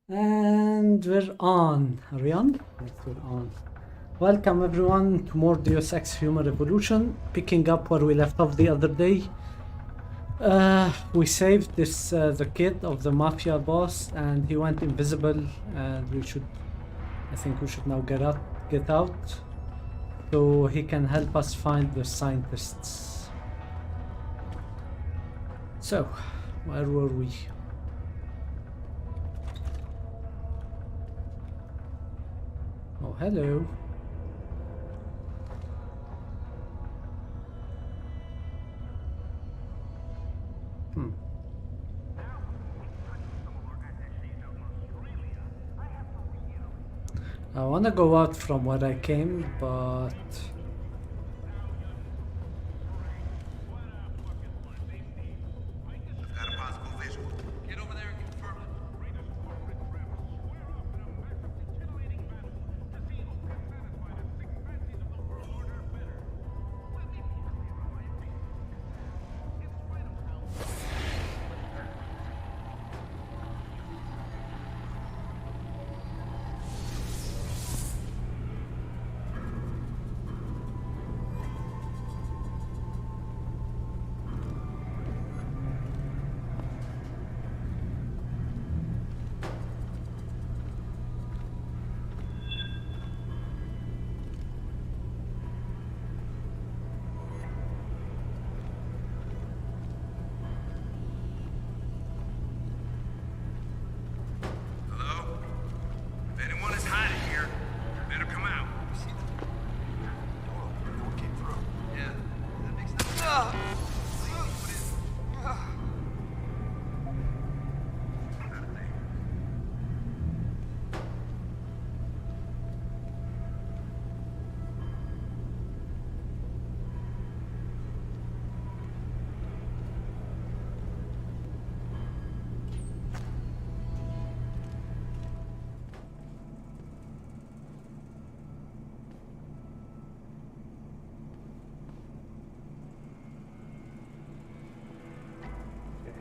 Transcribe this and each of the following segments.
And we're on. Are we on? Yes, we're on. Welcome everyone to more Deus Ex Human Revolution. Picking up where we left off the other day. We saved this the kid of the mafia boss, and he went invisible. And I think we should now get out, so he can help us find the scientists. So, where were we? Oh, hello. I wanna go out from where I came, but Got a possible visual. Get over there and confirm it. Hello? If anyone is hiding here, better come out. See the door open. No one came through. Yeah, that makes no sense.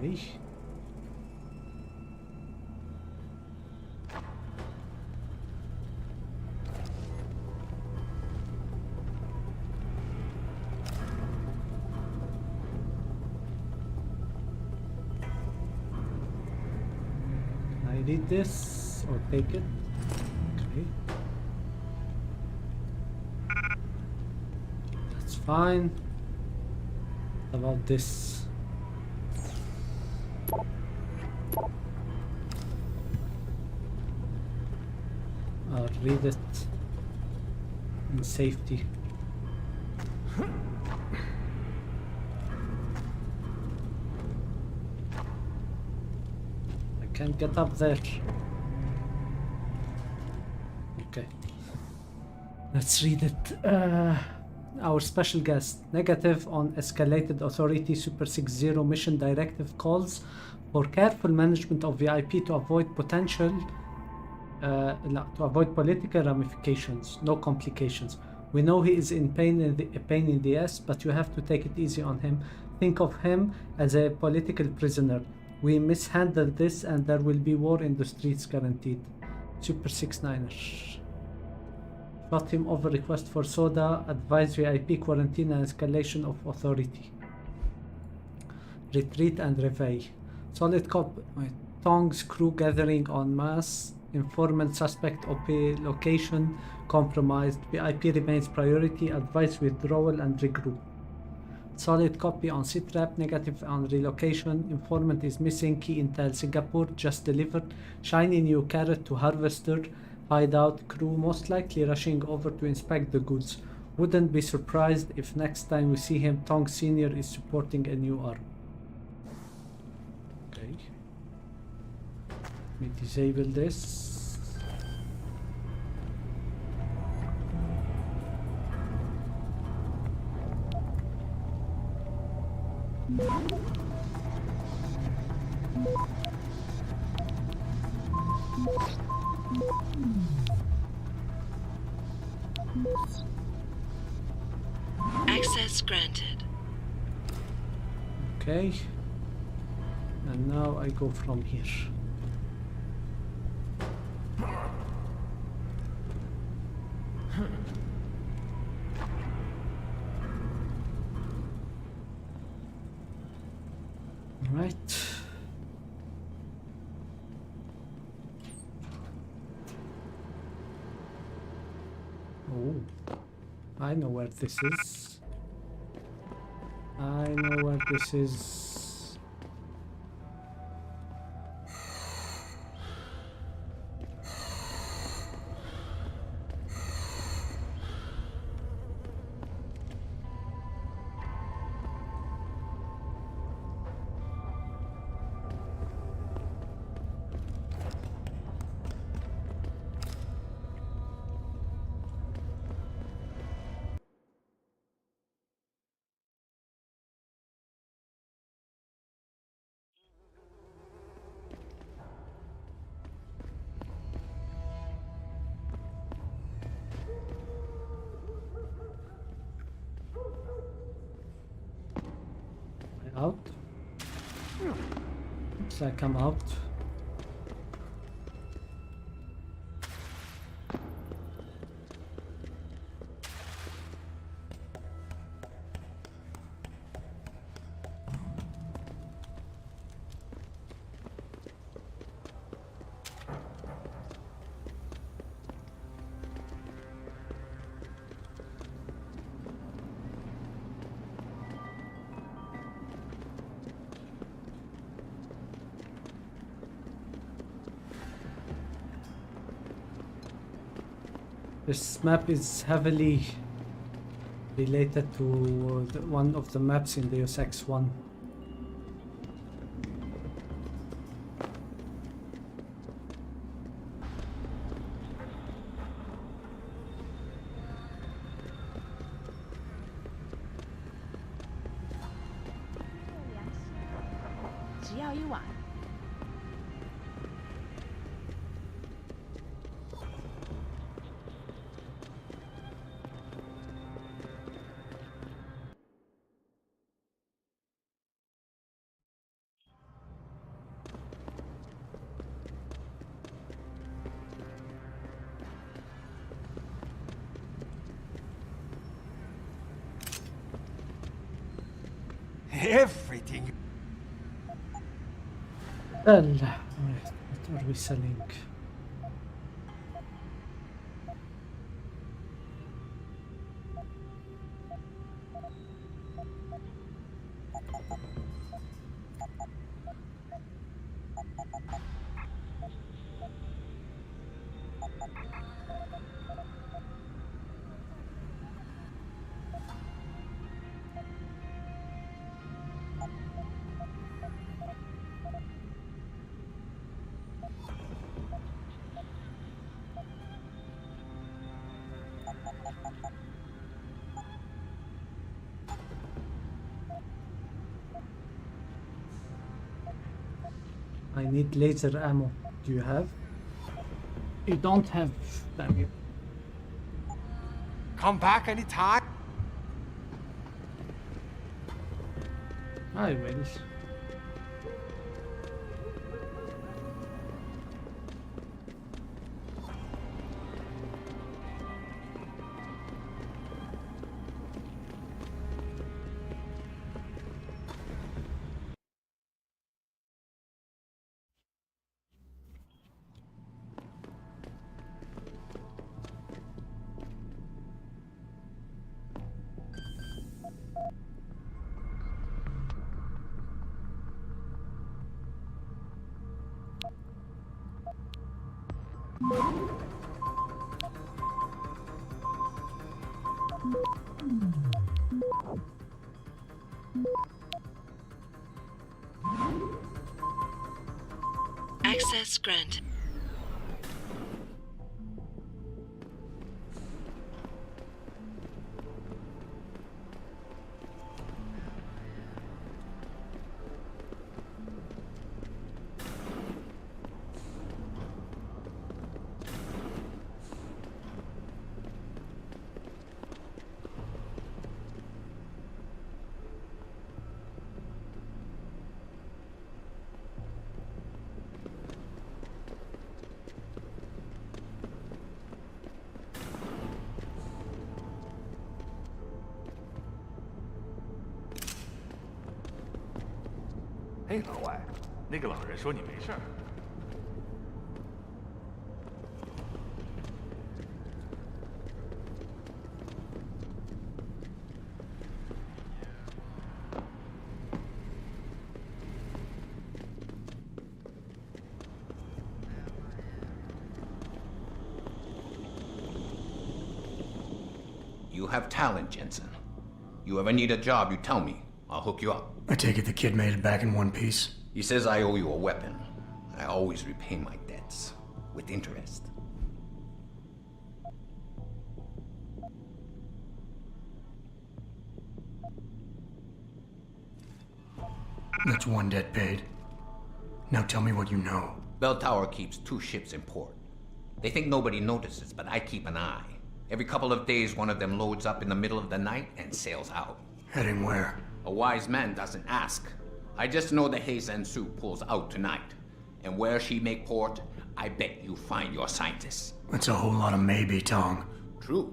okay. Can I read this or take it? Okay. That's fine. What about this? I'll read it in safety. I can't get up there. Okay. Let's read it. Our special guest. Negative on escalated authority Super 60 mission directive calls for careful management of VIP to avoid political ramifications, no complications. We know he is in a pain in the ass, but you have to take it easy on him. Think of him as a political prisoner. We mishandled this and there will be war in the streets guaranteed. Super 69er. Shot him over request for soda, advise VIP quarantine and escalation of authority. Retreat and reveille. Solid cop. Tongs crew gathering en masse. Informant suspect OP location compromised. VIP remains priority. Advise withdrawal and regroup. Solid copy on sitrap. Negative on relocation. Informant is missing. Key intel Singapore just delivered. Shiny new carrot to harvester. Hideout crew most likely rushing over to inspect the goods. Wouldn't be surprised if next time we see him Tong Senior is supporting a new arm. Okay. Let me disable this. Access granted. Okay. And now I go from here. Right. Oh, I know where this is. I know where this is. Am I out? Looks like I'm out. This map is heavily related to one of the maps in Deus Ex 1. Everything. Well, what are we selling? I need laser ammo. Do you have? You don't have. Damn you. Come back anytime. I will. Access granted. 哎，老外，那个老人说你没事儿。You have talent, Jensen. You ever need a job, you tell me. I'll hook you up. I take it the kid made it back in one piece? He says I owe you a weapon. I always repay my debts. With interest. That's one debt paid. Now tell me what you know. Bell Tower keeps 2 ships in port. They think nobody notices, but I keep an eye. Every couple of days, one of them loads up in the middle of the night and sails out. Heading where? A wise man doesn't ask. I just know the Heizen Su pulls out tonight. And where she make port, I bet you find your scientists. That's a whole lot of maybe, Tong. True.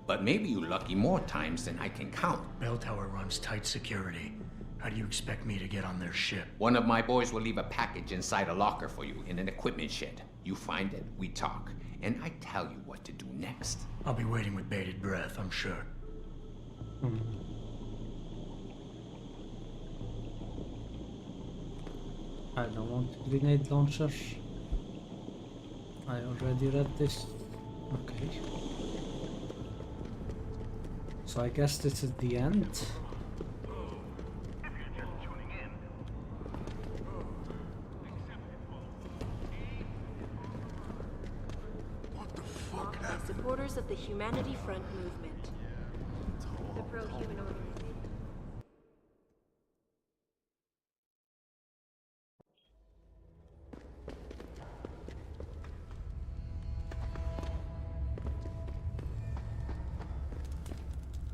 But maybe you lucky more times than I can count. Bell Tower runs tight security. How do you expect me to get on their ship? One of my boys will leave a package inside a locker for you in an equipment shed. You find it, we talk, and I tell you what to do next. I'll be waiting with bated breath, I'm sure. I don't want grenade launcher. I already read this. Okay. So I guess this is the end. Supporters of the Humanity Front movement. The pro-human organization.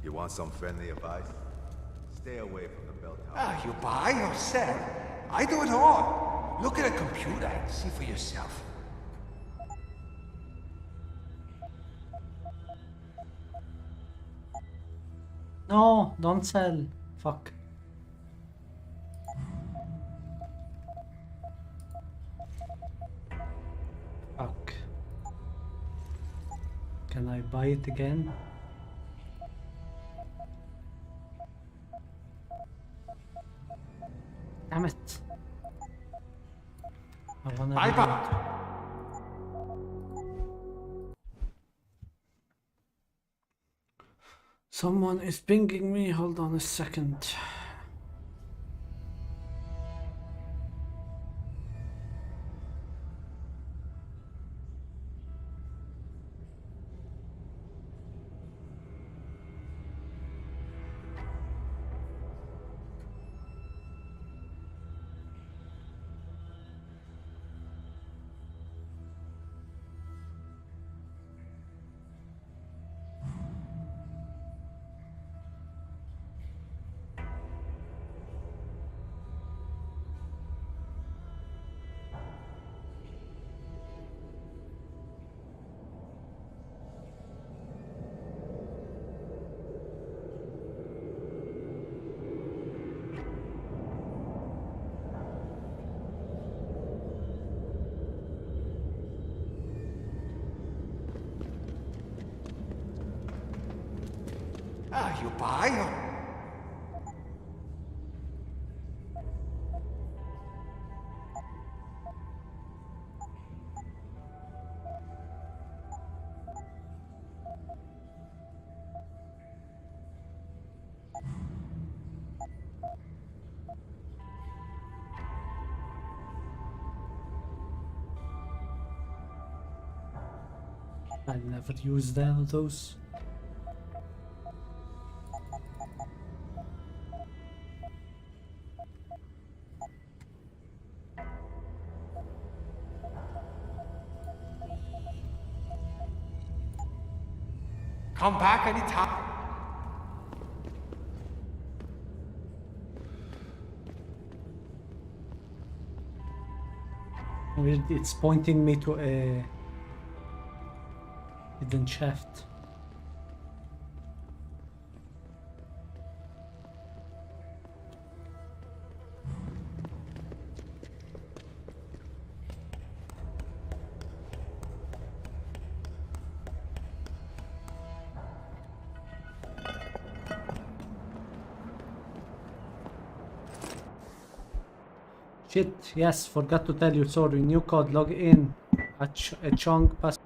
You want some friendly advice? Stay away from the bell tower. Ah, you buy or sell? I do it all. Look at a computer and see for yourself. No, don't sell. Fuck. Fuck. Can I buy it again? Damn it. I wanna Bye do bye. it. Someone is pinging me. Hold on a second. Ah, you buy or... I never used those. Come back anytime. Weird, it's pointing me to a hidden shaft. Shit, yes, forgot to tell you, sorry. New code, log in. A Chong pass.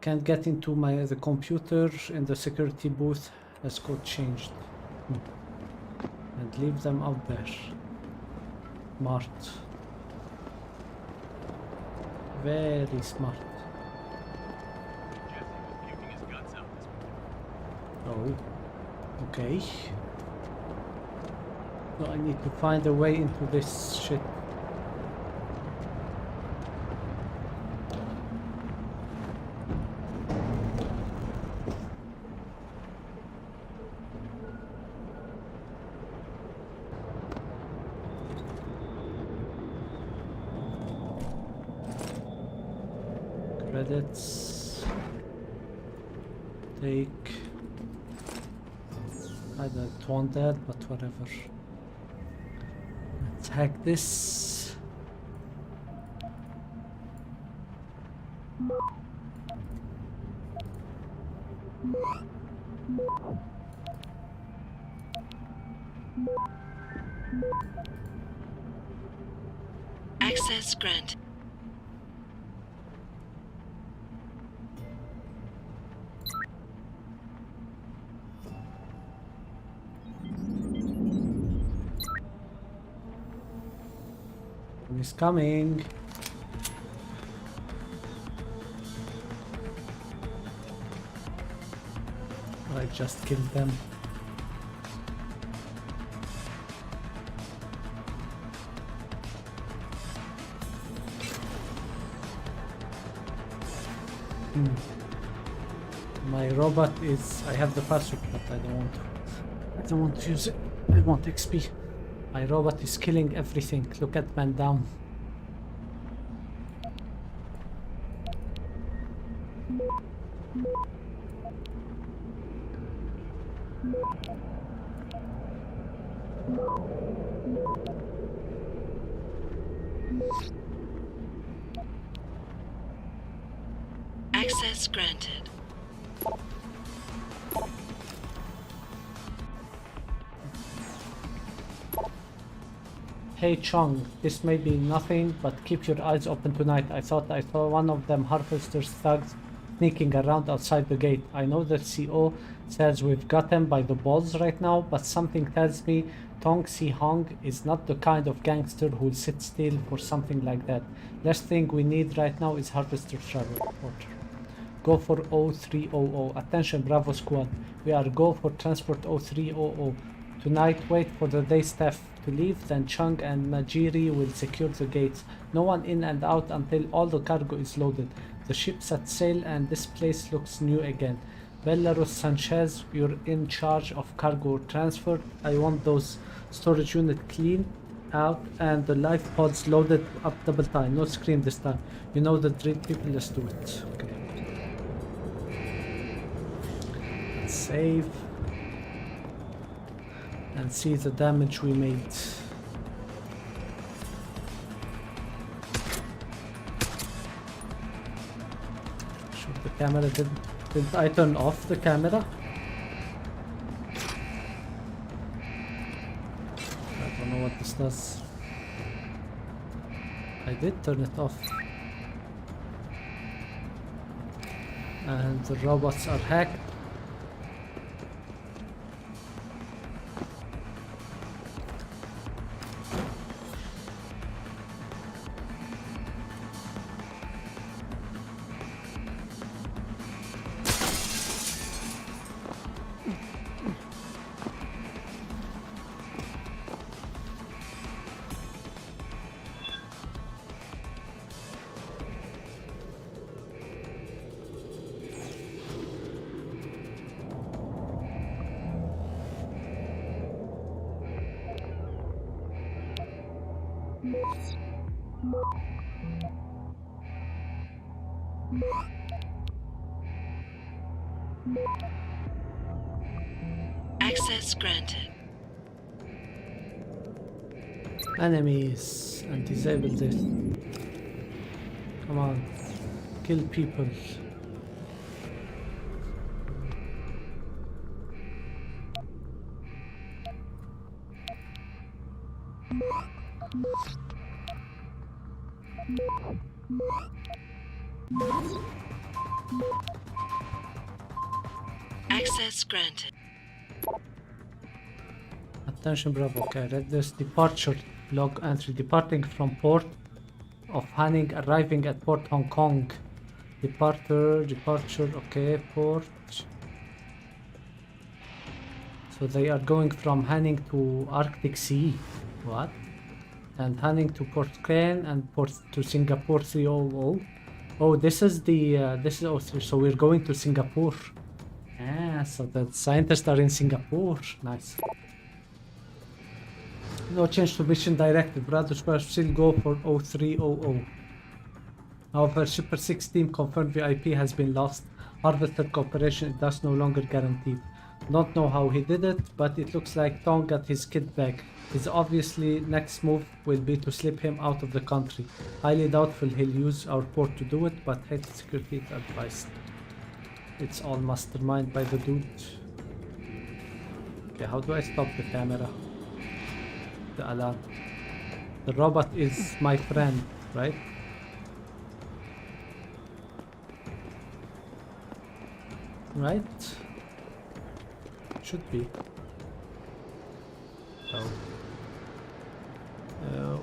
Can't get into the computer in the security booth as code changed. And leave them out there. Smart. Very smart. Oh, okay. So I need to find a way into this shit. Credits. Take. I don't want that, but whatever. Let's hack this. Access granted. He's coming. I just killed them. My robot is... I have the password, but I don't want to. I don't want to use it. I want XP. My robot is killing everything. Look at man down. Access granted. Hey Chong, this may be nothing, but keep your eyes open tonight. I thought I saw one of them harvesters thugs sneaking around outside the gate. I know the CO says we've got him by the balls right now, but something tells me Tong Si Hong is not the kind of gangster who'll sit still for something like that. Last thing we need right now is harvester travel order. Go for 0300. Attention Bravo Squad. We are go for transport 0300. Tonight, wait for the day staff to leave, then Chung and Majiri will secure the gates. No one in and out until all the cargo is loaded. The ship set sail and this place looks new again. Belarus Sanchez, you're in charge of cargo transfer. I want those storage units cleaned out and the life pods loaded up double time. No scream this time. You know the drill, people, let's do it. Okay. Let's save. And see the damage we made. Sure, the camera did I turn off the camera? I don't know what this does. I did turn it off. And the robots are hacked. Access granted. Enemies and disable this. Come on, kill people. Access granted. Attention, Bravo. Okay, read this. Departure log entry. Departing from port of Hanning, arriving at Port Hong Kong. Departure. Okay, port. So they are going from Hanning to Arctic Sea. What? And Hanning to Port Crane and Port to Singapore 300. Oh, this is the this is also, so we're going to Singapore. Ah, so the scientists are in Singapore. Nice. No change to mission directive. Brado Square still go for 0300. However, Super 6 team confirmed VIP has been lost. Harvester cooperation is thus no longer guaranteed. Don't know how he did it, but it looks like Tong got his kid back. His obviously next move will be to slip him out of the country. Highly doubtful he'll use our port to do it, but head security is advised. It's all masterminded by the dude. Okay, how do I stop the camera? The alarm. The robot is my friend, right? Right? Should be. Oh. Oh.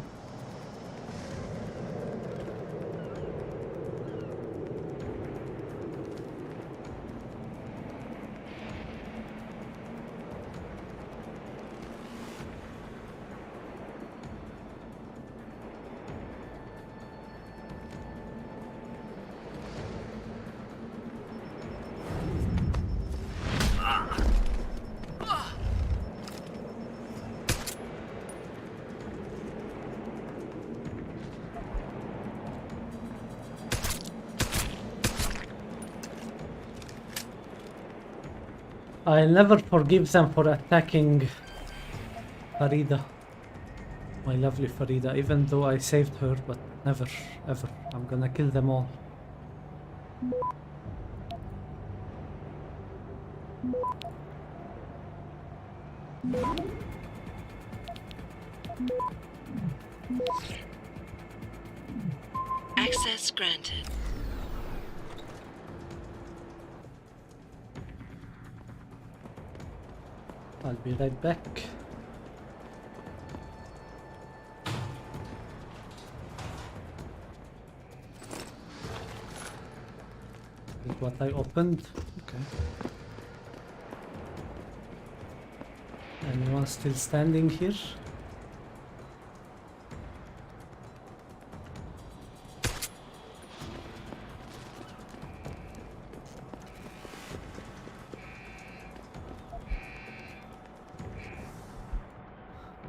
I'll never forgive them for attacking Farida. My lovely Farida, even though I saved her, but never, ever. I'm gonna kill them all. Access granted. I'll be right back. Is what I opened. Okay. Anyone still standing here?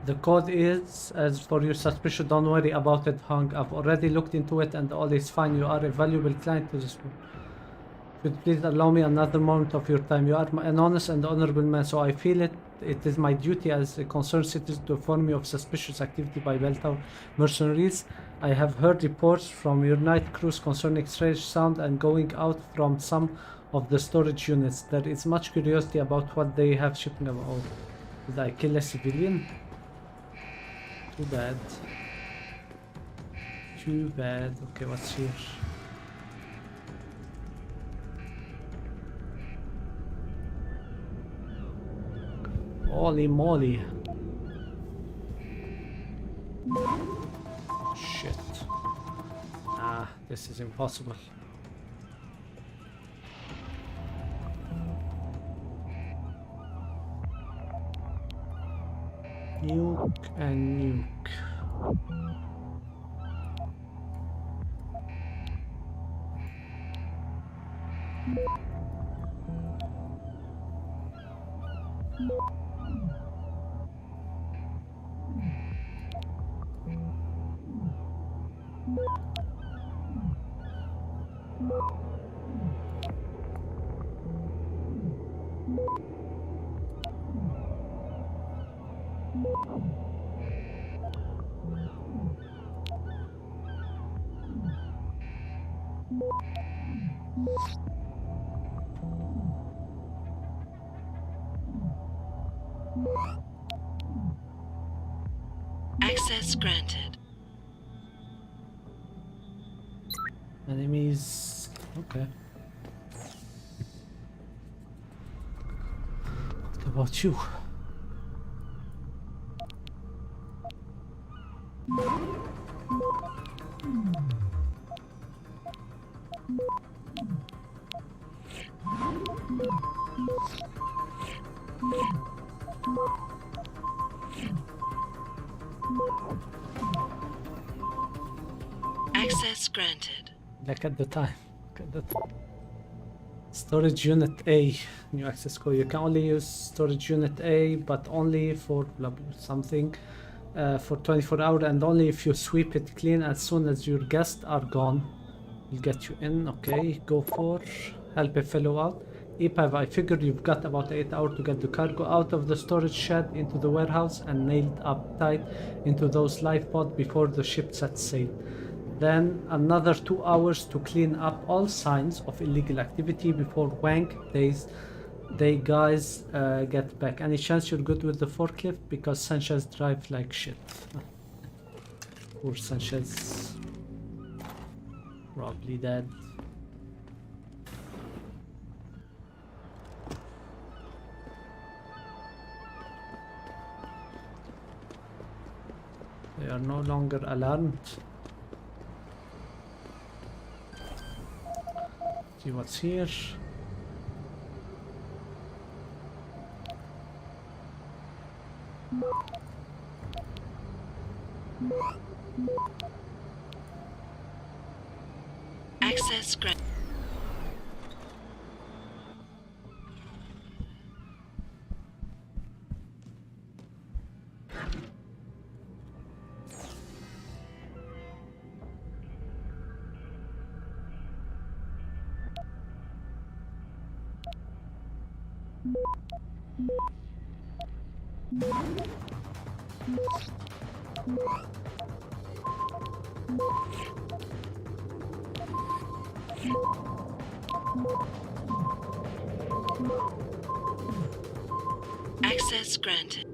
The code is, as for your suspicion, don't worry about it, Hung. I've already looked into it and all is fine. You are a valuable client to this. Could you please allow me another moment of your time? You are an honest and honorable man, so I feel it is my duty as a concerned citizen to inform you of suspicious activity by Belltower mercenaries. I have heard reports from your night crews concerning strange sound and going out from some of the storage units. There is much curiosity about what they have shipping about. Oh, did I kill a civilian? Too bad. Too bad. Okay, what's here? Holy moly. Shit. Ah, this is impossible. Nuke and nuke. Access Access granted. Enemies. Okay. What about you? Access granted. Look at the time. Look at the time. Storage unit A. New access code. You can only use storage unit A, but only for blah, blah, something for 24 hours, and only if you sweep it clean as soon as your guests are gone. We'll get you in. Okay, go for help a fellow out. EPAV, I figured you've got about 8 hours to get the cargo out of the storage shed into the warehouse and nailed up tight into those life pods before the ship sets sail. Then another 2 hours to clean up all signs of illegal activity before Wank they guys get back. Any chance you're good with the forklift? Because Sanchez drives like shit. Poor Sanchez. Probably dead. They are no longer alarmed. See what's here. Access granted. Access granted.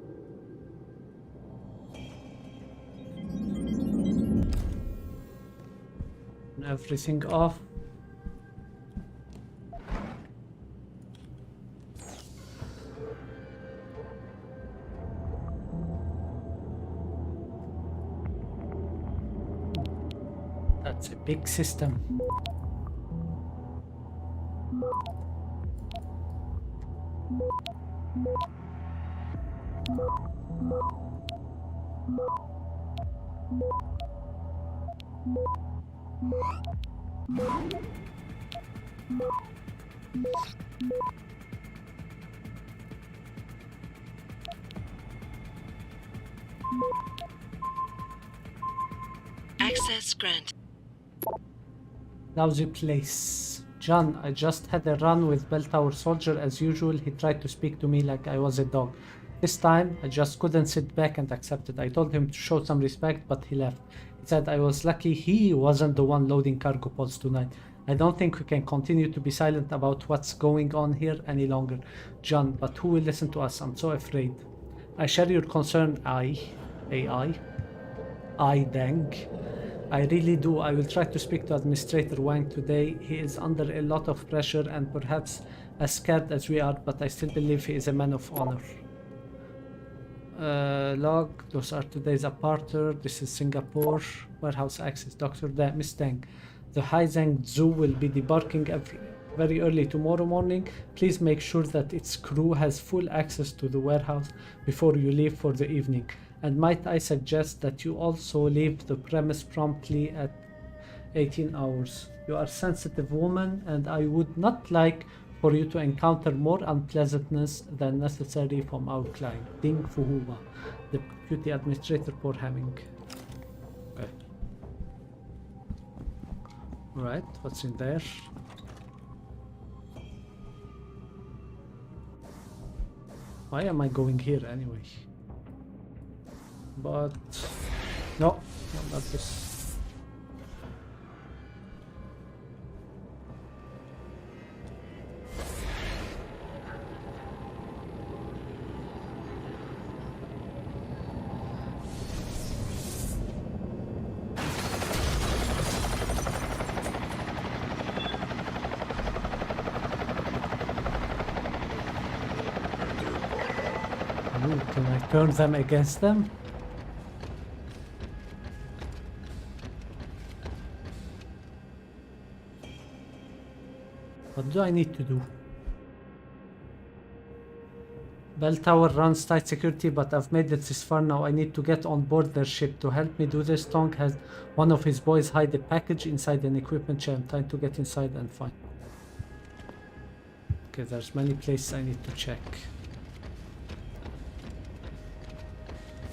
Everything off. That's a big system. Access granted. Lousy place. John, I just had a run with Bell Tower Soldier as usual. He tried to speak to me like I was a dog. This time, I just couldn't sit back and accept it. I told him to show some respect, but he left. He said I was lucky he wasn't the one loading cargo pods tonight. I don't think we can continue to be silent about what's going on here any longer. John, but who will listen to us? I'm so afraid. I share your concern, AI. Dang. I really do. I will try to speak to Administrator Wang today. He is under a lot of pressure and perhaps as scared as we are, but I still believe he is a man of honor. Log, those are today's aparter. This is Singapore. Warehouse access, Dr. Miss Deng. The Haizang Zoo will be debarking very early tomorrow morning. Please make sure that its crew has full access to the warehouse before you leave for the evening. And might I suggest that you also leave the premise promptly at 18 hours. You are a sensitive woman, and I would not like for you to encounter more unpleasantness than necessary from our client. Ding Fuhua, Deputy Administrator for Hamming. Okay. Alright, what's in there? Why am I going here anyway? But no, not this. turn them against them. What do I need to do? Bell Tower runs tight security, but I've made it this far now. I need to get on board their ship. To help me do this, Tong has one of his boys hide a package inside an equipment chair. I'm trying to get inside and find. Okay, there's many places I need to check.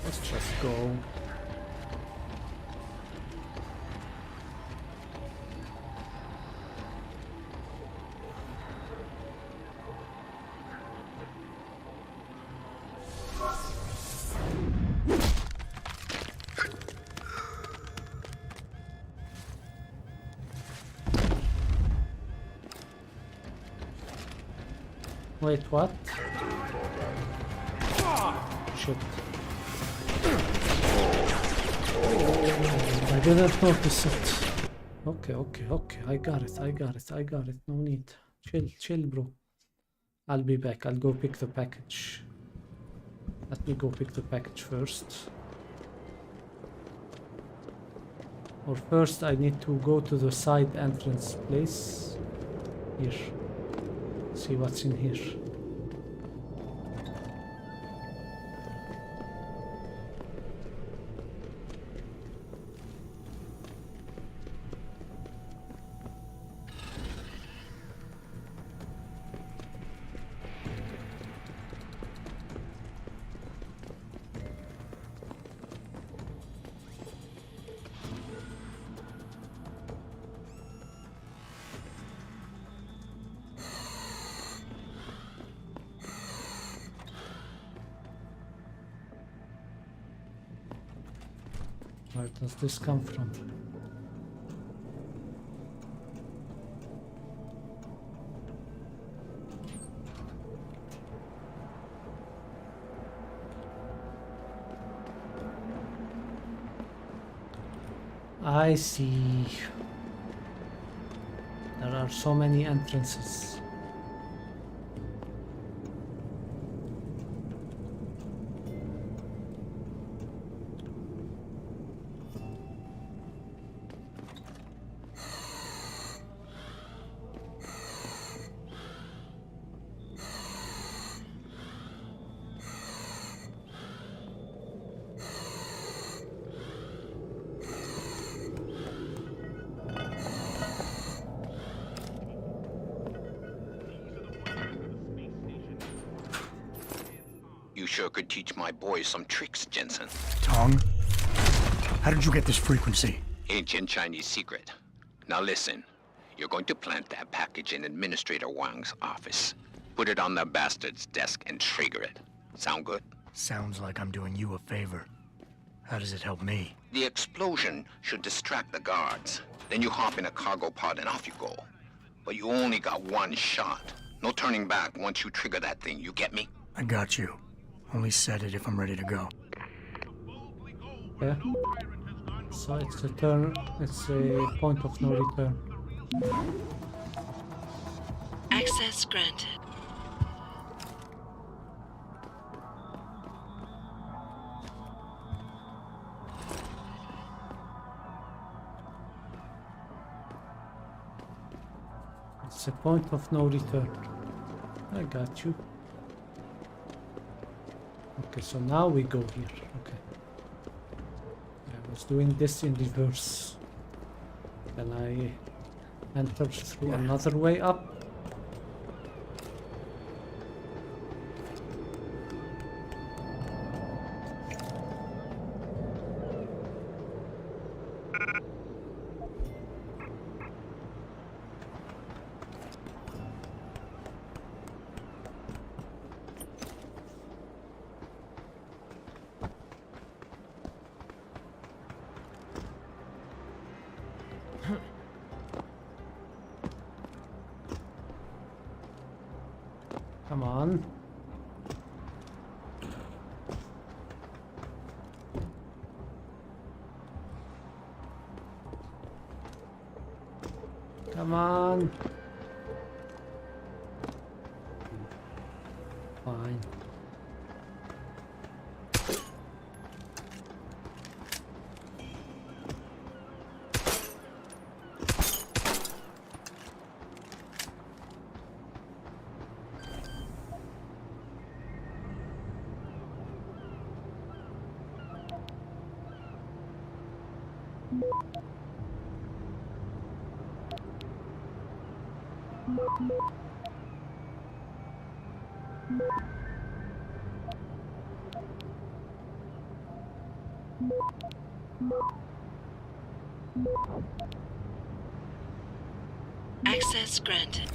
Let's just go. Wait, what? Shit. I didn't notice it. Okay. I got it. No need. Chill, bro. I'll be back. I'll go pick the package. Let me go pick the package first. Or first I need to go to the side entrance place. Here. See what's in here. Where does this come from? I see. There are so many entrances. You sure could teach my boys some tricks, Jensen. Tong? How did you get this frequency? Ancient Chinese secret. Now listen. You're going to plant that package in Administrator Wang's office. Put it on the bastard's desk and trigger it. Sound good? Sounds like I'm doing you a favor. How does it help me? The explosion should distract the guards. Then you hop in a cargo pod and off you go. But you only got one shot. No turning back once you trigger that thing, you get me? I got you. Only set it if I'm ready to go. Yeah. So it's a turn. It's a point of no return. Access granted. It's a point of no return. I got you. Okay, so now we go here. Okay. I was doing this in reverse. Then I enter through another way up. Come on. Come on. Fine. Access granted.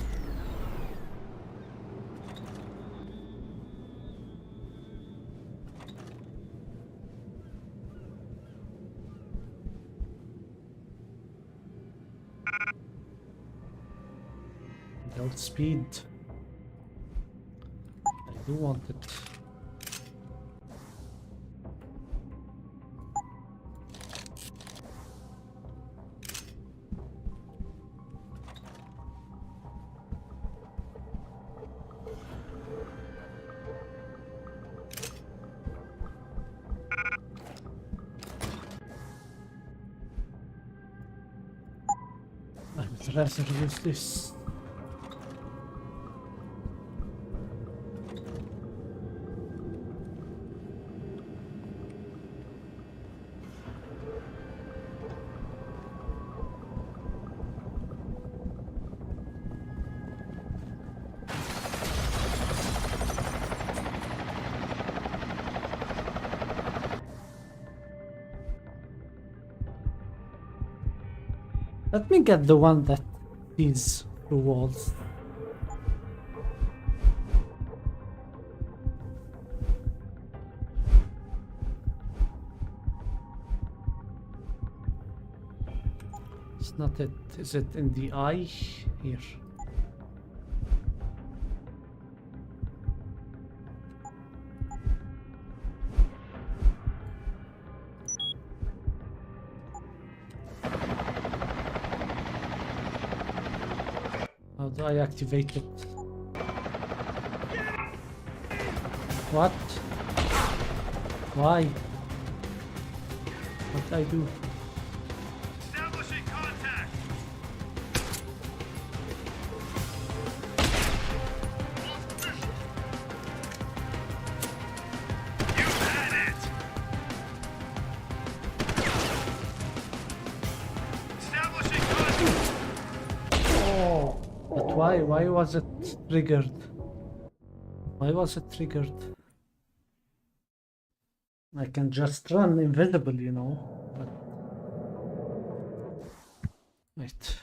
Without speed. I do want it. I would rather use this. Let me get the one that sees through walls. It's not it. Is it in the eye? Here. How do I activate it? What? Why? What did I do? Establishing contact. You had it. Establishing contact. Oh, but why? Why was it triggered? Why was it triggered? I can just run invisible, you know. But wait.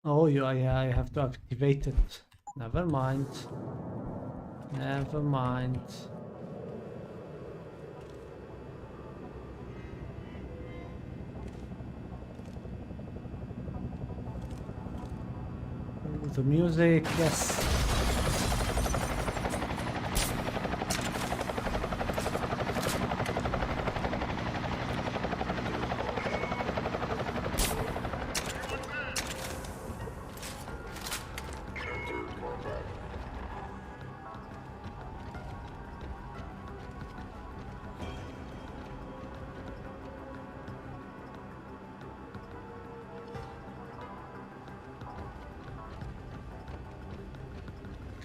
Oh, I have to activate it. Never mind. Never mind. The music, yes.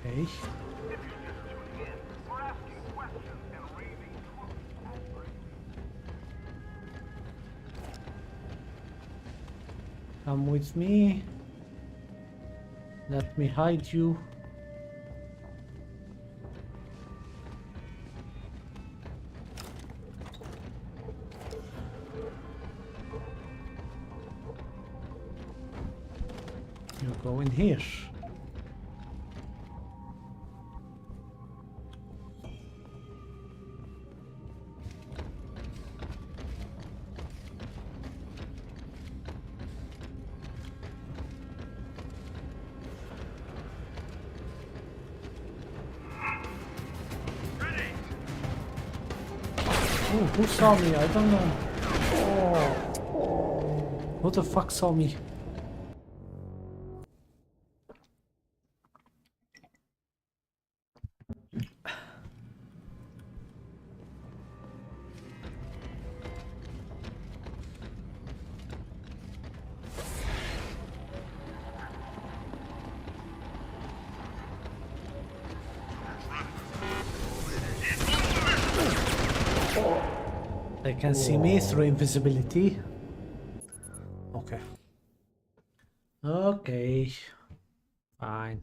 Okay. Come with me. Let me hide you. You go in here. Oh, who saw me? I don't know. Oh. Who the fuck saw me? They can see me through invisibility. Okay. Okay. Fine.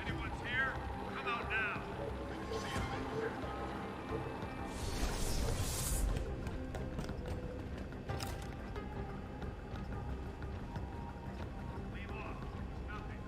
Anyone's here? Come out now. Leave off. Nothing.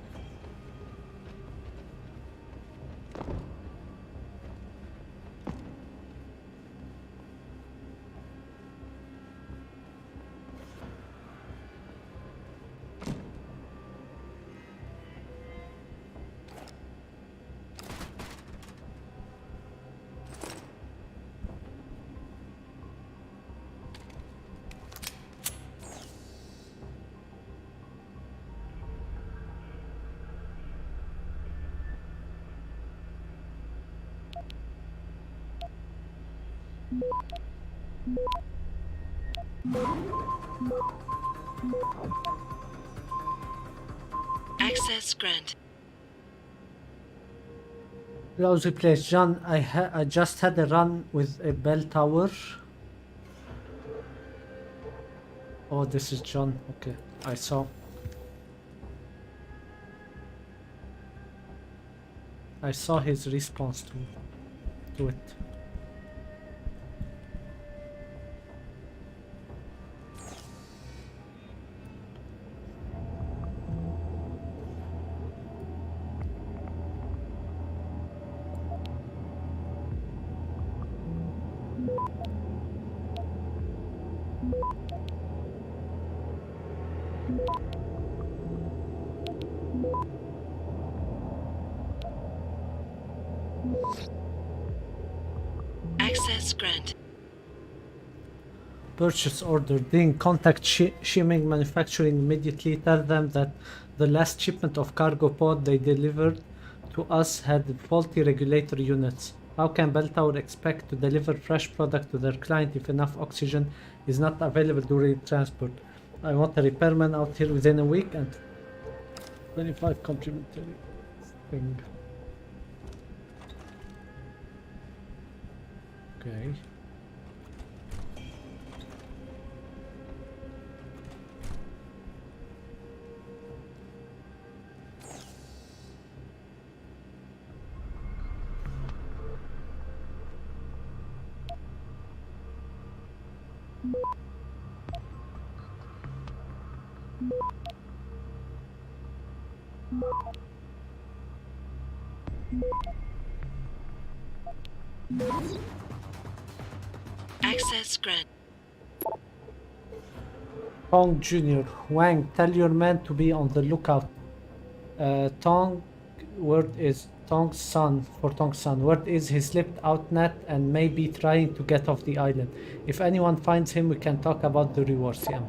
Access granted. Lousy place, John. I just had a run with a bell tower. Oh, this is John. Okay, I saw. I saw his response to it. Access granted. Purchase order. Ding. Contact Shiming Manufacturing immediately. Tell them that the last shipment of cargo pod they delivered to us had faulty regulator units. How can Bell Tower expect to deliver fresh product to their client if enough oxygen is not available during transport? I want a repairman out here within a week and 25 complimentary thing. Okay. Access granted. Tong Jr. Wang, tell your men to be on the lookout. Tong, word is Tong's son, for Tong's son. Word is he slipped out net and may be trying to get off the island. If anyone finds him, we can talk about the rewards. Yeah.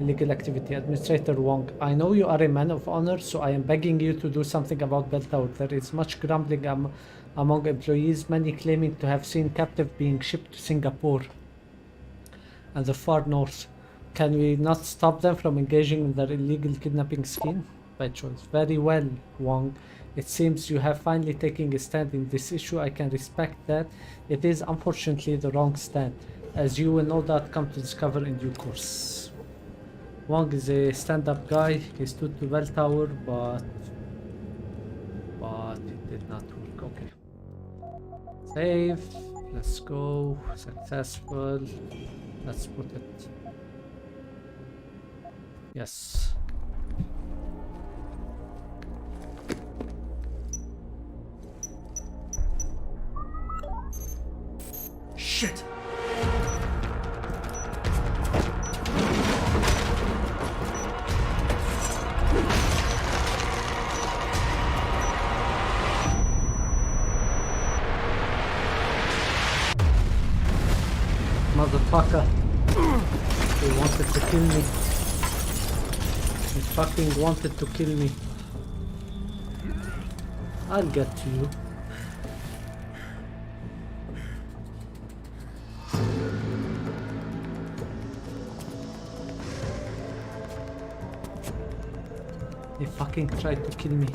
Illegal activity. Administrator Wong, I know you are a man of honor, so I am begging you to do something about Bell Tower. There is much grumbling among employees, many claiming to have seen captive being shipped to Singapore and the far north. Can we not stop them from engaging in their illegal kidnapping scheme? Bad choice. Very well, Wong. It seems you have finally taken a stand in this issue. I can respect that. It is unfortunately the wrong stand, as you will no doubt come to discover in due course. Wong is a stand-up guy. He stood to Bell Tower, but it did not work. Okay. Save. Let's go. Successful. Let's put it. Yes. Shit! Motherfucker. He wanted to kill me. He fucking wanted to kill me. I'll get to you. He fucking tried to kill me.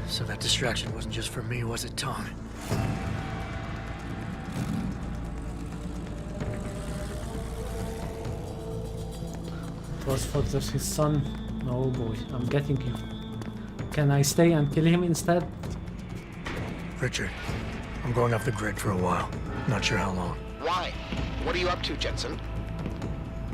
So that distraction wasn't just for me, was it, Tom? It was for his son. Oh boy, I'm getting you. Can I stay and kill him instead? Richard, I'm going off the grid for a while. Not sure how long. Why? What are you up to, Jensen?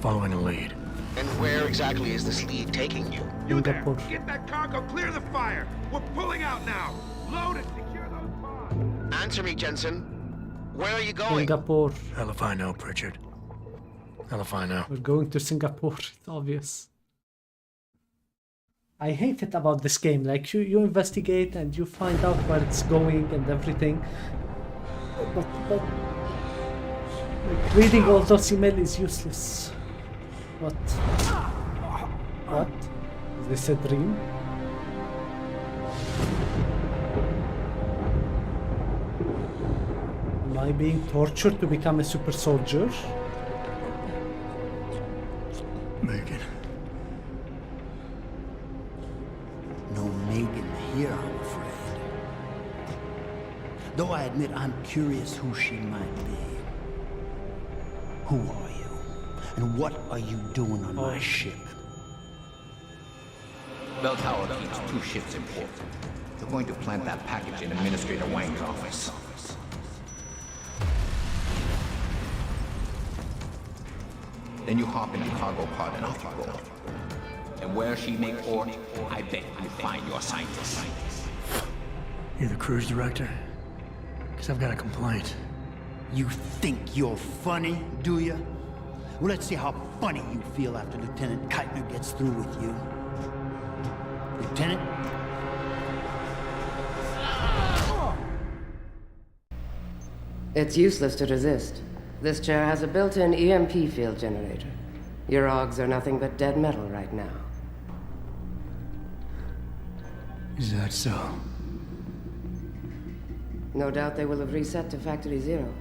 Following a lead. And where exactly is this lead taking you? You there! Singapore. Get that cargo, clear the fire! We're pulling out now! Load it, secure those pods! Answer me, Jensen. Where are you going? Singapore. Hell if I know, Pritchard. Hell if I know. We're going to Singapore. It's obvious. I hate it about this game. Like you investigate and you find out where it's going and everything. But like, reading all those emails is useless. What? What? Is this a dream? Am I being tortured to become a super soldier? Megan. No Megan here, I'm afraid. Though I admit I'm curious who she might be. Who are you? And what are you doing on my ship? Bell Tower keeps 2 ships in port. They're going to plant that package in Administrator Wang's office. Then you hop in a cargo pod and off you go. And where she make port, I bet you find your scientists. You the cruise director? Because I've got a complaint. You think you're funny, do you? Well, let's see how funny you feel after Lieutenant Keitner gets through with you. Lieutenant? It's useless to resist. This chair has a built-in EMP field generator. Your augs are nothing but dead metal right now. Is that so? No doubt they will have reset to Factory Zero.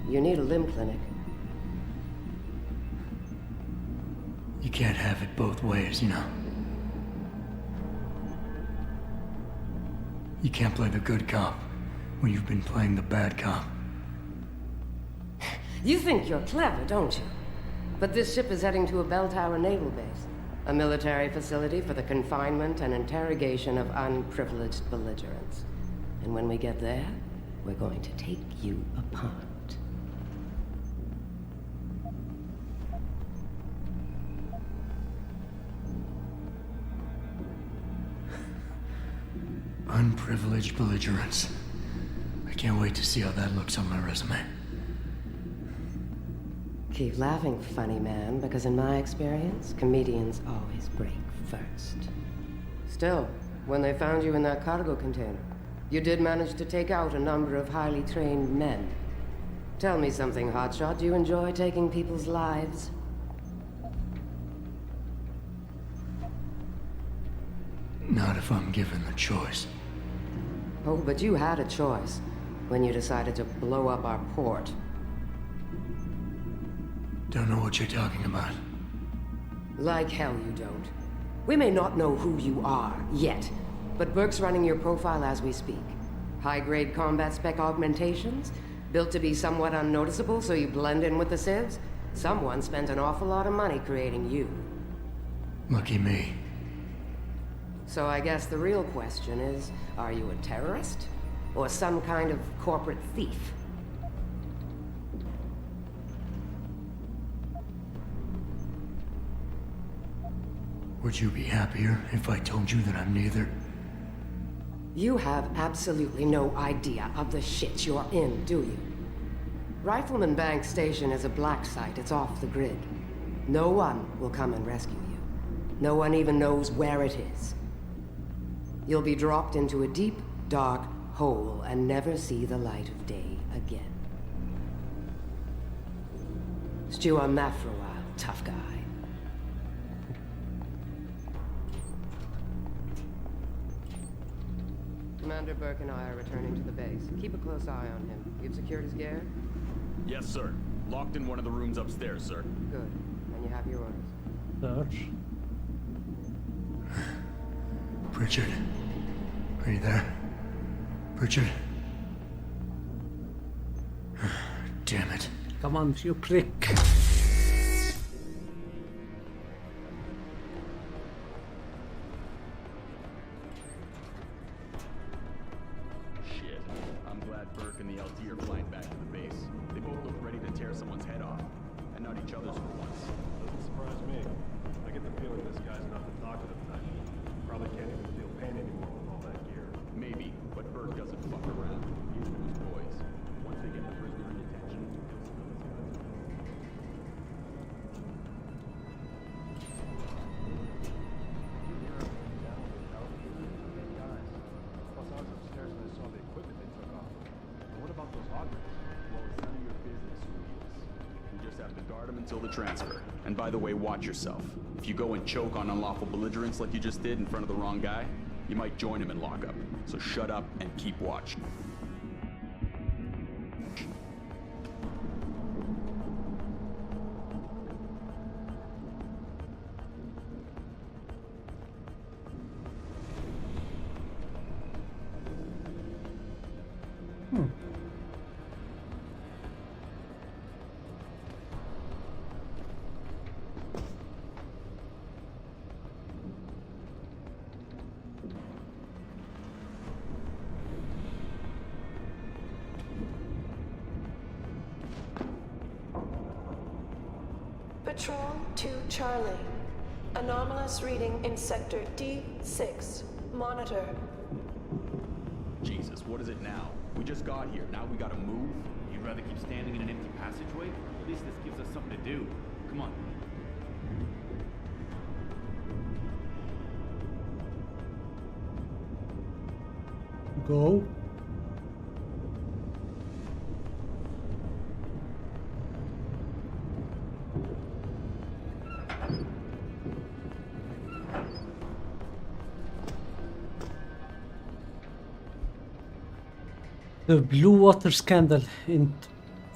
You need a limb clinic. You can't have it both ways, you know. You can't play the good cop when you've been playing the bad cop. You think you're clever, don't you? But this ship is heading to a bell tower naval base. A military facility for the confinement and interrogation of unprivileged belligerents. And when we get there, we're going to take you apart. Unprivileged belligerents. I can't wait to see how that looks on my resume. Keep laughing, funny man, because in my experience, comedians always break first. Still, when they found you in that cargo container, you did manage to take out a number of highly trained men. Tell me something, Hotshot. Do you enjoy taking people's lives? Not if I'm given the choice. Oh, but you had a choice when you decided to blow up our port. Don't know what you're talking about. Like hell you don't. We may not know who you are, yet, but Burke's running your profile as we speak. High-grade combat spec augmentations? Built to be somewhat unnoticeable so you blend in with the civs? Someone spent an awful lot of money creating you. Lucky me. So I guess the real question is, are you a terrorist? Or some kind of corporate thief? Would you be happier if I told you that I'm neither? You have absolutely no idea of the shit you're in, do you? Rifleman Bank Station is a black site. It's off the grid. No one will come and rescue you. No one even knows where it is. You'll be dropped into a deep, dark hole and never see the light of day again. Stew on that for a while, tough guy. Commander Burke and I are returning to the base. Keep a close eye on him. You've secured his gear? Yes, sir. Locked in one of the rooms upstairs, sir. Good. And you have your orders. Search. Pritchard. Are you there? Pritchard? Damn it. Come on, you prick. Shit. I'm glad Burke and the LT are flying back to the base. They both look ready to tear someone's head off. And not each other's for once. Doesn't surprise me. I get the feeling this guy's not the talkative type. Probably can't even feel pain anymore with all that gear. Maybe, but Burke doesn't fuck around. He's with his boys. Once they get the prisoner in detention, Plus, I was upstairs and I saw the equipment they took off. And what about those augments? well, it's none of your business who he is. You just have to guard him until the transfer. And by the way, watch yourself. If you go and choke on unlawful belligerence like you just did in front of the wrong guy, you might join him in lockup. So shut up and keep watch. Patrol to Charlie. Anomalous reading in Sector D6. Monitor. Jesus, what is it now? We just got here. Now we gotta move? You'd rather keep standing in an empty passageway? At least this gives us something to do. Come on. Go. The Blue Water Scandal in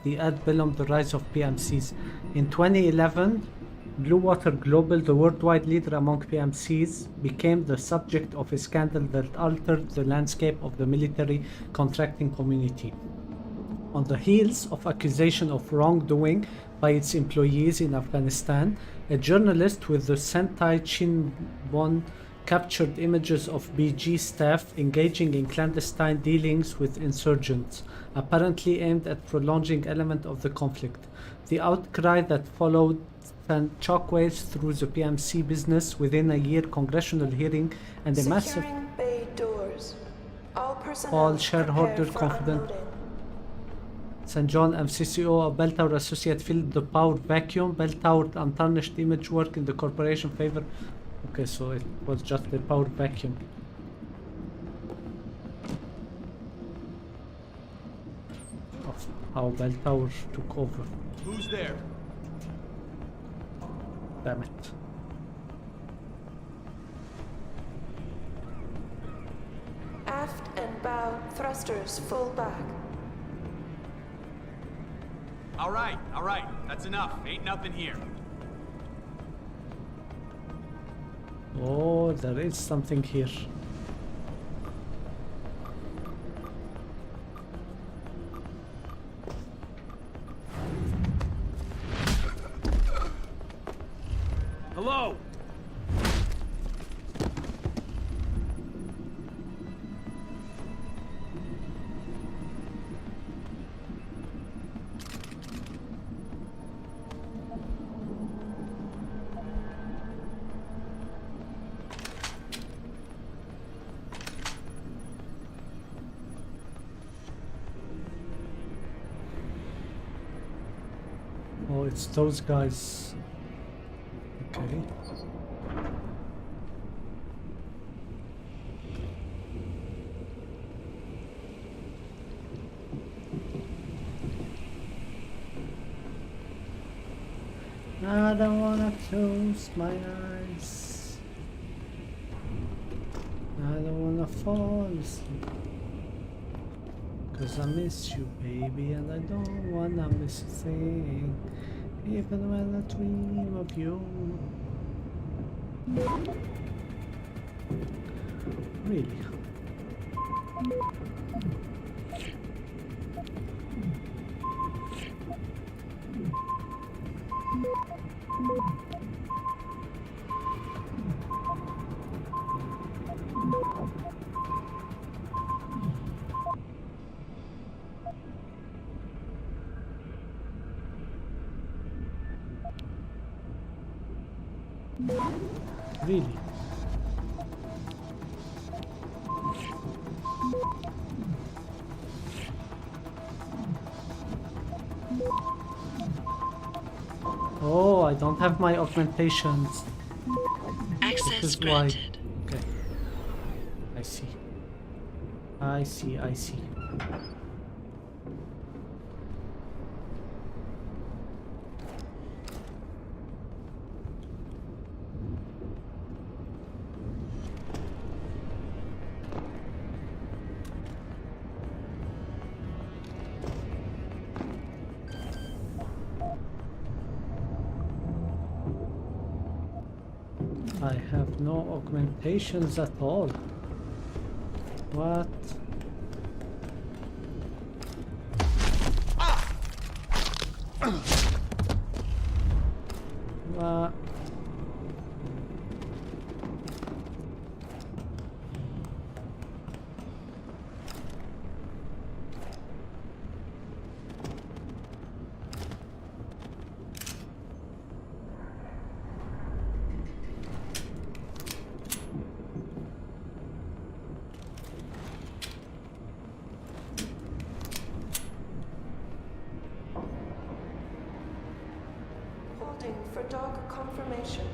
the ad bellum, the rise of PMCs. In 2011, Blue Water Global, the worldwide leader among PMCs, became the subject of a scandal that altered the landscape of the military contracting community. On the heels of accusation of wrongdoing by its employees in Afghanistan, a journalist with the Sentai Shinbon captured images of BG staff engaging in clandestine dealings with insurgents, apparently aimed at prolonging element of the conflict. The outcry that followed sent shockwaves through the PMC business within a year. Congressional hearing and a massive Securing bay doors. All personnel all shareholder prepare for confident unloading. St. John MCCO Bell Tower Associate filled the power vacuum. Bell Tower untarnished image work in the corporation favor. Okay, so it was just a power vacuum. Of how Bell Tower took over. Who's there? Damn it. Aft and bow thrusters full back. All right. That's enough. Ain't nothing here. Oh, there is something here. it's those guys. Okay. I don't wanna close my eyes. I don't wanna fall asleep. 'Cause I miss you, baby, and I don't wanna miss a thing. Even when I dream of you. Really? Really? Oh, I don't have my augmentations. Access This is why. granted. Okay. I see. I see, I see. I have no augmentations at all. What? What? Holding for dog confirmation.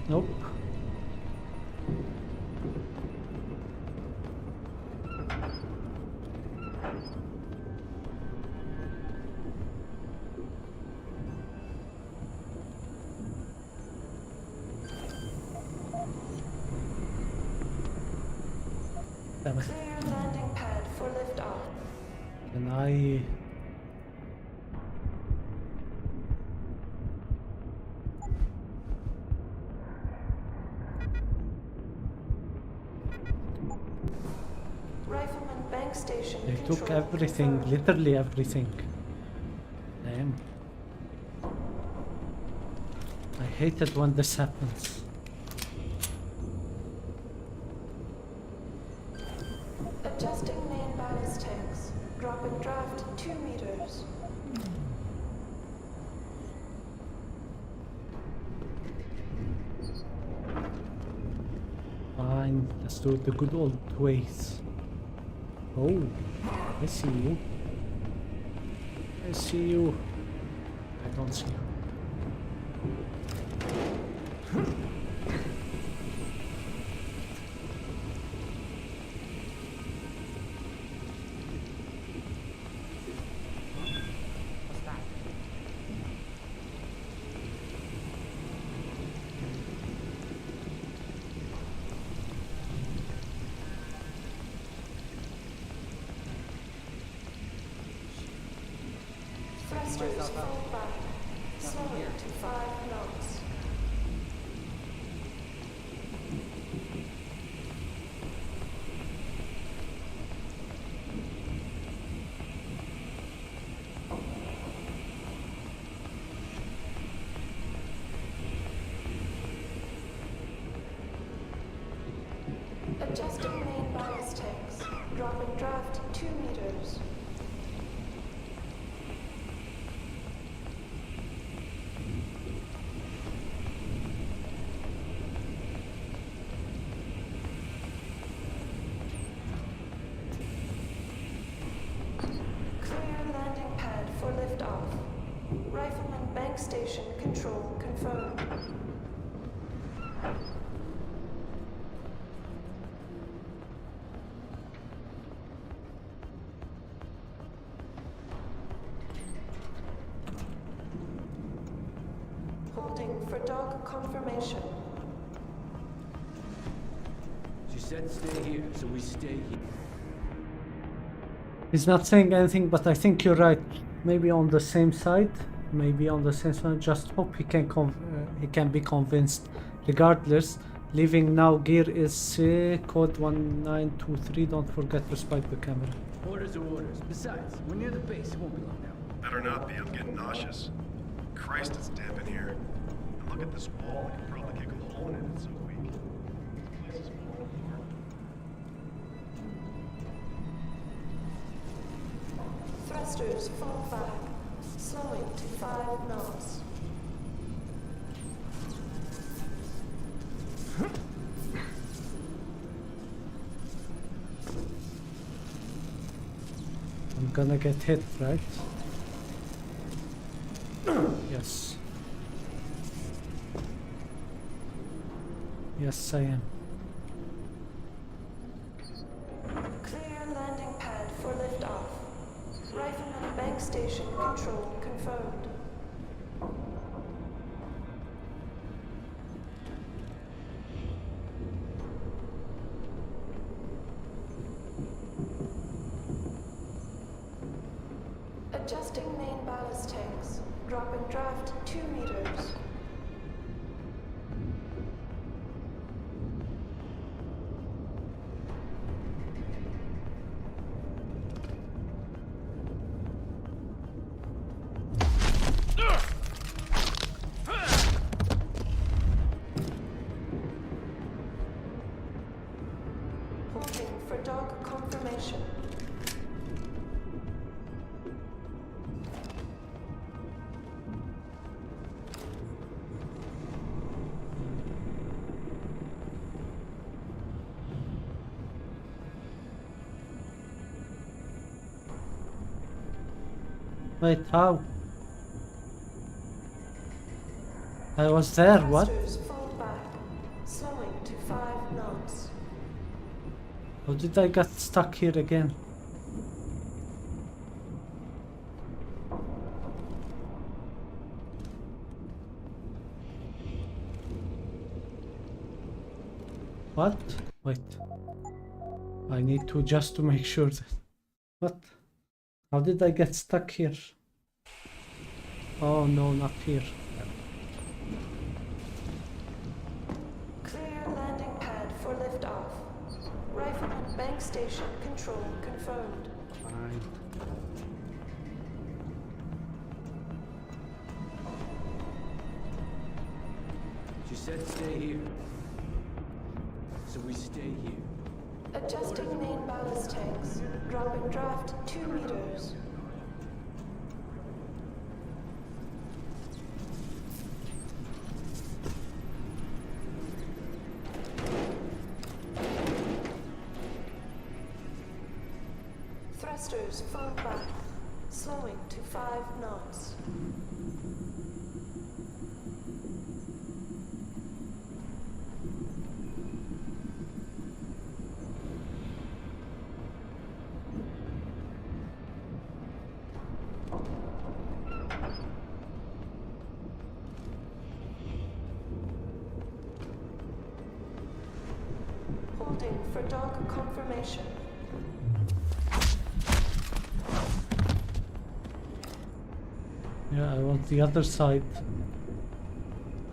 Nope. Damn it. Clear landing pad for liftoff. Can I... Rifleman bank station. They took control everything, confirmed. literally everything. Damn. I hate it when this happens. Adjusting main ballast tanks. Dropping draft 2 meters. Fine, let's do it the good old ways. Oh, I see you. I see you. I don't see you. Thrusters full back. Slowing to 5 knots. Rifleman bank station control confirmed. Holding for dog confirmation. She said stay here, so we stay here. He's not saying anything, but I think you're right. Maybe on the same side. Maybe on the same side. Just hope he can be convinced. Regardless, leaving now. Gear is code 1923. Don't forget to spike the camera. Orders are orders. Besides, we're near the base. It won't be long now. Better not be. I'm getting nauseous. Christ, it's damp in here. And look at this wall. I could probably kick a hole in it. It's so weak. This place is falling apart. Thrusters fall back, slowing to 5 knots. I'm gonna get hit, right? Yes. Yes, I am. Clear landing pad for liftoff. Rifleman bank station control confirmed. Adjusting main ballast tanks. Dropping draft 2 meters. Holding for dog confirmation. Wait, how? I was there, what? Thrusters fall back, slowing to 5 knots. How did I get stuck here again? What? Wait. I need to just to make sure that... What? How did I get stuck here? Oh no, not here. Clear landing pad for liftoff. Rifleman bank station control confirmed. Fine. She said stay here, so we stay here. Adjusting main ballast tanks. Dropping draft 2 meters. Thrusters fall back, slowing to 5 knots. Holding for dog confirmation. Yeah, I want the other side.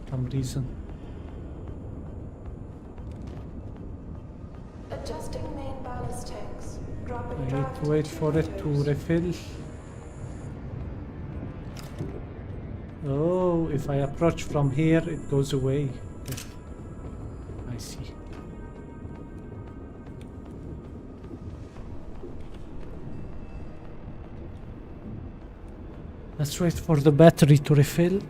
For some reason. Adjusting main ballast tanks. Dropping I need draft to wait 2 for it to meters. refill. Oh, if I approach from here, it goes away. Okay. I see. Let's wait for the battery to refill.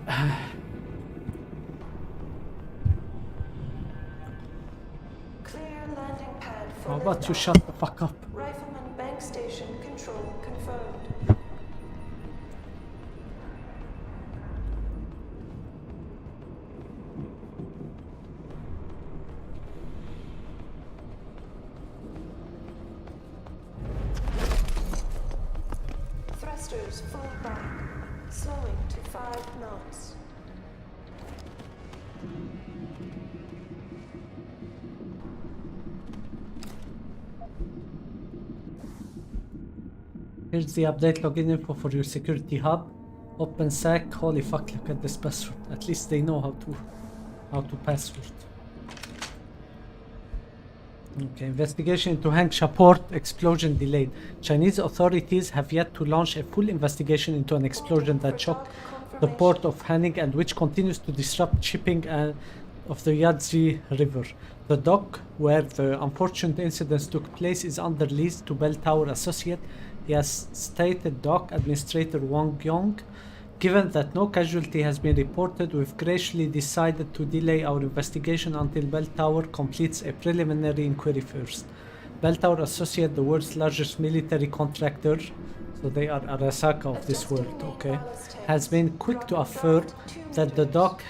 Clear landing pad for How about you liftoff. shut the fuck up? Rifleman bank station control confirmed. Thrusters full back, slowing to 5 knots. Here's the update login info for your security hub. OpenSec. Holy fuck, look at this password. At least they know how to password. Okay, investigation into Hangsha port explosion delayed. Chinese authorities have yet to launch a full investigation into an explosion that shocked the port of Hanning and which continues to disrupt shipping of the Yangtze River. The dock where the unfortunate incidents took place is under lease to Bell Tower Associate. He has stated dock administrator Wang Yong. Given that no casualty has been reported, we've graciously decided to delay our investigation until Bell Tower completes a preliminary inquiry first. Bell Tower Associate, the world's largest military contractor, so they are Arasaka of this world, okay, has been quick to affirm that the dock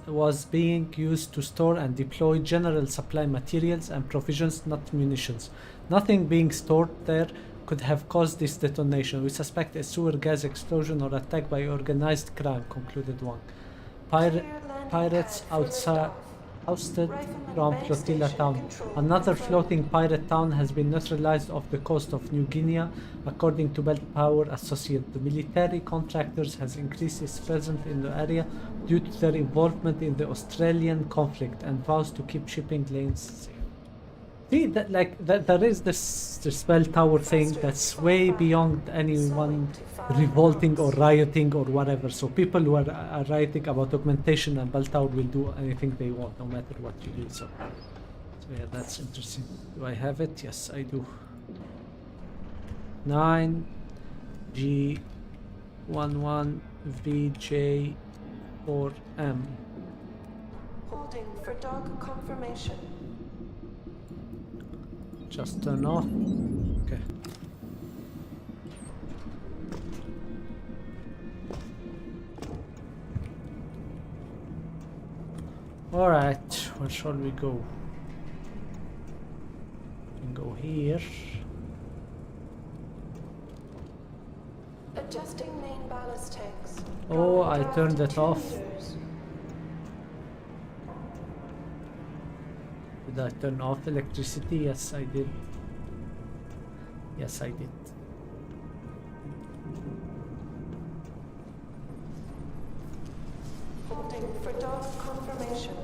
was being used to store and deploy general supply materials and provisions, not munitions. Nothing being stored there could have caused this detonation. We suspect a sewer gas explosion or attack by organized crime, concluded Wang. Pirates ousted from Flotilla Town. Another floating pirate town has been neutralized off the coast of New Guinea, according to Bell Power Associate. The military contractors has increased its presence in the area due to their involvement in the Australian conflict and vows to keep shipping lanes safe. See, there is this Bell Tower thing that's way beyond anyone revolting or rioting or whatever. So people who are rioting about augmentation and Bell Tower will do anything they want, no matter what you do. So yeah, that's interesting. Do I have it? Yes, I do. 9G11VJ4M. Holding for dog confirmation. Just turn off. Okay. Alright, where shall we go? We can go here. Adjusting main ballast tanks. Oh, I turned it off. Did I turn off electricity? Yes, I did. Yes, I did. Holding for dog confirmation.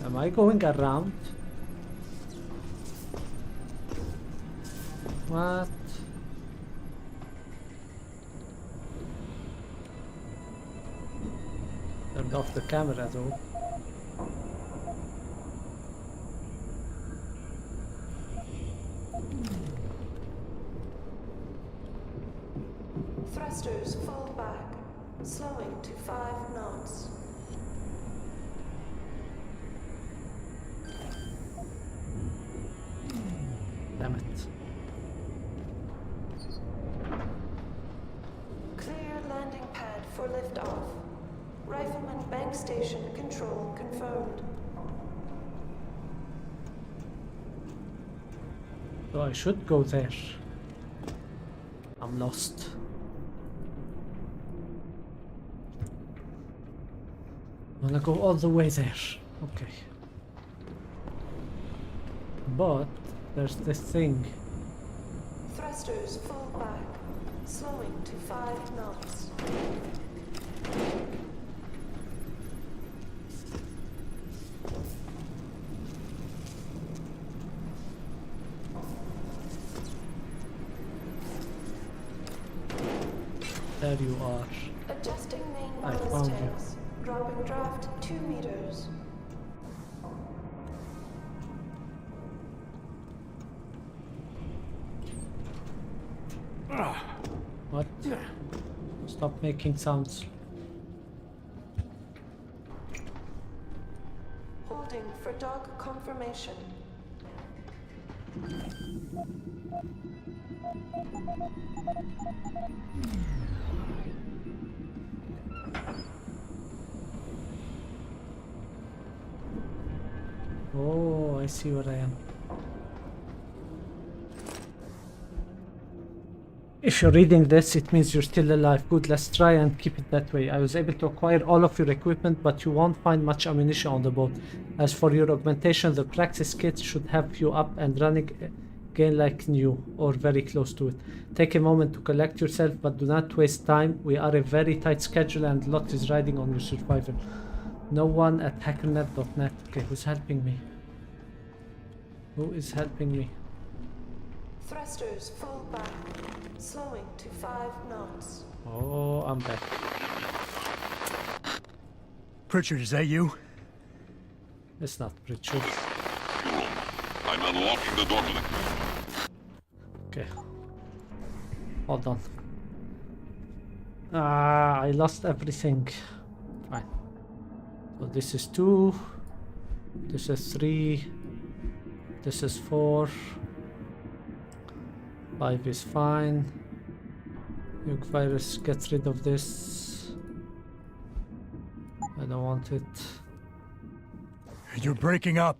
Am I going around? What? Turned off the camera though. Thrusters full back, slowing to 5 knots. Damn it. Clear landing pad for liftoff. Rifleman bank station control confirmed. So I should go there. I'm lost. I'm gonna go all the way there. Okay. But there's this thing. Thrusters full back, slowing to 5 knots. There you are. Adjusting main I ballast found you. tanks. Dropping draft 2 meters. What? Stop making sounds. Holding for dog confirmation. Oh, I see where I am. If you're reading this, it means you're still alive. Good, let's try and keep it that way. I was able to acquire all of your equipment, but you won't find much ammunition on the boat. As for your augmentation, the practice kit should have you up and running again like new, or very close to it. Take a moment to collect yourself, but do not waste time. We are a very tight schedule and a lot is riding on your survival. No one at hackernet.net. Okay, who's helping me? Who is helping me? Thrusters full back. Slowing to 5 knots. Oh, I'm back. Pritchard, is that you? It's not Pritchard. I'm unlocking the door to the... Okay. Hold on. Ah, I lost everything. Fine. So this is 2. This is 3. This is 4. 5 is fine. Nuke virus, get rid of this. I don't want it. You're breaking up.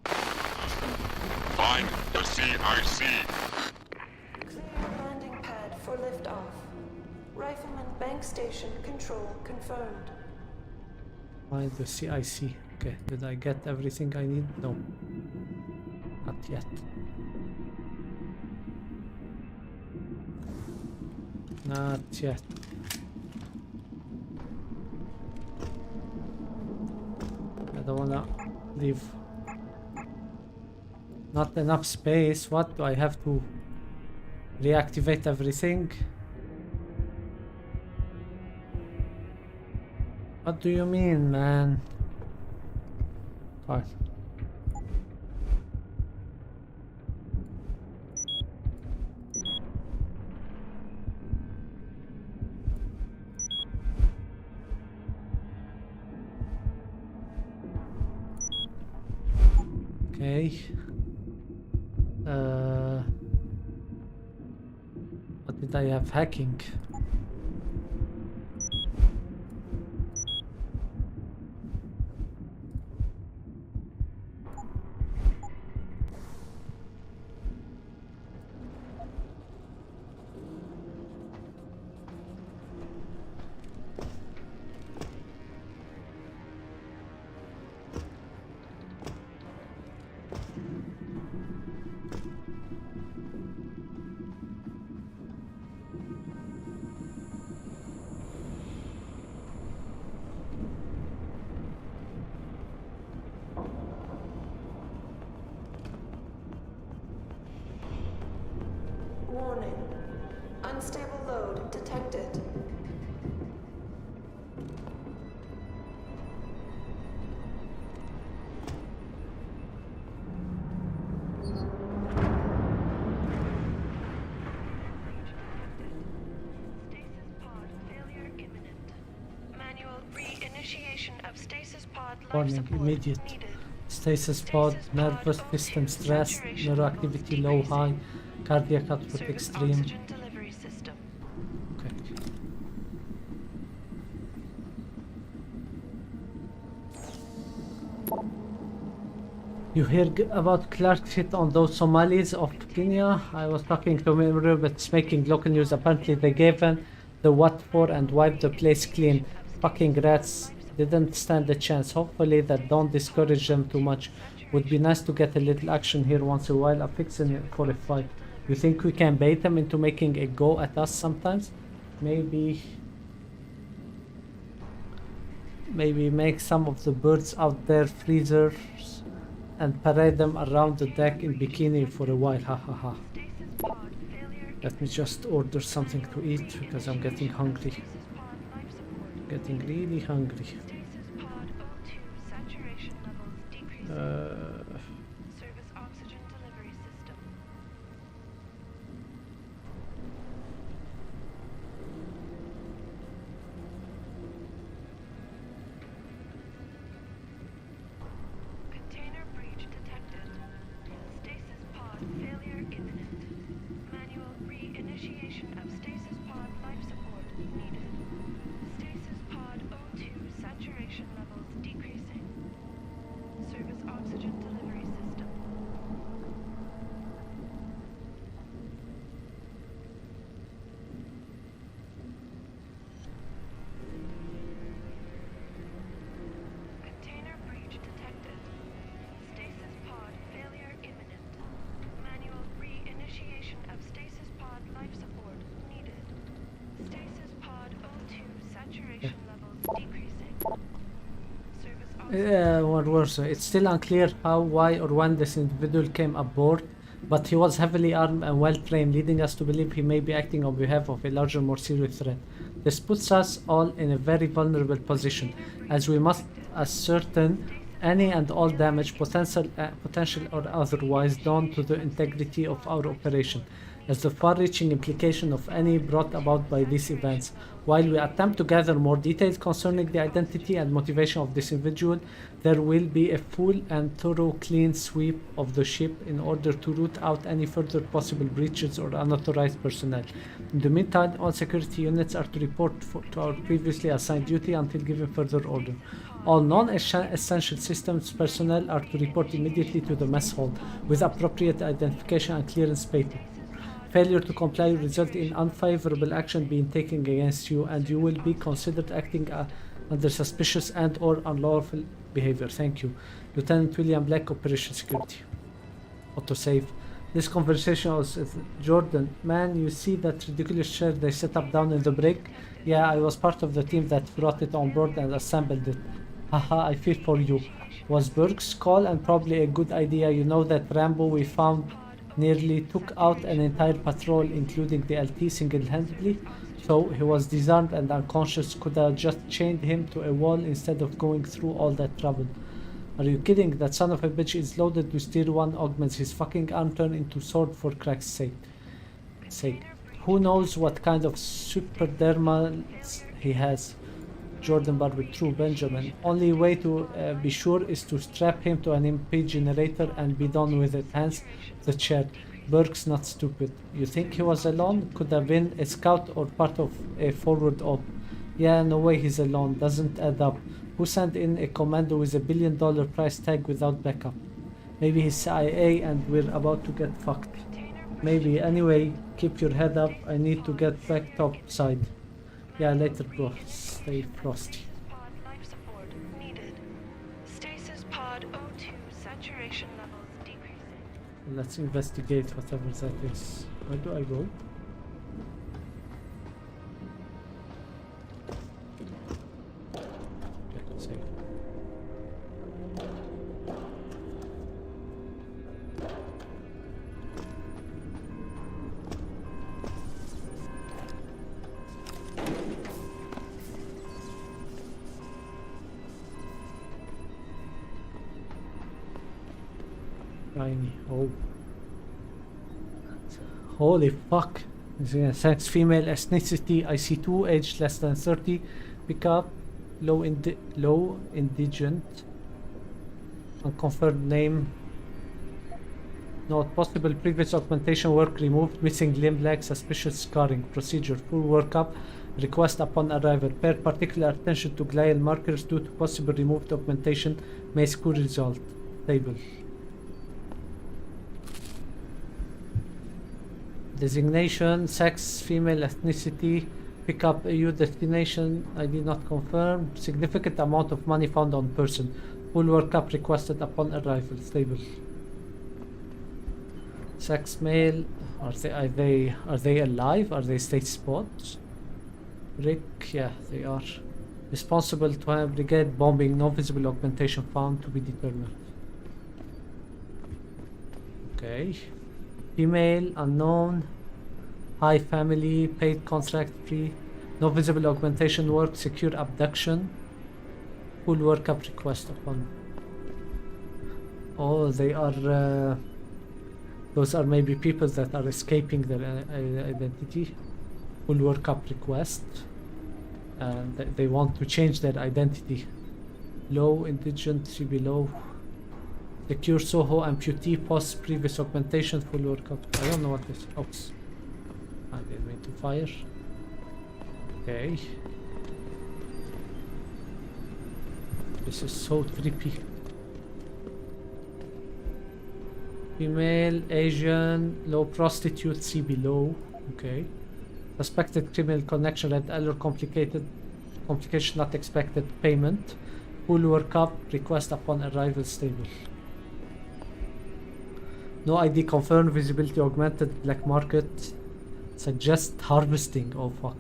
Fine, the CIC. Clear landing pad for liftoff. Rifleman bank station control confirmed. Find the CIC. Okay, did I get everything I need? No. Not yet. Not yet. I don't wanna leave. Not enough space. What do I have to reactivate everything? What do you mean, man? Fine. Okay. What did I have? Hacking. Warning. Unstable load detected. Warning, immediate. Stasis pod, nervous system stress, neuroactivity low, high, cardiac output extreme. Okay. You hear about Clark's hit on those Somalis of Kenya? I was talking to him, but it's making local news. Apparently they gave him the what for and wiped the place clean. Fucking rats. Didn't stand a chance. Hopefully that don't discourage them too much. Would be nice to get a little action here once in a while. I'm fixing it for a fight. You think we can bait them into making a go at us sometimes? Maybe make some of the birds out there freezers and parade them around the deck in bikini for a while. Ha ha ha. Let me just order something to eat because I'm getting hungry. Getting really hungry. Container breach detected. Stasis pod failure imminent. Manual re-initiation of stasis pod life support needed. Stasis pod O2 saturation levels decreasing. Service oxygen delivery system. Or worse, it's still unclear how, why, or when this individual came aboard, but he was heavily armed and well trained, leading us to believe he may be acting on behalf of a larger, more serious threat. This puts us all in a very vulnerable position, as we must ascertain any and all damage, potential or otherwise, done to the integrity of our operation, as the far-reaching implication of any brought about by these events. While we attempt to gather more details concerning the identity and motivation of this individual, there will be a full and thorough clean sweep of the ship in order to root out any further possible breaches or unauthorized personnel. In the meantime, all security units are to report to our previously assigned duty until given further order. All non-essential systems personnel are to report immediately to the mess hall with appropriate identification and clearance paper. Failure to comply will result in unfavorable action being taken against you, and you will be considered acting under suspicious and or unlawful behavior. Thank you. Lieutenant William Black, Operation Security. Autosave. This conversation was with Jordan. Man, you see that ridiculous chair they set up down in the brig? Yeah, I was part of the team that brought it on board and assembled it. Haha, I feel for you. Was Burke's call and probably a good idea. You know that Rambo we found nearly took out an entire patrol, including the LT, single-handedly. So he was disarmed and unconscious. Could have just chained him to a wall instead of going through all that trouble. Are you kidding? That son of a bitch is loaded with tier 1 augments. His fucking arm turned into sword for crack's sake. Who knows what kind of superdermals he has. Jordan Barber, true, Benjamin. Only way to be sure is to strap him to an MP generator and be done with it. Hence the chair. Burke's not stupid. You think he was alone? Could have been a scout or part of a forward op. Yeah, no way he's alone. Doesn't add up. Who sent in a commando with $1 billion price tag without backup? Maybe he's CIA and we're about to get fucked. Maybe. Anyway, keep your head up. I need to get back top side. Yeah, later, bro. Stay frosty. Pod life support needed. Stasis pod O2 saturation levels decreasing. Let's investigate whatever that is. Where do I go? Let's see. Tiny. Oh. Holy fuck. Sex, female, ethnicity, IC2, age less than 30, pickup, low indigent, unconfirmed name, note, possible previous augmentation work removed, missing limb lag, suspicious scarring, procedure, full workup, request upon arrival, pay particular attention to glial markers due to possible removed augmentation, may score result, table. Designation, sex, female, ethnicity, pickup, EU destination, ID not confirmed, significant amount of money found on person, full workup requested upon arrival, stable. Sex, male, are they alive? Are they state spots? Rick, yeah, they are. Responsible to have brigade bombing, no visible augmentation found to be determined. Okay. Female, unknown, high family, paid contract free, no visible augmentation work, secure abduction, full workup request upon. Oh, they are, those are maybe people that are escaping their identity. Full workup request, and they want to change their identity. Low, indigent, CB low. Secure Soho amputee post previous augmentation, full workup. I don't know what this. Oops. I didn't mean to fire. Okay. This is so trippy. Female, Asian, low prostitute, CB low. Okay. Suspected criminal connection, red alert, complication not expected, payment. Full workup, request upon arrival, stable. No ID confirmed, visibility augmented, black market, suggest harvesting, oh fuck.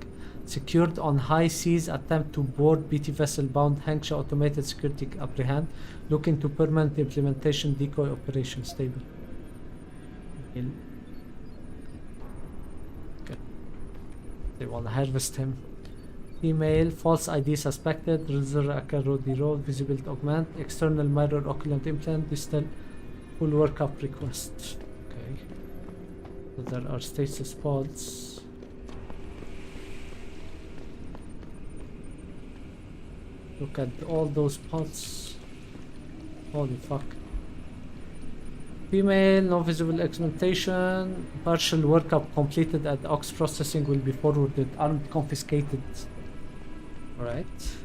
Secured on high seas, attempt to board BT vessel bound Hengsha automated security apprehend. Looking to permanent implementation decoy operation stable. Okay. They want to harvest him. Email, false ID suspected, Rizar road, visibility augment, external mirror occlusion implant, distal full workup request. Okay. So there are stasis pods. Look at all those pods. Holy fuck. Female, no visible augmentation. Partial workup completed at Ox processing will be forwarded. Armed confiscated. Alright.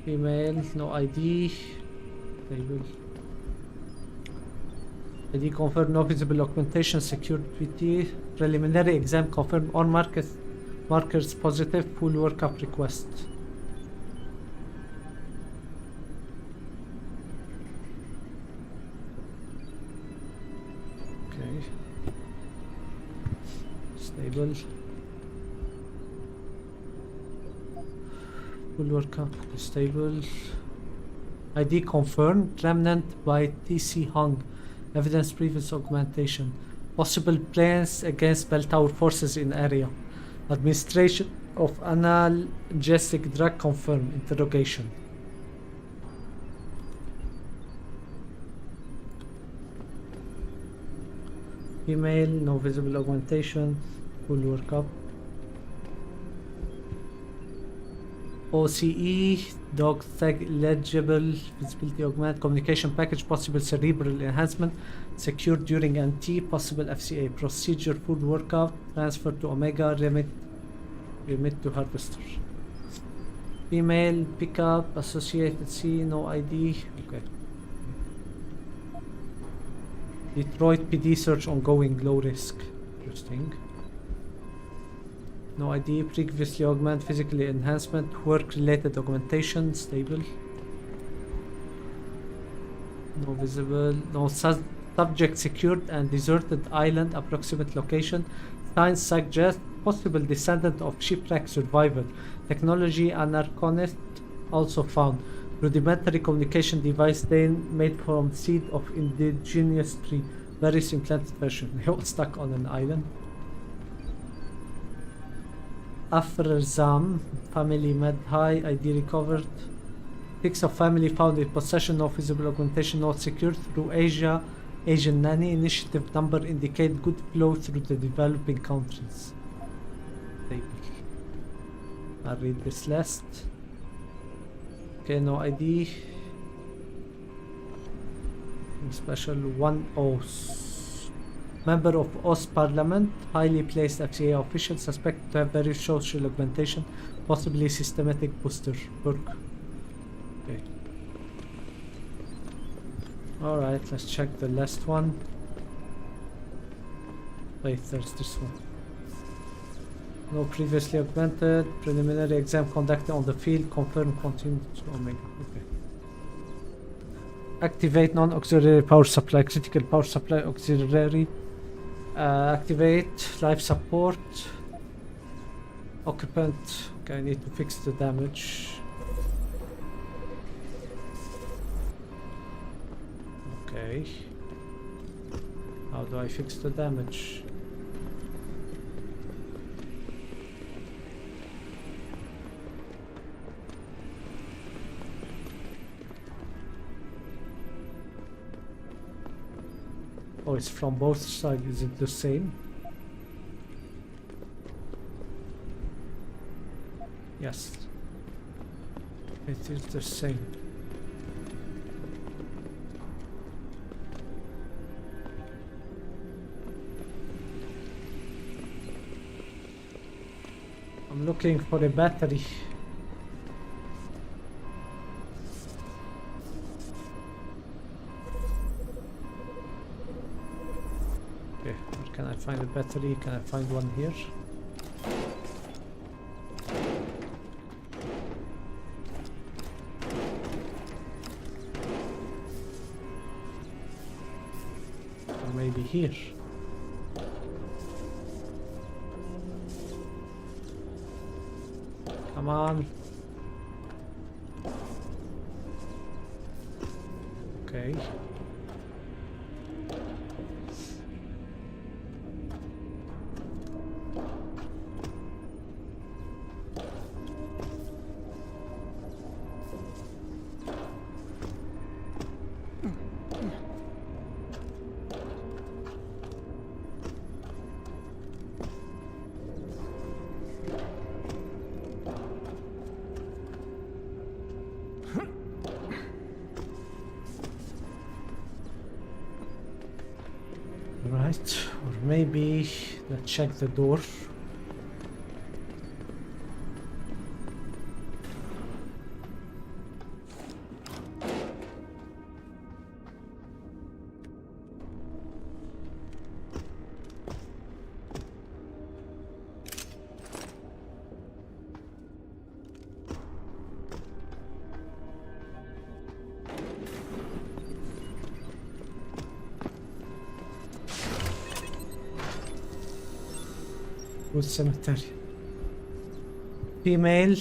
Female, no ID. Stable. ID confirmed, no visible augmentation. Secured PT. Preliminary exam confirmed. All markers positive. Full workup request. Stable. Full workup stable. ID confirmed. Remnant by TC Hung. Evidence previous augmentation. Possible plans against bell tower forces in area. Administration of analgesic drug confirmed. Interrogation. Female, no visible augmentation. Full workup. OCE, dog tag legible, visibility augment, communication package, possible cerebral enhancement, secured during NT, possible FCA, procedure, food workup, transfer to Omega, remit to harvester. Female, pickup, associated C, no ID, okay. Detroit PD search ongoing, low risk. Interesting. No ID, previously augment, physically enhancement, work related augmentation, stable. No visible, no subject secured and deserted island, approximate location. Signs suggest possible descendant of shipwreck survivor. Technology anarchonist also found. Rudimentary communication device then made from seed of indigenous tree. Various implanted version. They all stuck on an island. Afrazam, family med high, ID recovered. Pics of family found in possession of visible augmentation not secured through Asia. Asian Nanny initiative number indicate good flow through the developing countries. I'll read this list. Okay, no ID. Special 1 OS. Member of OS Parliament, highly placed FCA official, suspected to have various social augmentation, possibly systematic booster. Work. Okay. Alright, let's check the last one. Wait, there's this one. No previously augmented. Preliminary exam conducted on the field. Confirm continued to Omega. Okay. Activate non-auxiliary power supply. Critical power supply auxiliary. Activate life support. Occupant. Okay, I need to fix the damage. Okay. How do I fix the damage? Oh, it's from both sides. Is it the same? Yes. It is the same. I'm looking for a battery. Okay, where can I find a battery? Can I find one here? Or maybe here. Come on. Okay. Right, or maybe let's check the door. Cemetery. Female,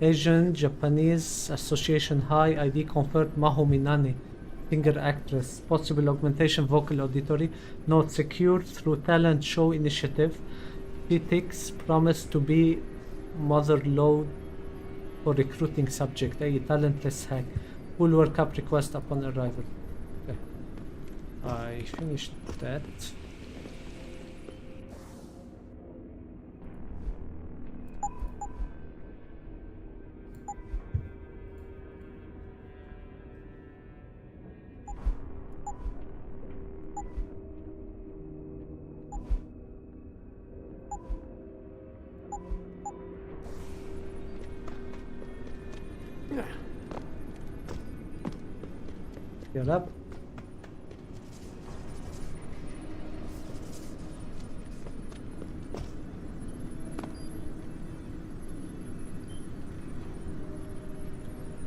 Asian, Japanese, Association High, ID confirmed Maho Minami, singer actress, possible augmentation vocal auditory, note secured through talent show initiative, PTX promised to be mother load for recruiting subject, a talentless hack, full workup request upon arrival. Okay. I finished that. Get up.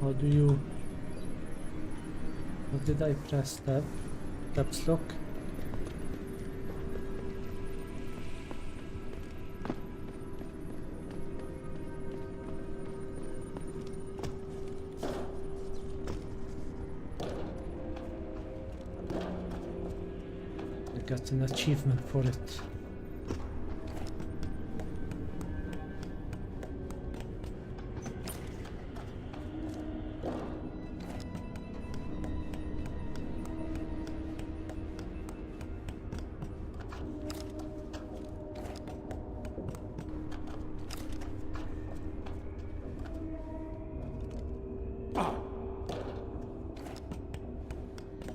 How do you... What did I press? Tab? Caps lock? Got an achievement for it.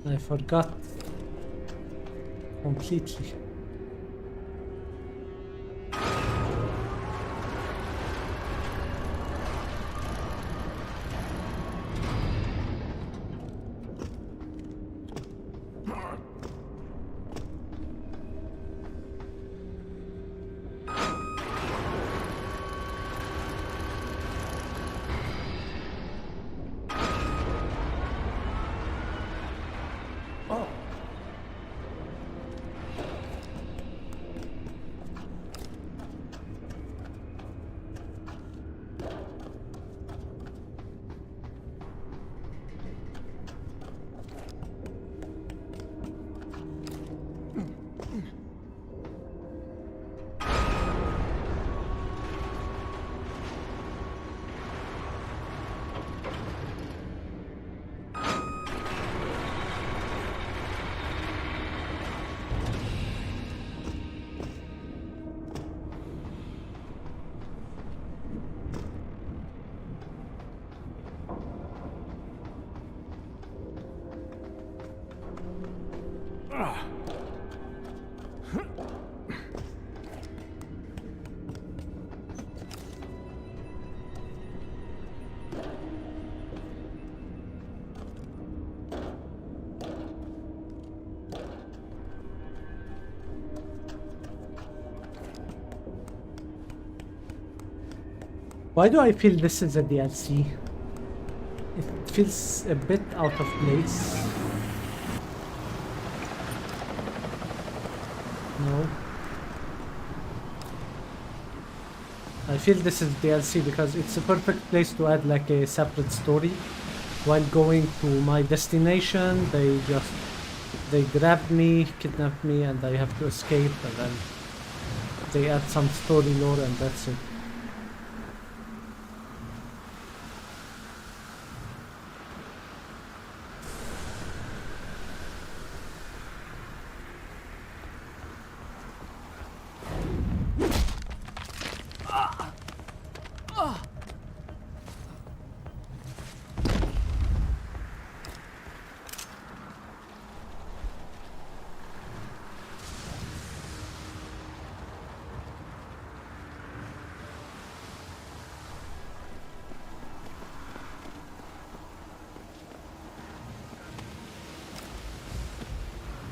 I forgot completely. Why do I feel this is a DLC? It feels a bit out of place. No. I feel this is DLC because it's a perfect place to add like a separate story. While going to my destination, they grab me, kidnap me, and I have to escape, and then they add some story lore, and that's it.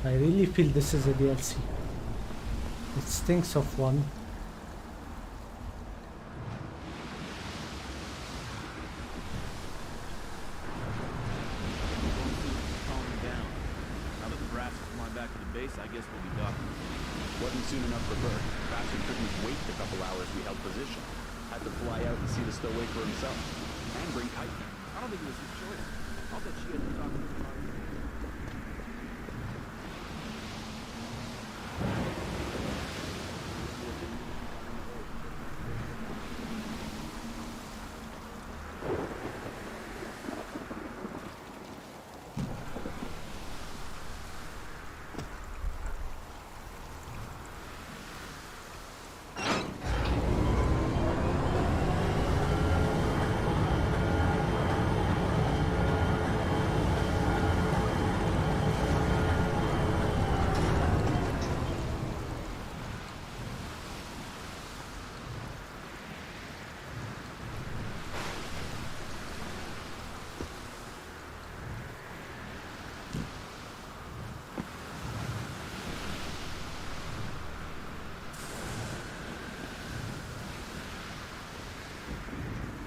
I really feel this is a DLC. It stinks of one. Calming down. Now that the brass is flying back to the base, I guess we'll be docking. Wasn't soon enough for Bert. Bastard couldn't wait the couple hours we held position. Had to fly out and see the stowaway for himself. And bring Kite. I don't think it was his choice. I'll bet she had to talk to him.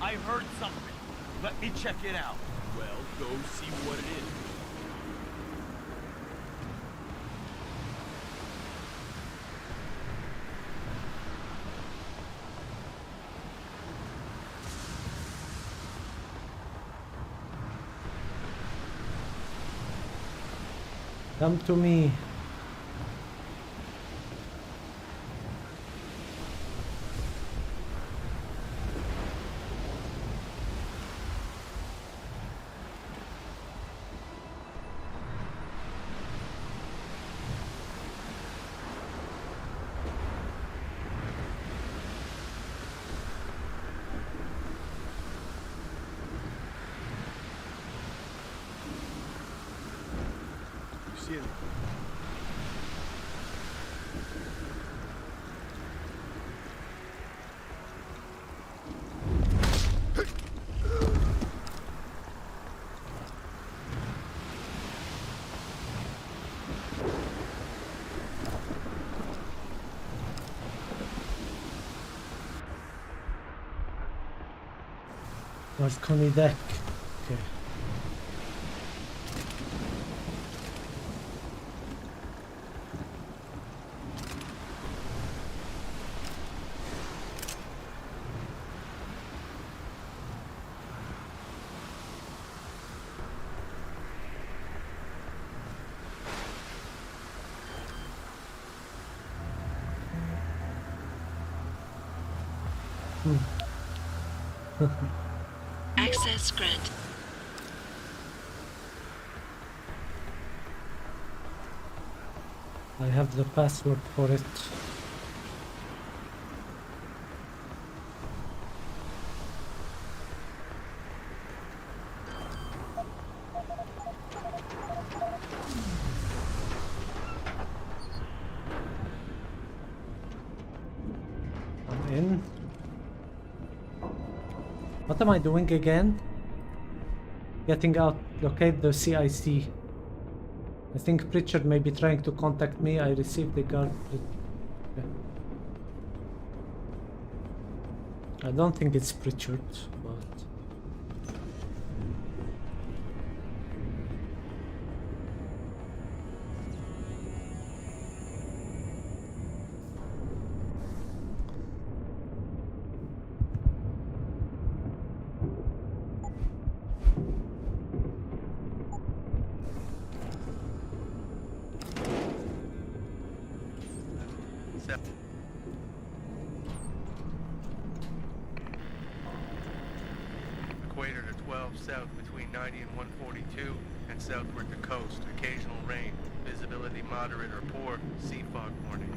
I heard something. Let me check it out. Well, go see what it is. Come to me. See it. Balcony deck. Okay. Access grant. I have the password for it. I'm in. What am I doing again? Getting out. Locate the CIC. I think Pritchard may be trying to contact me. I received the guard. Okay. I don't think it's Pritchard, but... 12 south between 90 and 142 and southward to coast. Occasional rain. Visibility moderate or poor. Sea fog warning.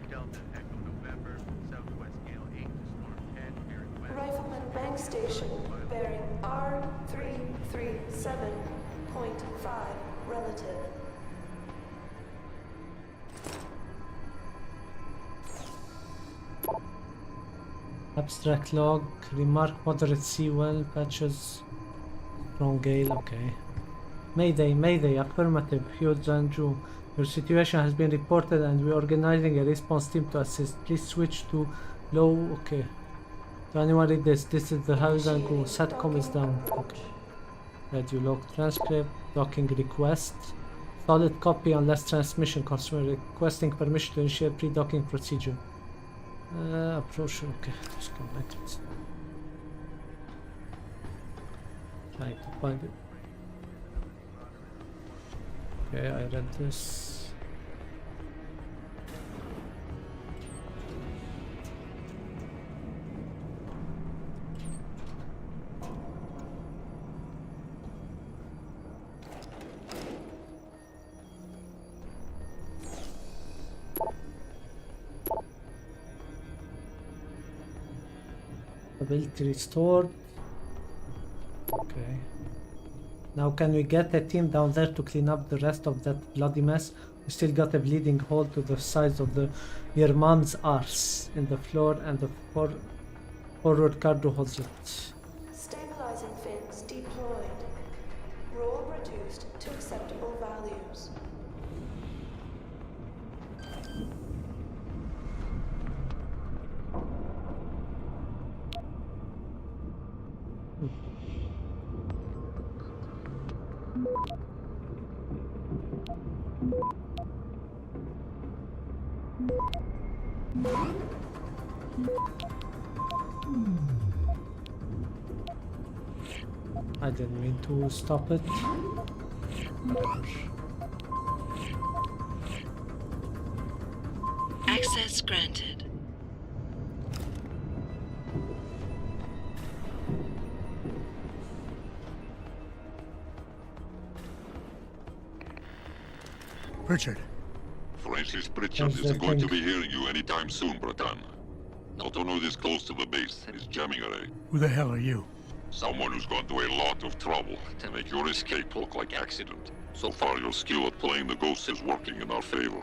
Delta Echo November. Southwest gale 8 to storm 10. Bearing west. Rifleman Bank Station, bearing R337.5 relative. Abstract log, remark moderate sea well, patches, strong gale, okay. Mayday, affirmative, Hughes Zanju. Your situation has been reported and we're organizing a response team to assist. Please switch to low, okay. Do anyone read this? This is the Hughes Zanju. SATCOM is down, okay. Radio log transcript, docking request. Solid copy unless transmission. Customer requesting permission to initiate pre-docking procedure. Approach, okay, just connect it. Trying to find it. Okay, I read this. Ability restored. Okay. Now can we get a team down there to clean up the rest of that bloody mess? We still got a bleeding hole to the size of your mom's arse in the floor and the forward cargo holds it. Stabilizing fins deployed. Roll reduced to acceptable values. I didn't mean to stop it. Access granted. Richard. Francis Pritchard isn't going to be hearing you anytime soon, Bratan. Not to know this close to the base is jamming array. Who the hell are you? Someone who's gone to a lot of trouble to make your escape look like accident. So far, your skill at playing the ghost is working in our favor.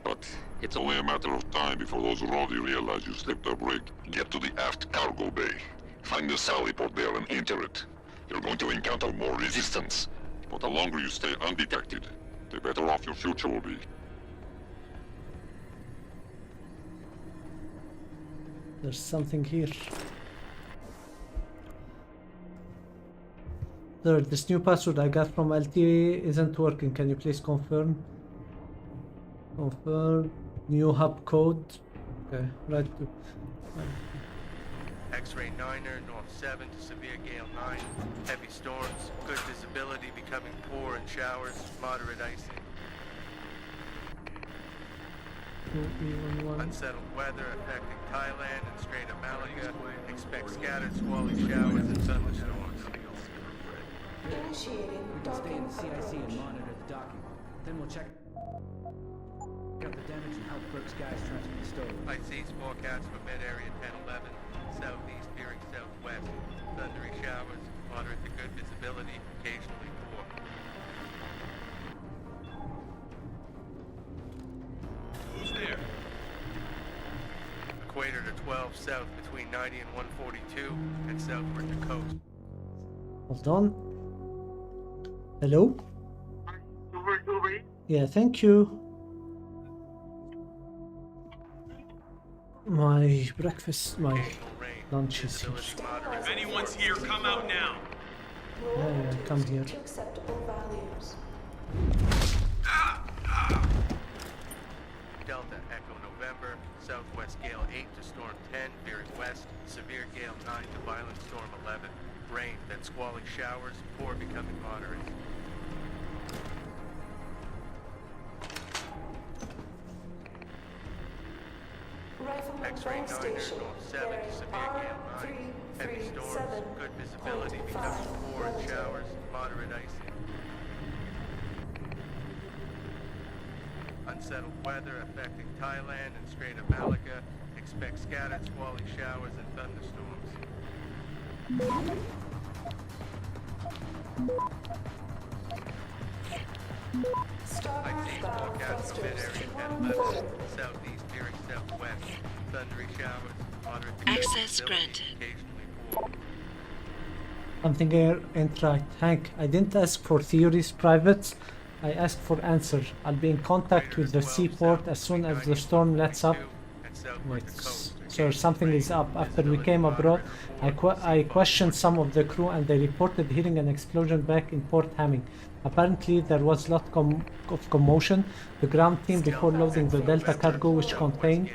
But it's only a matter of time before those Rowdy realize you slipped a break. Get to the aft cargo bay. Find the sally port there and enter it. You're going to encounter more resistance. But the longer you stay undetected, the better off your future will be. There's something here. There, this new password I got from LTE isn't working. Can you please confirm? Confirm. New hub code. Okay, right to. X-ray 9er, north 7 to severe gale 9. Heavy storms, good visibility becoming poor and showers, moderate icing. Unsettled weather affecting Thailand and Strait of Malaga. Expect scattered squally showers and thunderstorms. Initiating We can stay in the CIC approach. and monitor the docking. Then we'll check out the damage and help Burke's guys transfer the stove. High seas forecast for mid-area 1011. Southeast veering southwest. Thundery showers, moderate to good visibility, occasionally poor. Who's there? Equator to 12 south between 90 and 142 and southward to coast. Hold on. Hello? Yeah, thank you. My breakfast, my lunch is here. If anyone's here, come out now. Yeah, come here. To acceptable values. Delta Echo November, southwest gale 8 to storm 10, veering west, severe gale 9 to violent storm 11, rain, then squally showers, poor becoming moderate. X-ray 9 North 7 to severe gale 9. Heavy storms, good visibility, becoming poor in showers, moderate icing. Unsettled weather affecting Thailand and Strait of Malacca. Expect scattered squally showers and thunderstorms. IC forecast for mid-area 10-11, southeast veering southwest. Thundery showers, moderate to Access visibility, granted. occasionally poor. Something here ain't right. Hank, I didn't ask for theories, privates. I asked for answer. I'll be in contact with the seaport as soon as the storm lets up. Wait, sir, something is up. After we came abroad, I questioned some of the crew and they reported hearing an explosion back in Port Hamming. Apparently, there was a lot of commotion. The ground team, before loading the Delta cargo, which contained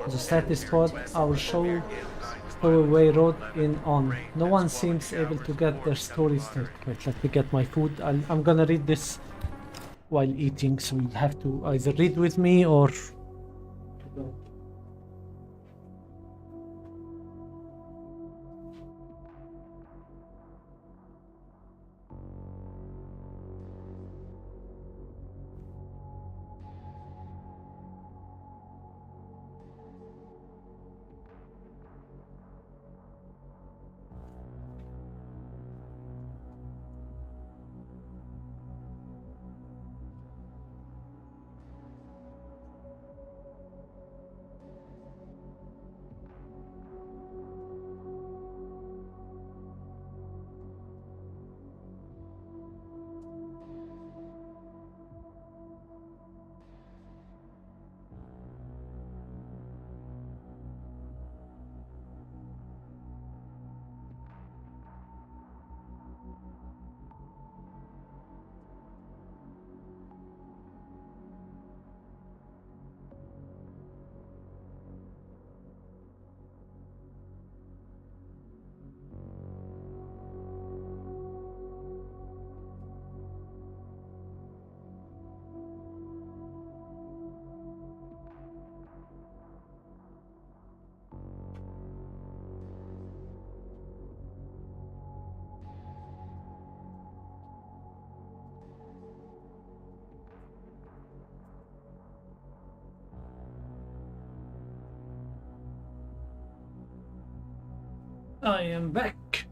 the status pod, our stowaway road in on. No one seems able to get their stories straight. Wait, let me get my food. I'm gonna read this while eating, so you'll have to either read with me or... I am back.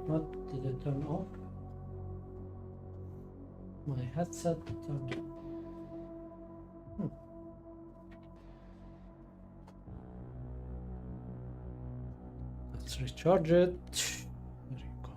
What did it turn off? My headset turned on. Let's recharge it. There you go.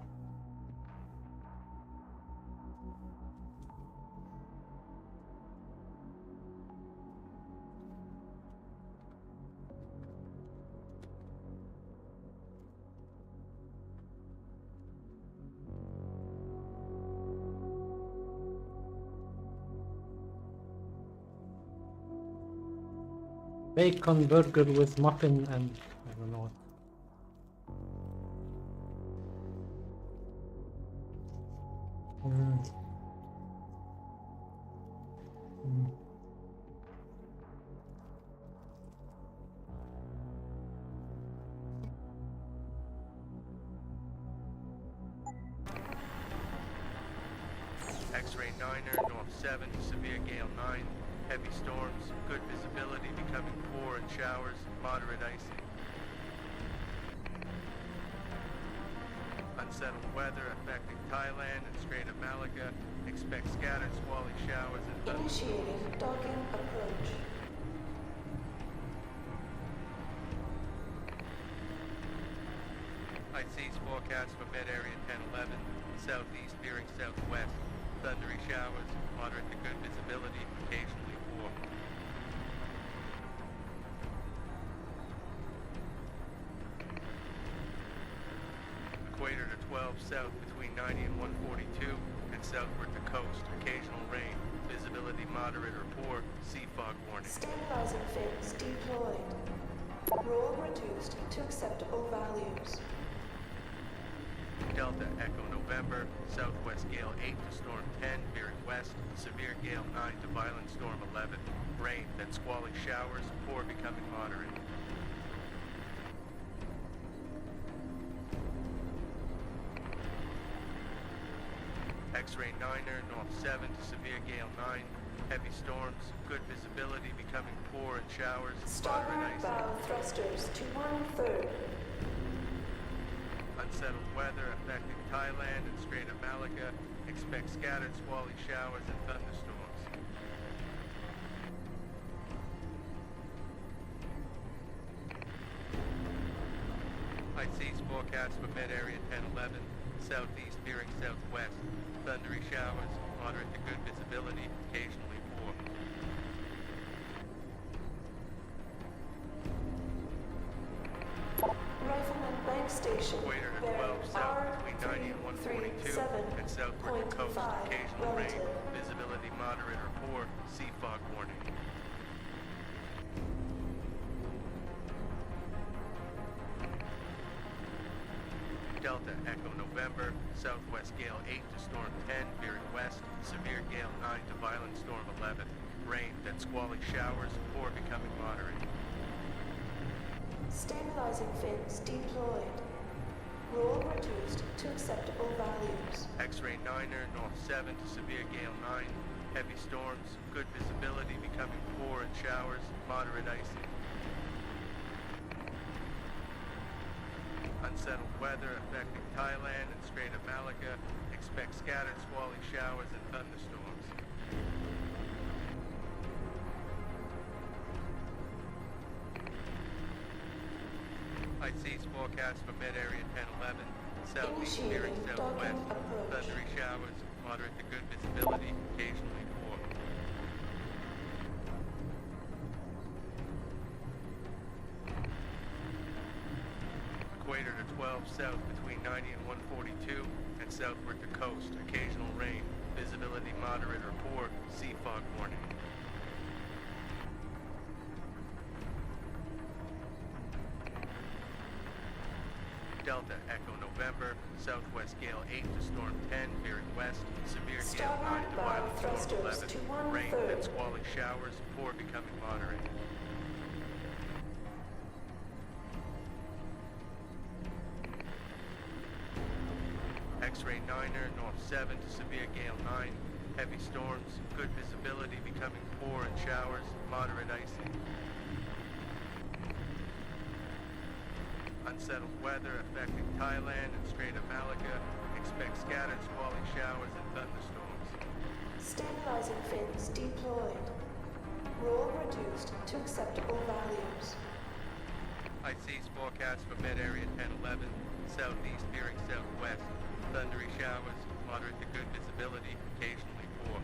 Bacon burger with muffin and I don't know what. X-ray 9er, North 7, severe gale 9. Heavy storms, good visibility, becoming poor in showers, moderate icing. Unsettled weather affecting Thailand and Strait of Malacca. Expect scattered squally showers and thunderstorms. Initiating docking approach. IC's forecast for mid-area 10-11, southeast veering southwest. Thundery showers, moderate to good visibility, occasionally poor. Equator to 12 south between 90 and 142, and southward to coast. Occasional rain. Visibility moderate or poor. Sea fog warning. Stabilizing fins deployed. Roll reduced to acceptable values. Delta Echo November, southwest gale 8 to storm 10, veering west, severe gale 9 to violent storm 11, rain, then squally showers, poor becoming moderate. X-ray 9er, north 7 to severe gale 9, heavy storms, good visibility becoming poor and showers, moderate Starboard ice. bow thrusters to 1/3. Unsettled weather affecting Thailand and Strait of Malacca. Expect scattered squally showers and thunderstorms. High seas forecast for mid-area 10-11. Southeast veering southwest. Thundery showers, moderate to good visibility, occasionally poor. Rifleman Bank Station. Equator to 12 south between 90 and 142, and southward to coast, occasional rain, visibility moderate or poor, sea fog warning. Delta Echo November, southwest gale 8 to storm 10, veering west, severe gale 9 to violent storm 11, rain, then squally showers, poor becoming moderate. Stabilizing fins deployed. Roll reduced to acceptable values. X-ray 9er, north 7 to severe gale 9, heavy storms, good visibility becoming poor and showers, moderate icing. Unsettled weather affecting Thailand and Strait of Malacca. Expect scattered squally showers and thunderstorms. High seas forecast for mid-area 10-11. Southeast veering southwest. Thundery showers, moderate to good visibility, occasionally poor. Equator to 12 south between 90 and 142, and southward to coast, occasional rain, visibility moderate or poor, sea fog warning. Delta Echo November, southwest gale 8 to storm 10, veering west, severe gale 9 to violent storm 11, rain, then squally showers, poor becoming moderate. X-ray 9er, north 7 to severe gale 9, heavy storms, good visibility becoming poor and showers, moderate icing. Unsettled weather affecting Thailand and Strait of Malacca. Expect scattered squally showers and thunderstorms. Stabilizing fins deployed. Roll reduced to acceptable values. High seas forecast for mid-area 10-11, southeast veering southwest. Thundery showers, moderate to good visibility, occasionally poor.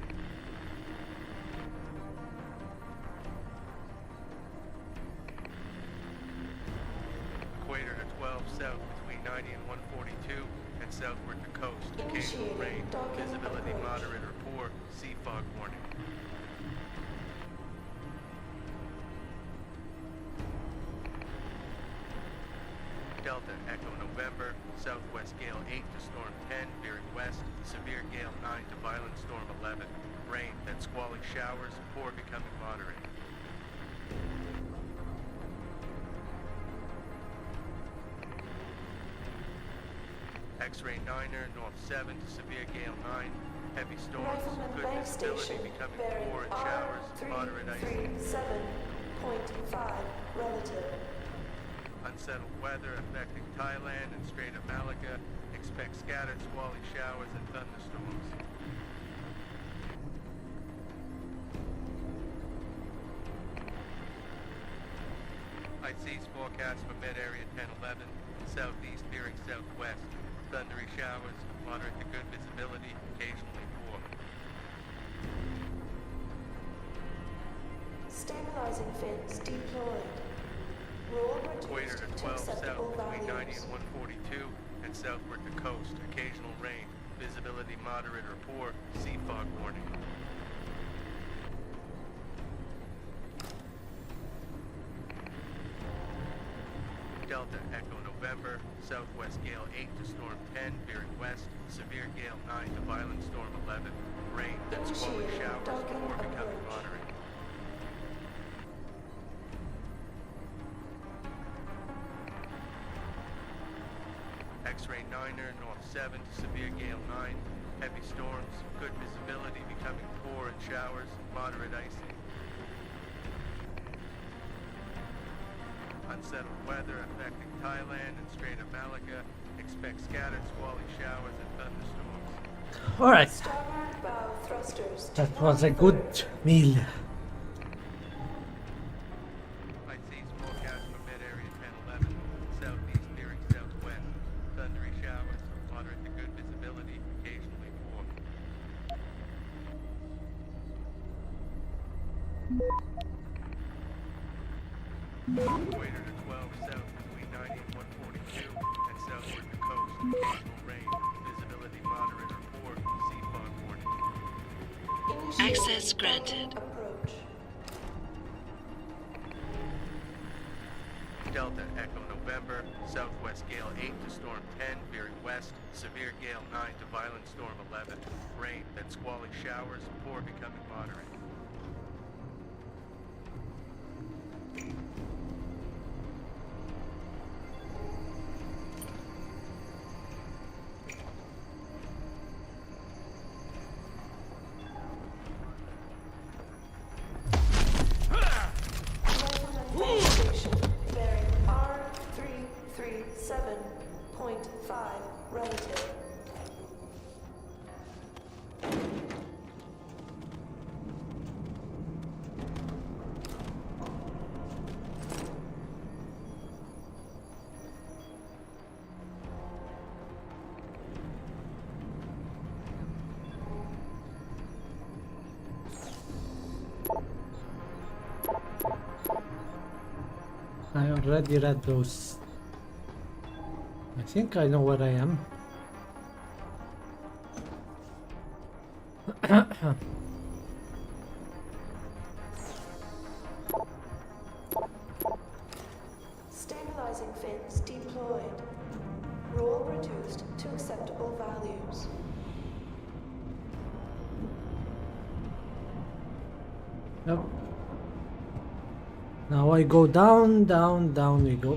Equator to 12 south between 90 and 142, and southward to coast, occasional rain, visibility moderate or poor, sea fog warning. Delta Echo November, southwest gale 8 to storm 10, veering west, severe gale 9 to violent storm 11, rain, then squally showers, poor becoming moderate. X-ray 9er, north 7 to severe gale 9, heavy storms, good visibility becoming poor and showers, moderate icing. 7.5 relative. Unsettled weather affecting Thailand and Strait of Malacca. Expect scattered squally showers and thunderstorms. High seas forecast for mid-area 10-11, southeast veering southwest. Thundery showers, moderate to good visibility, occasionally poor. Stabilizing fins deployed. Roll Equator reduced to to 12 south acceptable between 90 values. and 142, and southward to coast, occasional rain, visibility moderate or poor, sea fog warning. Delta Echo November. November, southwest gale 8 to storm 10, veering west, severe gale 9 to violent storm 11, rain, then squally showers before becoming moderate. X-ray 9er, north 7 to severe gale 9, heavy storms, good visibility becoming poor and showers, moderate icing. Unsettled weather affecting Thailand and Strait of Malacca. Expect scattered squally showers and thunderstorms. Alright. Starboard bow thrusters. That was a good meal. Light seas forecast for mid-area 10-11. Southeast veering southwest. Thundery showers, moderate to good visibility, occasionally poor. Equator to 12 south between 90 and 142, and southward the coast. Occasional rain. Visibility moderate or poor. Sea fog warning. Access granted. Approach. Delta Echo November, southwest gale 8 to storm 10, veering west, severe gale 9 to violent storm 11, rain, then squally showers, poor becoming moderate. Station bearing R337.5 relative. I already read those. I think I know where I am. Stabilizing fins deployed. Roll reduced to acceptable values. Yep. Now I go down, down, down we go.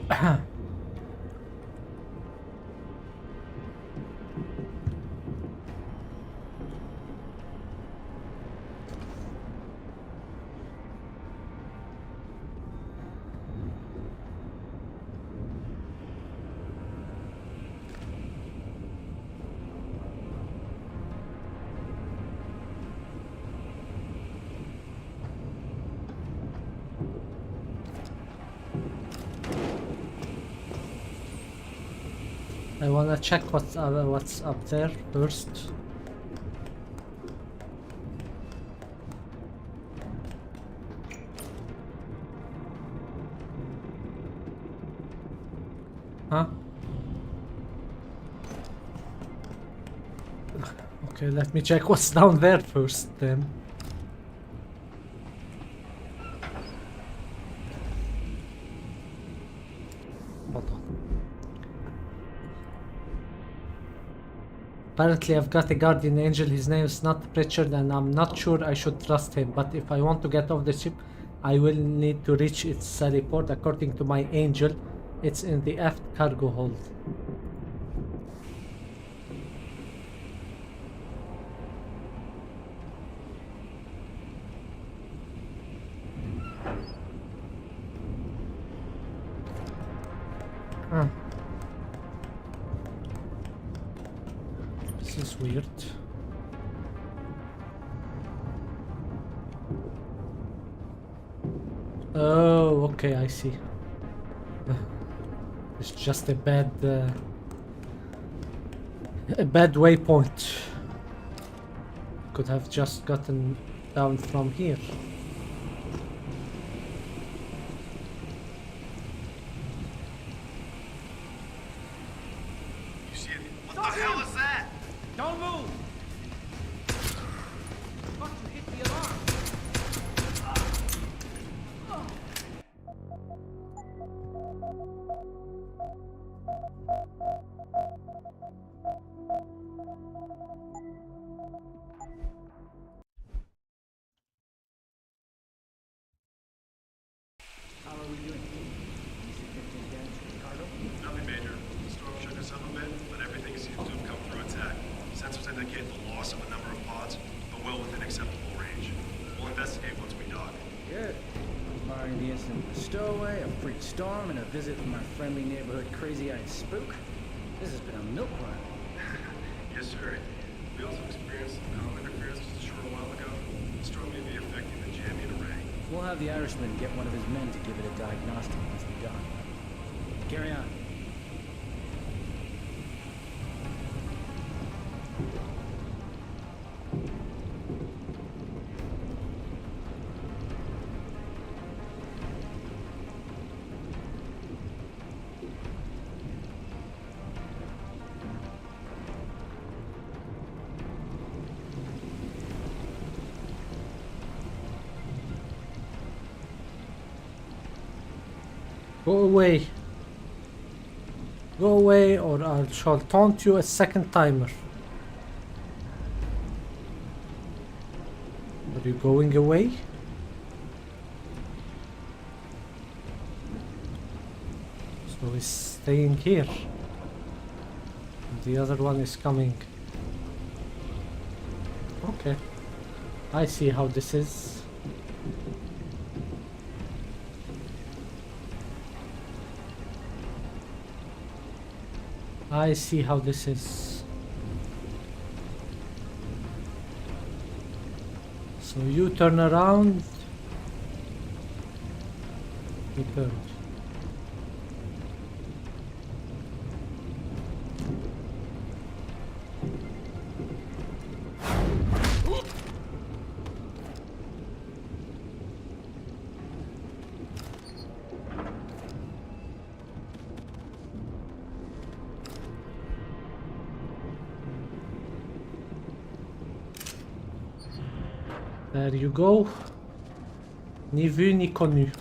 I wanna check what's up there first. Huh? Okay, let me check what's down there first then. Hold on. Apparently I've got a guardian angel, his name is not Pritchard and I'm not sure I should trust him, but if I want to get off the ship I will need to reach its Sally port. According to my angel, it's in the aft cargo hold. Huh. This is weird. Oh, okay, I see. It's just a bad waypoint. Could have just gotten down from here. You see it? What the hell is that? Don't move! Fuck, you hit the alarm! How are we doing? Any significant damage to the cargo? Nothing major. The storm shook us up a bit, but everything seems to have come through intact. Sensors indicate the loss of a number of pods, but well within acceptable range. We'll investigate once we dock. Good. Barring the incident with the stowaway, a freak storm, and a visit from my friendly neighborhood crazy-eyed spook, this has been a milk run. Yes, sir. We also experienced some power interference just a short while ago. The storm may be affecting the jamming array. We'll have the Irishman get one of his men to give it a diagnostic once we dock. Carry on. Go away. Go away or I shall taunt you a second timer. Are you going away? So he's staying here. And the other one is coming. Okay. I see how this is. I see how this is. So you turn around. He turned. There you go. Ni vu ni connu.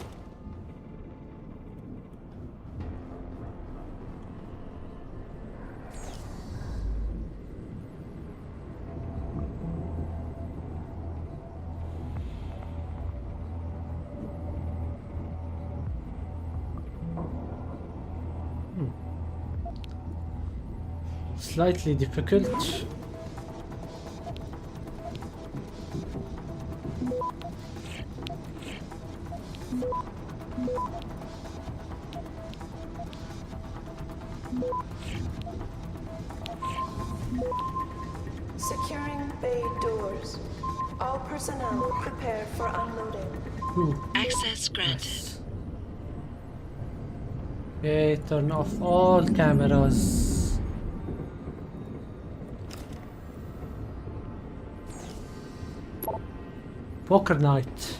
Slightly difficult. Securing bay doors. All personnel prepare for unloading. Access granted. Okay, turn off all cameras. Poker night.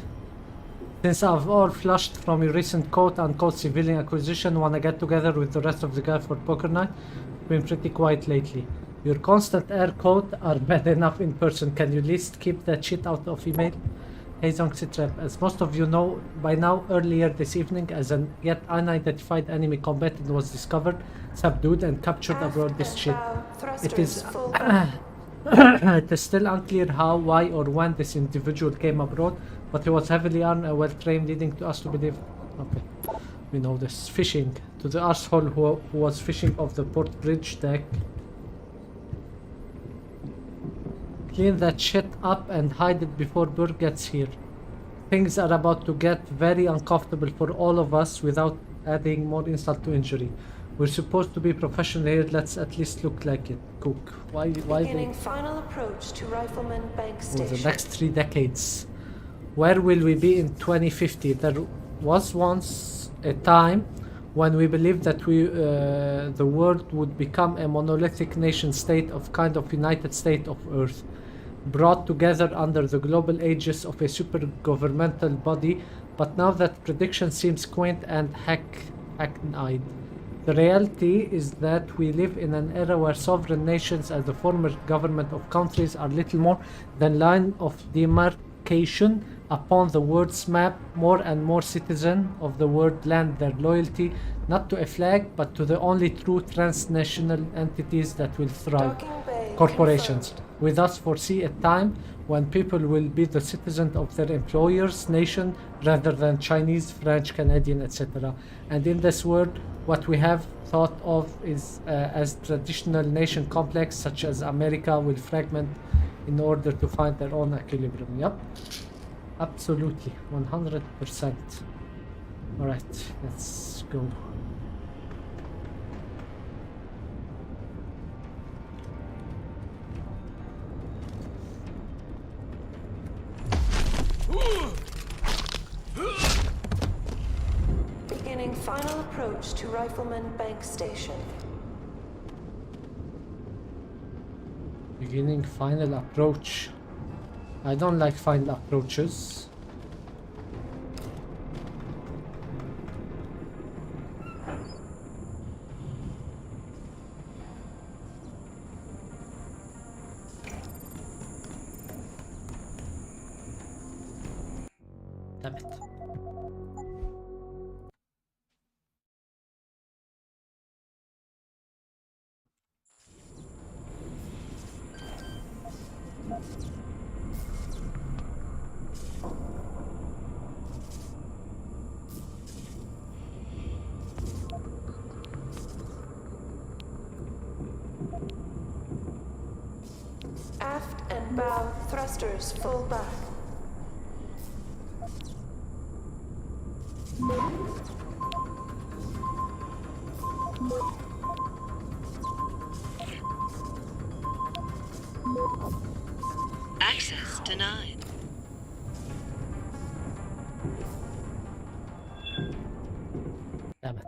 Since I've all flushed from your recent quote-unquote civilian acquisition, wanna get together with the rest of the guys for poker night? Been pretty quiet lately. Your constant air quote are bad enough in person. Can you at least keep that shit out of email? Hey Zongsitrep, as most of you know by now, earlier this evening, as an yet unidentified enemy combatant was discovered, subdued, and captured aboard this ship. It is it is still unclear how, why, or when this individual came abroad, but he was heavily armed and well trained, leading to us to believe. Okay, we know this. Fishing to the arsehole who was fishing off the port bridge deck. Clean that shit up and hide it before Burke gets here. Things are about to get very uncomfortable for all of us without adding more insult to injury. We're supposed to be professional here, let's at least look like it. Cook. Why Beginning final approach to Rifleman Bank for Station. the next 3 decades? Where will we be in 2050? There was once a time when we believed that the world would become a monolithic nation state of kind of United States of Earth, brought together under the global aegis of a super governmental body, but now that prediction seems quaint and hackneyed. The reality is that we live in an era where sovereign nations and the former government of countries are little more than line of demarcation upon the world's map, more and more citizens of the world lend their loyalty not to a flag, but to the only true transnational entities that will thrive. Corporations. We thus foresee a time when people will be the citizens of their employer's nation rather than Chinese, French, Canadian, etc. And in this world, what we have thought of is as traditional nation complex such as America will fragment in order to find their own equilibrium. Yep. Absolutely. 100%. Alright, let's go. Beginning final approach to Rifleman Bank Station. Beginning final approach. I don't like final approaches. Damn it. Aft and bow thrusters full back. Access denied. Damn it.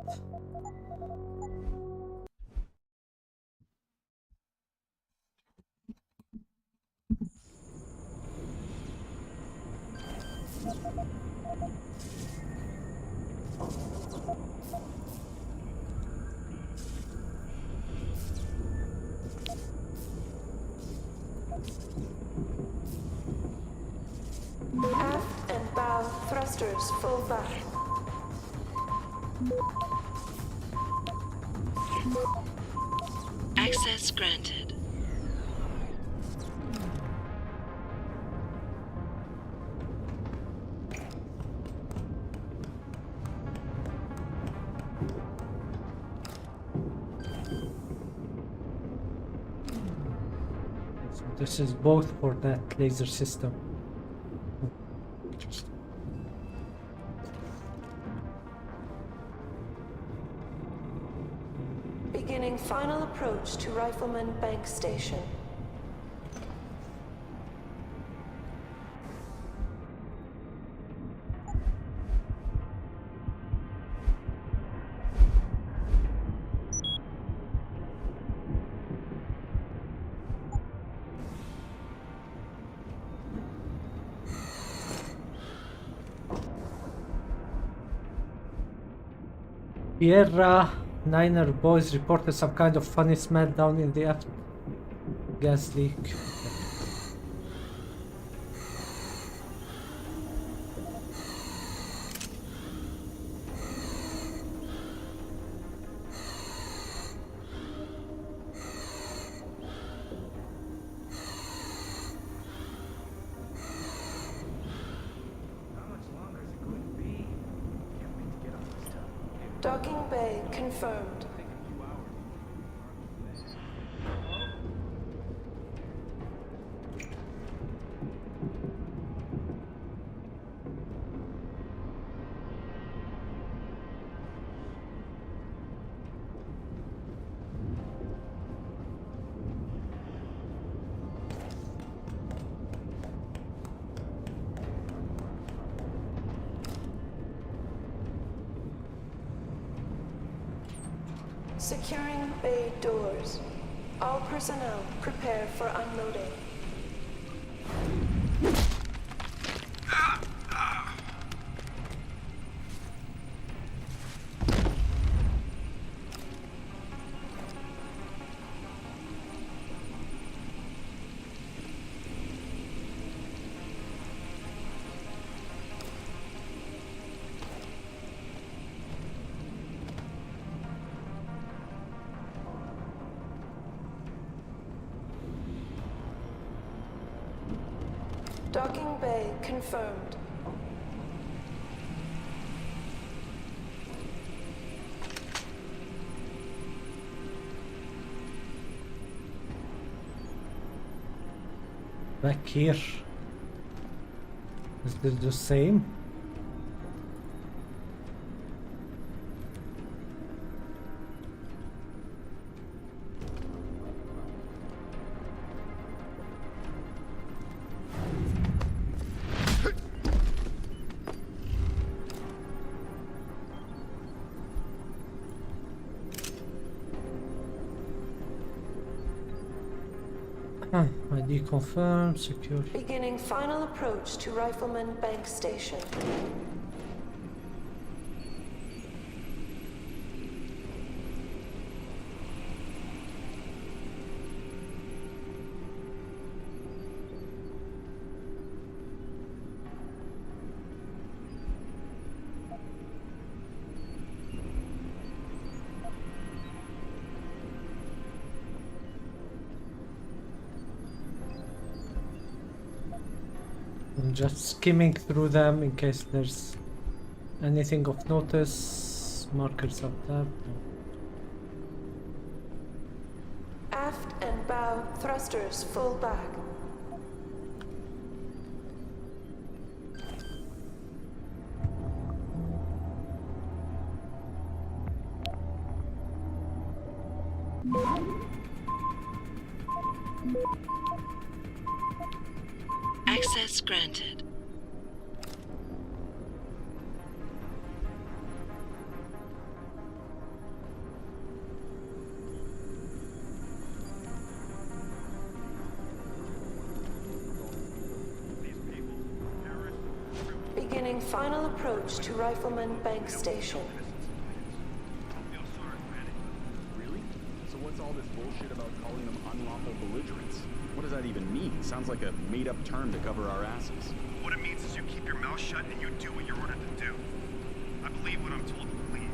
Aft and bow thrusters full back. Access granted. So this is both for that laser system. Interesting. Beginning final approach to Rifleman Bank Station. Sierra Niner boys reported some kind of funny smell down in the aft gas leak. Docking bay confirmed. Securing bay doors. All personnel prepare for unloading. Docking bay confirmed. Back here. Is this the same? ID confirmed, secure. Beginning final approach to Rifleman Bank Station. I'm just skimming through them in case there's anything of notice. Markers up top. Aft and bow thrusters full back. Access granted. Beginning final approach to Rifleman Bank Station. Really? So what's all this bullshit about calling them unlawful belligerents? What does that even mean? Sounds like a made-up term to cover our asses. What it means is you keep your mouth shut and you do what you're ordered to do. I believe what I'm told to believe.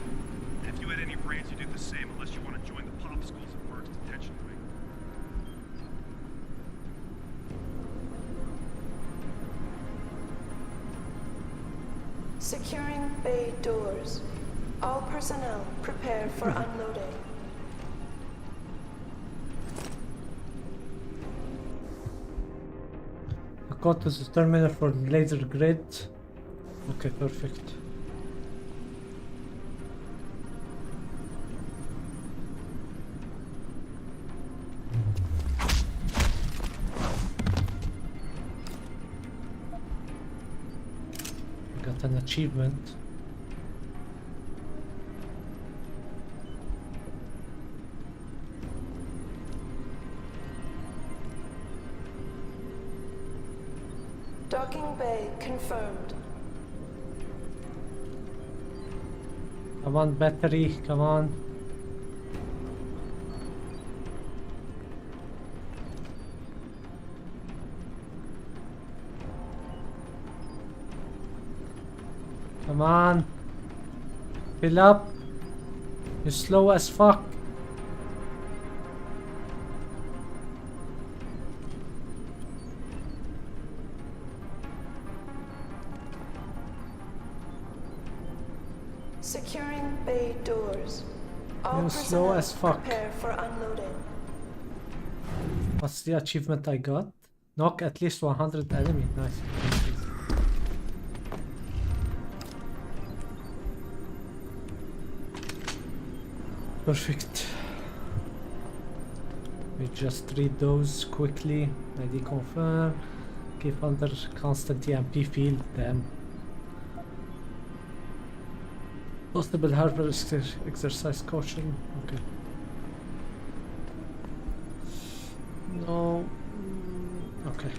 And if you had any brains, you do the same unless you want to join the popsicles at Berg's detention wing. Securing bay doors. All personnel prepare for unloading. I got to the terminal for the laser grid. Okay, perfect. Got an achievement. Docking bay confirmed. Come on, battery, come on. Come on. Fill up. You're slow as fuck. Securing bay doors. All You're slow personnel as fuck. prepare for unloading. What's the achievement I got? Knock at least 100 enemy. Nice. Perfect. We just read those quickly. ID confirm. Keep under constant EMP field. Damn. Possible harbor exercise caution. Okay. No. Okay.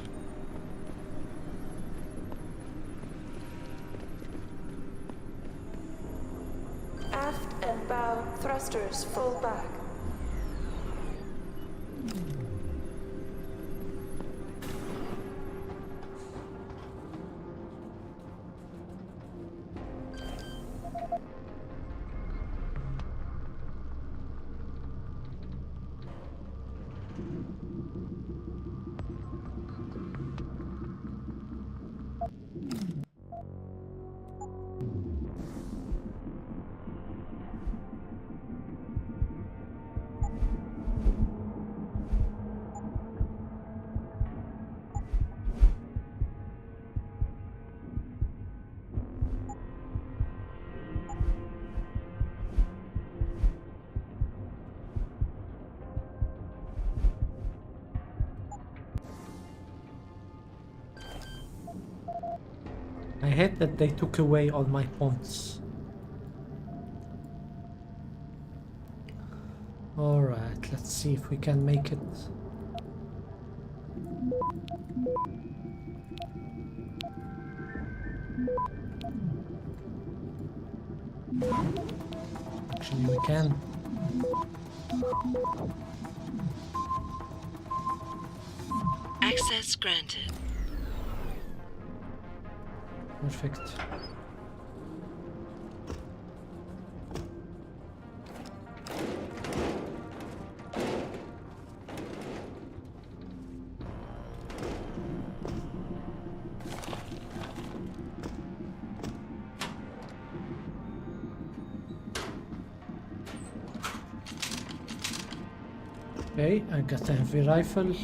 Aft and bow thrusters full back. hate that they took away all my points. Alright, let's see if we can make it. Actually, we can. Access granted. Perfect. Okay, I got a heavy rifle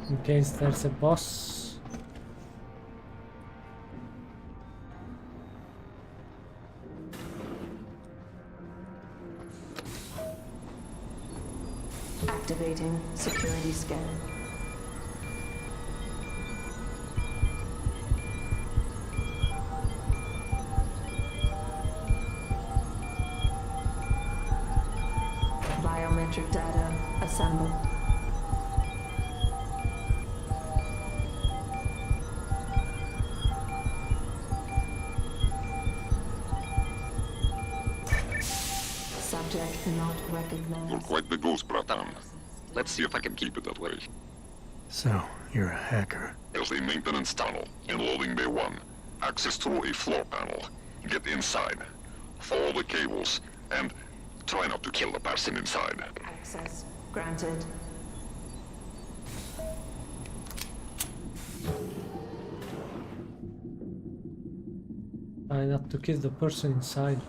in case there's a boss. Activating security scan. Biometric data assembled. Subject not recognized. You're quite the ghost, Bratan. Let's see if I can keep it that way. So, you're a hacker. There's a maintenance tunnel in loading bay 1. Access through a floor panel. Get inside. Follow the cables, and try not to kill the person inside. Access granted. Try not to kill the person inside.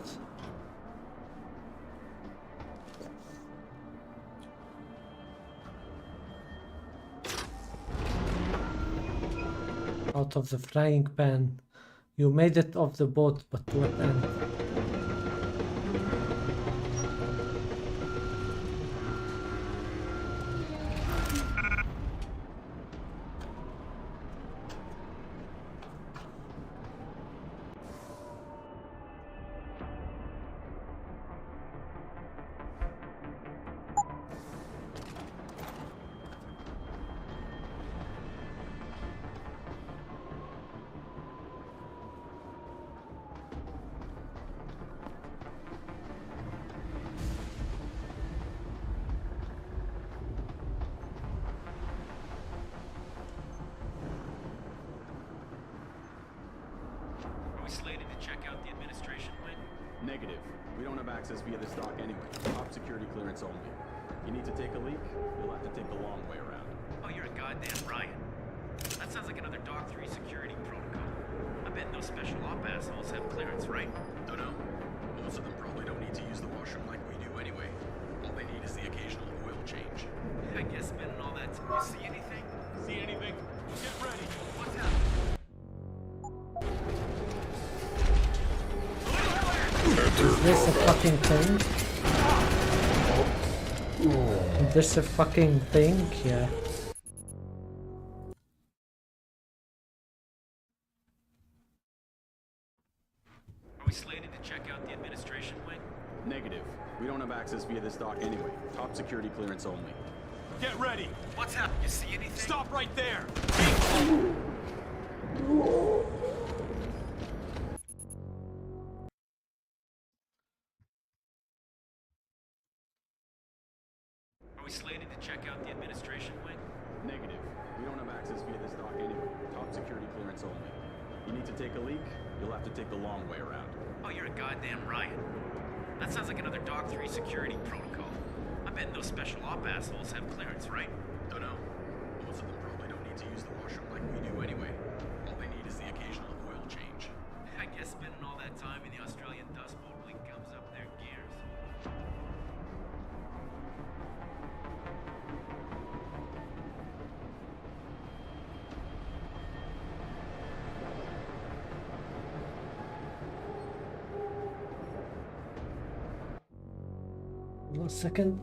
Out of the frying pan. You made it off the boat, but to what end? Slated to check out the administration wing? Negative. We don't have access via this dock anyway. Top security clearance only. You need to take a leak, you'll have to take the long way around. Oh, you're a goddamn riot. That sounds like another Dock 3 security protocol. I bet those special op assholes have clearance, right? Don't know. Most of them probably don't need to use the washroom like we do anyway. All they need is the occasional oil change. I guess spending all that time. You see anything? See anything? Get ready. What's happening? Is this a fucking thing? Is this a fucking thing? Yeah. Are we slated to check out the administration wing? Negative. We don't have access via this dock anyway. Top security clearance only. Get ready. What's happening? You see anything? Stop right there. Are we slated to check out the administration wing? Negative. We don't have access via this dock anyway. Top security clearance only. You need to take a leak, you'll have to take the long way around. Oh, you're a goddamn riot. That sounds like another Dock 3 security protocol. I bet those special op assholes have clearance, right? Don't know. Most of them probably don't need to use the washroom like we do anyway. All they need is the occasional oil change. I guess spending all that time in the Australian Dust Bowl really gums up their gears. One second.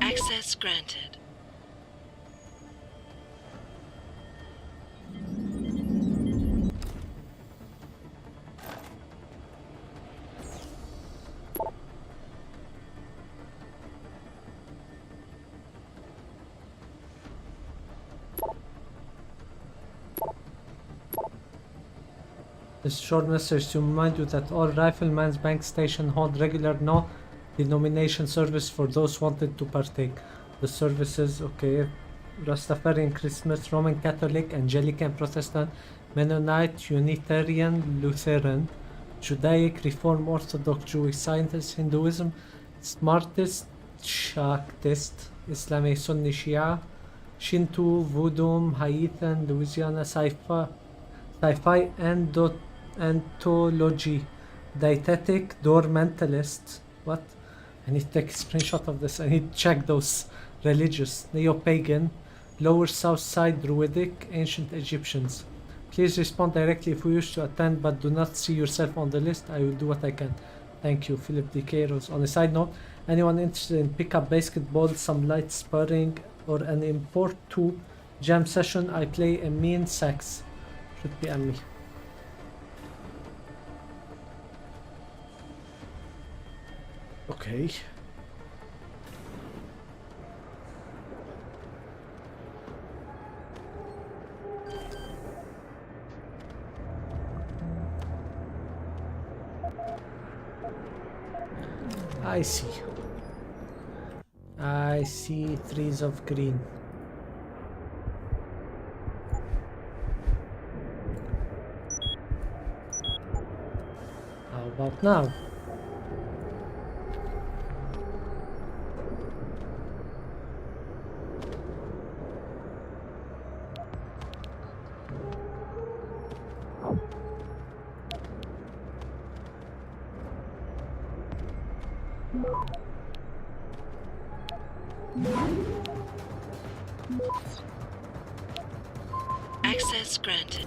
Access granted. This short message to remind you that all Rifleman's Bank Station hold regular no-denomination service for those wanted to partake. The services, okay, Rastafarian Christmas, Roman Catholic, Anglican Protestant, Mennonite, Unitarian, Lutheran, Judaic, Reform Orthodox, Jewish Scientist, Hinduism, Smartist, Shaktist, Islamic Sunni Shia, Shinto, Voodoo, Haitian, Louisiana, Sci-Fi, Anthology, Dietetic, Door Mentalist. What? I need to take a screenshot of this. I need to check those. Religious, Neo-Pagan, Lower South Side Druidic, Ancient Egyptians. Please respond directly if you wish to attend, but do not see yourself on the list. I will do what I can. Thank you, Philip D. Queiroz. On a side note, anyone interested in pickup basketball, some light sparring, or an import 2 jam session, I play a mean sax. Should be on me. Okay. I see. I see trees of green. How about now? Access granted.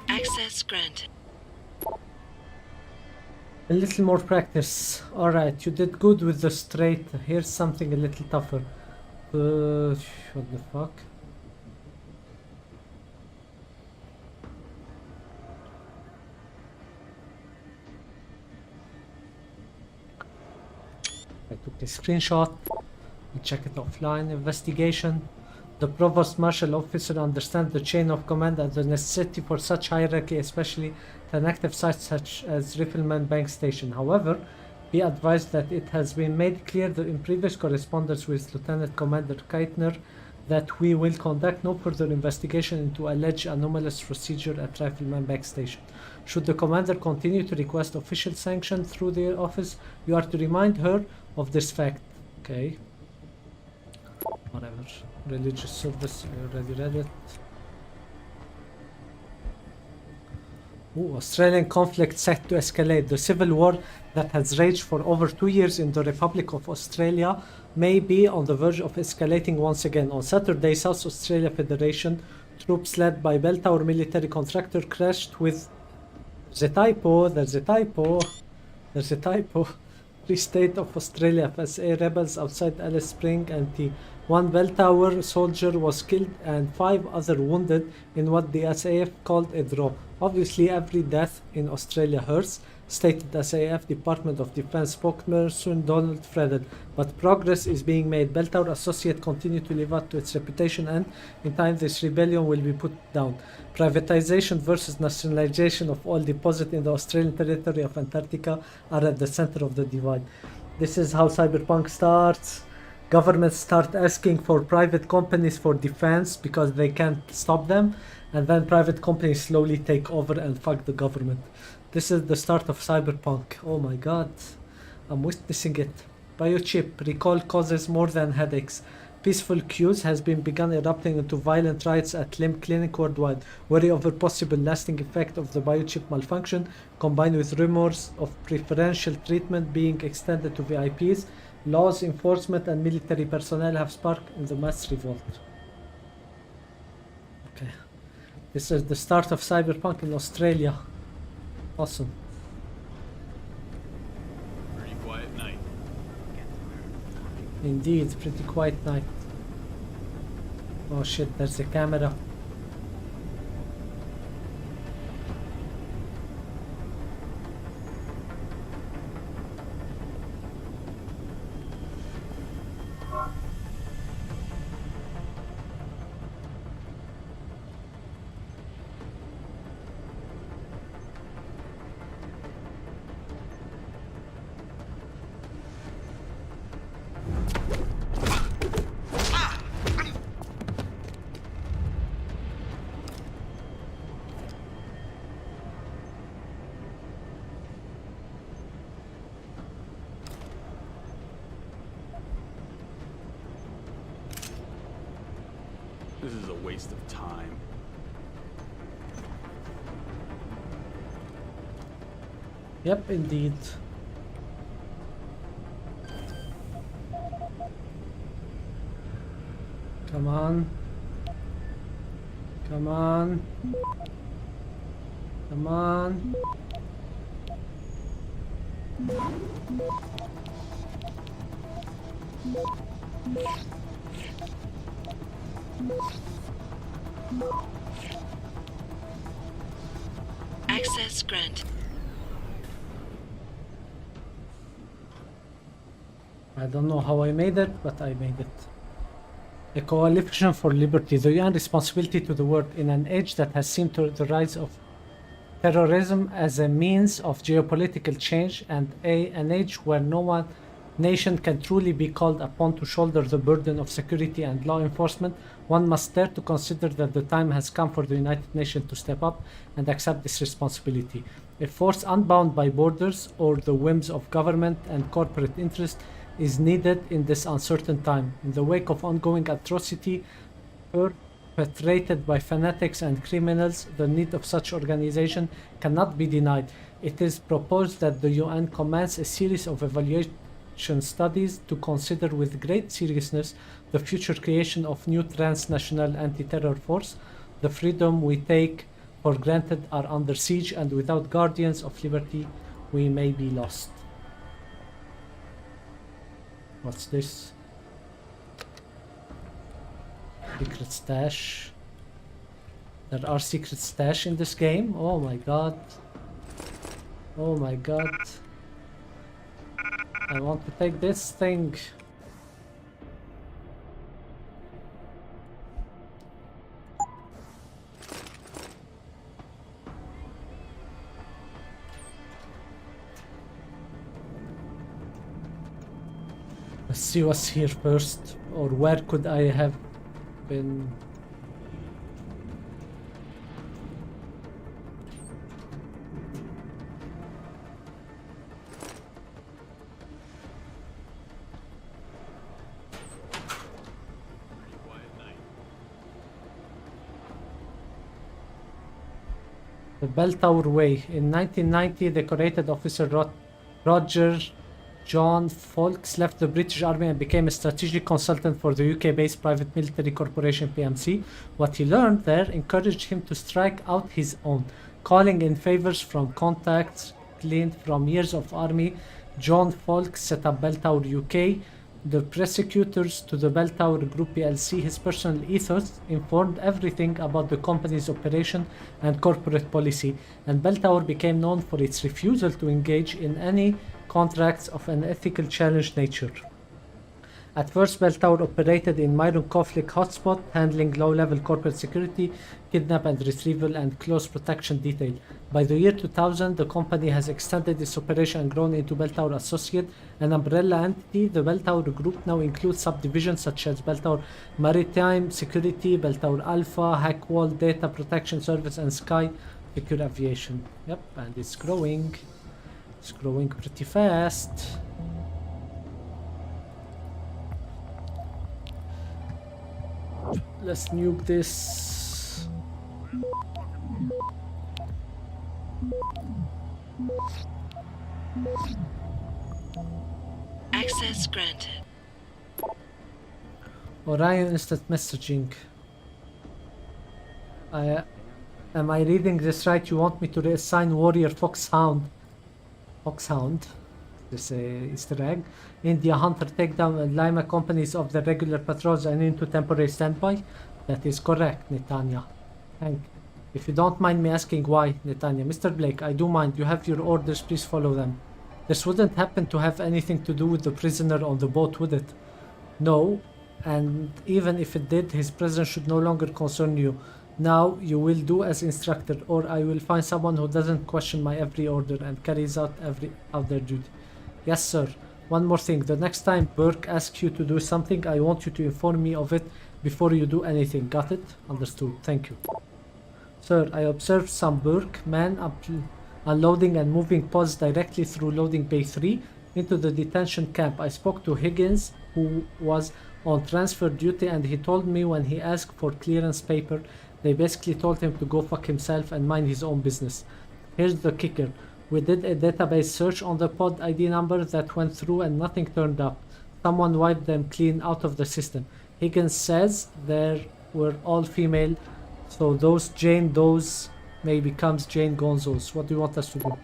Access granted. A little more practice. Alright, you did good with the straight. Here's something a little tougher. What the fuck? I took a screenshot. We check it offline. Investigation. The Provost Marshal Officer understands the chain of command and the necessity for such hierarchy, especially at an active site such as Rifleman Bank Station. However, be advised that it has been made clear that in previous correspondence with Lieutenant Commander Keitner that we will conduct no further investigation into alleged anomalous procedure at Rifleman Bank Station. Should the Commander continue to request official sanction through the office, you are to remind her of this fact. Okay. Whatever. Religious service, I already read it. Ooh, Australian conflict set to escalate. The civil war that has raged for over 2 years in the Republic of Australia may be on the verge of escalating once again. On Saturday, South Australia Federation troops led by Bell Tower military contractor crashed with... There's a typo. Free State of Australia FSA rebels outside Alice Spring and the One bell tower soldier was killed and 5 other wounded in what the SAF called a draw. Obviously, every death in Australia hurts, stated SAF Department of Defense spokesperson Donald Fredden. But progress is being made. Bell Tower Associate continue to live up to its reputation, and in time this rebellion will be put down. Privatization versus nationalization of oil deposit in the Australian territory of Antarctica are at the center of the divide. This is how cyberpunk starts. Governments start asking for private companies for defense because they can't stop them, and then private companies slowly take over and fuck the government. This is the start of cyberpunk. Oh my god, I'm witnessing it. Biochip recall causes more than headaches. Peaceful queues has been begun erupting into violent riots at limb clinic worldwide, worry over possible lasting effect of the biochip malfunction, combined with rumors of preferential treatment being extended to VIPs. Laws enforcement and military personnel have sparked in the mass revolt. Okay, this is the start of cyberpunk in Australia. Awesome. Pretty quiet night. Indeed, pretty quiet night. Oh shit, there's a camera. This is a waste of time. Yep, indeed. Come on. Come on. Come on. Access granted. I don't know how I made it, but I made it. A coalition for liberty, the UN responsibility to the world in an age that has seen to the rise of terrorism as a means of geopolitical change, and an age where no one nation can truly be called upon to shoulder the burden of security and law enforcement. One must dare to consider that the time has come for the United Nations to step up and accept this responsibility. A force unbound by borders or the whims of government and corporate interest is needed in this uncertain time. In the wake of ongoing atrocity perpetrated by fanatics and criminals, the need of such organization cannot be denied. It is proposed that the UN commence a series of evaluation studies to consider with great seriousness the future creation of new transnational anti-terror force. The freedom we take for granted are under siege, and without guardians of liberty we may be lost. What's this? Secret stash. There are secret stash in this game? Oh my god. Oh my god. I want to take this thing. Let's see what's here first, or where could I have been? The Bell Tower Way. In 1990, decorated officer Roger John Fawkes left the British Army and became a strategic consultant for the UK-based private military corporation PMC. What he learned there encouraged him to strike out his own, calling in favors from contacts gleaned from years of army. John Fawkes set up Bell Tower UK the prosecutors to the Bell Tower Group PLC, his personal ethos informed everything about the company's operation and corporate policy, and Bell Tower became known for its refusal to engage in any contracts of an ethical challenge nature. At first, Bell Tower operated in minor conflict hotspot, handling low-level corporate security, kidnap and retrieval, and close protection detail. By the year 2000, the company has extended its operation and grown into Bell Tower Associate, an umbrella entity. The Bell Tower Group now includes subdivisions such as Bell Tower Maritime Security, Bell Tower Alpha, Hackwall Data Protection Service, and Sky Secure Aviation. Yep, and it's growing. It's growing pretty fast. Let's nuke this. Access granted. Orion instant messaging. Am I reading this right? You want me to reassign Warrior Foxhound? This Easter egg. India Hunter takedown and Lima companies of the regular patrols and into temporary standby. That is correct, Netanya. Thank you. If you don't mind me asking why, Netanya. Mr. Blake, I do mind. You have your orders, please follow them. This wouldn't happen to have anything to do with the prisoner on the boat, would it? No, and even if it did, his presence should no longer concern you. Now you will do as instructed, or I will find someone who doesn't question my every order and carries out their duty. Yes, sir. One more thing. The next time Burke asks you to do something, I want you to inform me of it before you do anything. Got it? Understood. Thank you. Sir, I observed some Burke men unloading and moving pods directly through loading bay 3 into the detention camp. I spoke to Higgins, who was on transfer duty, and he told me when he asked for clearance paper, they basically told him to go fuck himself and mind his own business. Here's the kicker. We did a database search on the pod ID number that went through and nothing turned up. Someone wiped them clean out of the system. Higgins says they were all female, so those Jane Does may become Jane Gonzos. What do you want us to do?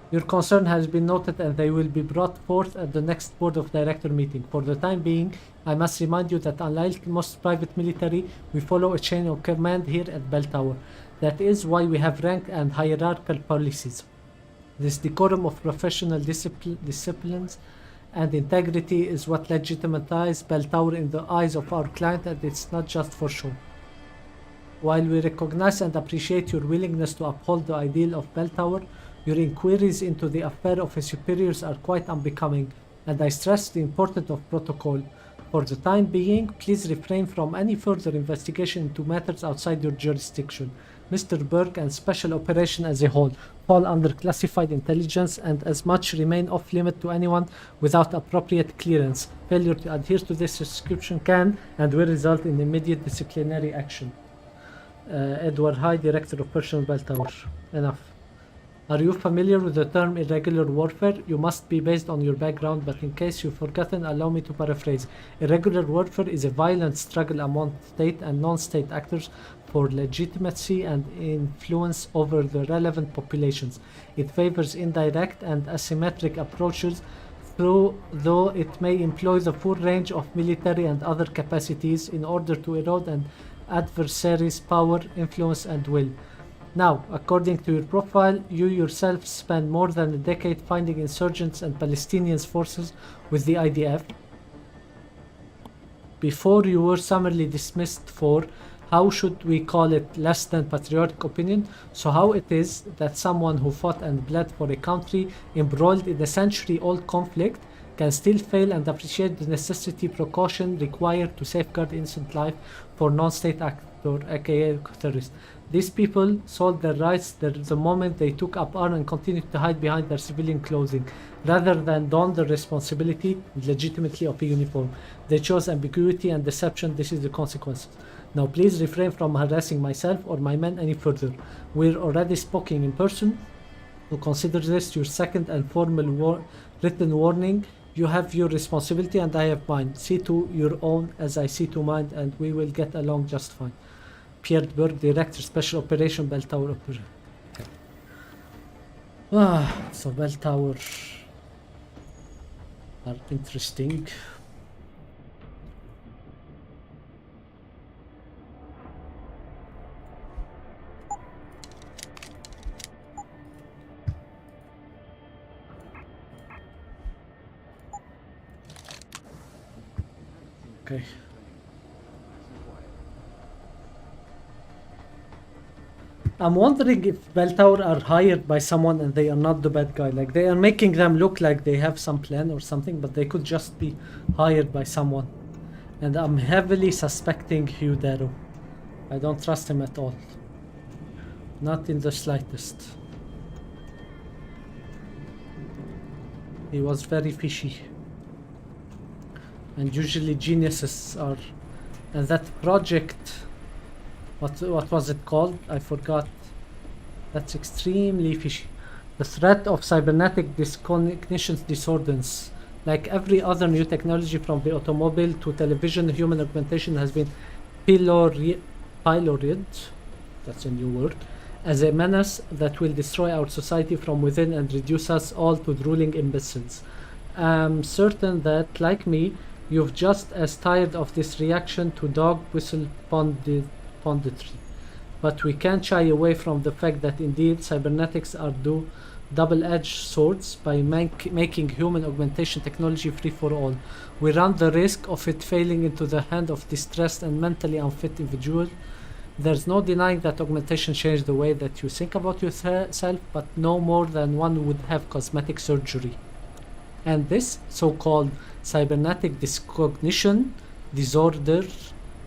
Your concern has been noted and they will be brought forth at the next board of director meeting. For the time being, I must remind you that unlike most private military, we follow a chain of command here at Bell Tower. That is why we have rank and hierarchical policies. This decorum of professional disciplines and integrity is what legitimizes Bell Tower in the eyes of our client, and it's not just for show. While we recognize and appreciate your willingness to uphold the ideal of Bell Tower, your inquiries into the affair of his superiors are quite unbecoming, and I stress the importance of protocol. For the time being, please refrain from any further investigation into matters outside your jurisdiction. Mr. Burke and Special Operation as a whole fall under classified intelligence and as much remain off-limit to anyone without appropriate clearance. Failure to adhere to this description can and will result in immediate disciplinary action. Edward High, Director of Personnel, Bell Tower. Enough. Are you familiar with the term irregular warfare? You must be based on your background, but in case you've forgotten, allow me to paraphrase. Irregular warfare is a violent struggle among state and non-state actors for legitimacy and influence over the relevant populations. It favors indirect and asymmetric approaches, though it may employ the full range of military and other capacities in order to erode an adversary's power, influence, and will. Now, according to your profile, you yourself spent more than a decade finding insurgents and Palestinian forces with the IDF. Before you were summarily dismissed for, how should we call it, less than patriotic opinion? So how it is that someone who fought and bled for a country embroiled in a century-old conflict can still fail and appreciate the necessity precaution required to safeguard innocent life for non-state actor, aka terrorist. These people sold their rights the moment they took up arms and continued to hide behind their civilian clothing, rather than don the responsibility legitimately of a uniform. They chose ambiguity and deception. This is the consequence. Now please refrain from harassing myself or my men any further. We're already speaking in person. To consider this your second and formal written warning. You have your responsibility and I have mine. See to your own as I see to mine, and we will get along just fine. Pierre Berg, Director, Special Operation, Bell Tower Operation. Okay. So Bell Tower. are interesting. Okay. I'm wondering if Bell Tower are hired by someone and they are not the bad guy. Like they are making them look like they have some plan or something, but they could just be hired by someone. And I'm heavily suspecting Hugh Darrow. I don't trust him at all. Not in the slightest. He was very fishy. And usually geniuses are. And that project, what was it called? I forgot. That's extremely fishy. The threat of cybernetic discognition disorders. Like every other new technology from the automobile to television, human augmentation has been pyloried, that's a new word, as a menace that will destroy our society from within and reduce us all to drooling imbeciles. I'm certain that, like me, you've just as tired of this reaction to dog whistle punditry. But we can't shy away from the fact that indeed cybernetics are double-edged swords. By making human augmentation technology free for all, we run the risk of it failing into the hand of distressed and mentally unfit individuals. There's no denying that augmentation changed the way that you think about yourself, but no more than one would have cosmetic surgery. And this so-called cybernetic discognition disorder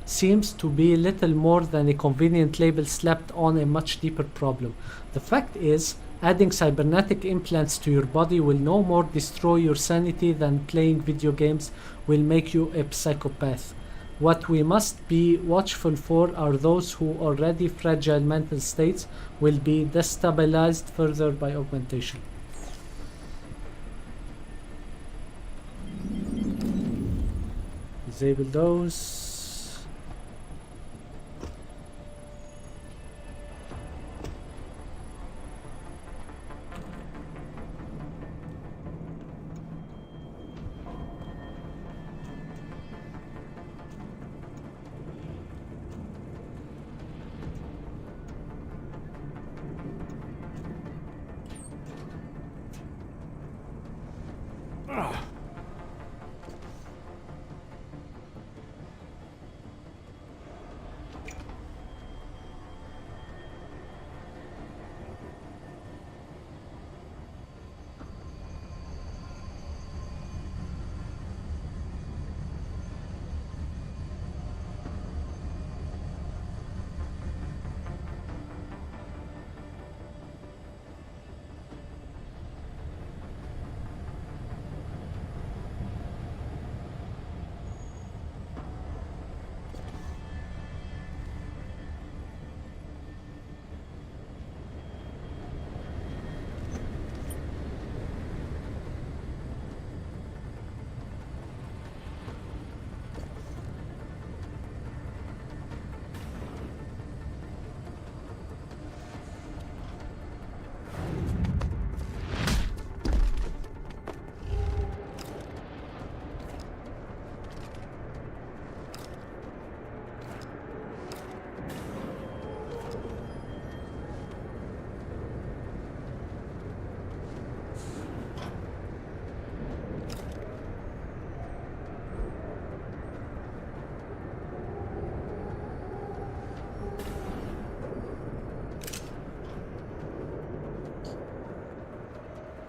seems to be little more than a convenient label slapped on a much deeper problem. The fact is, adding cybernetic implants to your body will no more destroy your sanity than playing video games will make you a psychopath. What we must be watchful for are those who already fragile mental states will be destabilized further by augmentation. Disable those.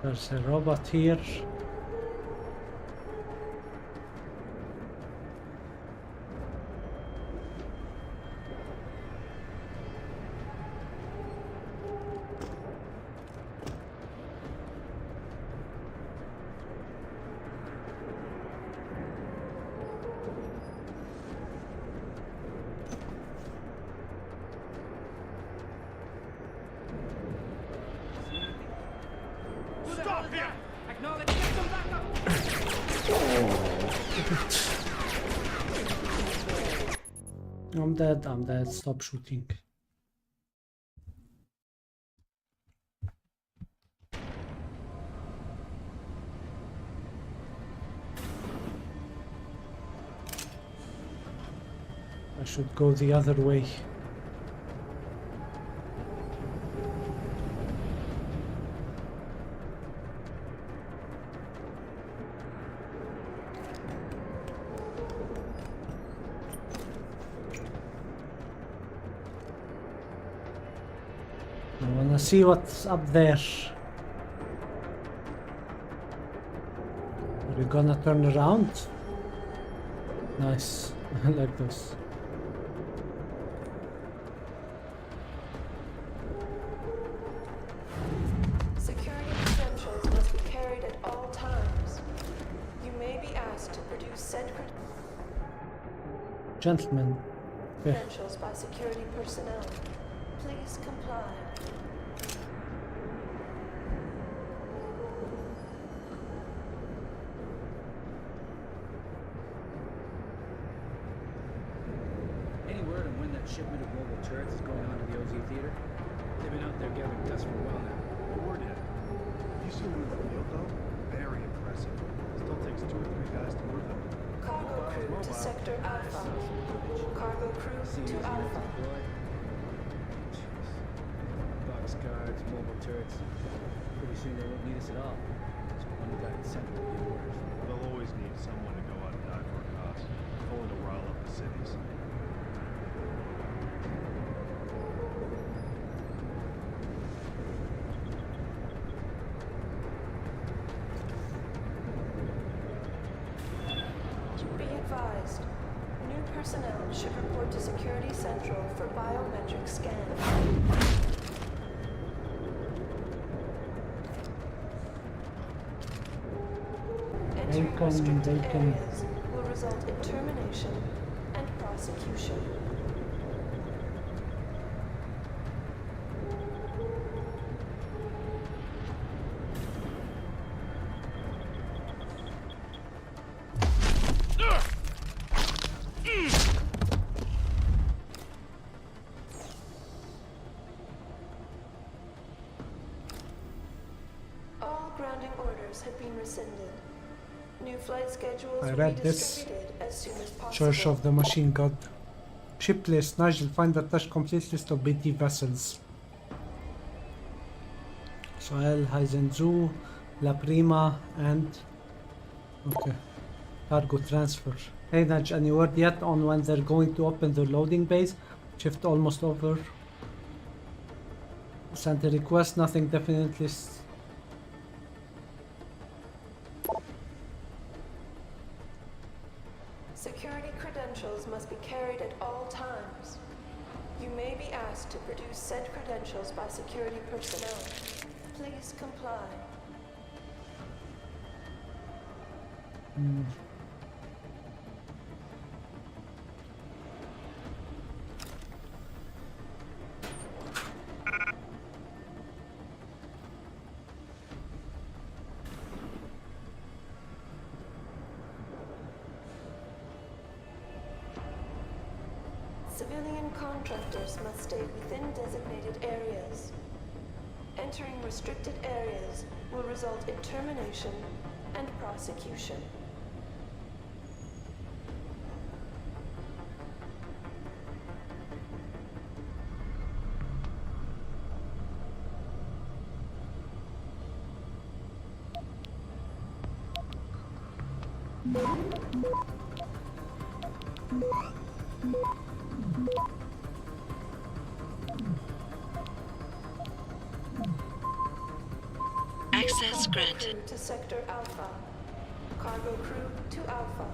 There's a robot here. Stop here! Acknowledge. Get them back up! I'm dead. Stop shooting. should go the other way. I wanna see what's up there. Are you gonna turn around? Nice. I like this. Security credentials must be carried at all times. You may be asked to produce said Gentlemen. Okay. credentials by security personnel. Please comply. Any word on when that shipment of mobile turrets is going on to the OZ Theater? They've been out there gathering dust for a while now. No word yet. Have you seen them in the field, though? Very impressive. Still takes 2 or 3 guys to move them. Cargo crew to Sector Alpha. Cargo crew to Alpha. Boxcars, mobile turrets. Pretty soon they won't need us at all. Just one guy in Central to give orders. They'll always need someone to go out and die for a cause. Only to rile up the cities. Be advised. New personnel should report to Security Central for biometric scan. Entering restricted areas will result in termination and prosecution. All grounding orders have been rescinded. New flight schedules I will read be this. distributed as soon as possible. Church of the Machine God. Ship list. Nigel, find the touch complete list of BT vessels. Soel, Haizenzu, La Prima, and... Okay. Cargo transfer. Hey Naj, any word yet on when they're going to open the loading bays? Shift almost over. Sent a request, nothing definitely... Security credentials must be carried at all times. You may be asked to produce said credentials by security personnel. Please comply. Civilian contractors must stay within designated areas. Entering restricted areas will result in termination and prosecution. Access granted. To Sector Alpha. Cargo crew to Alpha.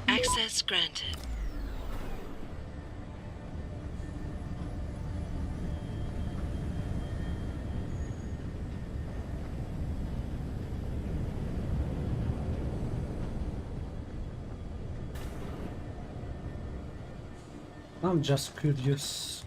Access granted. I'm just curious.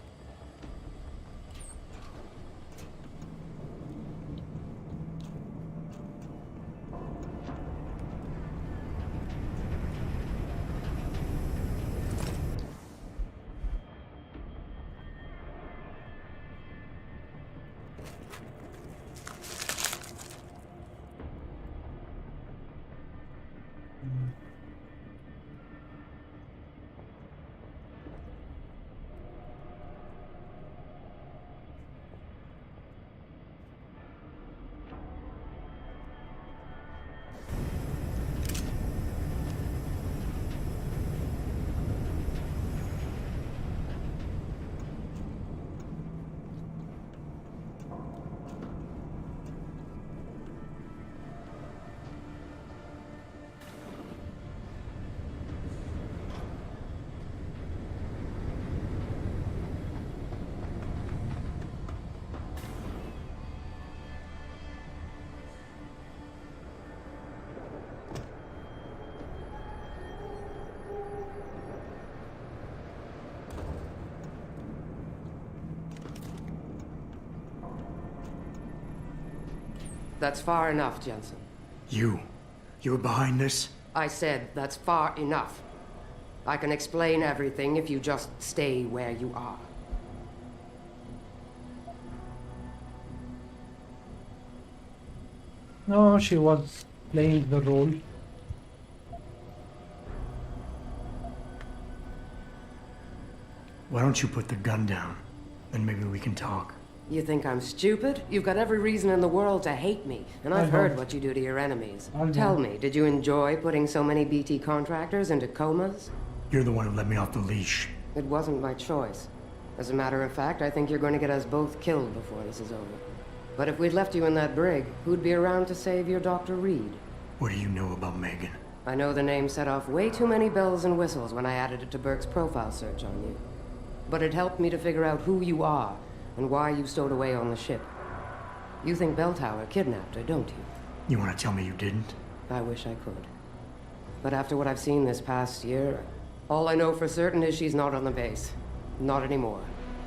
That's far enough, Jensen. You're behind this? I said that's far enough. I can explain everything if you just stay where you are. No, she was playing the role. Why don't you put the gun down? Then maybe we can talk. You think I'm stupid? You've got every reason in the world to hate me, and I've heard what you do to your enemies. Tell me, did you enjoy putting so many BT contractors into comas? You're the one who let me off the leash. It wasn't my choice. As a matter of fact, I think you're going to get us both killed before this is over. But if we'd left you in that brig, who'd be around to save your Dr. Reed? What do you know about Megan? I know the name set off way too many bells and whistles when I added it to Burke's profile search on you. But it helped me to figure out who you are and why you stowed away on the ship. You think Belltower kidnapped her, don't you? You want to tell me you didn't? I wish I could. But after what I've seen this past year, all I know for certain is she's not on the base. Not anymore.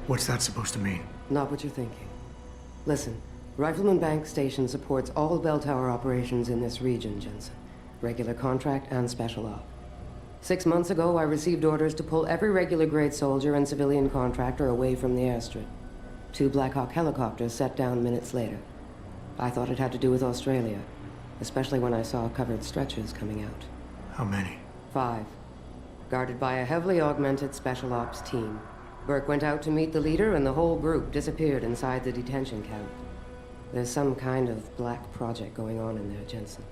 What's that supposed to mean? Not what you're thinking. Listen, Rifleman Bank Station supports all Belltower operations in this region, Jensen. Regular contract and special op. 6 months ago, I received orders to pull every regular grade soldier and civilian contractor away from the airstrip. 2 Black Hawk helicopters set down minutes later. I thought it had to do with Australia, especially when I saw covered stretchers coming out. How many? 5. Guarded by a heavily augmented special ops team. Burke went out to meet the leader and the whole group disappeared inside the detention camp. There's some kind of black project going on in there, Jensen.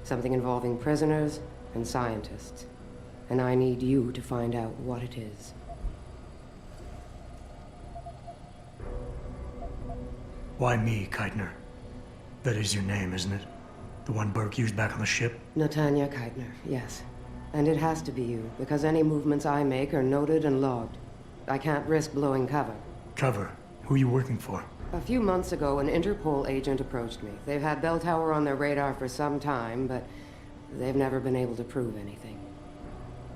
Something involving prisoners and scientists. And I need you to find out what it is. Why me, Keitner? That is your name, isn't it? The one Burke used back on the ship? Natanya Keitner, yes. And it has to be you, because any movements I make are noted and logged. I can't risk blowing cover. Cover? Who are you working for? A few months ago, an Interpol agent approached me. They've had Belltower on their radar for some time, but they've never been able to prove anything.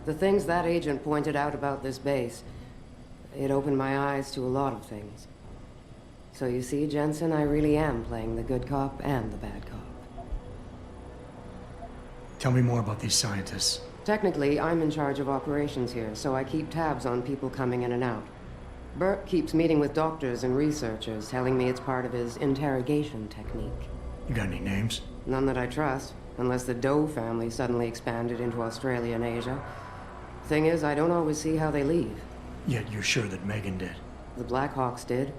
The things that agent pointed out about this base, it opened my eyes to a lot of things. So you see, Jensen, I really am playing the good cop and the bad cop. Tell me more about these scientists. Technically, I'm in charge of operations here, so I keep tabs on people coming in and out. Burke keeps meeting with doctors and researchers, telling me it's part of his interrogation technique. You got any names? None that I trust, unless the Doe family suddenly expanded into Australia and Asia. Thing is, I don't always see how they leave. Yet you're sure that Megan did? The Blackhawks did.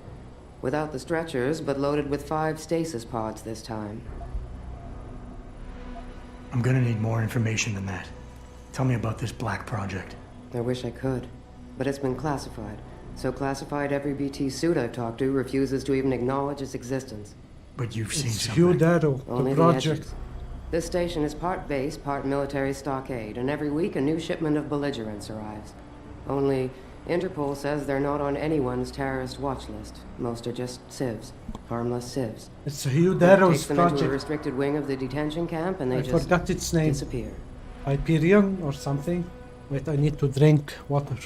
Without the stretchers, but loaded with 5 stasis pods this time. I'm gonna need more information than that. Tell me about this black project. I wish I could, but it's been classified. So classified every BT suit I've talked to refuses to even acknowledge its existence. But you've seen It's something. Hugh Darrow, Only the the project. edges. This station is part base, part military stockade, and every week a new shipment of belligerents arrives. Only, Interpol says they're not on anyone's terrorist watch list. Most are just civs. Harmless civs. It's Hugh Darrow's Takes them into a project. restricted wing of the detention camp and they I just forgot its name. disappear. Hyperion or something? Wait, I need to drink water.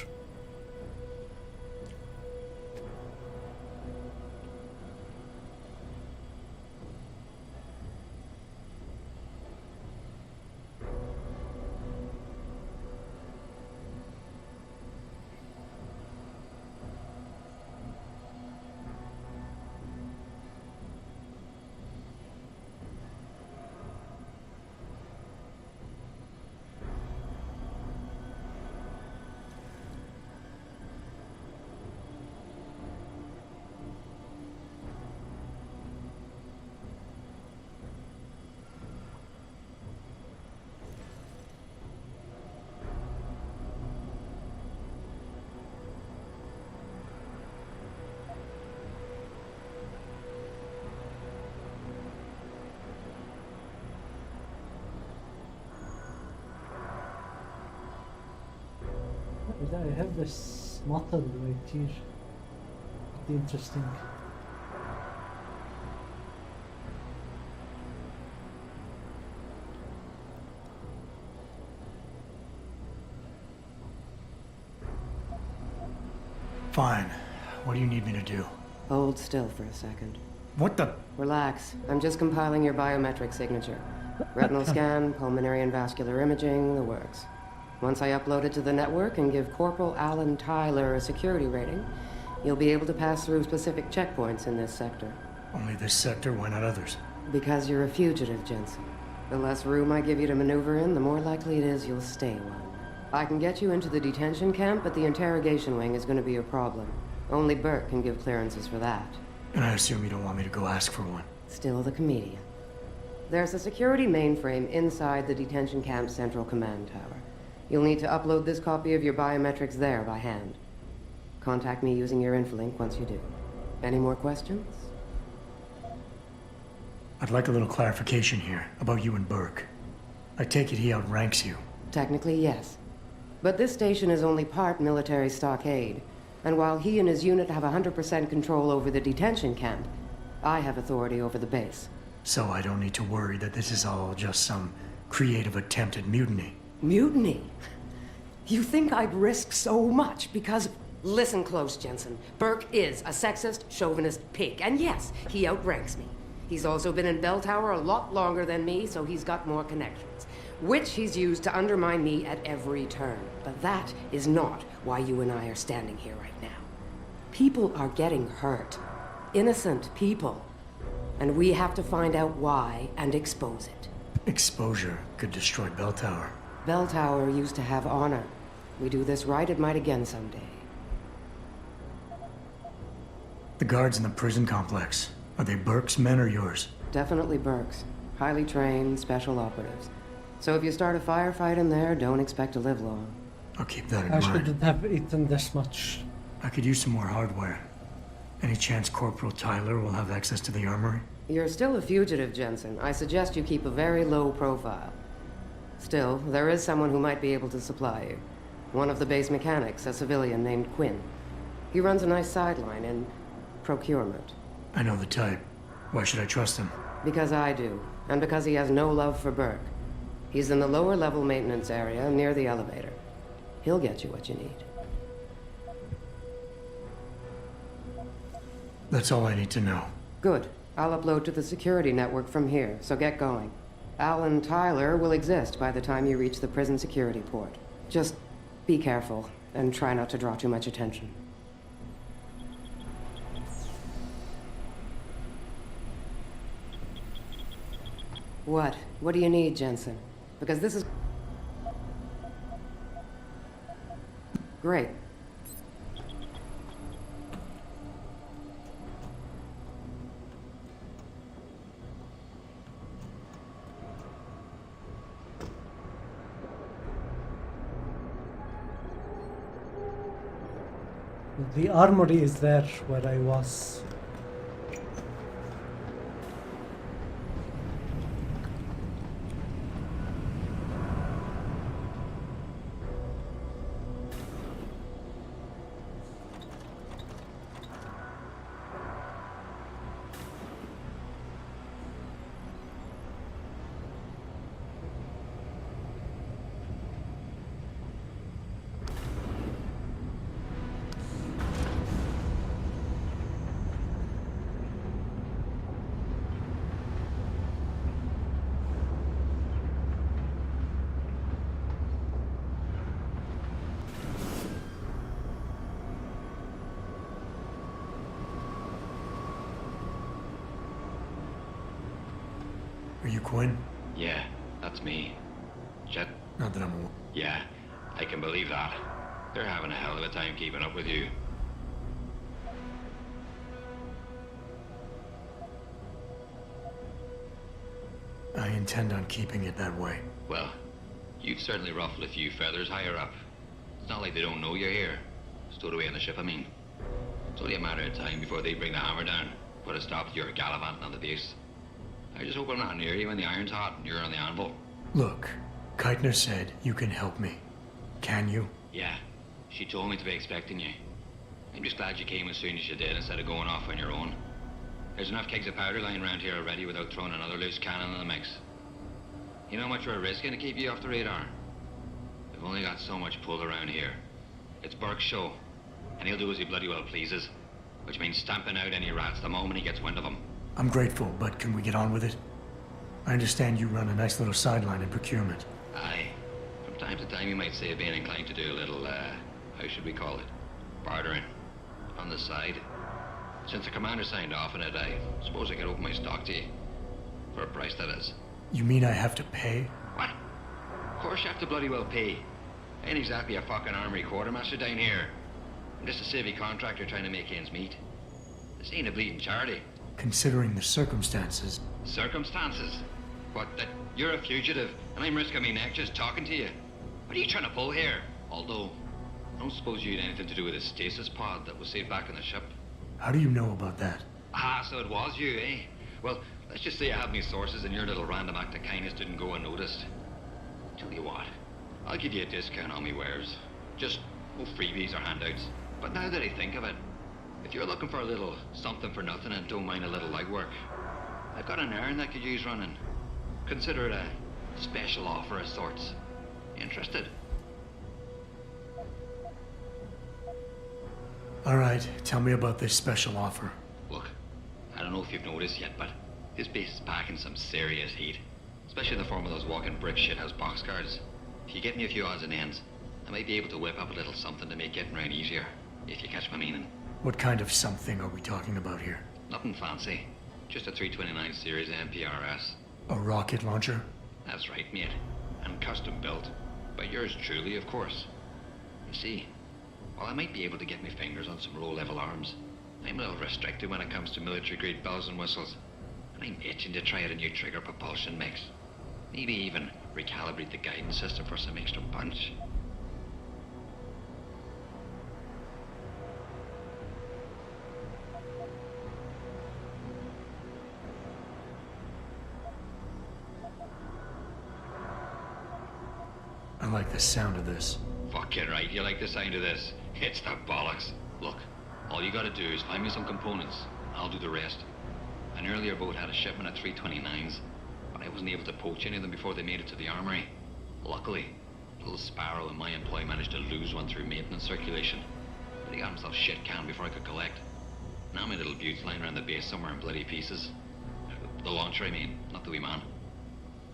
But I have this model right here. Pretty interesting. Fine. What do you need me to do? Hold still for a second. What the? Relax. I'm just compiling your biometric signature. Retinal scan, pulmonary and vascular imaging, the works. Once I upload it to the network and give Corporal Alan Tyler a security rating, you'll be able to pass through specific checkpoints in this sector. Only this sector? Why not others? Because you're a fugitive, Jensen. The less room I give you to maneuver in, the more likely it is you'll stay one. I can get you into the detention camp, but the interrogation wing is going to be a problem. Only Burke can give clearances for that. And I assume you don't want me to go ask for one. Still the comedian. There's a security mainframe inside the detention camp's central command tower. You'll need to upload this copy of your biometrics there by hand. Contact me using your infolink once you do. Any more questions? I'd like a little clarification here about you and Burke. I take it he outranks you. Technically, yes. But this station is only part military stockade. And while he and his unit have 100% control over the detention camp, I have authority over the base. So I don't need to worry that this is all just some creative attempt at mutiny. Mutiny? You think I'd risk so much because... Listen close, Jensen. Burke is a sexist, chauvinist pig. And yes, he outranks me. He's also been in Bell Tower a lot longer than me, so he's got more connections, which he's used to undermine me at every turn. But that is not why you and I are standing here right now. People are getting hurt. Innocent people. And we have to find out why and expose it. Exposure could destroy Bell Tower. Bell Tower used to have honor. We do this right, it might again someday. The guards in the prison complex, are they Burke's men or yours? Definitely Burke's. Highly trained, special operatives. So if you start a firefight in there, don't expect to live long. I'll keep that in I mind. shouldn't have eaten this much. I could use some more hardware. Any chance Corporal Tyler will have access to the armory? You're still a fugitive, Jensen. I suggest you keep a very low profile. Still, there is someone who might be able to supply you. One of the base mechanics, a civilian named Quinn. He runs a nice sideline in procurement. I know the type. Why should I trust him? Because I do, and because he has no love for Burke. He's in the lower level maintenance area near the elevator. He'll get you what you need. That's all I need to know. Good. I'll upload to the security network from here, so get going. Alan Tyler will exist by the time you reach the prison security port. Just be careful, and try not to draw too much attention. What? What do you need, Jensen? Because this is... Great. The armory is there where I was. Are you Quinn? Yeah, that's me. Jet? Not that I'm aware. Yeah, I can believe that. They're having a hell of a time keeping up with you. I intend on keeping it that way. Well, you've certainly ruffled a few feathers higher up. It's not like they don't know you're here. Stowed away on the ship, I mean. It's only a matter of time before they bring the hammer down. Put a stop to your gallivanting on the base. I just hope I'm not near you when the iron's hot and you're on the anvil. Look, Keitner said you can help me. Can you? Yeah. She told me to be expecting you. I'm just glad you came as soon as you did instead of going off on your own. There's enough kegs of powder lying around here already without throwing another loose cannon in the mix. You know how much we're risking to keep you off the radar? We've only got so much pull around here. It's Burke's show, and he'll do as he bloody well pleases, which means stamping out any rats the moment he gets wind of them. I'm grateful, but can we get on with it? I understand you run a nice little sideline in procurement. Aye. From time to time you might say being inclined to do a little, how should we call it? Bartering. On the side. Since the commander signed off on it, I suppose I could open my stock to you. For a price, that is. You mean I have to pay? What? Of course you have to bloody well pay. I ain't exactly a fucking armory quartermaster down here. I'm just a civvy contractor trying to make ends meet. This ain't a bleeding charity. Considering the circumstances. Circumstances? What, that you're a fugitive and I'm risking my neck just talking to you? What are you trying to pull here? Although, I don't suppose you had anything to do with the stasis pod that was saved back on the ship. How do you know about that? Ah, so it was you, eh? Well, let's just say I have my sources and your little random act of kindness didn't go unnoticed. Tell you what, I'll give you a discount on me wares. Just no freebies or handouts. But now that I think of it, if you're looking for a little something for nothing and don't mind a little legwork, I've got an errand that could use running. Consider it a special offer of sorts. Interested? All right, tell me about this special offer. Look, I don't know if you've noticed yet, but this base is packing some serious heat. Especially in the form of those walking brick shithouse boxcars. If you get me a few odds and ends, I might be able to whip up a little something to make getting around easier, if you catch my meaning. What kind of something are we talking about here? Nothing fancy. Just a 329 series MPRS. A rocket launcher? That's right, mate. And custom built. By yours truly, of course. You see, while I might be able to get my fingers on some low-level arms, I'm a little restricted when it comes to military-grade bells and whistles. And I'm itching to try out a new trigger propulsion mix. Maybe even recalibrate the guidance system for some extra punch. I like the sound of this. Fucking right, you like the sound of this. It's the bollocks. Look, all you gotta do is find me some components. I'll do the rest. An earlier boat had a shipment of 329s, but I wasn't able to poach any of them before they made it to the armory. Luckily, little Sparrow in my employ managed to lose one through maintenance circulation, but he got himself shit canned before I could collect. Now my little bute's lying around the base somewhere in bloody pieces. The launcher, I mean, not the wee man.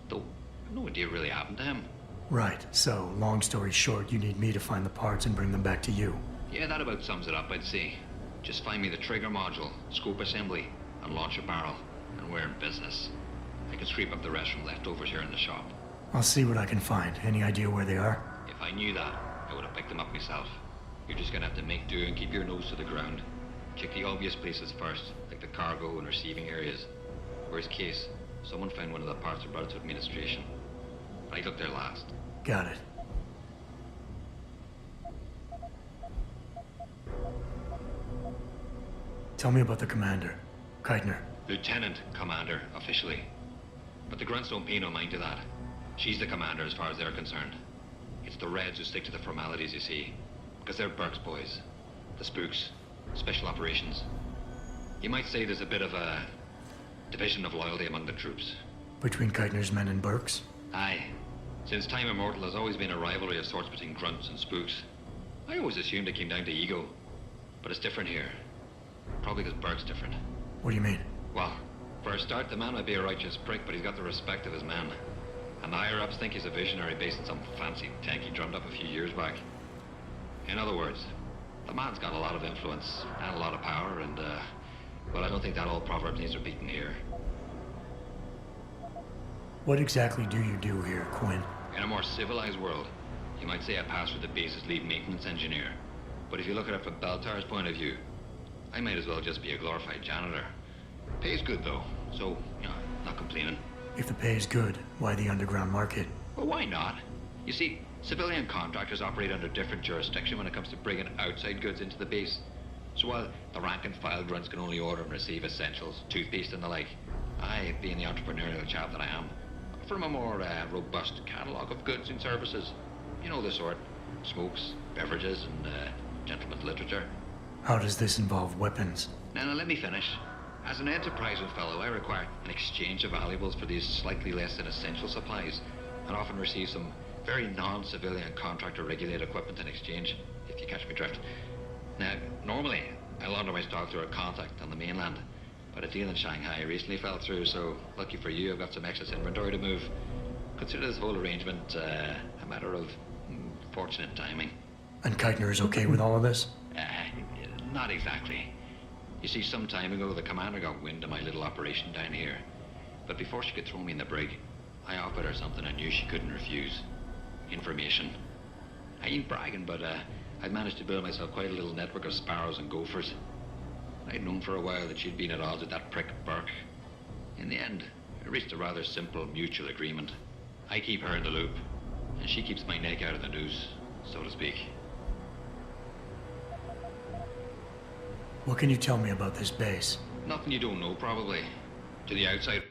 Though, I've no idea what really happened to him. Right, so, long story short, you need me to find the parts and bring them back to you. Yeah, that about sums it up, I'd say. Just find me the trigger module, scope assembly, and launch a barrel, and we're in business. I can scrape up the rest from leftovers here in the shop. I'll see what I can find. Any idea where they are? If I knew that, I would have picked them up myself. You're just gonna have to make do and keep your nose to the ground. Check the obvious places first, like the cargo and receiving areas. Worst case, someone found one of the parts and brought it to administration. But I looked there last. Got it. Tell me about the commander, Keitner. Lieutenant Commander, officially. But the grunts don't pay no mind to that. She's the commander as far as they're concerned. It's the Reds who stick to the formalities, you see. Because they're Burke's boys. The spooks. Special operations. You might say there's a bit of a division of loyalty among the troops. Between Keitner's men and Burke's? Aye. Since time immortal, there's always been a rivalry of sorts between grunts and spooks. I always assumed it came down to ego. But it's different here. Probably because Burke's different. What do you mean? Well, for a start, the man might be a righteous prick, but he's got the respect of his men. And the higher-ups think he's a visionary based on some fancy tank he drummed up a few years back. In other words, the man's got a lot of influence and a lot of power, and, well, I don't think that old proverb needs repeating here. What exactly do you do here, Quinn? In a more civilized world, you might say I pass for the base's lead maintenance engineer. But if you look at it from Beltar's point of view, I might as well just be a glorified janitor. Pays good, though, so, you know, not complaining. If the pay is good, why the underground market? Well, why not? You see, civilian contractors operate under different jurisdiction when it comes to bringing outside goods into the base. So while the rank-and-file grunts can only order and receive essentials, toothpaste and the like, I, being the entrepreneurial chap that I am, offer them a more robust catalogue of goods and services. You know the sort. Smokes, beverages, and gentleman's literature. How does this involve weapons? Now, let me finish. As an enterprising fellow, I require an exchange of valuables for these slightly less than essential supplies, and often receive some very non-civilian contractor-regulated equipment in exchange, if you catch me drift. Now, normally, I launder my stock through a contact on the mainland, but a deal in Shanghai recently fell through, so lucky for you, I've got some excess inventory to move. Consider this whole arrangement a matter of fortunate timing. And Keitner is okay with all of this? Not exactly. You see, some time ago, the commander got wind of my little operation down here. But before she could throw me in the brig, I offered her something I knew she couldn't refuse. Information. I ain't bragging, but I'd managed to build myself quite a little network of sparrows and gophers. I'd known for a while that she'd been at odds with that prick Burke. In the end, I reached a rather simple mutual agreement. I keep her in the loop, and she keeps my neck out of the noose, so to speak. What can you tell me about this base? Nothing you don't know, probably. To the outside.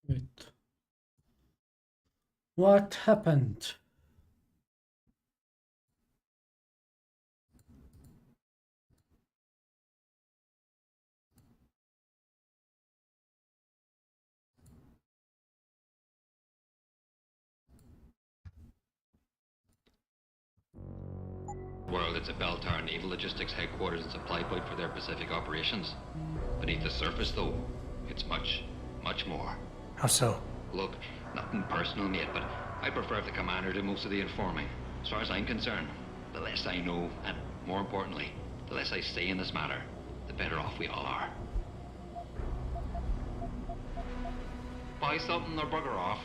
Wait. What happened? World, it's a bell tower naval logistics headquarters and supply point for their Pacific operations. Beneath the surface, though, it's much, much more. How so? Look, nothing personal, mate, but I prefer if the commander did most of the informing. As far as I'm concerned, the less I know, and more importantly, the less I say in this matter, the better off we all are. Buy something or bugger off.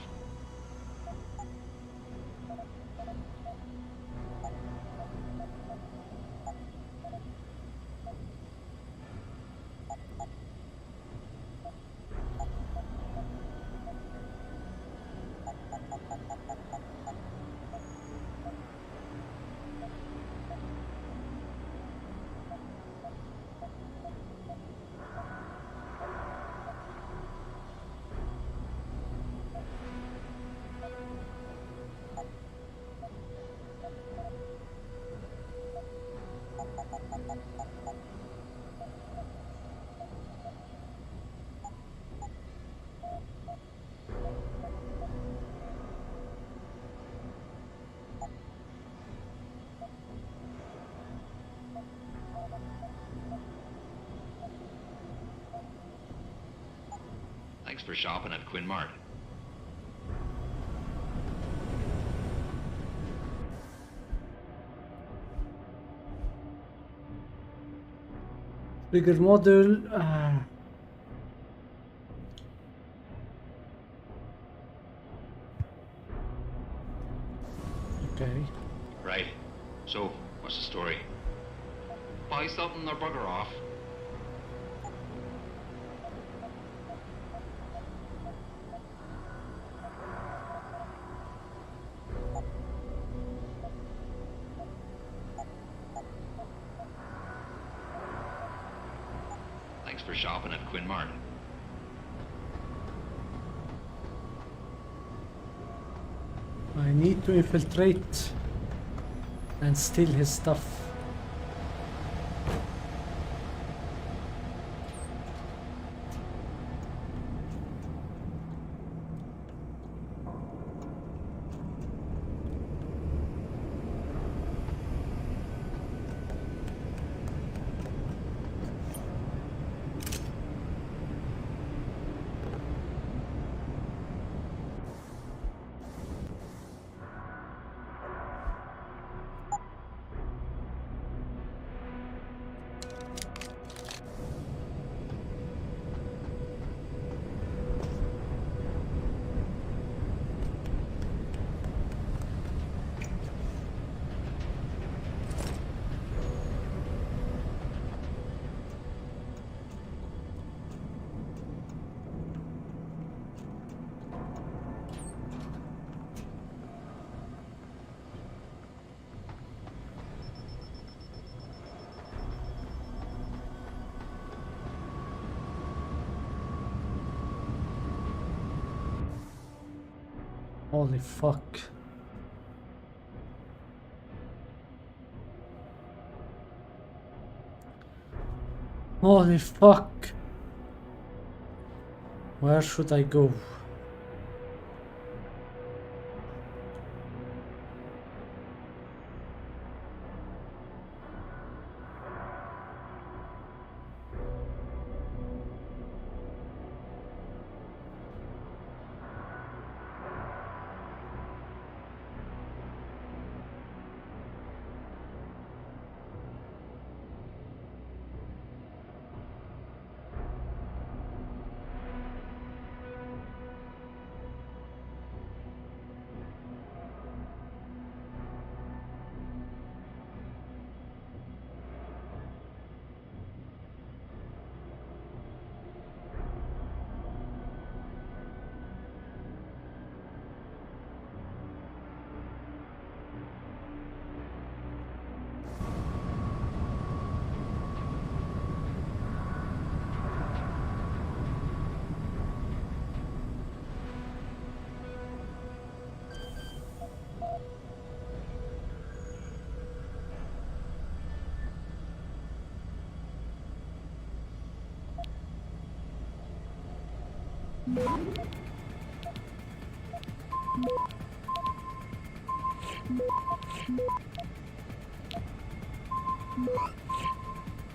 Thanks for shopping at Quinn Mart. Bigger model. Okay. Right. So, what's the story? Buy something or bugger off. Thanks for shopping at Quinn Mart. I need to infiltrate and steal his stuff. Holy fuck. Holy fuck. Where should I go?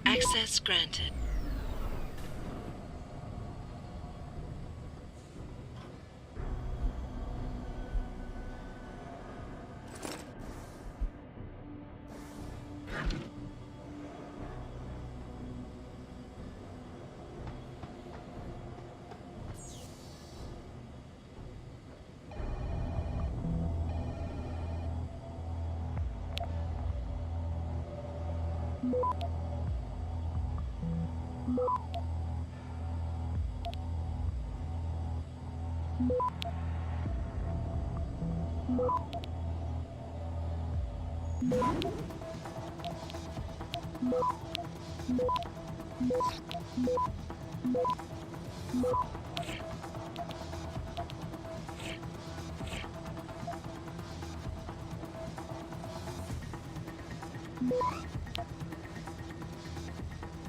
Access granted.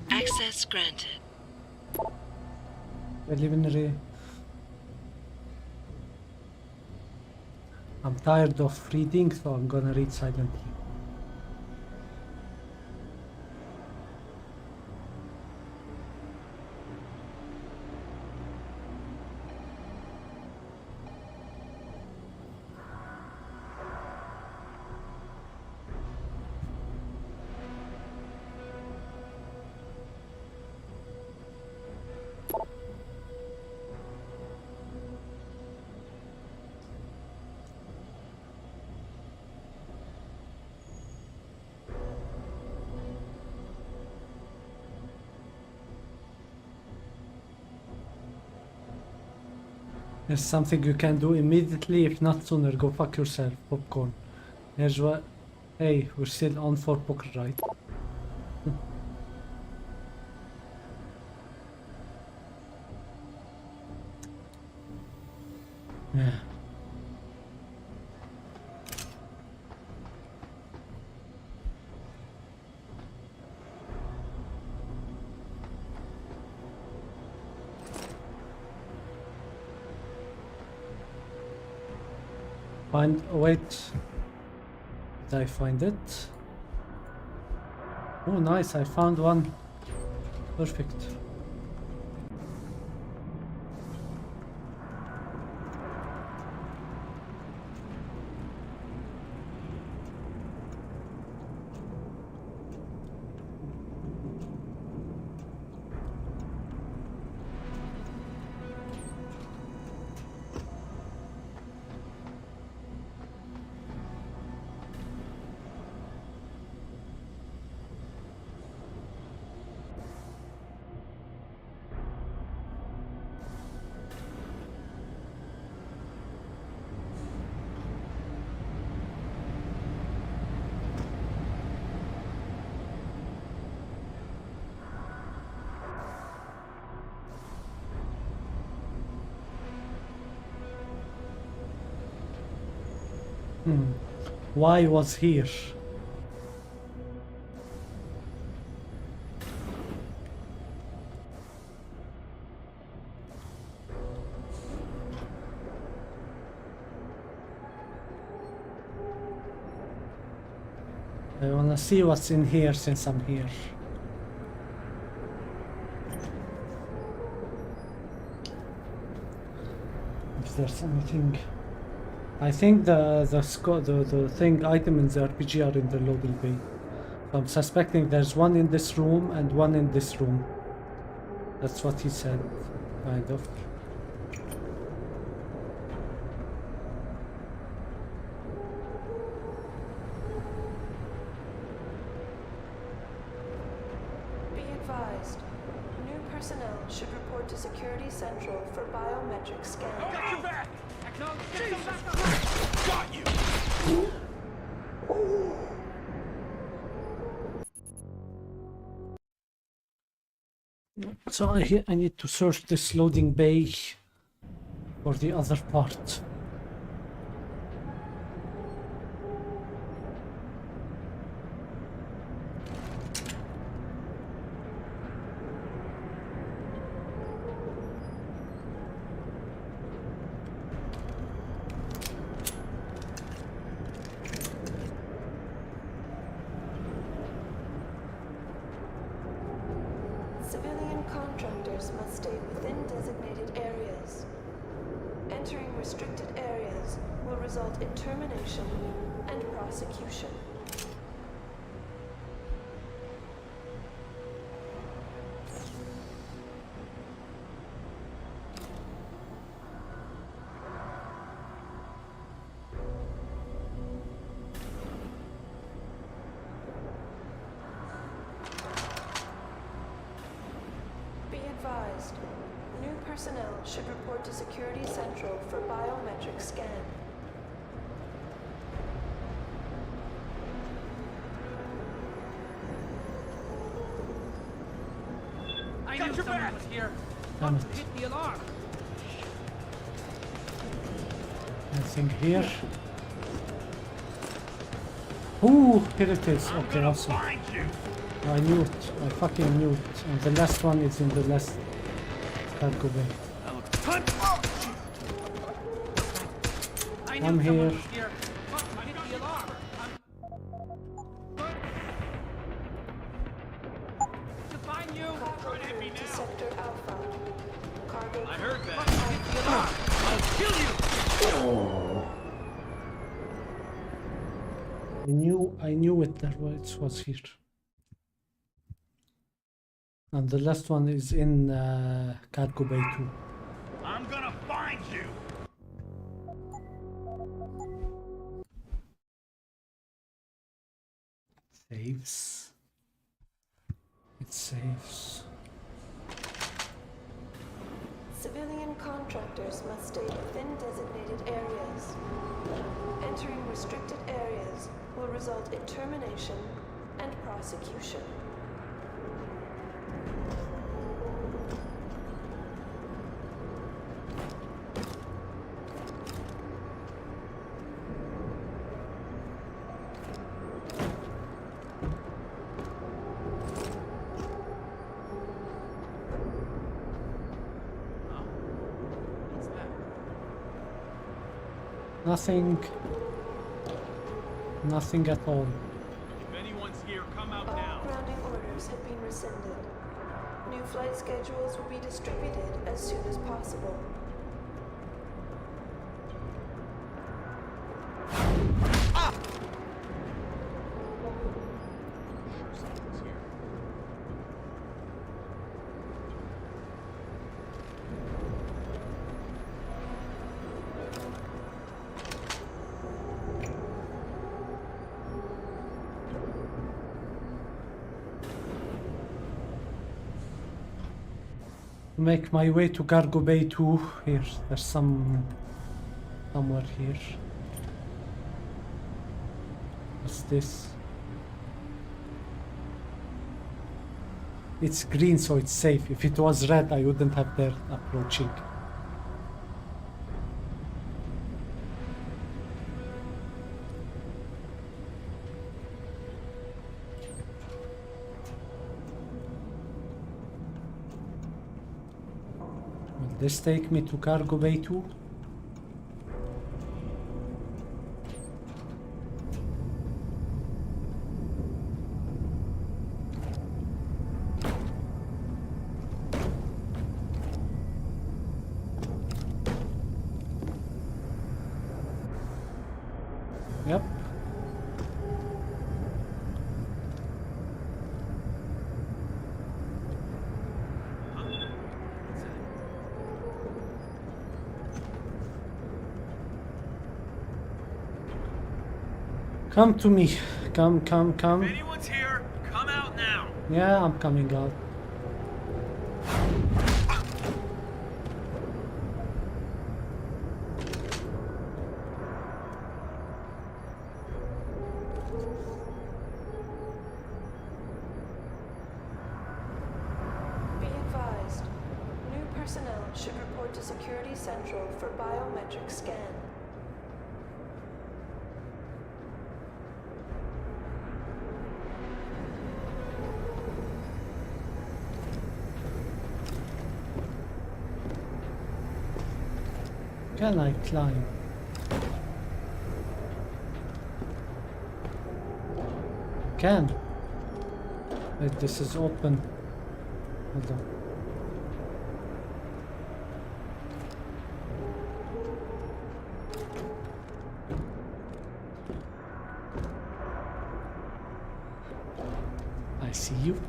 Access granted. Preliminary. I'm tired of reading, so I'm gonna read silently. There's something you can do immediately, if not sooner. Go fuck yourself, popcorn. Here's what. Hey, we're still on for poker, right? Yeah. Wait. Did I find it? Oh, nice, I found one. Perfect. Why was here? I wanna see what's in here since I'm here. If there's anything. I think the thing item in the RPG are in the loading bay. So I'm suspecting there's one in this room and one in this room. That's what he said, kind of. Be advised, new personnel should report to Security Central for biometric scan. Got your back! No, Got you! So I need to search this loading bay for the other part. Civilian contractors must stay within designated areas. Entering restricted areas will result in termination and prosecution. Be advised, new personnel should report to Security Central for biometric scan. I knew someone was here. Damn Must it. have hit the alarm. Anything here? Ooh, here it is. Okay, awesome. Find you. I knew it. I fucking knew it. And the last one is in the last cargo bay. I I'm knew someone here. was here. Must have hit the alarm. To find you. Cargo route to Sector Alpha. Cargo. I heard that. Hit the alarm. I'll kill you. I knew it. That was here. And the last one is in cargo bay too. I'm gonna find you. Saves. It saves. Civilian contractors must stay within designated areas. Entering restricted areas will result in termination and prosecution. Nothing. Nothing at all. If anyone's here, come out All now. grounding orders have been rescinded. New flight schedules will be distributed as soon as possible. Make my way to cargo bay 2. Here, there's somewhere here. What's this? It's green, so it's safe. If it was red, I wouldn't have dared approaching. This take me to cargo bay 2. Yep. Come to me. Come. If anyone's here, come out now. Yeah, I'm coming out. Be advised. New personnel should report to Security Central for biometric scan. Can I climb? Can. Wait, this is open. Hold on. I see you.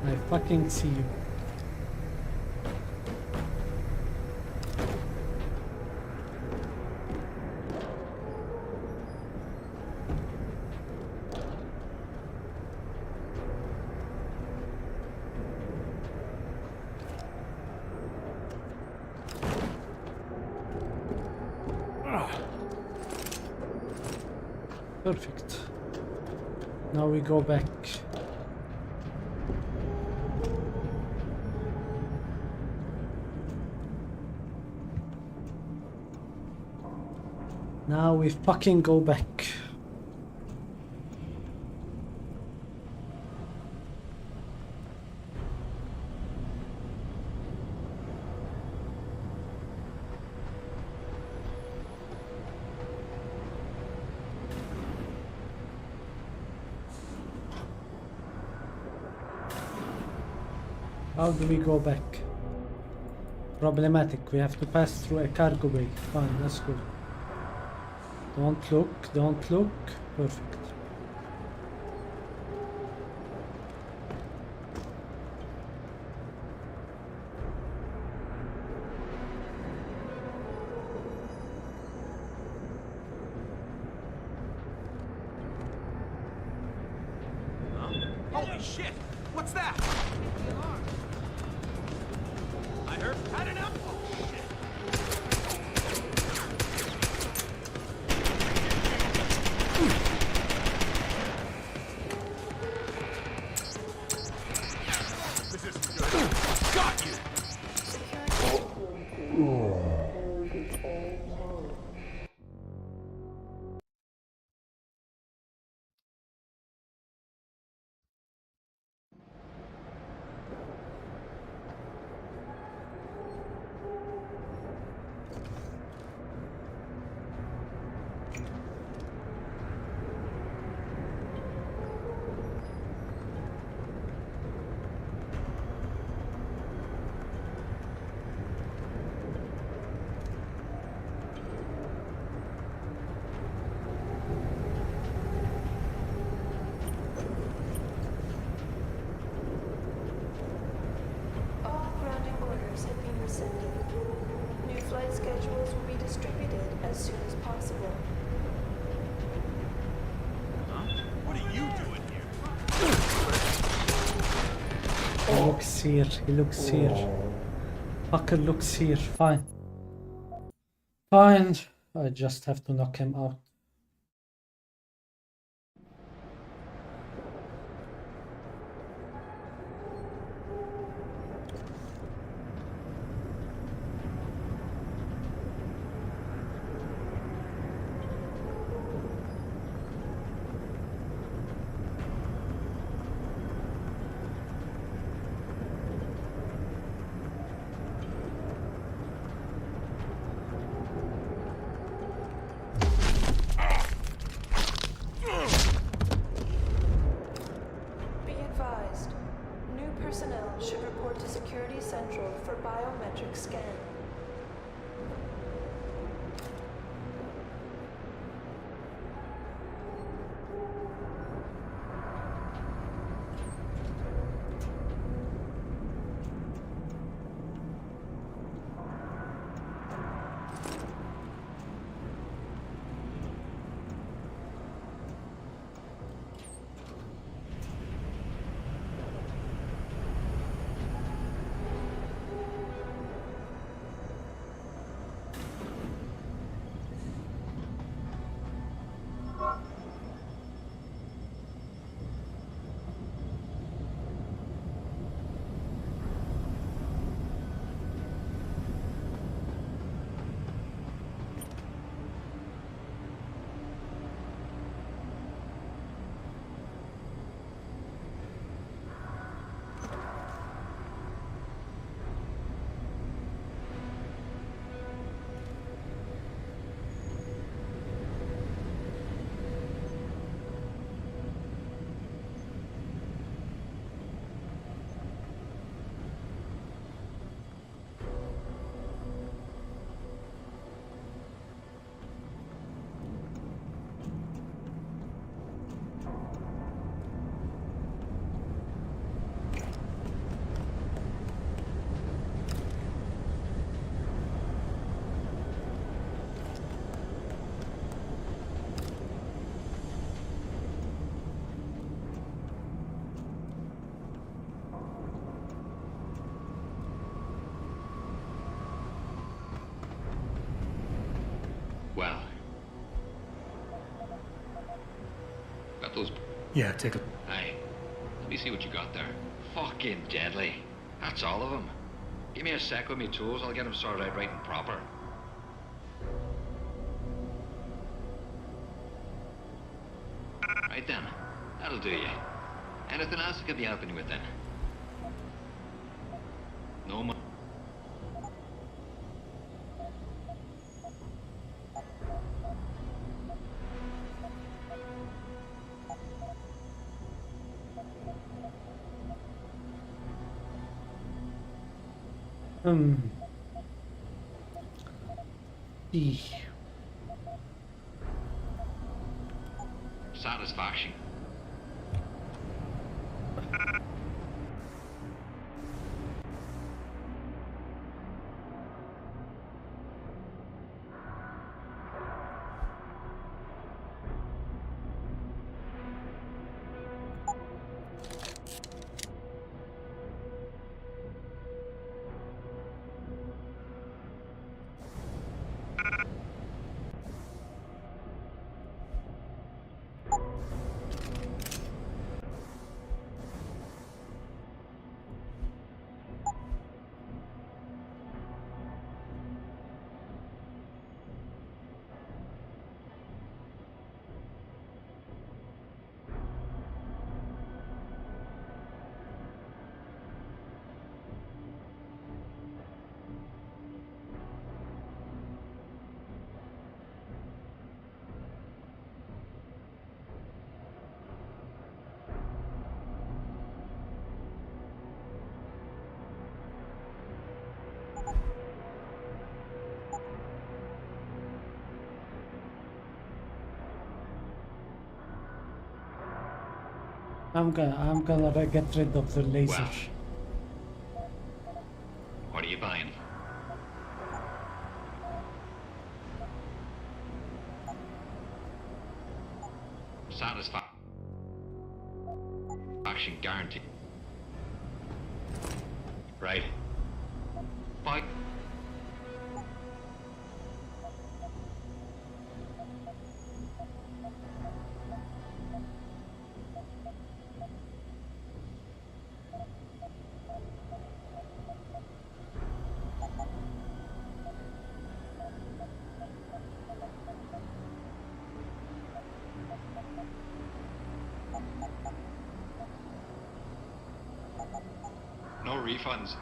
I fucking see you. Perfect. Now we go back. Now we fucking go back. How do we go back? Problematic. We have to pass through a cargo bay. Fine, let's go. Don't look, don't look. Perfect. Holy shit! What's that? I heard had enough. Oh shit. This isn't good. Got you. All grounding orders have been rescinded. New flight schedules will be distributed as soon as possible. What are you doing here? He looks here. He looks here. Fucker looks here. Fine. Fine. I just have to knock him out. those? Yeah, take a... Aye. Let me see what you got there. Fucking deadly. That's all of them. Give me a sec with me tools, I'll get them sorted out right and proper. Right then. That'll do you. Anything else I could be helping you with then? No more. E. Satisfaction. I'm gonna get rid of the laser. Well, what are you buying? Satisfaction guarantee. Right. Bye. No refunds.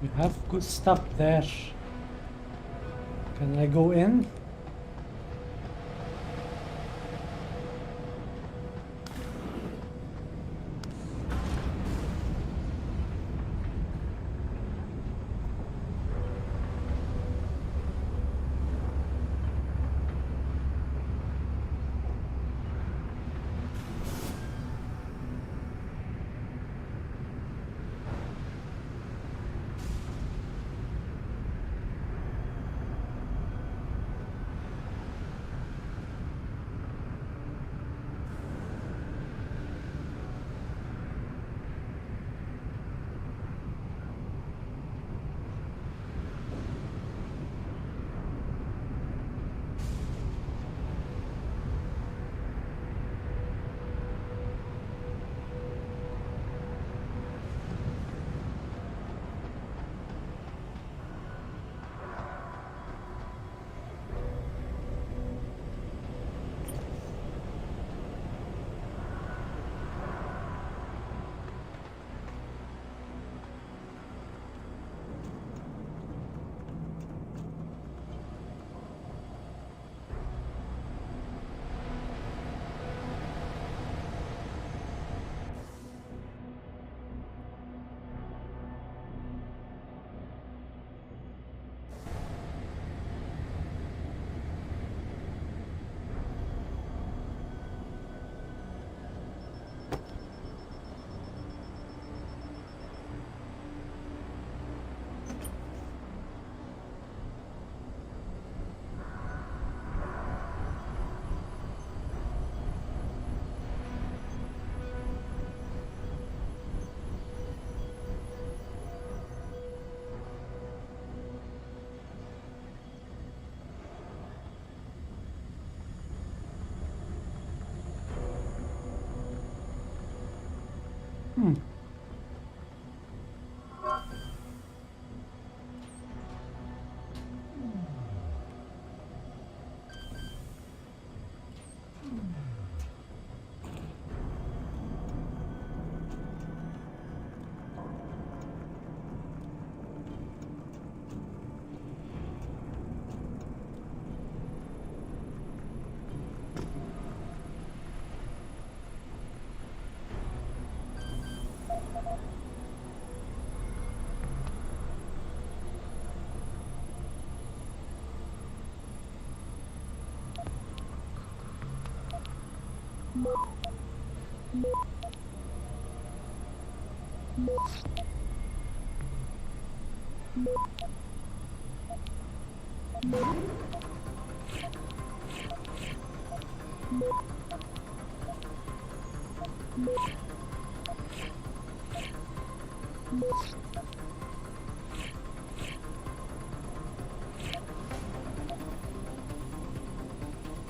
You have good stuff there. Can I go in?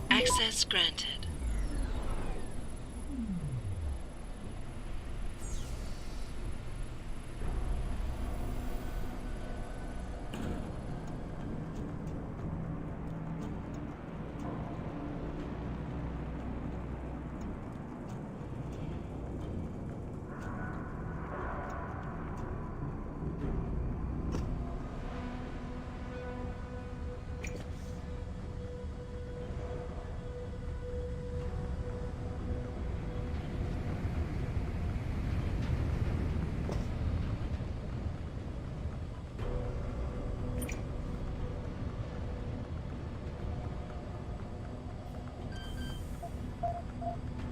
Access granted.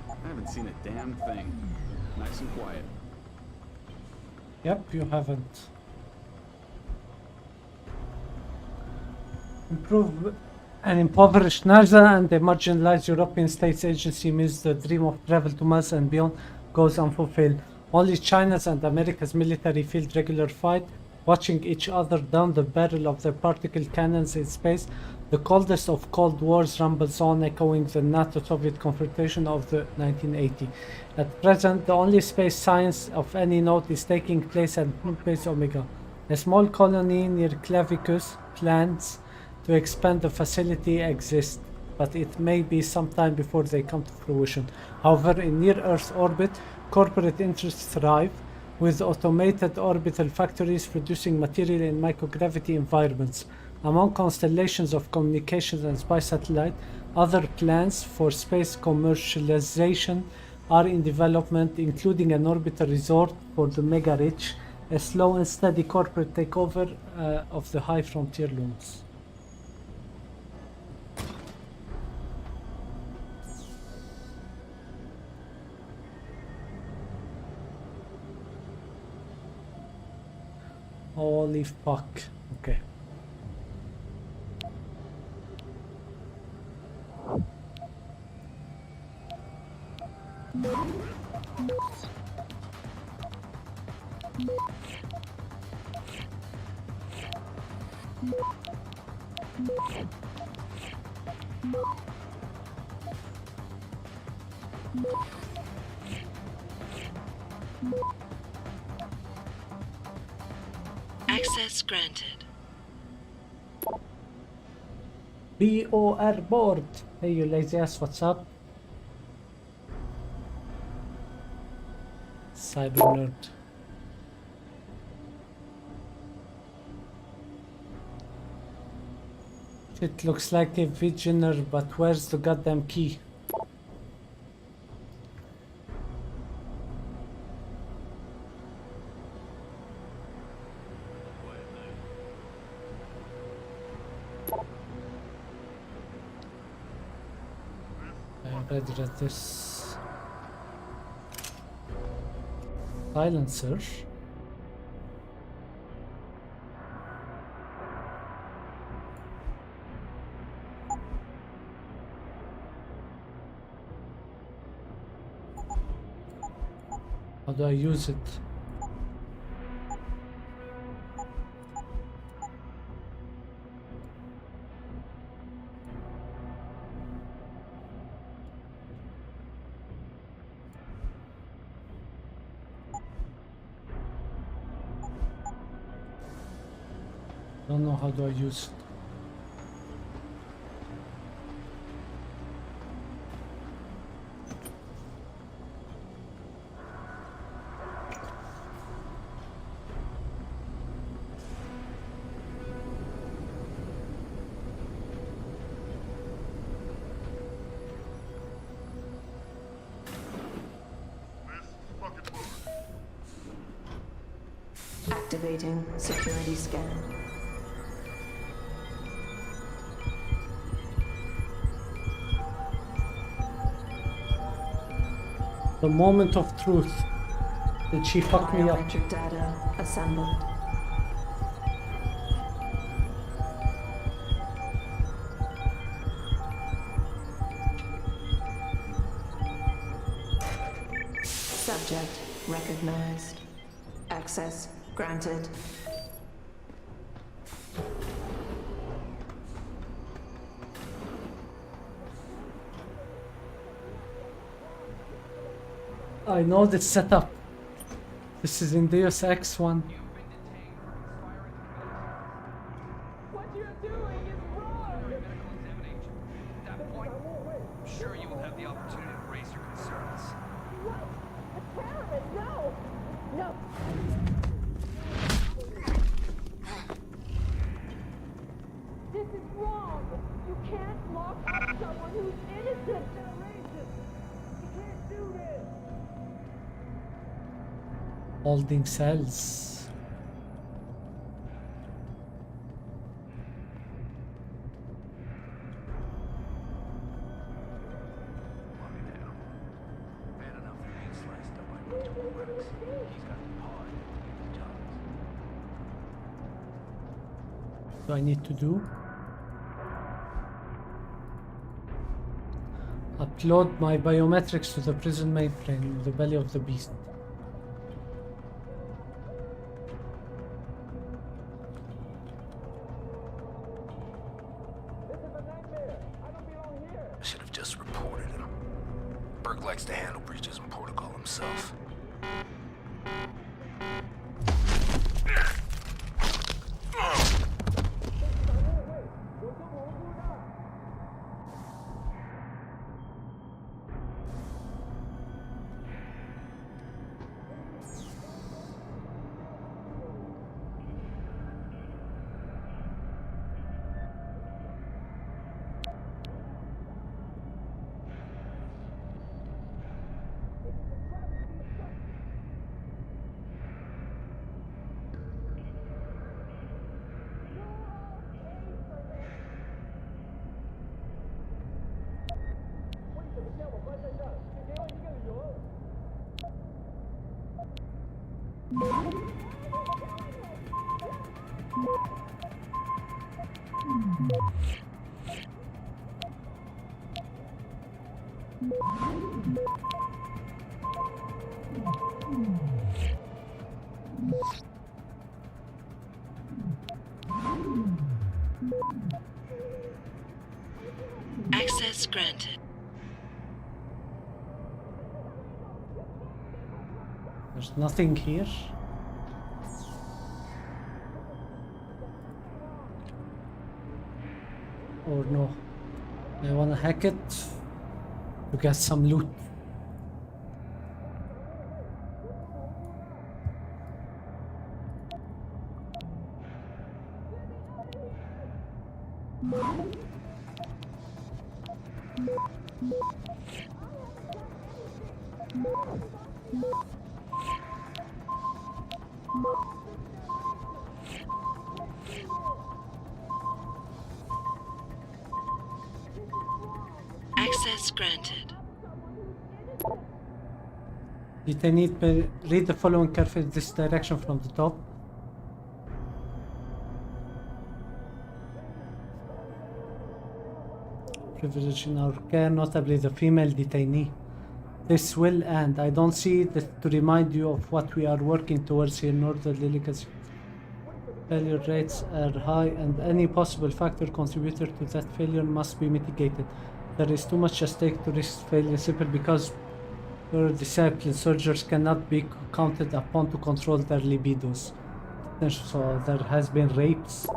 I haven't seen a damn thing. Nice and quiet. Yep, you haven't. Improve an impoverished NASA and a marginalized European states agency means the dream of travel to Mars and beyond goes unfulfilled. Only China's and America's military field regular fight, watching each other down the barrel of their particle cannons in space. The coldest of Cold Wars rumbles on, echoing the NATO-Soviet confrontation of the 1980. At present, the only space science of any note is taking place at Moon Base Omega. A small colony near Clavicus plans to expand the facility exists, but it may be some time before they come to fruition. However, in near-Earth orbit, corporate interests thrive, with automated orbital factories producing material in microgravity environments. Among constellations of communications and spy satellite, other plans for space commercialization are in development, including an orbital resort for the mega-rich, a slow and steady corporate takeover of the high frontier looms. Holy fuck. Okay. Access granted. BOR board. Hey, you lazy ass, what's up? Cyber nerd. It looks like a Visioner, but where's the goddamn key? I already read this. Silencer. How do I use it? Don't know how do I use it. Activating security scan. The moment of truth. Did she fuck me up? Biometric data assembled. Subject recognized. Access granted. I know this setup. This is in Deus Ex 1. What you're doing is wrong! Medical examination. At that point, I'm sure you will have the opportunity to raise your concerns. What? A terrorist? No! No! This is wrong! You can't lock up someone who's innocent! You can't do this! Holding cells. Bad enough for being sliced up by multiple critics. He's got the pod to do his job. Do I need to do? Upload my biometrics to the prison mainframe in the belly of the beast. I should have just reported him. Burke likes to handle breaches in protocol himself. Access granted. There's nothing here. Or no. I wanna hack it to get some loot. Access granted. Detainee, read the following carefully. This direction from the top. Privilege in our care, notably the female detainee. This will end. I don't see that to remind you of what we are working towards here, nor the delicacy. Failure rates are high, and any possible factor contributor to that failure must be mitigated. There is too much at stake to risk failure simply because your disciplined soldiers cannot be counted upon to control their libidos. So there has been rapes.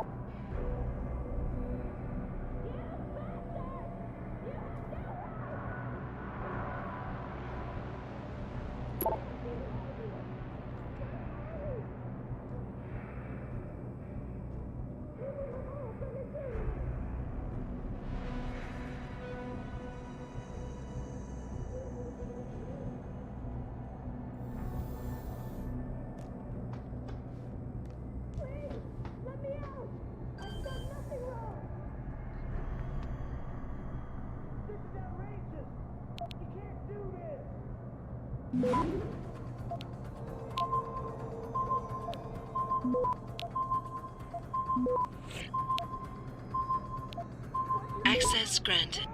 Access granted.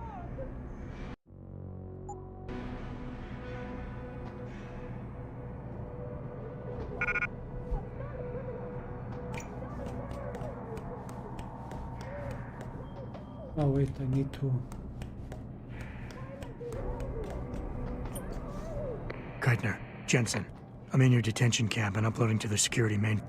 Oh wait, I need to... Keitner, Jensen, I'm in your detention camp and uploading to the security main.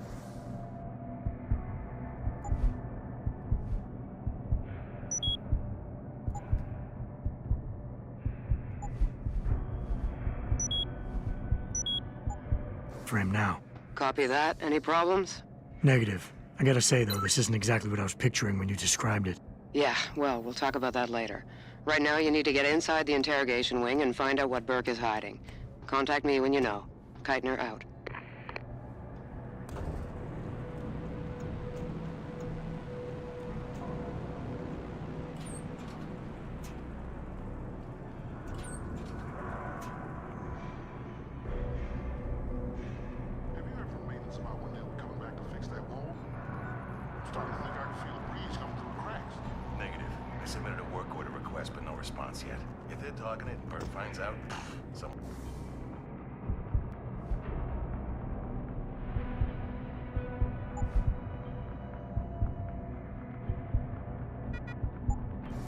Frame now. Copy that. Any problems? Negative. I gotta say though, this isn't exactly what I was picturing when you described it. Yeah, well, we'll talk about that later. Right now, you need to get inside the interrogation wing and find out what Burke is hiding. Contact me when you know. Keitner out. Yet. If they're talking it, Bert finds out, some...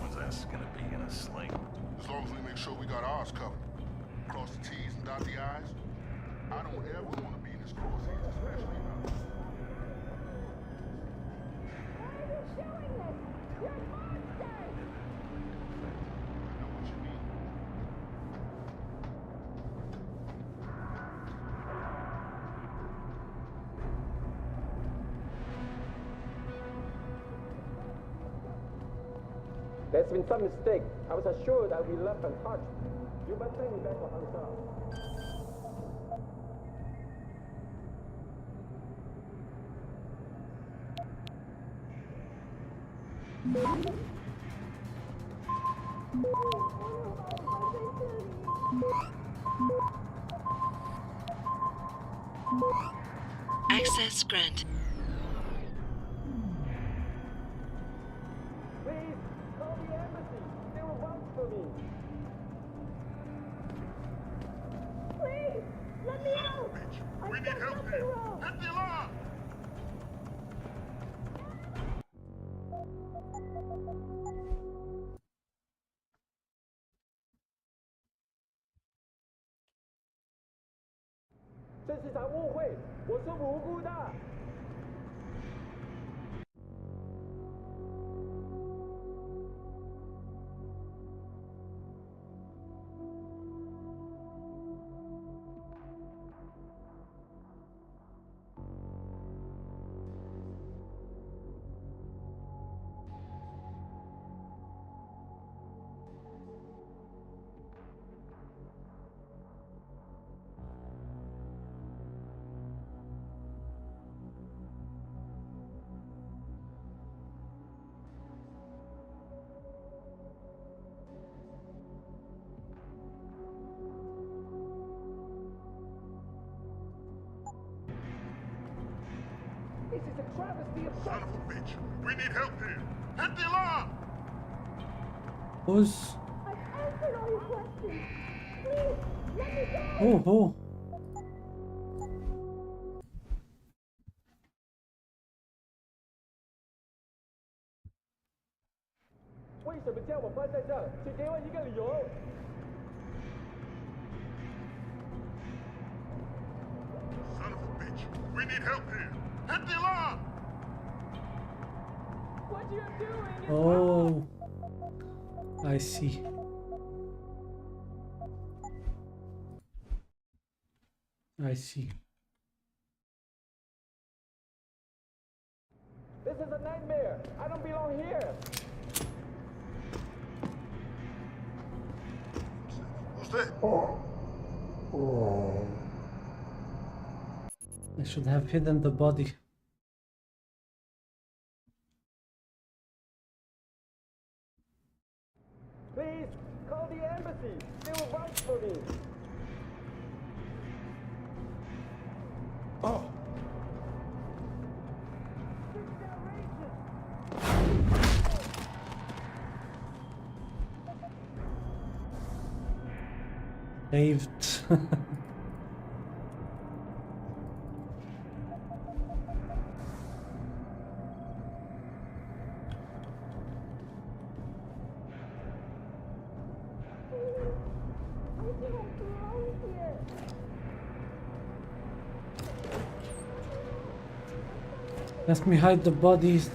One's ass is gonna be in a sling. As long as we make sure we got ours covered. Cross the T's and dot the I's. I don't ever want to be in this crosshairs, especially now. There's been some mistake. I was assured I'd be left untouched. You better take me back to Hunter. Access granted. We need help here. Hit the alarm! This is a 误会，我是无辜的。This is a travesty of son of a bitch. We need help here. Hit the alarm! Who's... I've answered all your questions. Please, let me go. Oh, oh. 为什么将我关在这儿？请给我一个理由。Son of a bitch. We need help here. Hit the alarm! What you're doing is Oh, I see. I see. This is a nightmare. I don't belong here. Who's that? I should have hidden the body. Please, call the embassy. They will vouch for me. Oh. Saved. Let me hide the bodies.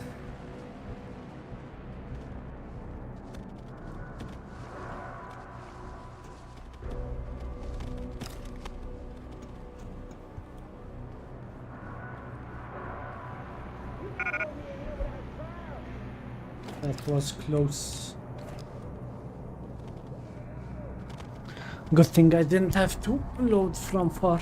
That was close. Good thing I didn't have to load from far.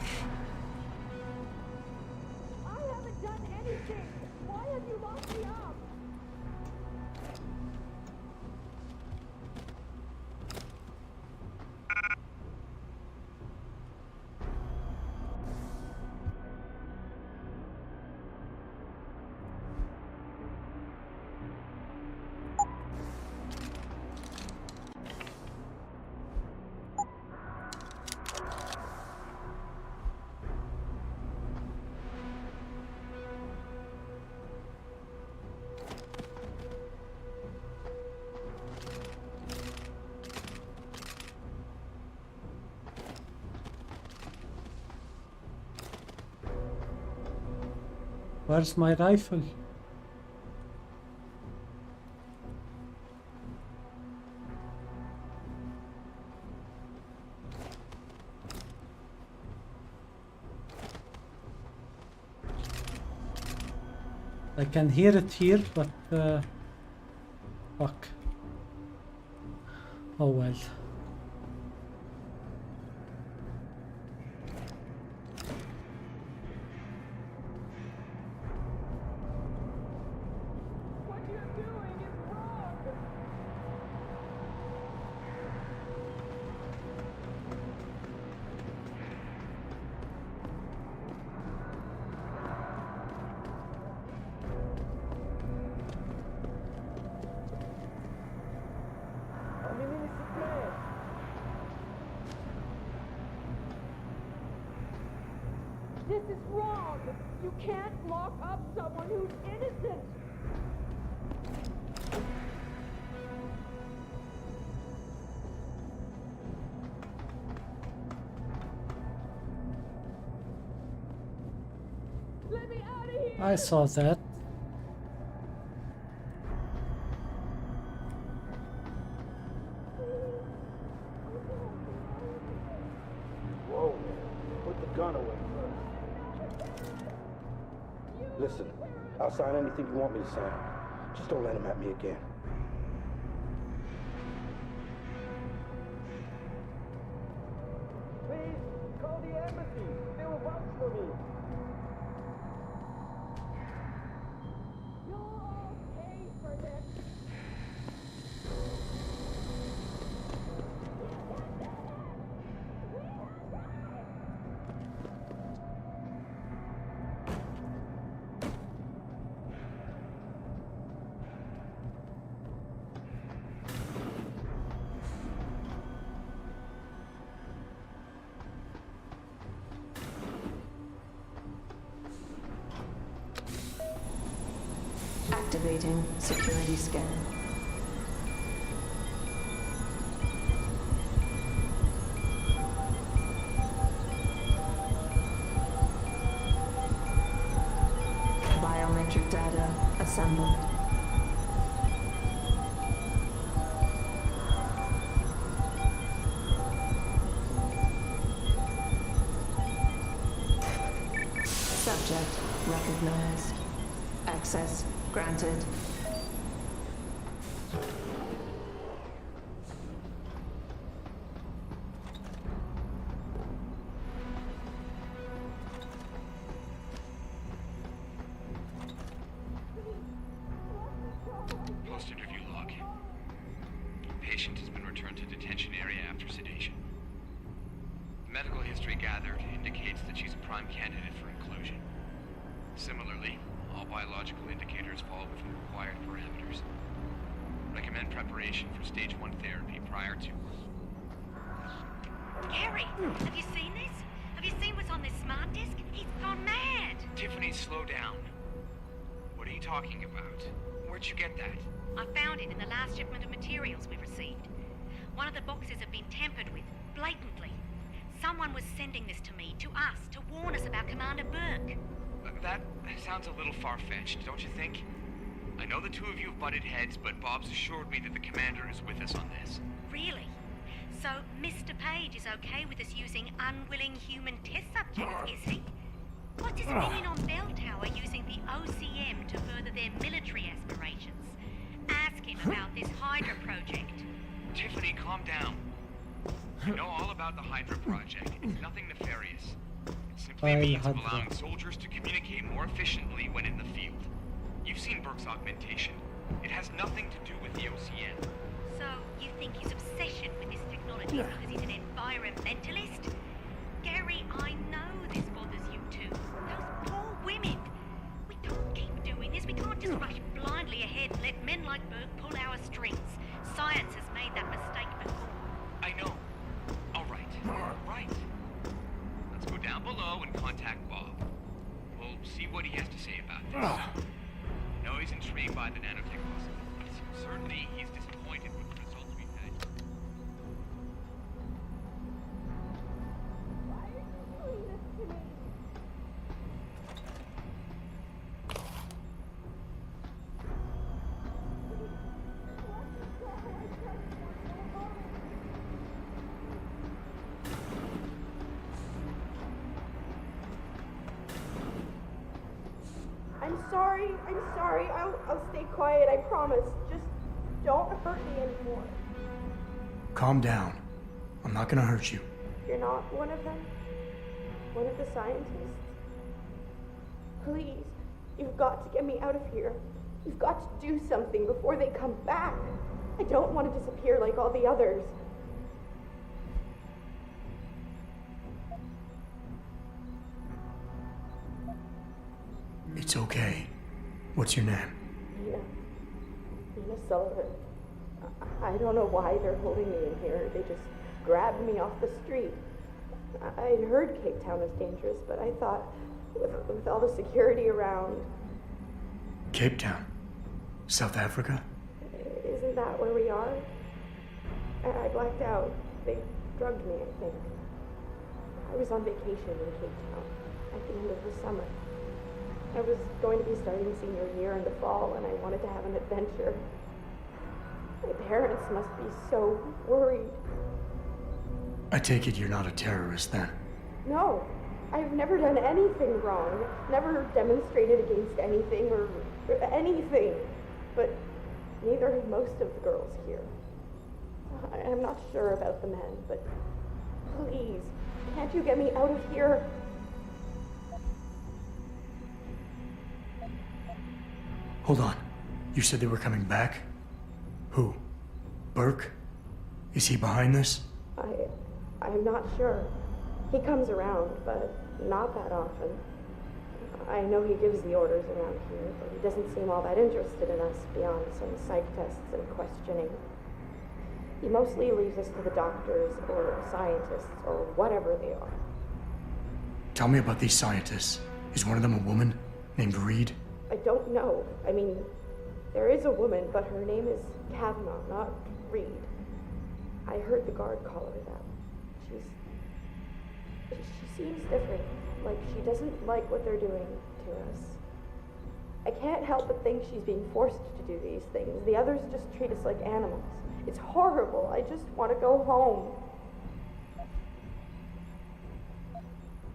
Where's my rifle? I can hear it here, but fuck. Oh well. This is wrong. You can't lock up someone who's innocent. Let me out of here. I saw that. Whoa. Put the gun away first. Listen, I'll sign anything you want me to sign. Just don't let him at me again. Please, call the embassy. They will vouch for me. You'll all pay for this. Activating security scan. Biometric data assembled. Subject recognized. Access granted. Post-interview log. Patient has been returned to detention area after sedation. The medical history gathered indicates that she's a prime candidate for inclusion. Similarly, all biological indicators fall within required parameters. Recommend preparation for stage 1 therapy prior to... Gary, have you seen this? Have you seen what's on this smart disk? He's gone mad! Tiffany, slow down. What are you talking about? Where'd you get that? I found it in the last shipment of materials we received. One of the boxes had been tampered with, blatantly. Someone was sending this to me, to us, to warn us about Commander Burke. That sounds a little far-fetched, don't you think? I know the two of you have butted heads, but Bob's assured me that the commander is with us on this. Really? So Mr. Page is okay with us using unwilling human test subjects, is he? What's his opinion on Bell Tower using the OCM to further their military aspirations? Ask him about this Hydra project. Tiffany, calm down. I know all about the Hydra project. It's nothing nefarious. It simply means of allowing soldiers to communicate more efficiently when in the field. You've seen Burke's augmentation. It has nothing to do with the OCM. So you think his obsession with this technology is because he's an environmentalist? Gary, I know this bothers you too. Those poor women. We can't keep doing this. We can't just rush blindly ahead and let men like Burke pull our strings. Science has made that mistake before. I know. All right. Right. Let's go down below and contact Bob. We'll see what he has to say about this. I know he's intrigued by the nanotech possibilities. Certainly, he's disappointed with the results we've had. I'm sorry. I'll stay quiet, I promise. Just don't hurt me anymore. Calm down. I'm not gonna hurt you. You're not one of them? One of the scientists? Please, you've got to get me out of here. You've got to do something before they come back. I don't want to disappear like all the others. It's okay. What's your name? Nina Sullivan. I don't know why they're holding me in here. They just grabbed me off the street. I'd heard Cape Town was dangerous, but I thought with all the security around... Cape Town? South Africa? Isn't that where we are? I blacked out. They drugged me, I think. I was on vacation in Cape Town at the end of the summer. I was going to be starting senior year in the fall, and I wanted to have an adventure. My parents must be so worried. I take it you're not a terrorist then? No, I've never done anything wrong. Never demonstrated against anything or anything. But neither have most of the girls here. I'm not sure about the men, but please, can't you get me out of here? Hold on. You said they were coming back? Who? Burke? Is he behind this? I'm not sure. He comes around, but not that often. I know he gives the orders around here, but he doesn't seem all that interested in us beyond some psych tests and questioning. He mostly leaves us to the doctors or scientists or whatever they are. Tell me about these scientists. Is one of them a woman named Reed? I don't know. I mean, there is a woman, but her name is Kavanaugh, not Reed. I heard the guard call her that. She seems different, like she doesn't like what they're doing to us. I can't help but think she's being forced to do these things. The others just treat us like animals. It's horrible. I just want to go home.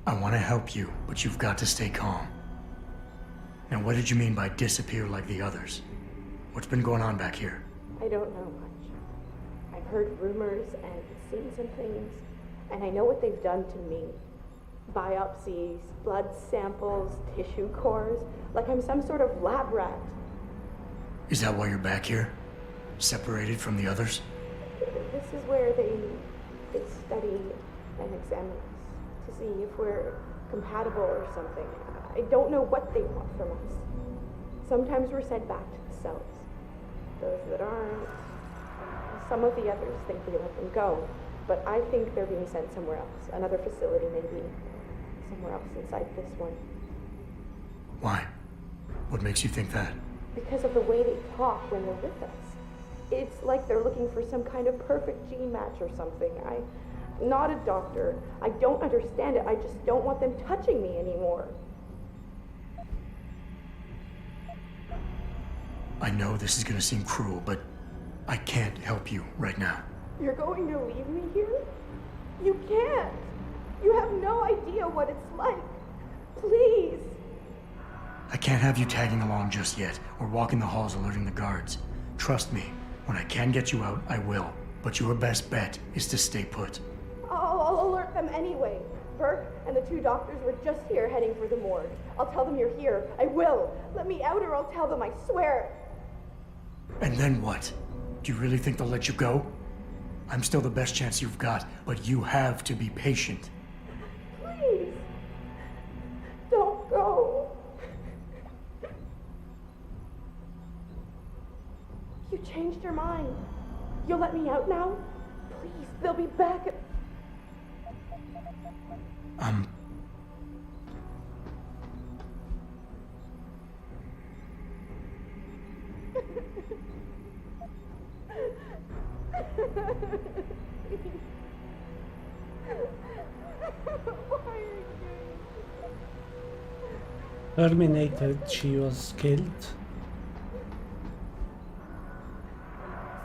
I want to help you, but you've got to stay calm. And what did you mean by disappear like the others? What's been going on back here? I don't know much. I've heard rumors and seen some things, and I know what they've done to me. Biopsies, blood samples, tissue cores, like I'm some sort of lab rat. Is that why you're back here? Separated from the others? This is where they study and examine us to see if we're compatible or something. I don't know what they want from us. Sometimes we're sent back to the cells. Those that aren't, some of the others think we let them go, but I think they're being sent somewhere else, another facility maybe, somewhere else inside this one. Why? What makes you think that? Because of the way they talk when they're with us. It's like they're looking for some kind of perfect gene match or something. I'm not a doctor. I don't understand it. I just don't want them touching me anymore. I know this is gonna seem cruel, but I can't help you right now. You're going to leave me here? You can't. You have no idea what it's like. Please. I can't have you tagging along just yet, or walking the halls alerting the guards. Trust me, when I can get you out, I will. But your best bet is to stay put. I'll alert them anyway. Burke and the 2 doctors were just here heading for the morgue. I'll tell them you're here. I will. Let me out or I'll tell them, I swear. And then what? Do you really think they'll let you go? I'm still the best chance you've got, but you have to be patient. Please. Don't go. You changed your mind. You'll let me out now? Please, they'll be back. Terminated, she was killed.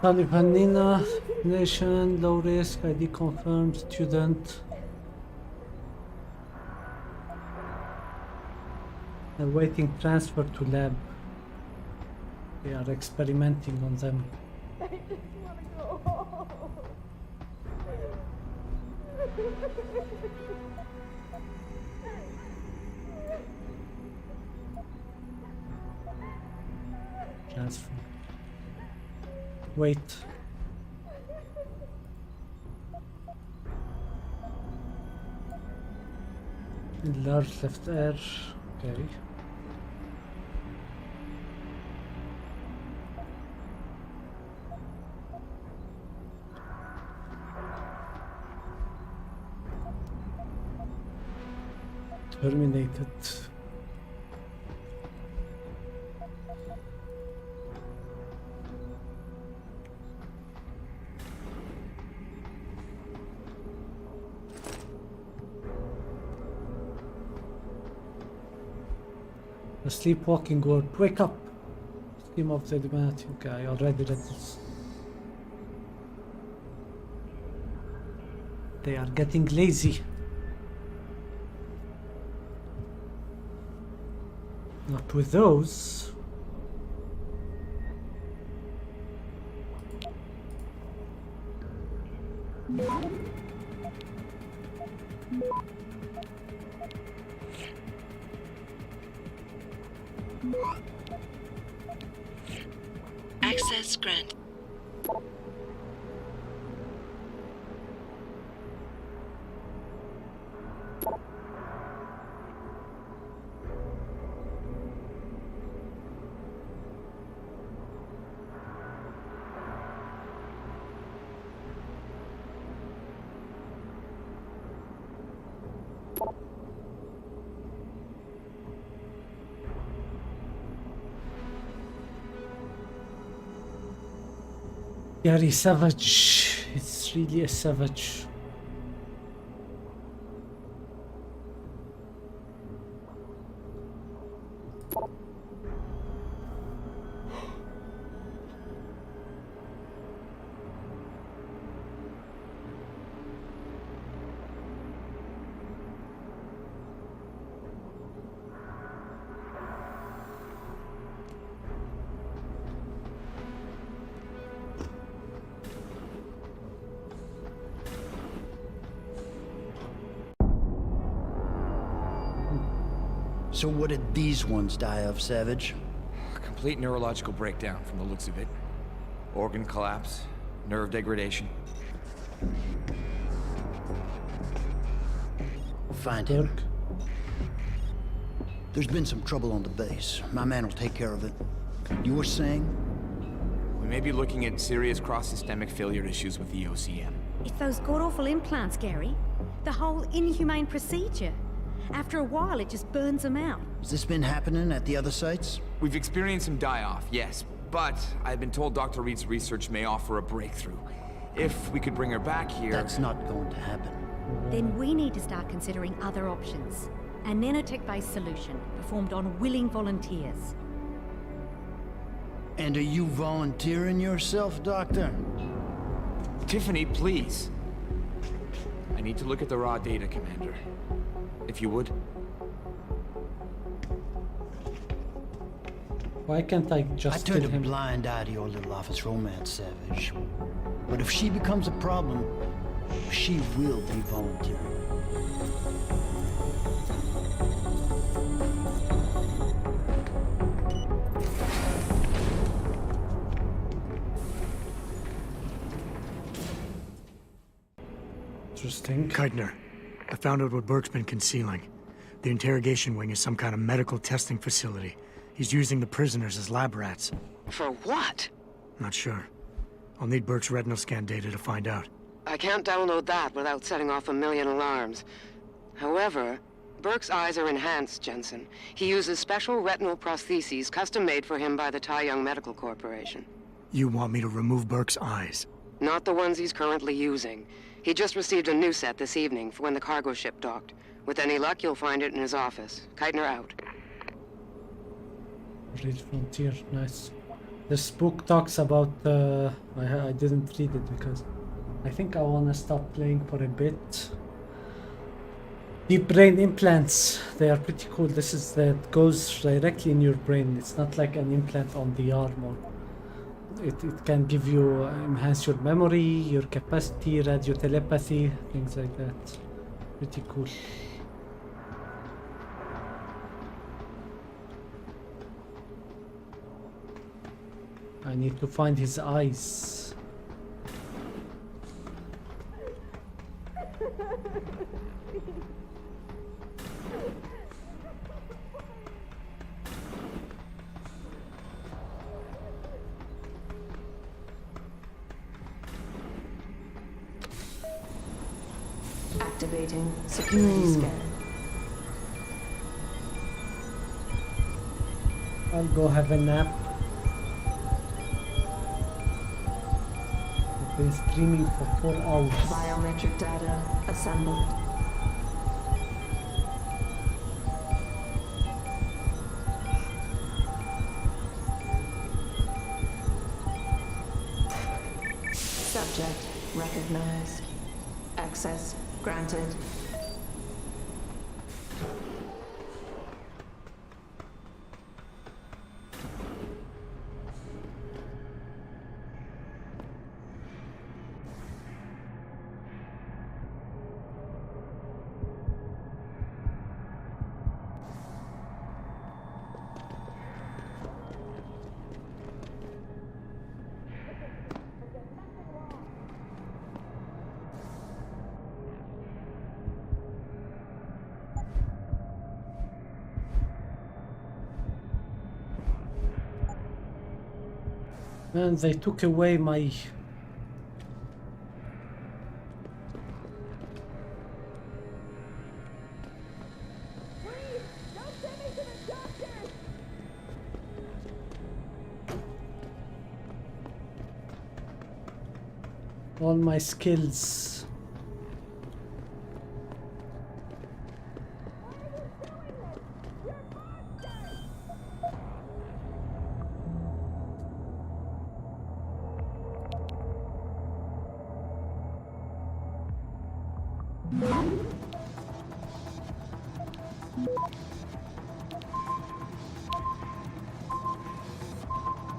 Talibanina nation, low risk, ID confirmed, student. Awaiting transfer to lab. They are experimenting on them. I just want to go home. Transfer. Wait. Enlarge left air. Okay. Terminated. The sleepwalking word. Wake up! Scheme of the Illuminati. Okay, I already read this. They are getting lazy. Not with those. Access granted. Gary Savage. It's really a savage. So what did these ones die of, Savage? Complete neurological breakdown from the looks of it. Organ collapse, nerve degradation. Find him. There's been some trouble on the base. My man will take care of it. You were saying? We may be looking at serious cross-systemic failure issues with the OCM. It's those god-awful implants, Gary. The whole inhumane procedure. After a while, it just burns them out. Has this been happening at the other sites? We've experienced some die-off, yes. But I've been told Dr. Reed's research may offer a breakthrough. If we could bring her back here... That's not going to happen. Then we need to start considering other options. A nanotech-based solution performed on willing volunteers. And are you volunteering yourself, Doctor? Tiffany, please. I need to look at the raw data, Commander. If you would. Why can't I just I turned kill a him? blind eye to your little office romance, Savage. But if she becomes a problem, she will be volunteering. Interesting. Keitner, I found out what Burke's been concealing. The interrogation wing is some kind of medical testing facility. He's using the prisoners as lab rats. For what? Not sure. I'll need Burke's retinal scan data to find out. I can't download that without setting off a million alarms. However, Burke's eyes are enhanced, Jensen. He uses special retinal prostheses custom-made for him by the Tai Young Medical Corporation. You want me to remove Burke's eyes? Not the ones he's currently using. He just received a new set this evening for when the cargo ship docked. With any luck, you'll find it in his office. Keitner out. Read Frontier, nice. This book talks about, I didn't read it because I think I want to stop playing for a bit. Deep brain implants, they are pretty cool. This is that goes directly in your brain. It's not like an implant on the arm or it can give you, enhance your memory, your capacity, radio telepathy, things like that. Pretty cool. I need to find his eyes. Activating security scan. I'll go have a nap. I've been streaming for 4 hours. Biometric data assembled. Subject recognized. Access granted. Man, they took away my... all my skills.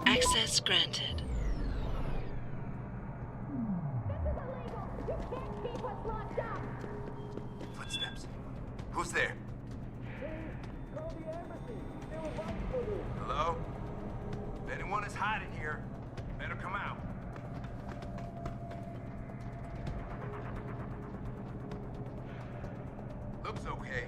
Access granted. Footsteps. Who's there? Hello? If anyone is hiding here, better come out. Looks okay.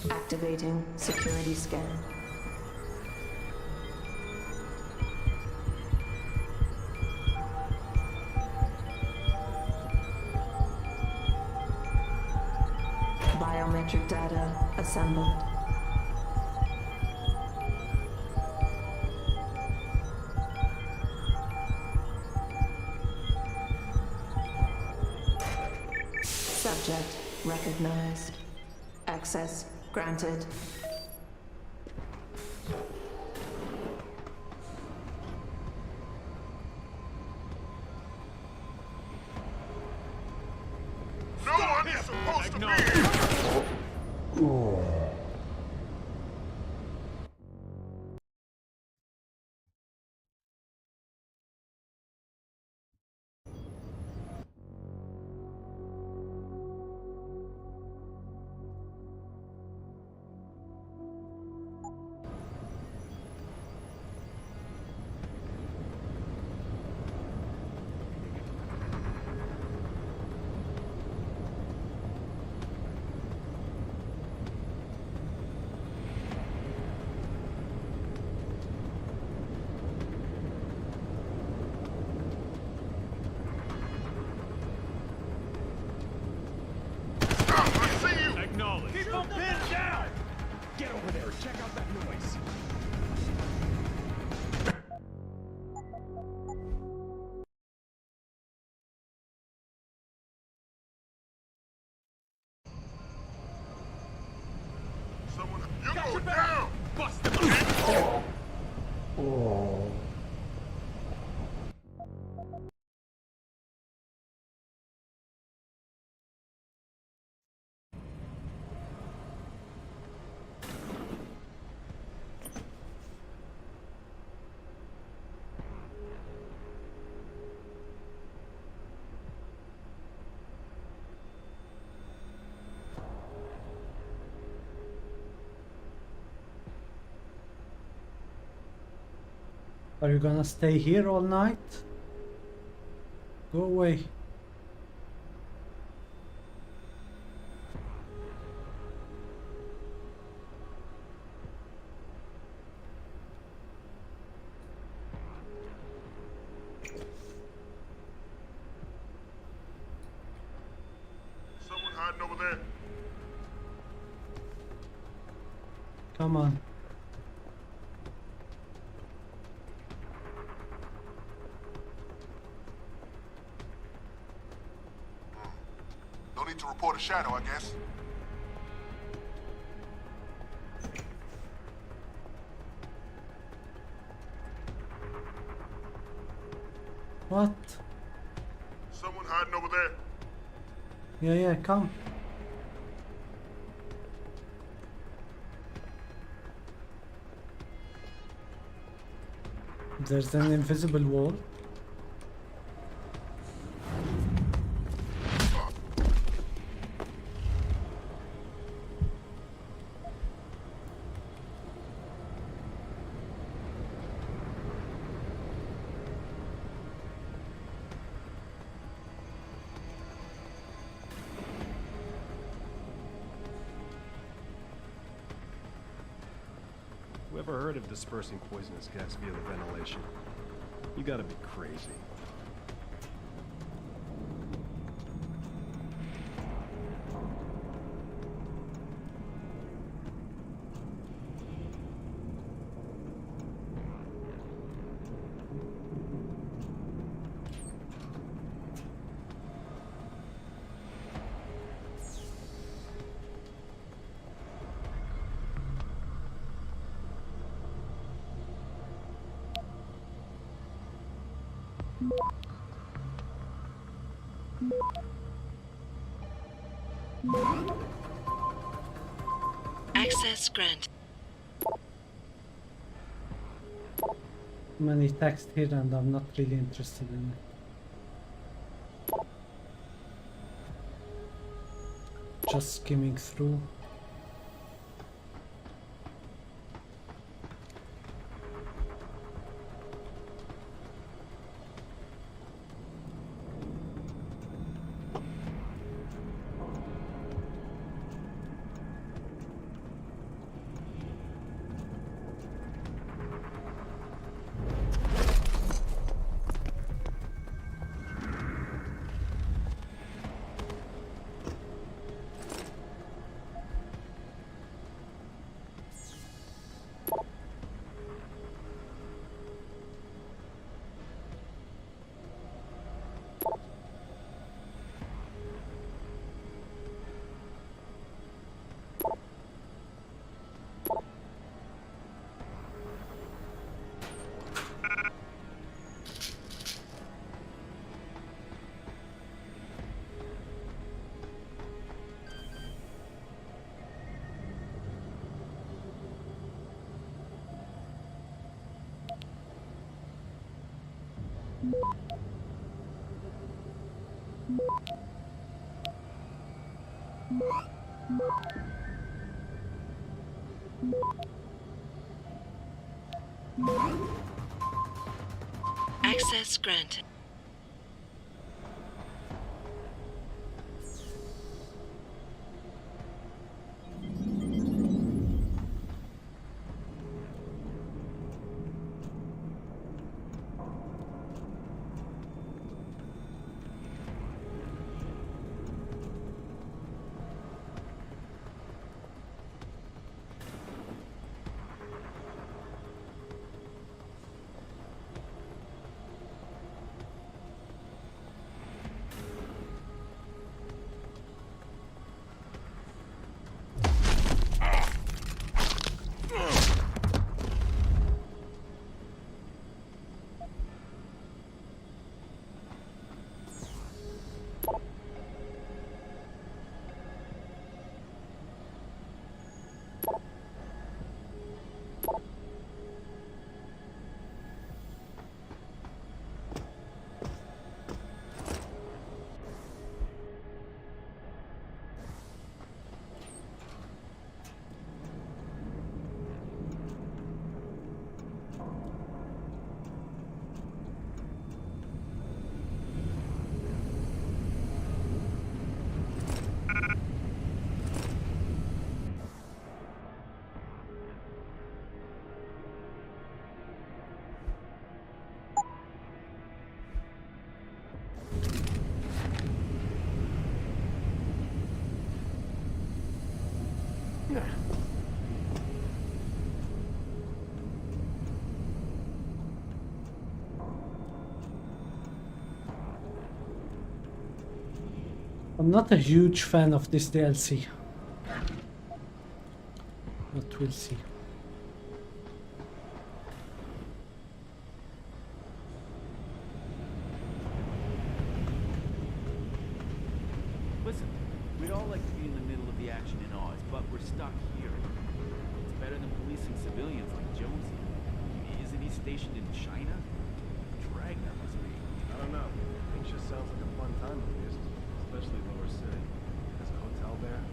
Activating security scan. Biometric data assembled. Subject recognized. Access granted. No one is supposed to be here! Acknowledge. Keep them pinned down! Get over there and check out that noise. Someone, you go down! Bust them! Are you gonna stay here all night? Go away. Someone hiding over there. Come on. No need to report a shadow, I guess. What? Someone hiding over there. Yeah, come. There's an invisible wall. Whoever heard of dispersing poisonous gas via the ventilation? You gotta be crazy. Access granted. Many text here and I'm not really interested in it. Just skimming through. Access granted. I'm not a huge fan of this DLC, but we'll see. Listen, we'd all like to be in the middle of the action in Oz, but we're stuck here. It's better than policing civilians like Jonesy. Isn't he stationed in China? Drag that must be. I don't know. It just sounds like a fun time at least. Especially Lower City. There's a hotel there.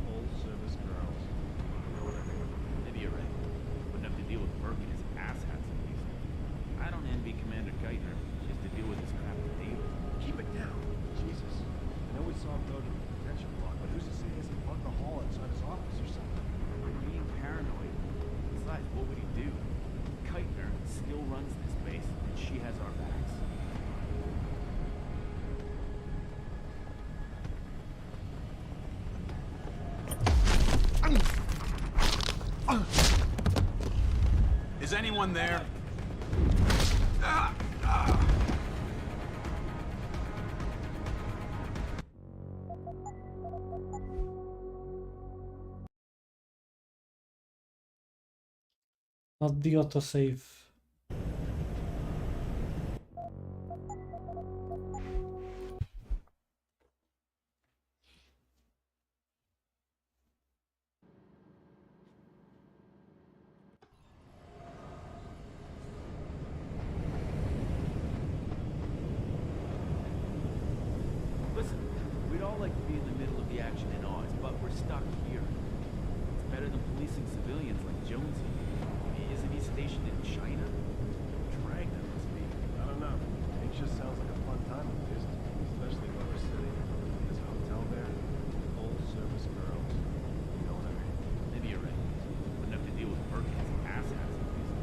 Full service girls. You know what I mean? Maybe you're right. Wouldn't have to deal with Burke and his asshats at least. I don't envy Commander Geithner. She has to deal with this crap daily. Keep it down. Jesus. I know we saw him go to the detention block, but who's to say he hasn't bugged the hall inside his office or something? We're being paranoid. Besides, what would he do? Geithner still runs this base, and she has our backs. Is anyone there? Not the autosave. like to be in the middle of the action in Oz, but we're stuck here. It's better than policing civilians like Jonesy. Isn't he stationed in China? Dragnet must be. I don't know. It just sounds like a fun time at least. Especially Motor City. There's a hotel there. Full service girls. You know what I mean? Maybe you're right. Wouldn't have to deal with Perkins' asshats at least.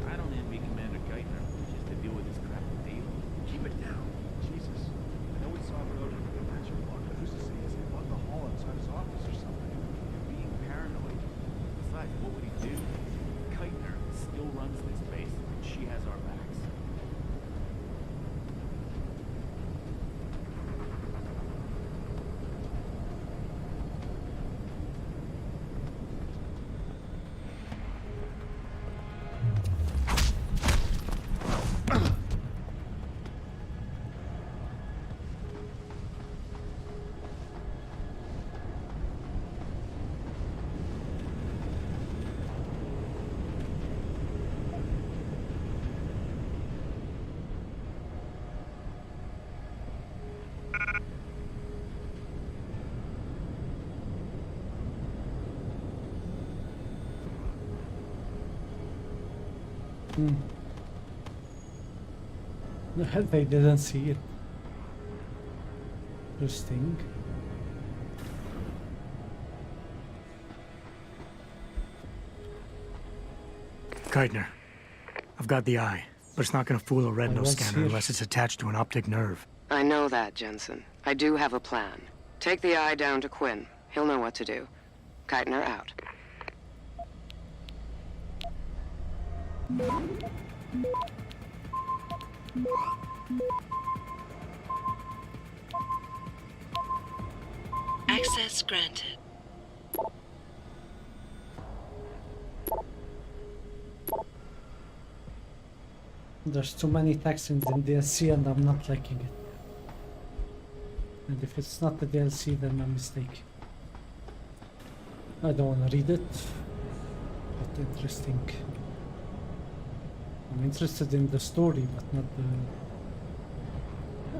I don't envy Commander Geithner, who has to deal with this crap daily. Keep it down. Jesus. I know we saw Road in the adventure block, but who's to say he hasn't bugged the hall outside his office or something? You're being paranoid. Besides, what would he do? Geithner still runs this base, and she has our backs. They didn't see it. Interesting. Geithner, I've got the eye, but it's not gonna fool a retinal what's scanner here? unless it's attached to an optic nerve. I know that, Jensen. I do have a plan. Take the eye down to Quinn. He'll know what to do. Geithner out. Access granted. There's too many texts in DLC and I'm not liking it. And if it's not the DLC, then I'm mistaken. I don't want to read it, but interesting. I'm interested in the story, but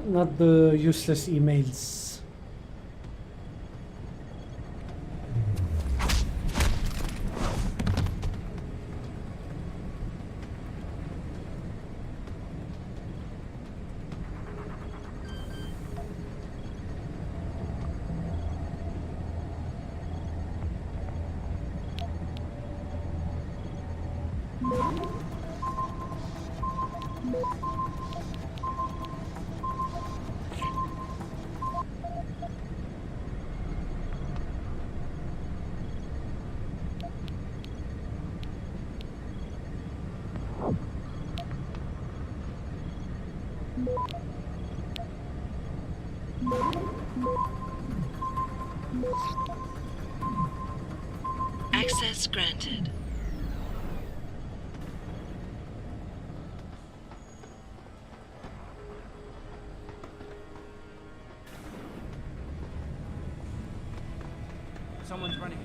not the useless emails. Access granted. Someone's running.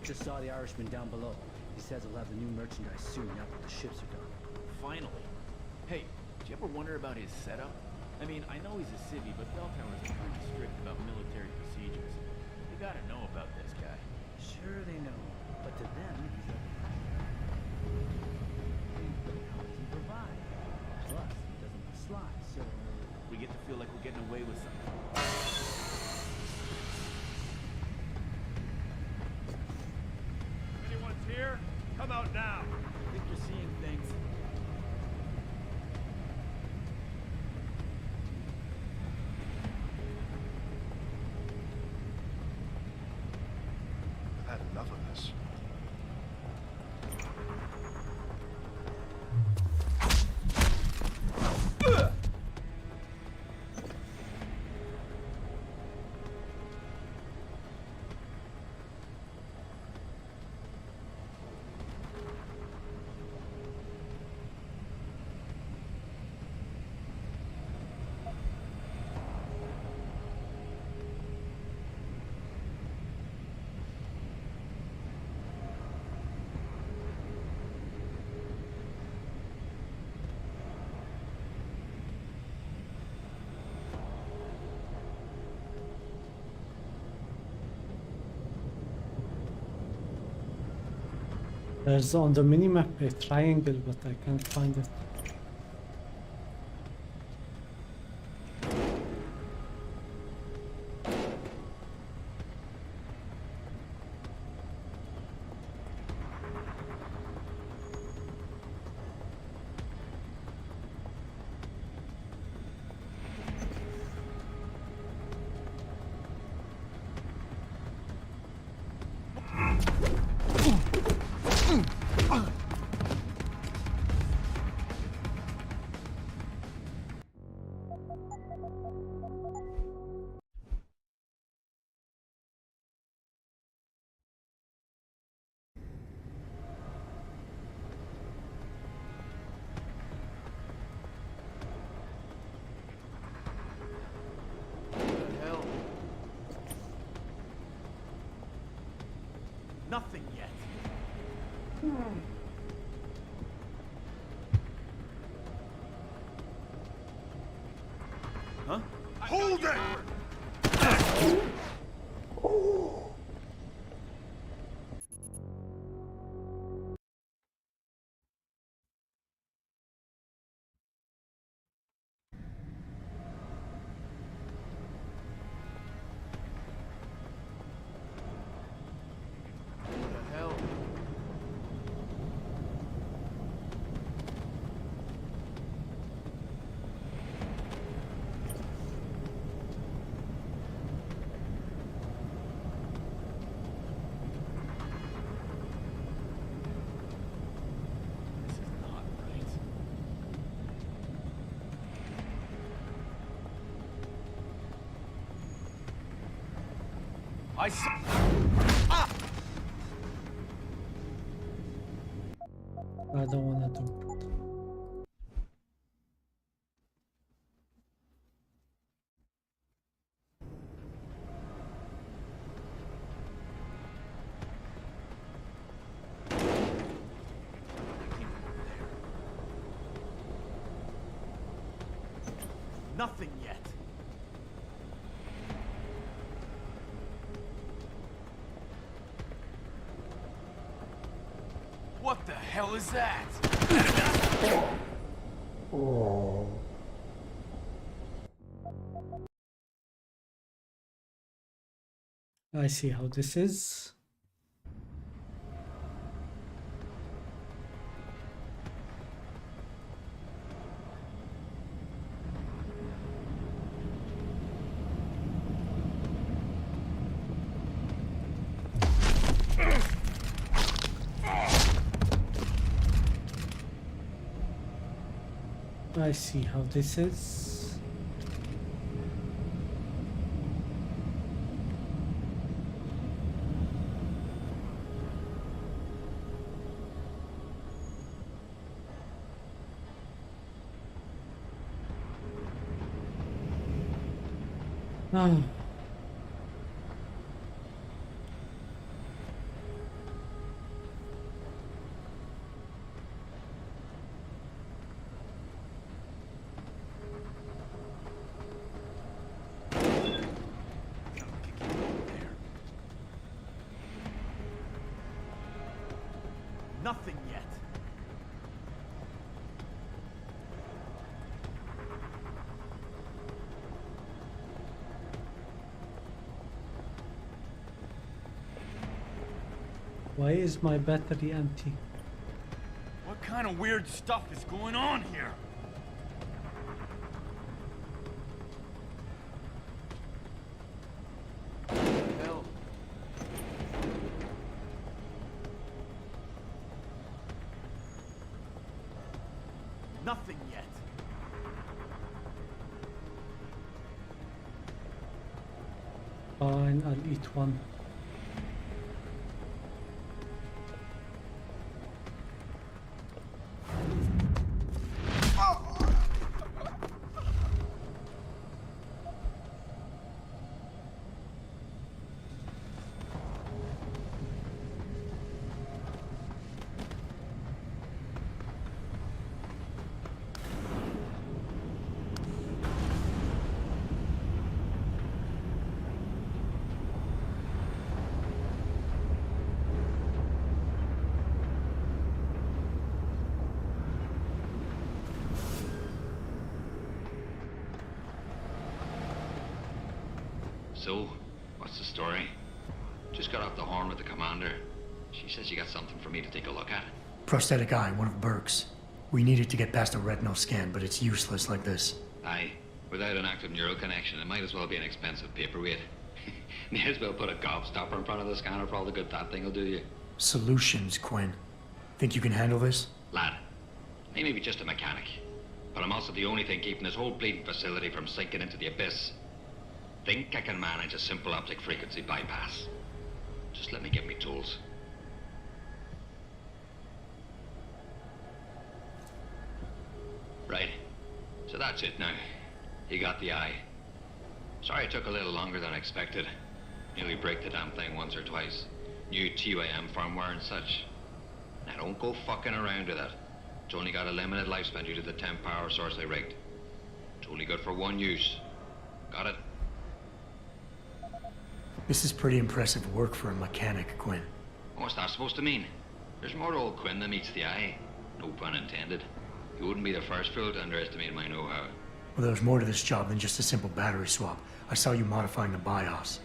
Just saw the Irishman down below. He says he'll have the new merchandise soon now that the ships are done. Finally. Hey, did you ever wonder about his setup? I mean, I know he's a civvy, but bell towers are pretty strict about military procedures. They gotta know about this guy. Sure they know, but to them, he's a... How does he provide? Plus, he doesn't slide, so... enough of this. There's on the minimap a triangle, but I can't find it. Nothing yet. Huh? Hold it! I saw. I don't wanna do it. Nothing yet. What the hell is that? I see how this is. I see how this is. Ah. Nothing yet. Why is my battery empty? What kind of weird stuff is going on here? Hell. Nothing yet. Fine, I'll eat one. So, what's the story? Just got off the horn with the commander. She says you got something for me to take a look at. Prosthetic eye, one of Burke's. We needed to get past a retinal scan, but it's useless like this. Aye. Without an active neural connection, it might as well be an expensive paperweight. May as well put a gobstopper in front of the scanner for all the good that thing will do you. Solutions, Quinn. Think you can handle this? Lad, I may be just a mechanic, but I'm also the only thing keeping this whole bleeding facility from sinking into the abyss. Think I can manage a simple optic frequency bypass. Just let me get me tools. Right. So that's it now. You got the eye. Sorry it took a little longer than expected. Nearly break the damn thing once or twice. New TYM firmware and such. Now don't go fucking around with it. It's only got a limited lifespan due to the 10 power source I rigged. It's only good for one use. Got it? This is pretty impressive work for a mechanic, Quinn. What's that supposed to mean? There's more to old Quinn than meets the eye. No pun intended. You wouldn't be the first fool to underestimate my know-how. Well, there's more to this job than just a simple battery swap. I saw you modifying the BIOS.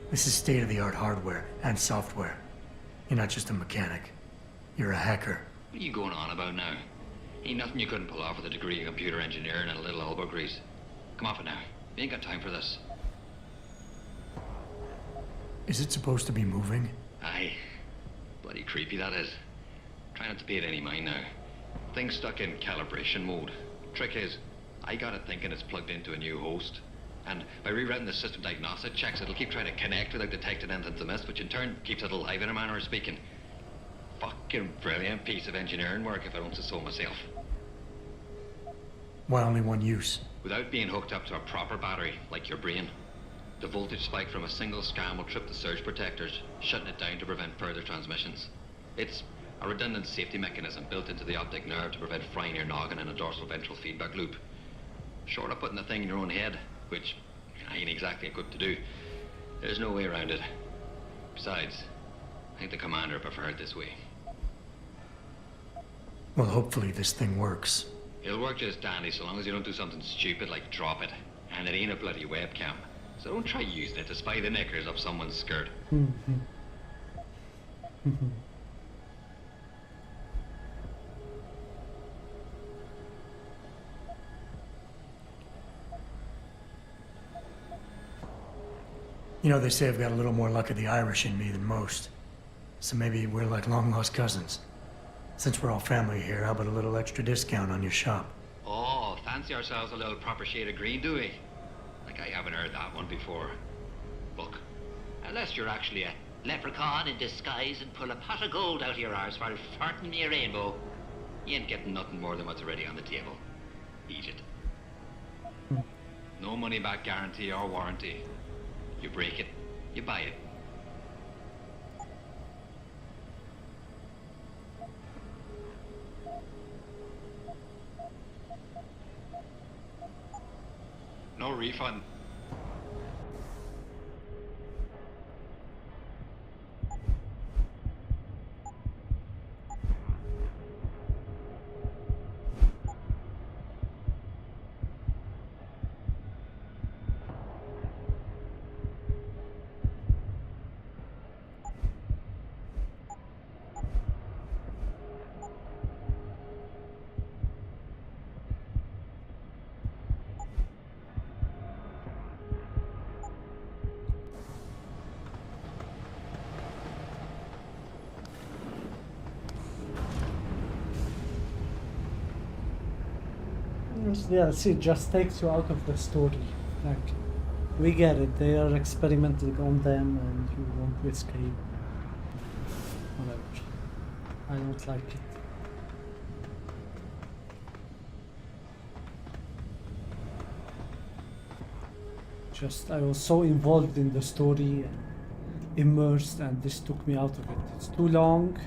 This is state-of-the-art hardware and software. You're not just a mechanic. You're a hacker. What are you going on about now? Ain't nothing you couldn't pull off with a degree in computer engineering and a little elbow grease. Come off it now. We ain't got time for this. Is it supposed to be moving? Aye. Bloody creepy that is. Try not to pay it any mind now. Thing's stuck in calibration mode. Trick is, I got it thinking it's plugged into a new host. And by rewriting the system diagnostic checks, it'll keep trying to connect without detecting anything's amiss, which in turn keeps it alive in a manner of speaking. Fucking brilliant piece of engineering work if I don't say so myself. Why only one use? Without being hooked up to a proper battery, like your brain. The voltage spike from a single scan will trip the surge protectors, shutting it down to prevent further transmissions. It's a redundant safety mechanism built into the optic nerve to prevent frying your noggin in a dorsal ventral feedback loop. Short of putting the thing in your own head, which I ain't exactly equipped to do, there's no way around it. Besides, I think the commander preferred this way. Well, hopefully this thing works. It'll work just dandy so long as you don't do something stupid like drop it. And it ain't a bloody webcam. So don't try using it to spy the knickers up someone's skirt. You know, they say I've got a little more luck of the Irish in me than most. So maybe we're like long-lost cousins. Since we're all family here, how about a little extra discount on your shop? Oh, fancy ourselves a little proper shade of green, do we? Like I haven't heard that one before. Look, unless you're actually a leprechaun in disguise and pull a pot of gold out of your arse while farting me a rainbow, you ain't getting nothing more than what's already on the table. Eat it. No money back guarantee or warranty. You break it, you buy it. No refund. Yeah, see, it just takes you out of the story. Like, we get it, they are experimenting on them and you want to escape. Whatever. I don't like it. Just, I was so involved in the story and immersed, and this took me out of it. It's too long,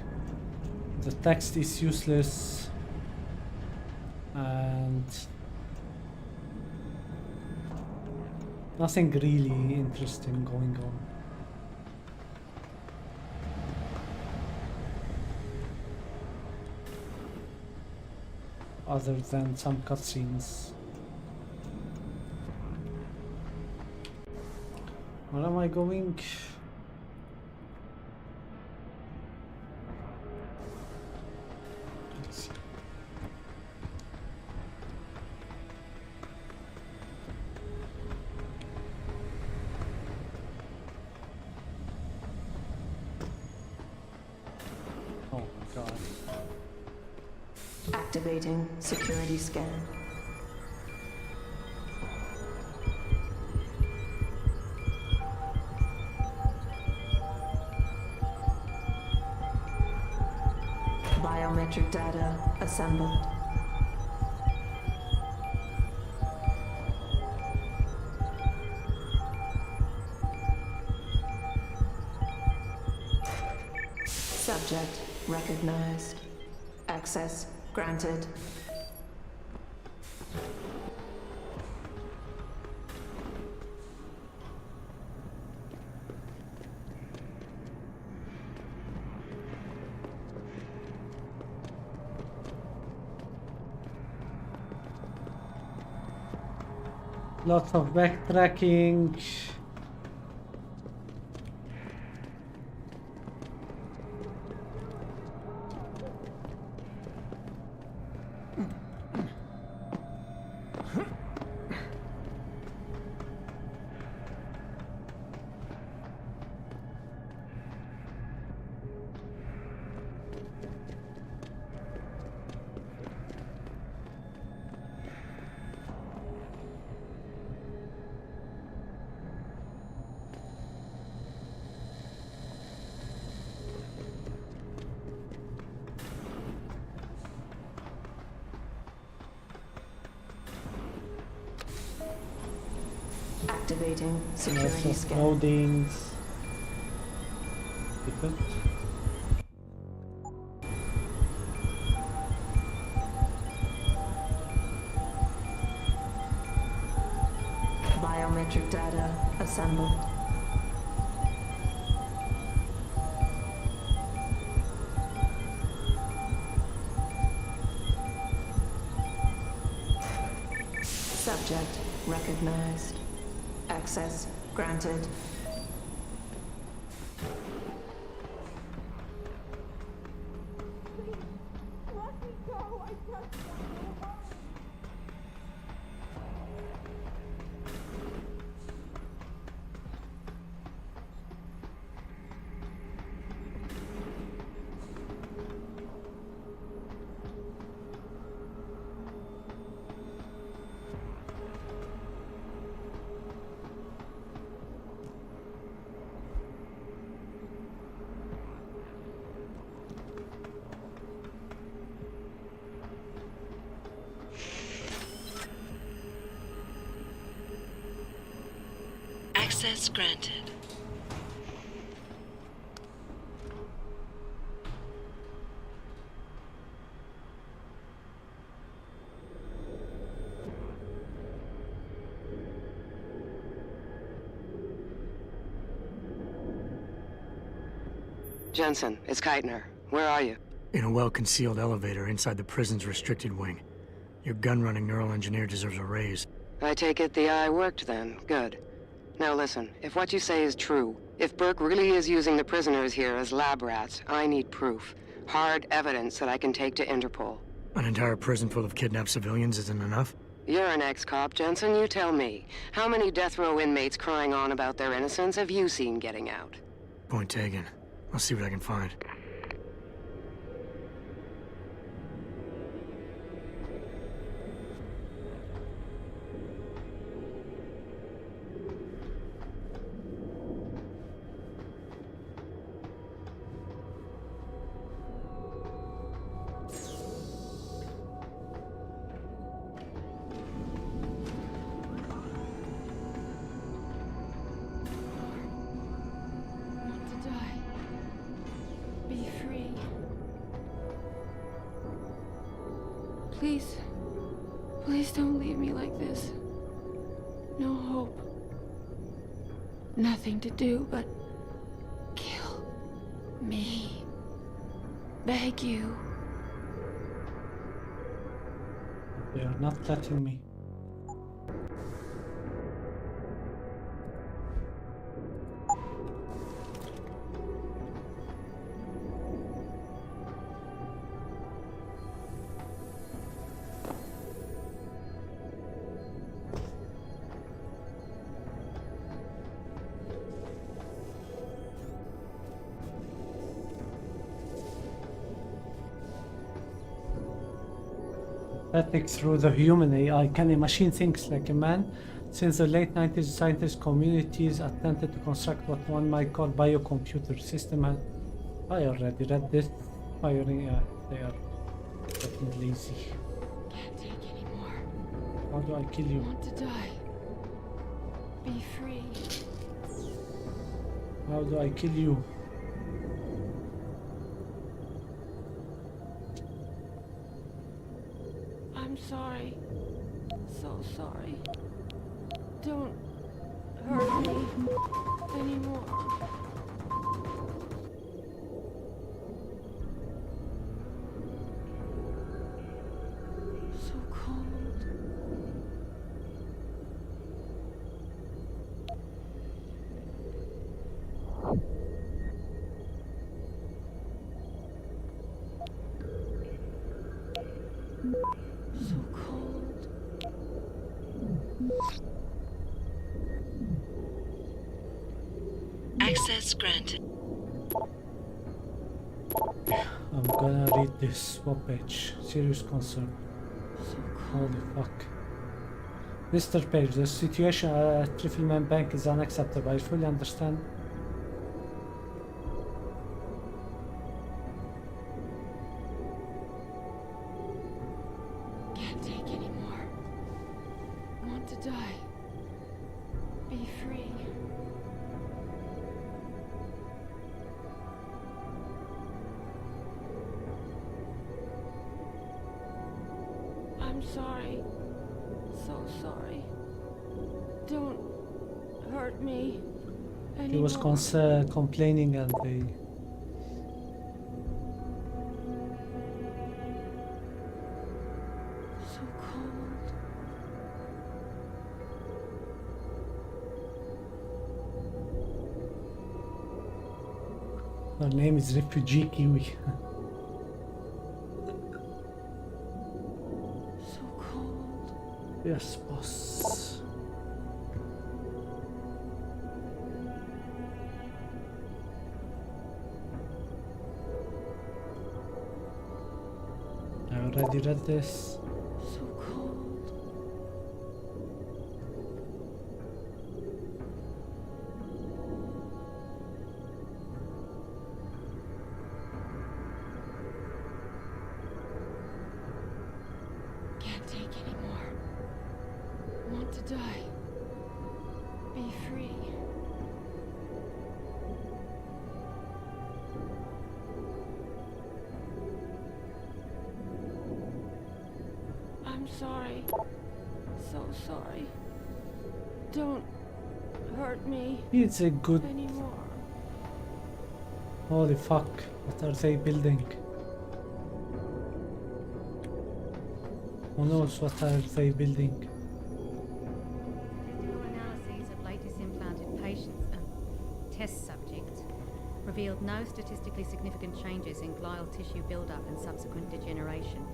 the text is useless, and nothing really interesting going on. Other than some cutscenes. Where am I going? Let's see. Oh my god. Activating security scan. Biometric data assembled. Subject recognized. Access granted. Lots of backtracking. Activating security Lots of scan. loadings. Equip. Biometric data assembled. Subject recognized. Access granted. Access granted. Jensen, it's Keitner. Where are you? In a well-concealed elevator inside the prison's restricted wing. Your gun-running neural engineer deserves a raise. I take it the eye worked then. Good. Now listen, if what you say is true, if Burke really is using the prisoners here as lab rats, I need proof. Hard evidence that I can take to Interpol. An entire prison full of kidnapped civilians isn't enough? You're an ex-cop, Jensen, you tell me. How many death row inmates crying on about their innocence have you seen getting out? Point taken. I'll see what I can find. Please. Please don't leave me like this. No hope. Nothing to do but kill me. Beg you. They are not letting me. Ethics through the human AI. Can a machine think like a man? Since the late 90s, scientist communities attempted to construct what one might call biocomputer system. I already read this. They are getting lazy. Can't take anymore. How do I kill you? Want to die. Be free. How do I kill you? I'm sorry. So sorry. Don't hurt me anymore. So cold. So cold. Access granted. I'm gonna read this webpage. Serious concern. Holy fuck. Mr. Page, the situation at Trifleman Bank is unacceptable. I fully understand. Can't take anymore. Want to die. Be free. I'm sorry. So sorry. Don't hurt me anymore. He was complaining and they... So cold. Her name is Refugee Kiwi. So cold. Yes, boss. I already read this. So cold. Can't take anymore. Want to die. Be free. I'm sorry. So sorry. Don't hurt me It's a good... anymore. Holy fuck. What are they building? Who knows what are they building? Statistical analyses of latest implanted patients and test subjects revealed no statistically significant changes in glial tissue buildup and subsequent degeneration.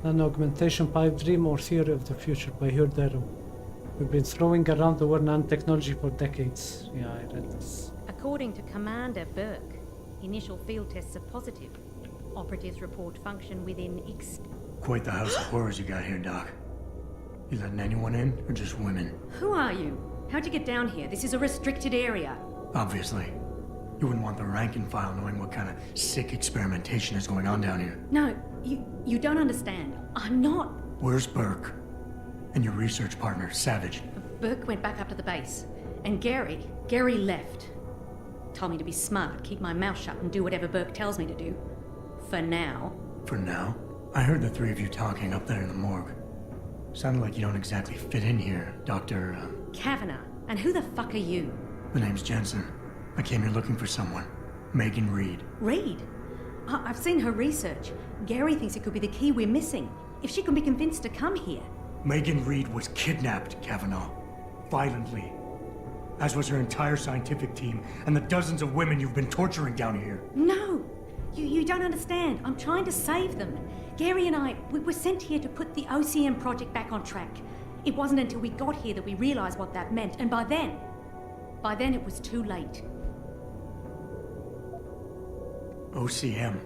An augmentation pipe dream or theory of the future by Hurdaru. We've been throwing around the word nanotechnology for decades. Yeah, I read this. According to Commander Burke, initial field tests are positive. Operatives report function within Quite the house of horrors you got here, Doc. You letting anyone in, or just women? Who are you? How'd you get down here? This is a restricted area. Obviously. You wouldn't want the rank and file knowing what kind of sick experimentation is going on down here. No, you don't understand. I'm not. Where's Burke? And your research partner, Savage? Burke went back up to the base. And Gary left. told me to be smart, keep my mouth shut, and do whatever Burke tells me to do. For now. For now? I heard the three of you talking up there in the morgue. Sounded like you don't exactly fit in here, Dr. Kavanagh. And who the fuck are you? The name's Jensen. I came here looking for someone. Megan Reed. Reed? I've seen her research. Gary thinks it could be the key we're missing. If she can be convinced to come here. Megan Reed was kidnapped, Kavanagh. Violently. As was her entire scientific team and the dozens of women you've been torturing down here. No! You don't understand. I'm trying to save them. Gary and I, we were sent here to put the OCM project back on track. It wasn't until we got here that we realized what that meant, and by then it was too late. OCM.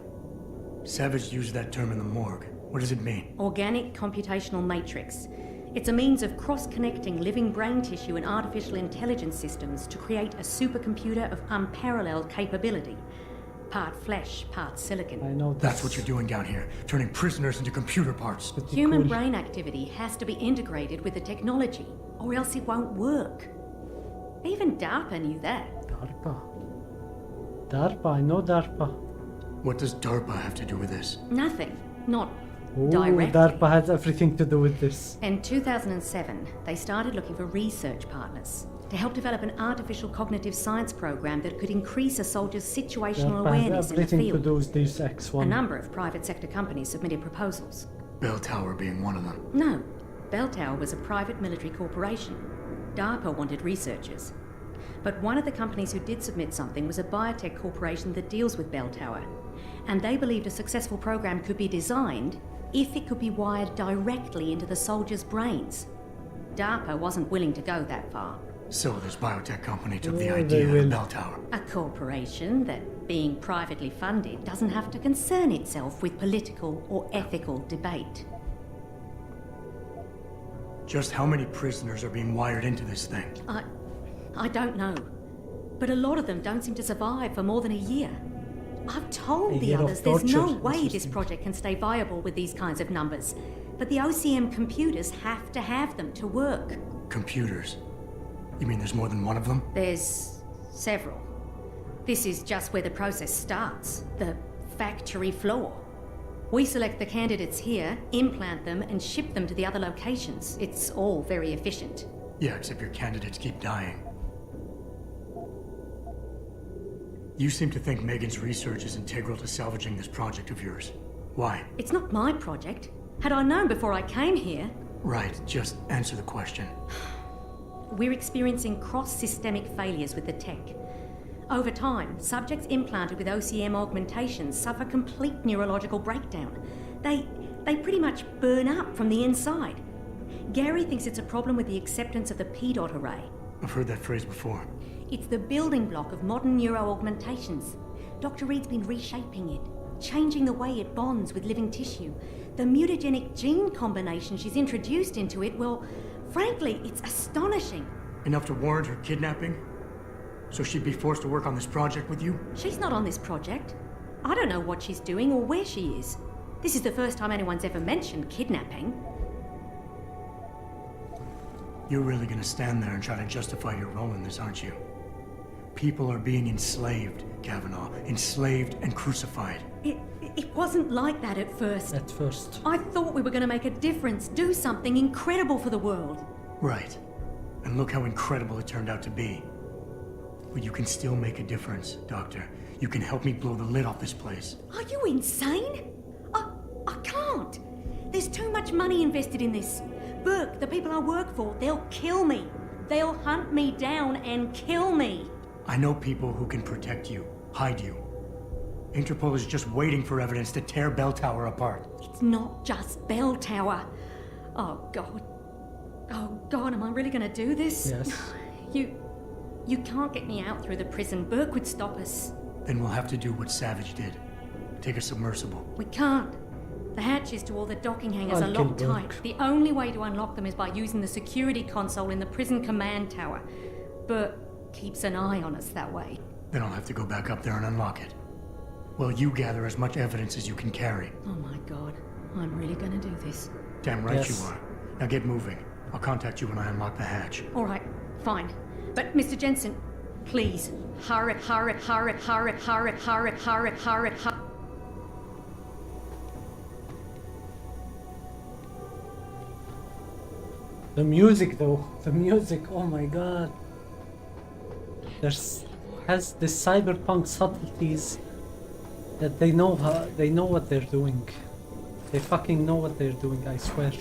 Savage used that term in the morgue. What does it mean? Organic computational matrix. It's a means of cross-connecting living brain tissue and artificial intelligence systems to create a supercomputer of unparalleled capability. Part flesh, part silicon. I know that's what you're doing down here, turning prisoners into computer parts. Human brain activity has to be integrated with the technology, or else it won't work. Even DARPA knew that. DARPA, I know DARPA. What does DARPA have to do with this? Nothing. Not Ooh, directly. DARPA has everything to do with this. In 2007, they started looking for research partners to help develop an artificial cognitive science program that could increase a soldier's situational DARPA awareness has in the everything field. to do with Deus Ex 1. A number of private sector companies submitted proposals. Bell Tower being one of them. No, Bell Tower was a private military corporation. DARPA wanted researchers. But one of the companies who did submit something was a biotech corporation that deals with Bell Tower. And they believed a successful program could be designed if it could be wired directly into the soldiers' brains. DARPA wasn't willing to go that far. So this biotech company took the idea of the Bell Tower. A corporation that, being privately funded, doesn't have to concern itself with political or ethical debate. Just how many prisoners are being wired into this thing? I don't know. But a lot of them don't seem to survive for more than a year. I've told the others there's no way this project can stay viable with these kinds of numbers. But the OCM computers have to have them to work. Computers? You mean there's more than one of them? There's several. This is just where the process starts. The factory floor. We select the candidates here, implant them, and ship them to the other locations. It's all very efficient. Yeah, except your candidates keep dying. You seem to think Megan's research is integral to salvaging this project of yours. Why? It's not my project. Had I known before I came here... Right, just answer the question. We're experiencing cross-systemic failures with the tech. Over time, subjects implanted with OCM augmentations suffer complete neurological breakdown. They pretty much burn up from the inside. Gary thinks it's a problem with the acceptance of the P-dot array. I've heard that phrase before. It's the building block of modern neuro-augmentations. Dr. Reed's been reshaping it, changing the way it bonds with living tissue. The mutagenic gene combination she's introduced into it, well, frankly, it's astonishing. Enough to warrant her kidnapping? So she'd be forced to work on this project with you? She's not on this project. I don't know what she's doing or where she is. This is the first time anyone's ever mentioned kidnapping. You're really gonna stand there and try to justify your role in this, aren't you? People are being enslaved, Kavanagh. Enslaved and crucified. It wasn't like that at first. At first. I thought we were going to make a difference, do something incredible for the world. Right. And look how incredible it turned out to be. But you can still make a difference, Doctor. You can help me blow the lid off this place. Are you insane? I can't. There's too much money invested in this. Burke, the people I work for, they'll kill me. They'll hunt me down and kill me. I know people who can protect you, hide you. Interpol is just waiting for evidence to tear Bell Tower apart. It's not just Bell Tower. Oh, God. Oh, God, am I really going to do this? Yes. You can't get me out through the prison. Burke would stop us. Then we'll have to do what Savage did. Take a submersible. We can't. The hatches to all the docking hangars are locked tight. The only way to unlock them is by using the security console in the prison command tower. Burke keeps an eye on us that way. Then I'll have to go back up there and unlock it. Well, you gather as much evidence as you can carry. Oh my God, I'm really gonna do this. Damn right Yes. you are. Now get moving. I'll contact you when I unlock the hatch. All right, fine. But Mr. Jensen, Please, hurry, hurry, hurry, hurry, hurry, hurry, hurry, hurry, hurry. The music though, the music, oh my god. Has this cyberpunk subtleties that they know what they're doing. They fucking know what they're doing, I swear.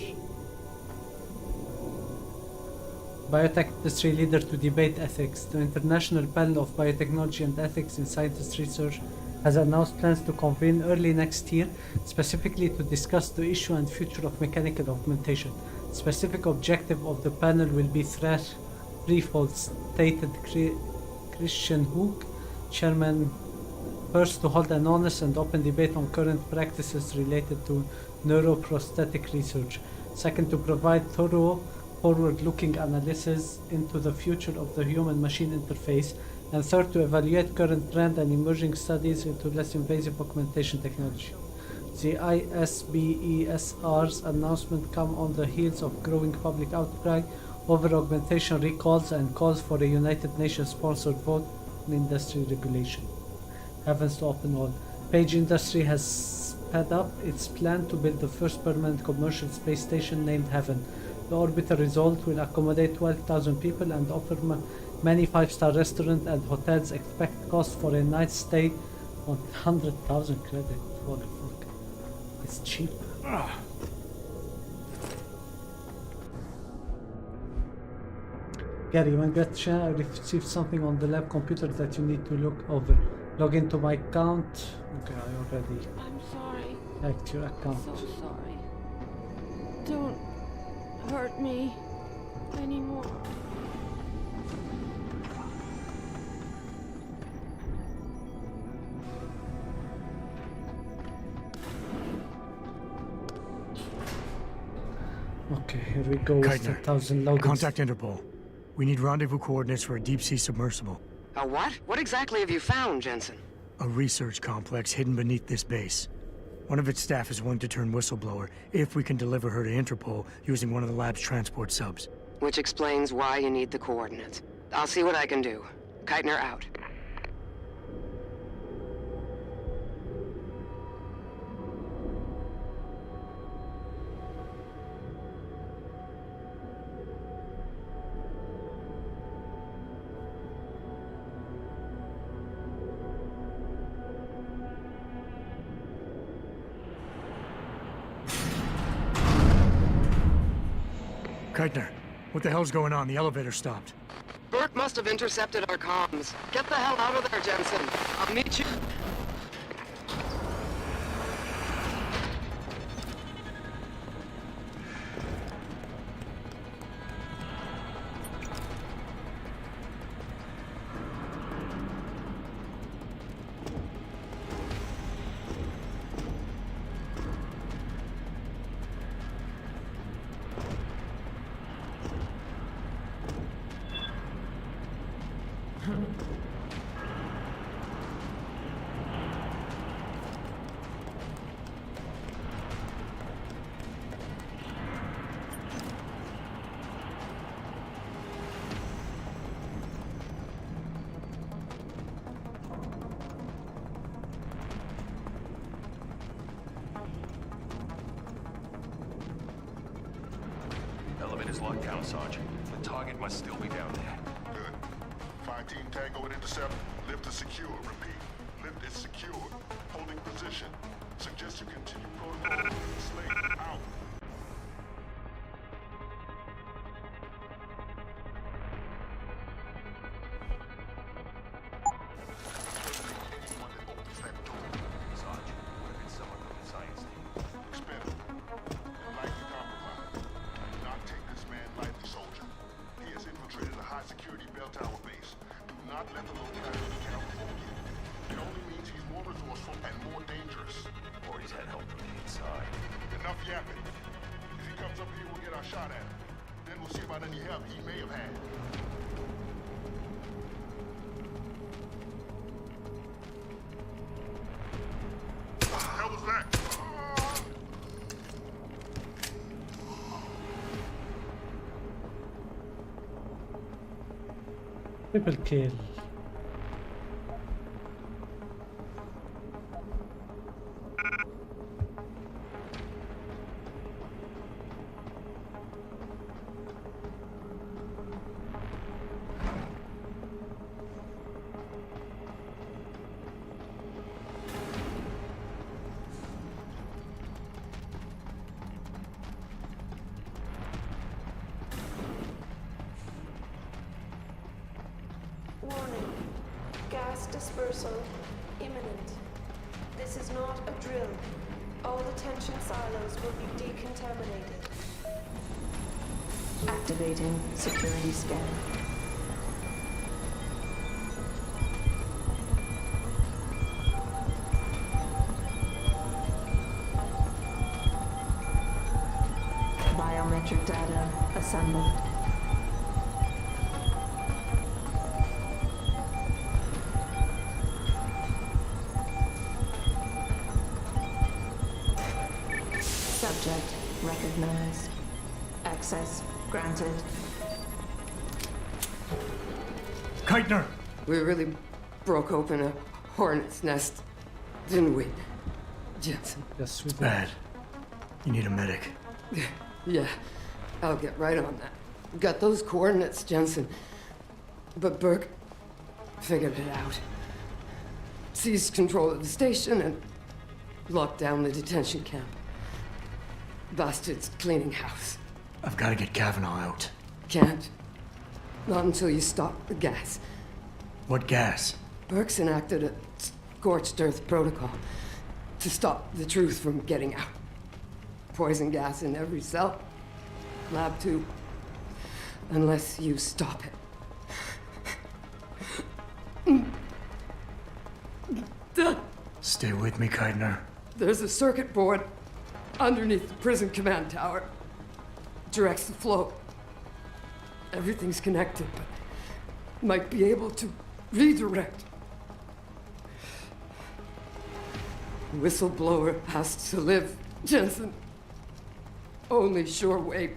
Biotech industry leader to debate ethics. The International Panel of Biotechnology and Ethics in Scientist Research has announced plans to convene early next year, specifically to discuss the issue and future of mechanical augmentation. Specific objective of the panel will be threefold, stated Christian Hook, chairman. First, to hold an honest and open debate on current practices related to neuroprosthetic research. Second, to provide thorough, forward-looking analysis into the future of the human-machine interface. And third, to evaluate current trend and emerging studies into less invasive augmentation technology. The ISBESR's announcement comes on the heels of growing public outcry over augmentation recalls and calls for a United Nations-sponsored vote on industry regulation. Heavens to open all. Page Industry has sped up its plan to build the first permanent commercial space station named Heaven. The orbiter result will accommodate 12,000 people and offer many five-star restaurants and hotels. Expect cost for a night stay on 100,000 credit. Holy fuck. It's cheap. Gary, when get chance, I received something on the lab computer that you need to look over. Log into my account. Okay, I already I'm sorry. hacked your account. So sorry. Don't hurt me anymore. Okay, here we go with 10,000 logins. Contact Interpol. We need rendezvous coordinates for a deep-sea submersible. A what? What exactly have you found, Jensen? A research complex hidden beneath this base. One of its staff is willing to turn whistleblower if we can deliver her to Interpol using one of the lab's transport subs. Which explains why you need the coordinates. I'll see what I can do. Keitner out. Keitner, what the hell's going on? The elevator stopped. Bert must have intercepted our comms. Get the hell out of there, Jensen. I'll meet you. Elevator's locked down, Sergeant. The target must still be down there. Good. Find Team Tango and intercept. Lift is secure. Repeat. Lift is secure. Holding position. Suggest you continue protocol. Slate out. Triple kill. dispersal imminent. This is not a drill. All detention silos will be decontaminated. Activating security scan. Biometric data assembled. Subject recognized. Access granted. Keitner! We really broke open a hornet's nest, didn't we, Jensen? Yes, we did. Bad. You need a medic. Yeah, I'll get right on that. Got those coordinates, Jensen. But Burke figured it out. Seized control of the station and locked down the detention camp. Bastards cleaning house. I've got to get Kavanaugh out. Can't. Not until you stop the gas. What gas? Burke's enacted a scorched earth protocol to stop the truth from getting out. Poison gas in every cell. Lab tube. Unless you stop it. Stay with me, Keitner. There's a circuit board underneath the prison command tower. Directs the flow. Everything's connected, but might be able to redirect. Whistleblower has to live, Jensen. Only sure way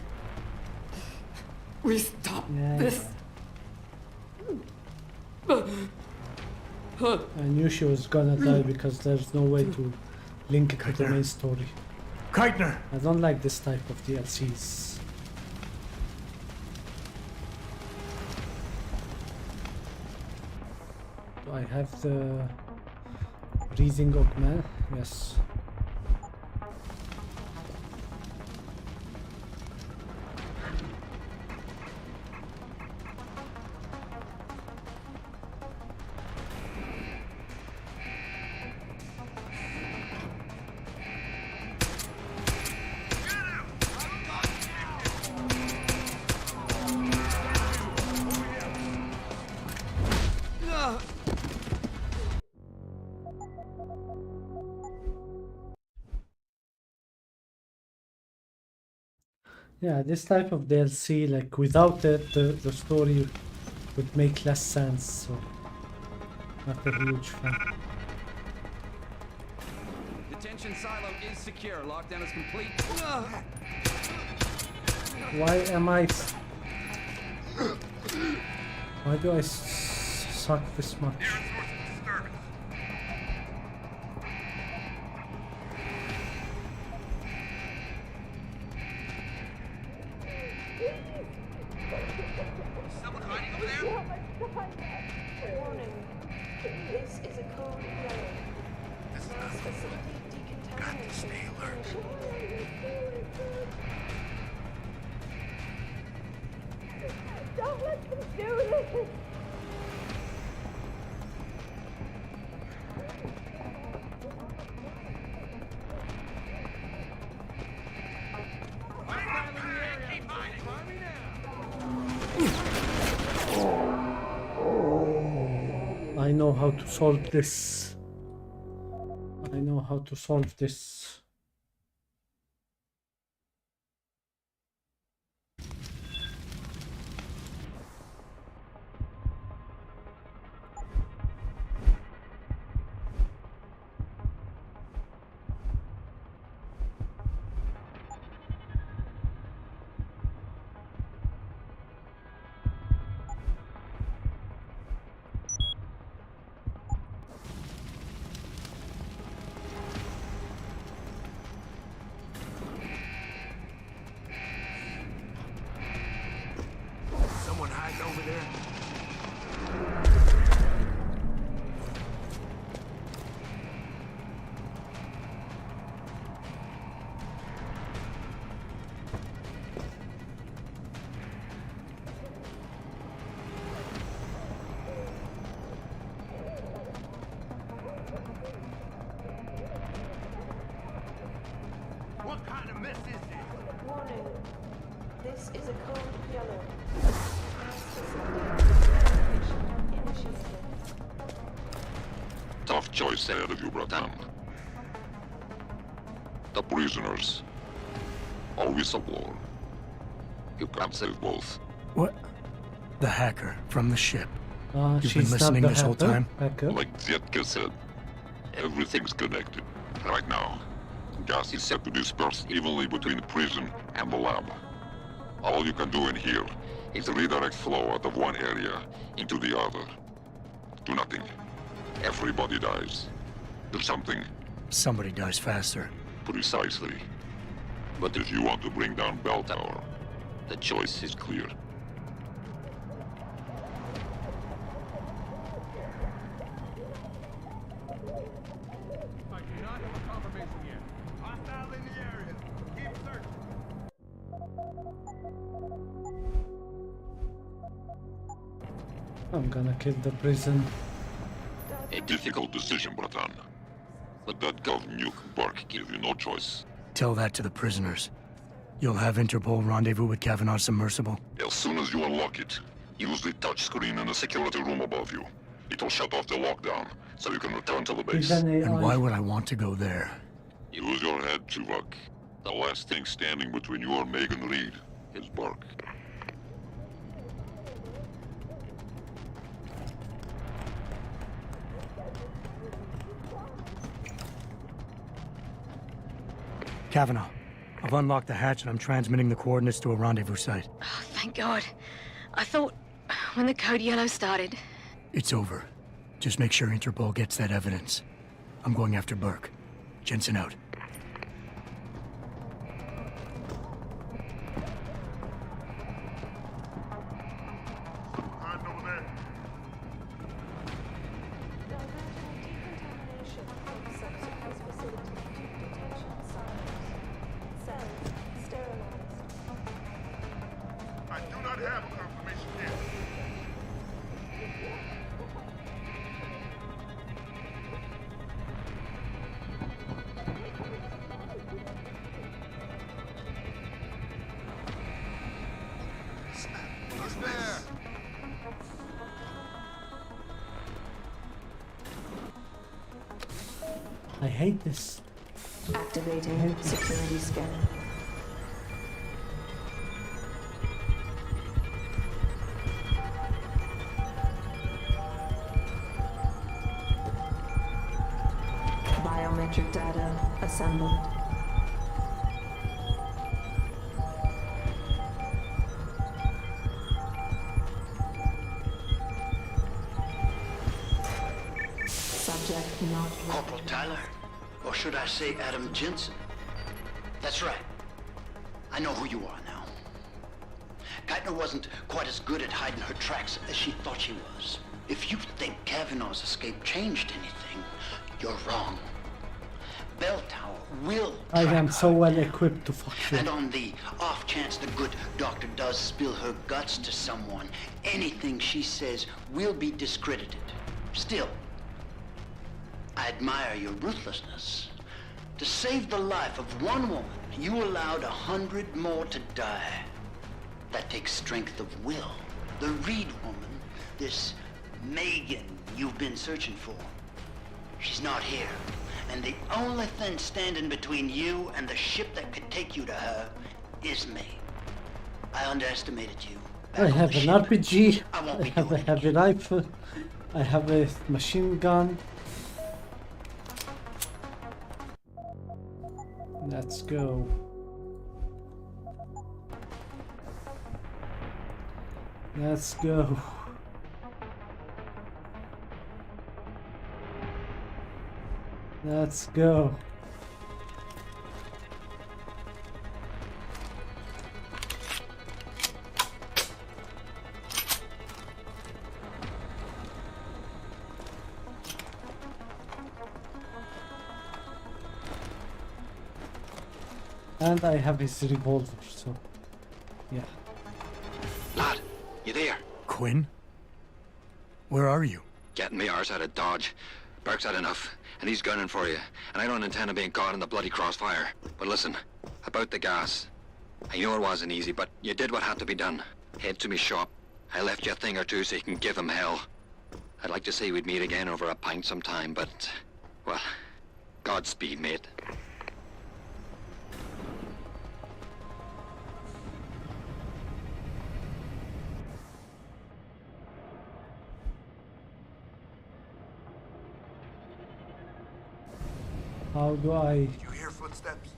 we stop this. I knew she was gonna die because there's no way to link it to the main story. Keitner! I don't like this type of DLCs. Do I have the breathing augment? Yes. Yeah, this type of DLC, like without it, the story would make less sense, so not a huge fan. Detention silo is secure. Lockdown is complete. Why am I... Why do I suck this much? Warning. This is a code yellow. Mass facility decontamination. Don't let them do this! I know how to solve this. I know how to solve this. Warning. This is a code yellow. Tough choice ahead of you, Bratan. The prisoners. Or whistleblower. You can't save both. What? The hacker from the ship. You've been she's not listening the this whole time? hacker. Like Zetka said, everything's connected. Right now, gas is set to disperse evenly between the prison and the lab. All you can do in here is redirect flow out of one area into the other. Do nothing. Everybody dies. Do something. Somebody dies faster. Precisely. But if you want to bring down Bell Tower, the choice is clear. I do not have a confirmation yet. Hostile in the area. Keep searching. I'm gonna kill the prison. A difficult decision, Bratan. But that Gov nuke bark gave you no choice. Tell that to the prisoners. You'll have Interpol rendezvous with Kavanaugh's submersible. As soon as you unlock it, use the touchscreen in the security room above you. It'll shut off the lockdown, so you can return to the base. And why would I want to go there? Use your head, Tuvok. The last thing standing between you and Megan Reed is Bark. Kavanaugh, I've unlocked the hatch and I'm transmitting the coordinates to a rendezvous site. Oh, thank God. I thought when the code yellow started. It's over. Just make sure Interpol gets that evidence. I'm going after Burke. Jensen out. I do not have confirmation yet. Who's there? I hate this. Activating security scan. Biometric data assembled. Subject not Corporal Tyler, or should I say Adam Jensen? That's right. I know who you are now. Keitner wasn't quite as good at hiding her tracks as she thought she was. If you think Kavanaugh's escape changed anything, you're wrong. Bell Tower will I track am her. so well equipped to fuck you. And on the off chance the good doctor does spill her guts to someone, anything she says will be discredited. Still, I admire your ruthlessness. To save the life of one woman, you allowed 100 more to die. That takes strength of will. The Reed woman, this Megan you've been searching for, she's not here. And the only thing standing between you and the ship that could take you to her is me. I underestimated you. I have an RPG, I won't I be have a heavy rifle, I have a machine gun. Let's go. Let's go. Let's go. And I have his revolver, so yeah. Lad, you there? Quinn? Where are you? Getting me arse out of Dodge. Burke's had enough, and he's gunning for you. And I don't intend on being caught in the bloody crossfire. But listen, about the gas. I know it wasn't easy, but you did what had to be done. Head to me shop. I left you a thing or two so you can give him hell. I'd like to say we'd meet again over a pint sometime, but... well, Godspeed, mate. How do I... Did you hear footsteps?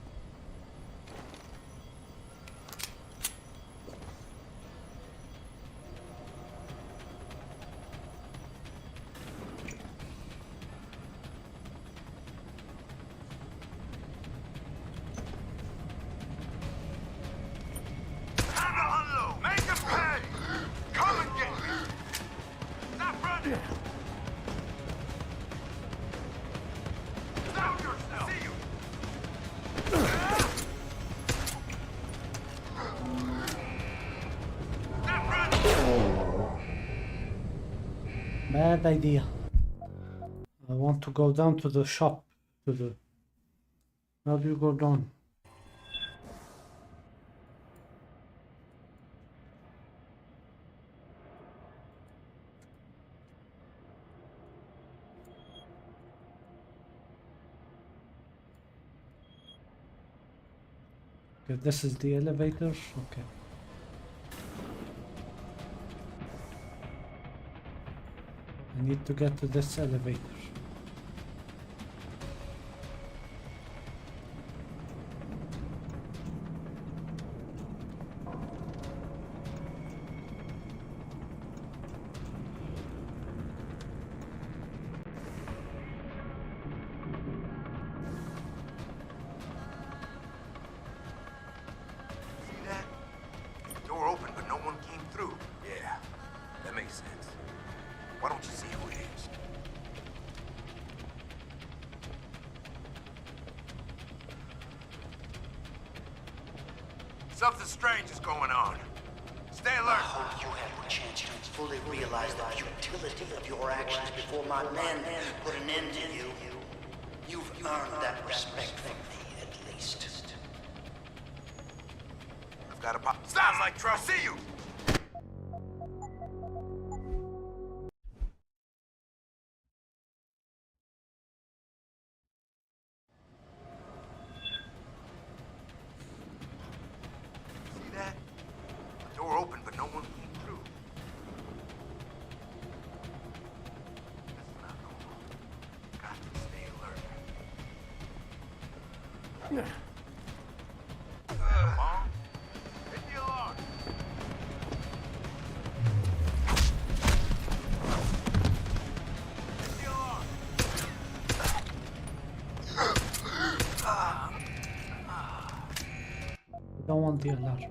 Bad idea. I want to go down to the shop. How do you go down? Okay, this is the elevator. Okay. I need to get to this elevator. See that? The door opened, but no one came through. Yeah, that makes sense. Why don't you see who it is? Something strange is going on. Stay alert. I hope you have the chance to fully realize the futility of your actions before my men put an end to you. You've earned that respect from me, at least. I've got a pop. Sounds like trust. See you. See that? The door opened, but no one came through. This is not normal. Got to stay alert. Mom? Hit the alarm. Hit the alarm. I don't want the alarm.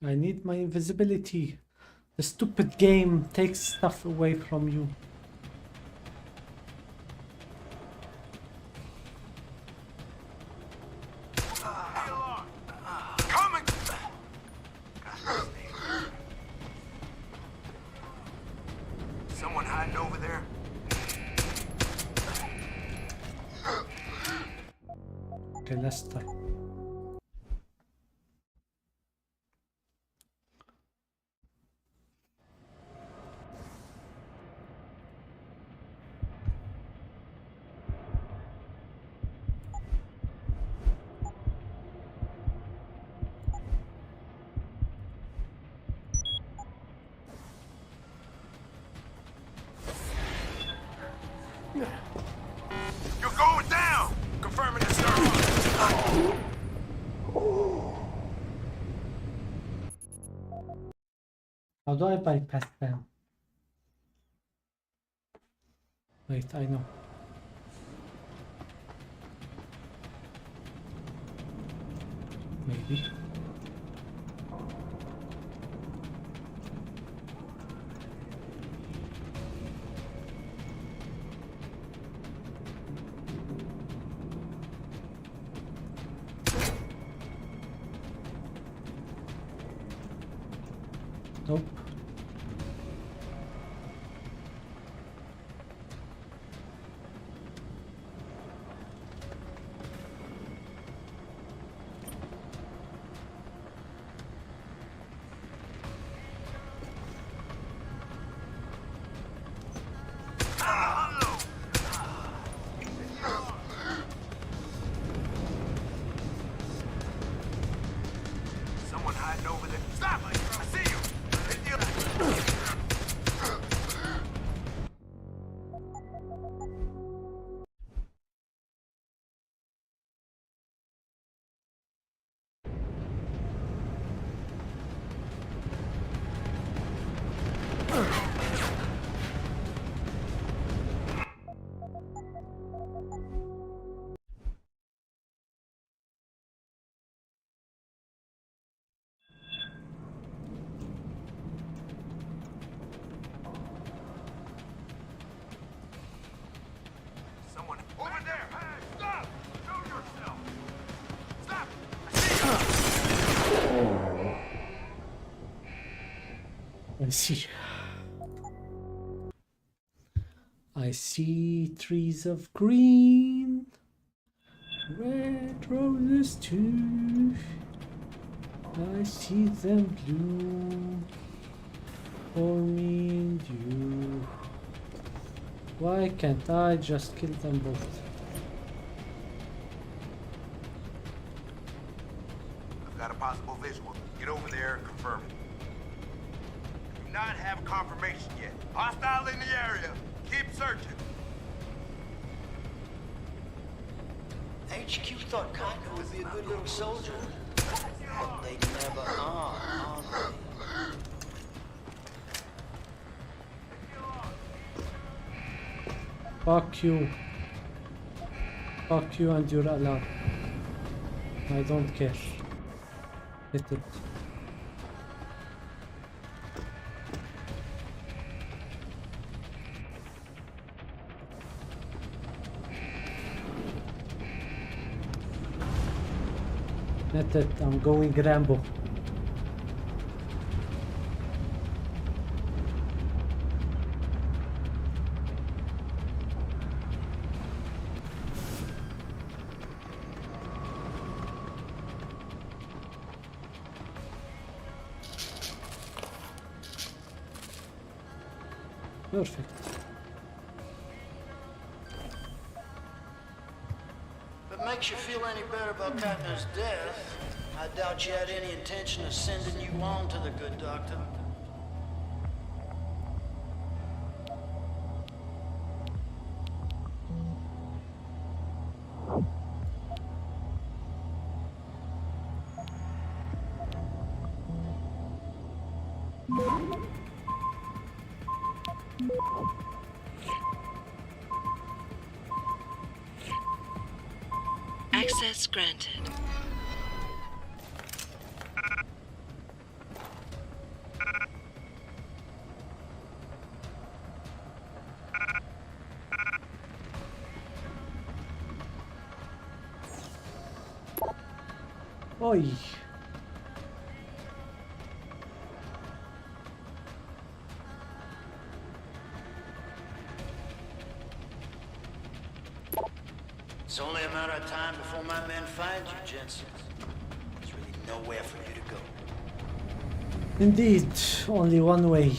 I need my invisibility. The stupid game takes stuff away from you. Coming! Someone hiding over there? Okay, let's try. You're going down! Confirming the start. How do I bypass them? Wait, I know. Maybe. Nope. see. I see trees of green, red roses too. I see them bloom for me and you. Why can't I just kill them both? I've got a possible visual. Get over there and confirm it. Do not have confirmation yet. Hostile in the area. Keep searching. HQ thought Kaiko would be a good little soldier. But they never are they? Fuck you. Fuck you and your alarm. I don't care. Hit it. Hit it. I'm going Rambo. Perfect. If it makes you feel any better about Katna's death, I doubt she had any intention of sending you on to the good doctor. Access granted. Oi. It's only a matter of time before my men find you, Jensen. There's really nowhere for you to go. Indeed, only one way.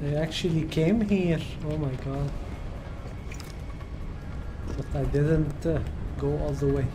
They actually came here. Oh my god. But I didn't go all the way.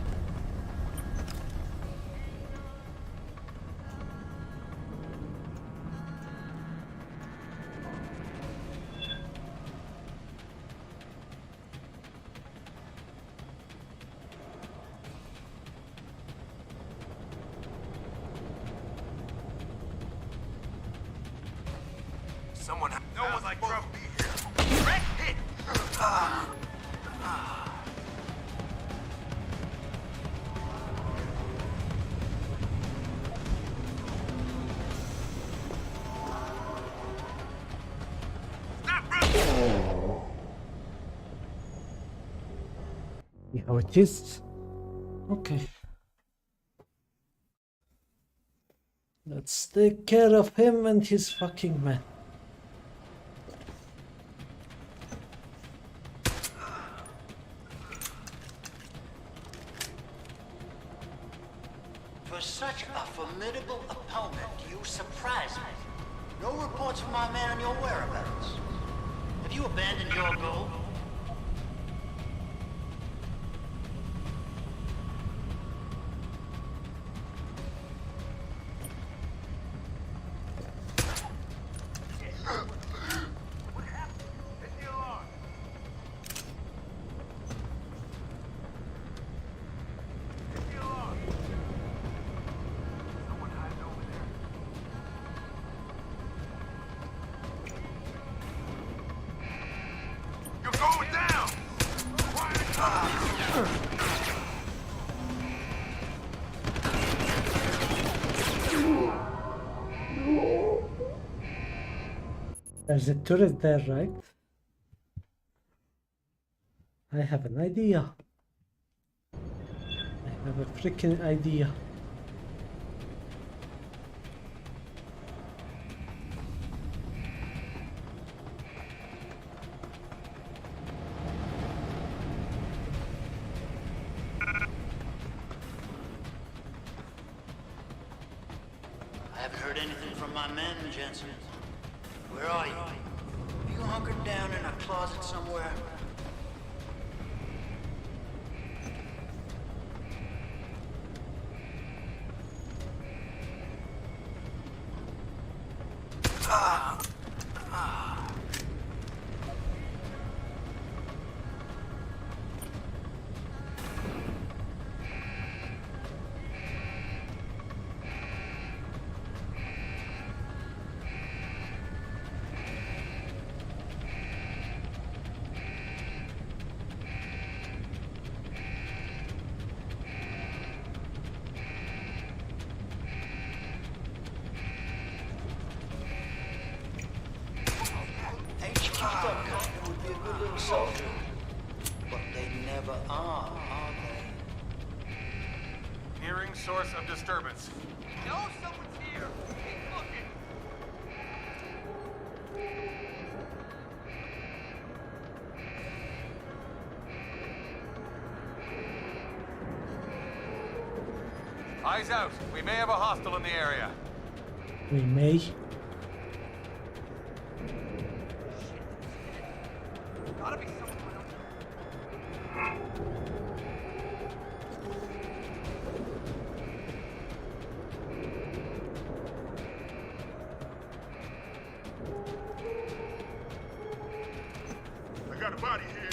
Someone no one's like trouble be here. Direct hit! See how it is. Okay. Let's take care of him and his fucking man. For such a formidable opponent, you surprise me. No reports from my man on your whereabouts. Have you abandoned your goal? There's a turret there, right? I have an idea. I have a freaking idea. I haven't heard anything from my men, Jensen. Where are you? Have you hunkered down in a closet somewhere? Would be a good little soldier. But they never are they? Hearing source of disturbance. No, someone's here. Keep looking. Eyes out. We may have a hostile in the area. We may. Gotta be someone else. I got a body here.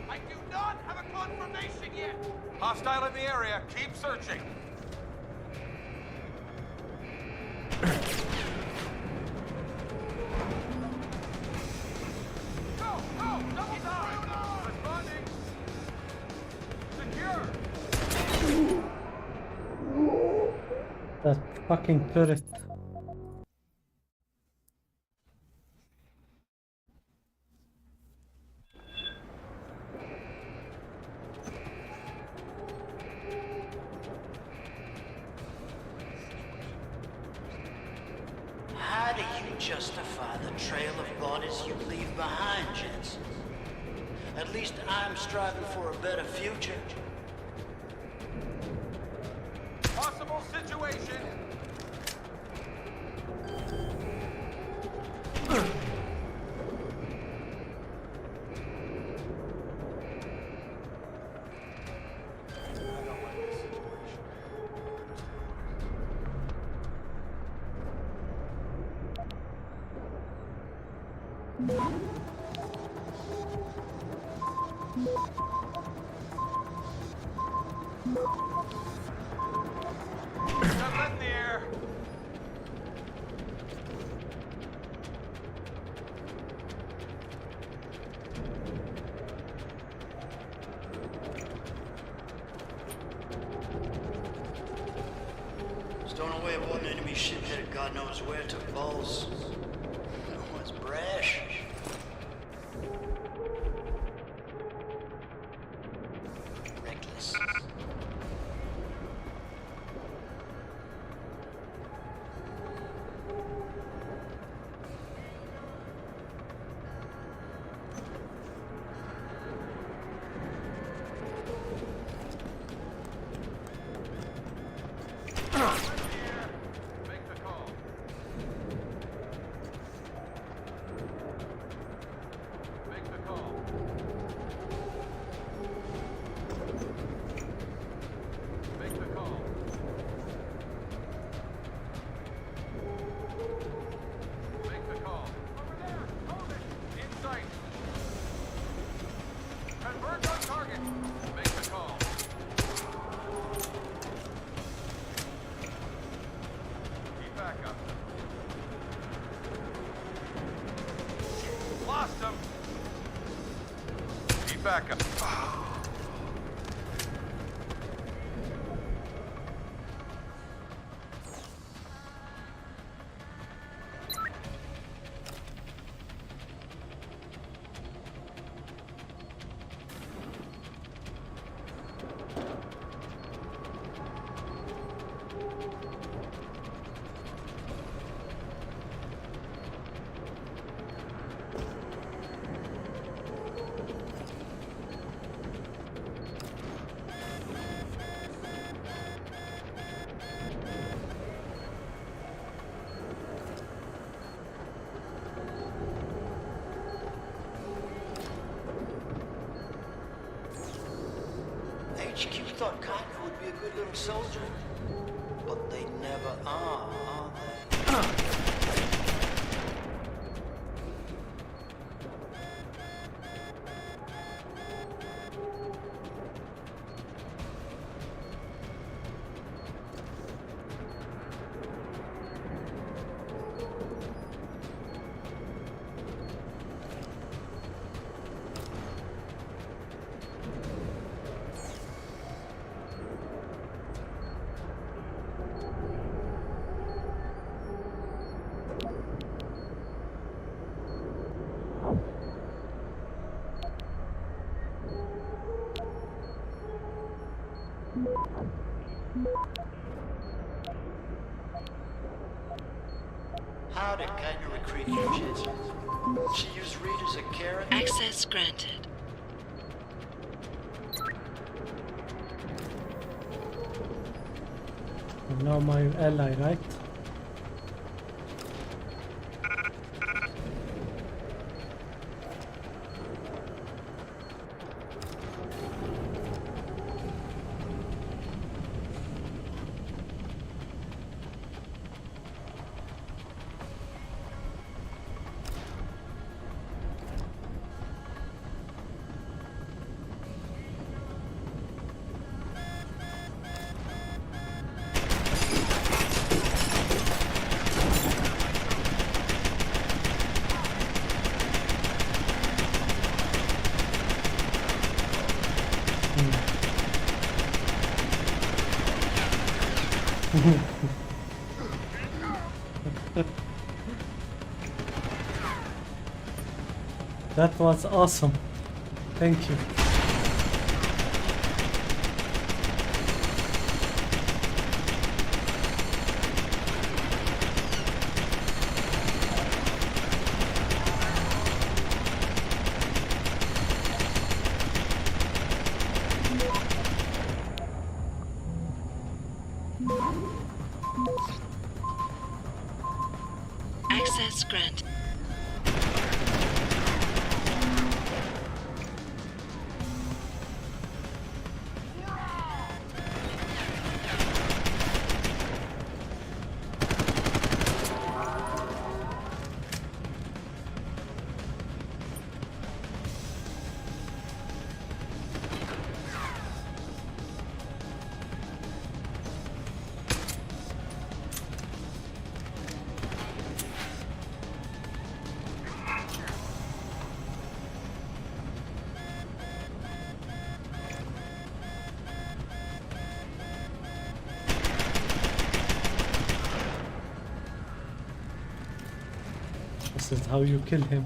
I do not have a confirmation yet. Hostile in the area. Keep searching. Go! Go! Double down! Responding. Secure. That fucking turret. How do you justify the trail of bodies you leave behind, Jensen? At least I'm striving for a better future. Possible situation. Got in the air. Stowing away one enemy ship headed God knows where to balls. No one's brash. Reckless. Make the call. Make the call. Make the call. Make the call. Over there! Hold it! In sight! Converge on target! Make the call. Keep back up. Lost him! Keep back up. good little soldier. But they never are they? How did Geiger recruit you, kids? She used Reed as a carrot? Access granted. Now my ally, right? That was awesome. Thank you. Access granted. This is how you kill him.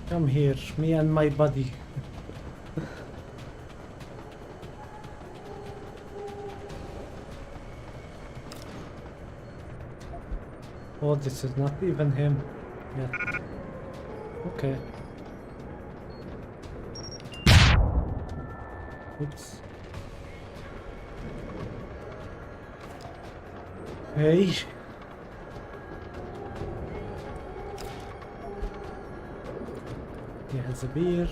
Come here, me and my buddy. Oh, this is not even him yet. Okay. Oops. Hey. He has a beer.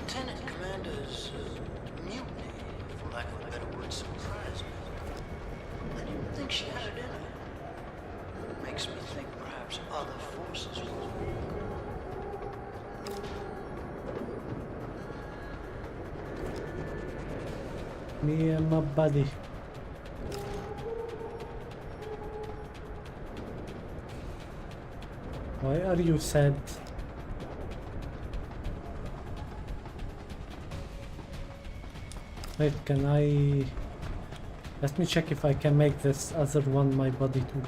Lieutenant Commander's mutiny, for lack of a better word, surprised me. I didn't think she had it in her. It makes me think perhaps other forces will. Me and my buddy. Why are you sad? Wait, can I... Let me check if I can make this other one my body too.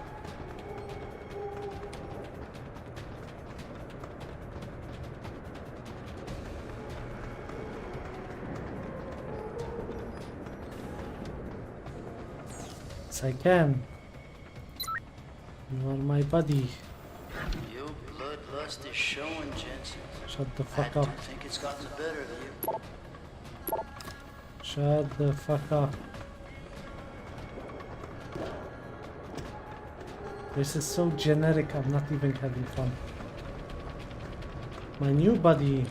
Yes, I can. You are my buddy. Your bloodlust is showing, Jensen. Shut the fuck I up. do think it's gotten the better of you. Shut the fuck up. This is so generic, I'm not even having fun. My new buddy.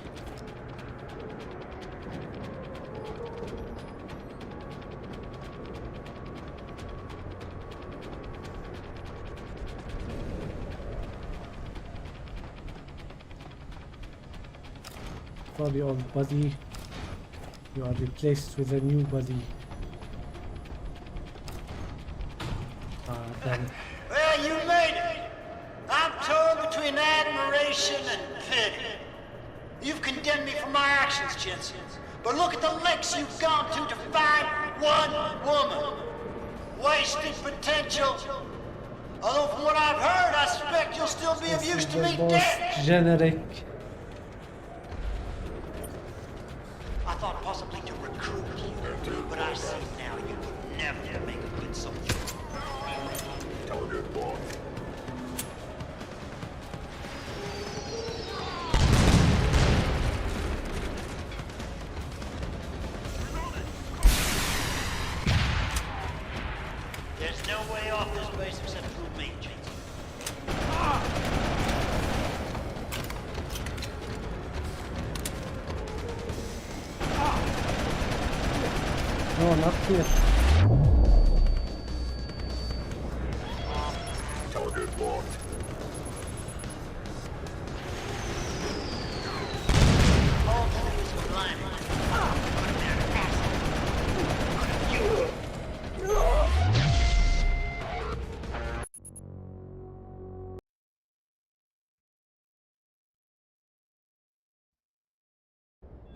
Sorry, old buddy. You are replaced with a new buddy. Then. Well, you made it. I'm torn between admiration and pity. You've condemned me for my actions, Jensen. But look at the lengths you've gone to find one woman. Wasted potential. Although from what I've heard, I suspect you'll still be of use to me dead. Generic. I thought possibly to recruit you, but I see now you would never make a good soldier. Target locked. There's no way off this base except through me, Jensen. No, not here. Target locked. All things blinded.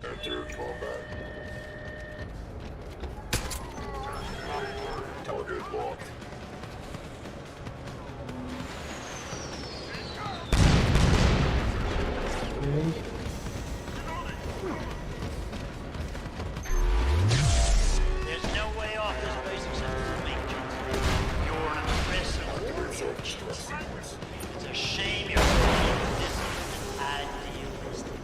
Enter combat. Target locked. Okay. There's no way off this base except through me, Jensen. You're an aggressive. It's a shame you're so disciplined and idealistic.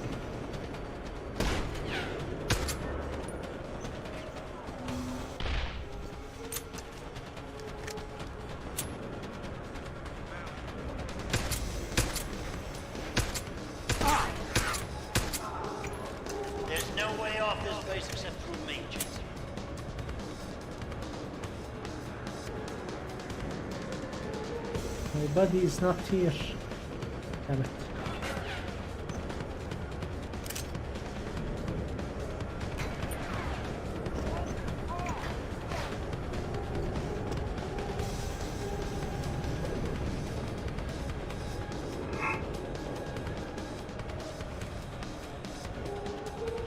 There's no way off this base except through me, Jensen. My buddy is not here. Damn it.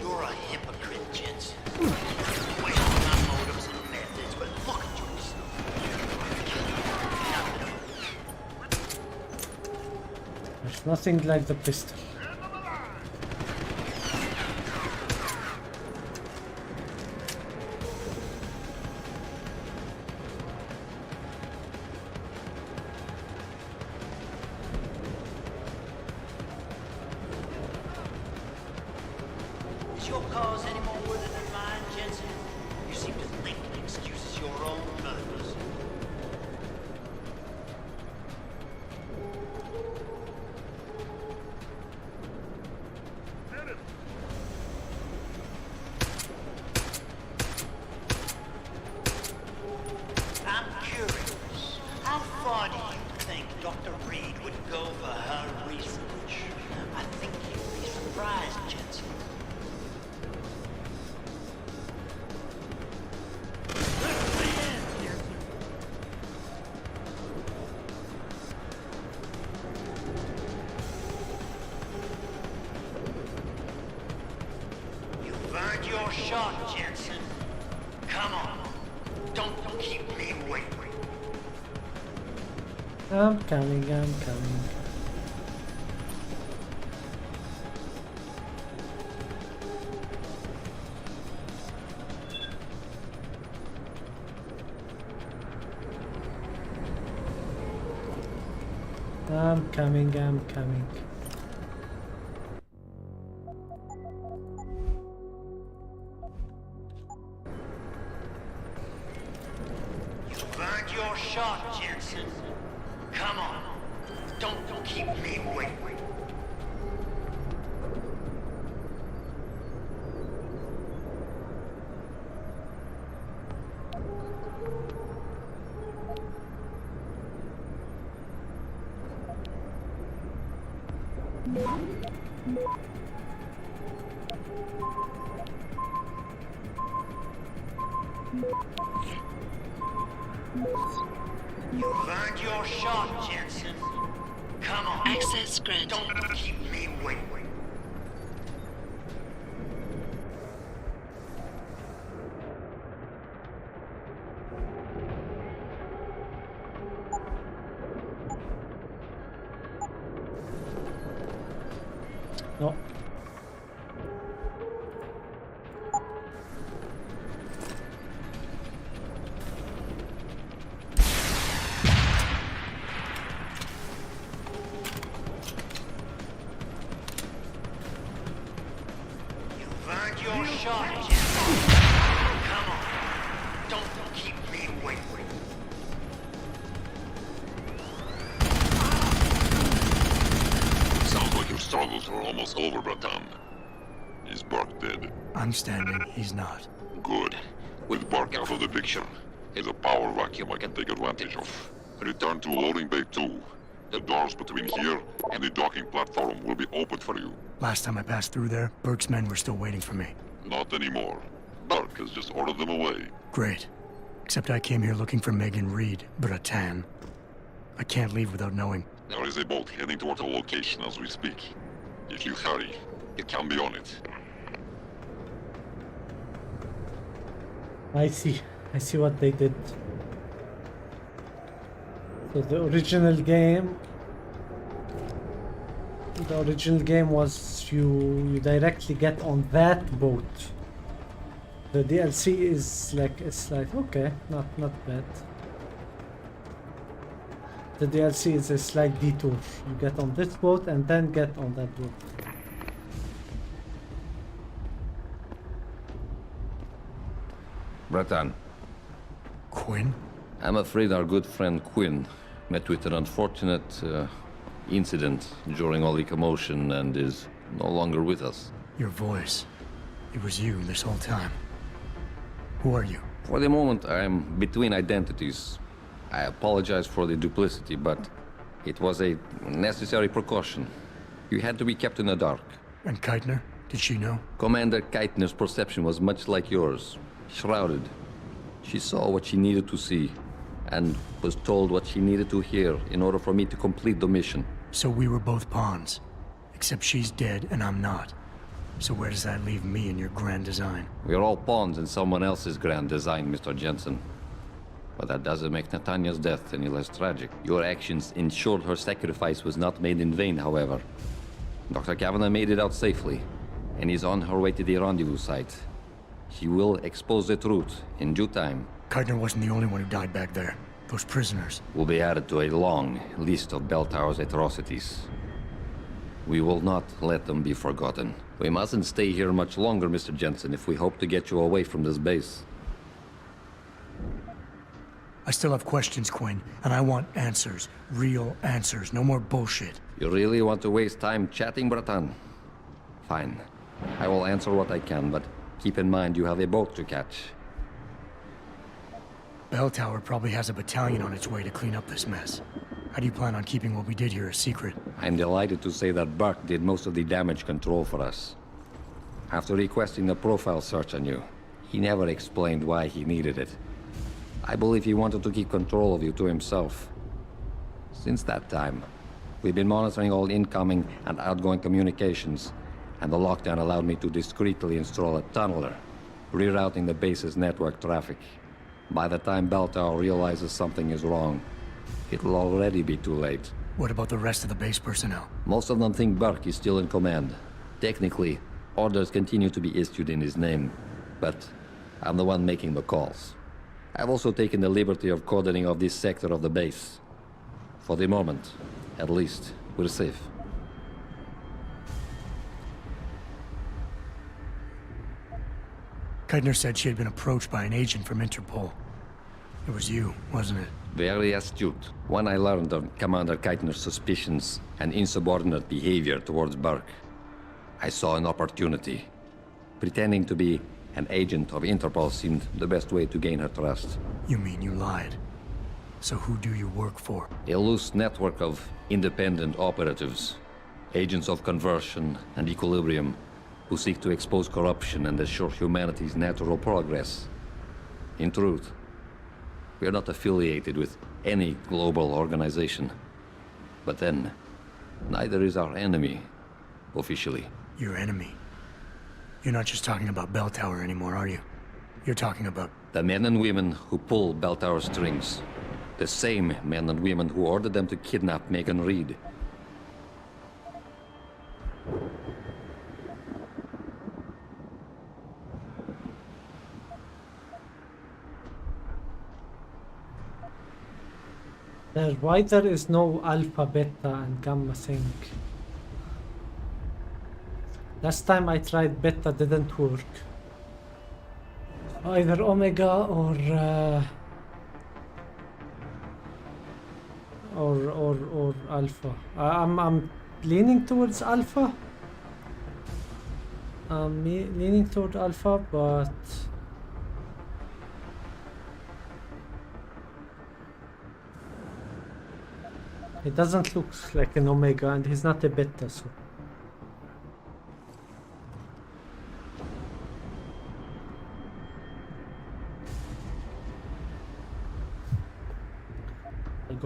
You're a hypocrite, Jensen. Question my motives and methods, but look at yourself. There's nothing like the pistol. Is your cause any more worthy than mine, Jensen? You seem to think it excuses your own murders. I'm curious. How far do you think Dr. Reed would go for her research? I think you'd be surprised, Jensen. You've earned your shot, Jensen. Come on. Don't keep me waiting. I'm coming. I'm coming. You've earned your shot, Jensen. Come on. Don't keep me waiting. You've earned your shot, Jensen. Come on. Access granted. Don't keep me waiting. No. You've earned your shot, Jensen. Come on. Don't keep me waiting. Sounds like your struggles are almost over, Bratan. Is Bark dead? I'm standing, he's not. Good. With Bark out of the picture, there's a power vacuum I can take advantage of. Return to loading bay 2. The doors between here and the docking platform will be open for you. Last time I passed through there, Burke's men were still waiting for me. Not anymore. Bark has just ordered them away. Great. Except I came here looking for Megan Reed, Bratan. I can't leave without knowing. There is a boat heading toward the location as we speak. If you hurry, you can be on it. I see what they did. So the original game was you directly get on that boat. The DLC is like, it's like, okay, not bad. The DLC is a slight detour. You get on this boat and then get on that boat. Bratan. Quinn? I'm afraid our good friend Quinn met with an unfortunate incident during all the commotion and is no longer with us. Your voice. It was you this whole time. Who are you? For the moment, I'm between identities. I apologize for the duplicity, but it was a necessary precaution. You had to be kept in the dark. And Keitner? Did she know? Commander Keitner's perception was much like yours. Shrouded. She saw what she needed to see, and was told what she needed to hear in order for me to complete the mission. So we were both pawns. Except she's dead and I'm not. So where does that leave me in your grand design? We're all pawns in someone else's grand design, Mr. Jensen. But that doesn't make Nathania's death any less tragic. Your actions ensured her sacrifice was not made in vain, however. Dr. Kavanagh made it out safely, and is on her way to the rendezvous site. She will expose the truth in due time. Keitner wasn't the only one who died back there. Those prisoners will be added to a long list of Bell Tower's atrocities. We will not let them be forgotten. We mustn't stay here much longer, Mr. Jensen, if we hope to get you away from this base. I still have questions, Quinn, and I want answers. Real answers, no more bullshit. You really want to waste time chatting, Bratan? Fine. I will answer what I can, but keep in mind you have a boat to catch. Bell Tower probably has a battalion on its way to clean up this mess. How do you plan on keeping what we did here a secret? I'm delighted to say that Burke did most of the damage control for us. After requesting a profile search on you, he never explained why he needed it. I believe he wanted to keep control of you to himself. Since that time, we've been monitoring all incoming and outgoing communications, and the lockdown allowed me to discreetly install a tunneler, rerouting the base's network traffic. By the time Bell Tower realizes something is wrong, it'll already be too late. What about the rest of the base personnel? Most of them think Burke is still in command. Technically, orders continue to be issued in his name, but I'm the one making the calls. I've also taken the liberty of coordinating of this sector of the base. For the moment, At least, we're safe. Keitner said she had been approached by an agent from Interpol. It was you, wasn't it? Very astute. When I learned of Commander Keitner's suspicions and insubordinate behavior towards Burke, I saw an opportunity. Pretending to be an agent of Interpol seemed the best way to gain her trust. You mean you lied? So who do you work for? A loose network of independent operatives, agents of conversion and equilibrium, who seek to expose corruption and assure humanity's natural progress. In truth, we are not affiliated with any global organization. But then, neither is our enemy, officially. Your enemy? You're not just talking about Bell Tower anymore, are you? You're talking about... The men and women who pull Bell Tower strings. The same men and women who ordered them to kidnap Megan Reed. Why there is no alpha, beta, and gamma thing? Last time I tried beta didn't work. Either omega or alpha. I'm leaning towards alpha. Leaning toward alpha, but it doesn't look like an omega, and he's not a beta, so.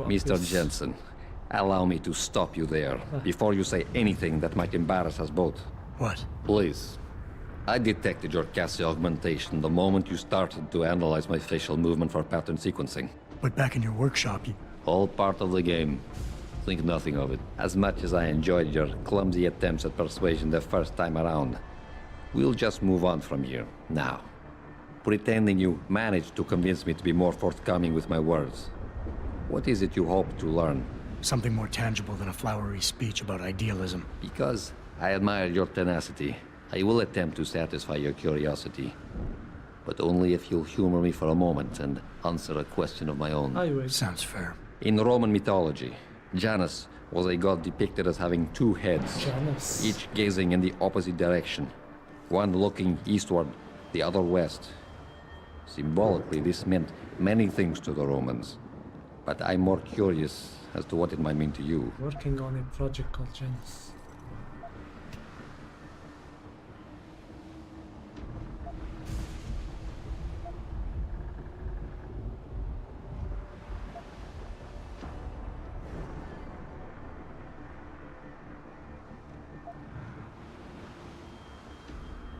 Mr. Jensen, allow me to stop you there, before you say anything that might embarrass us both. What? Please. I detected your Cassie augmentation the moment you started to analyze my facial movement for pattern sequencing. But back in your workshop, you... All part of the game. Think nothing of it. As much as I enjoyed your clumsy attempts at persuasion the first time around, we'll just move on from here, now. Pretending you managed to convince me to be more forthcoming with my words. What is it you hope to learn? Something more tangible than a flowery speech about idealism. Because I admire your tenacity, I will attempt to satisfy your curiosity. But only if you'll humor me for a moment and answer a question of my own. I will. Sounds fair. In Roman mythology, Janus was a god depicted as having two heads, Janus. each gazing in the opposite direction. One looking eastward, the other west. Symbolically, this meant many things to the Romans. But I'm more curious as to what it might mean to you. Working on a project called Janus.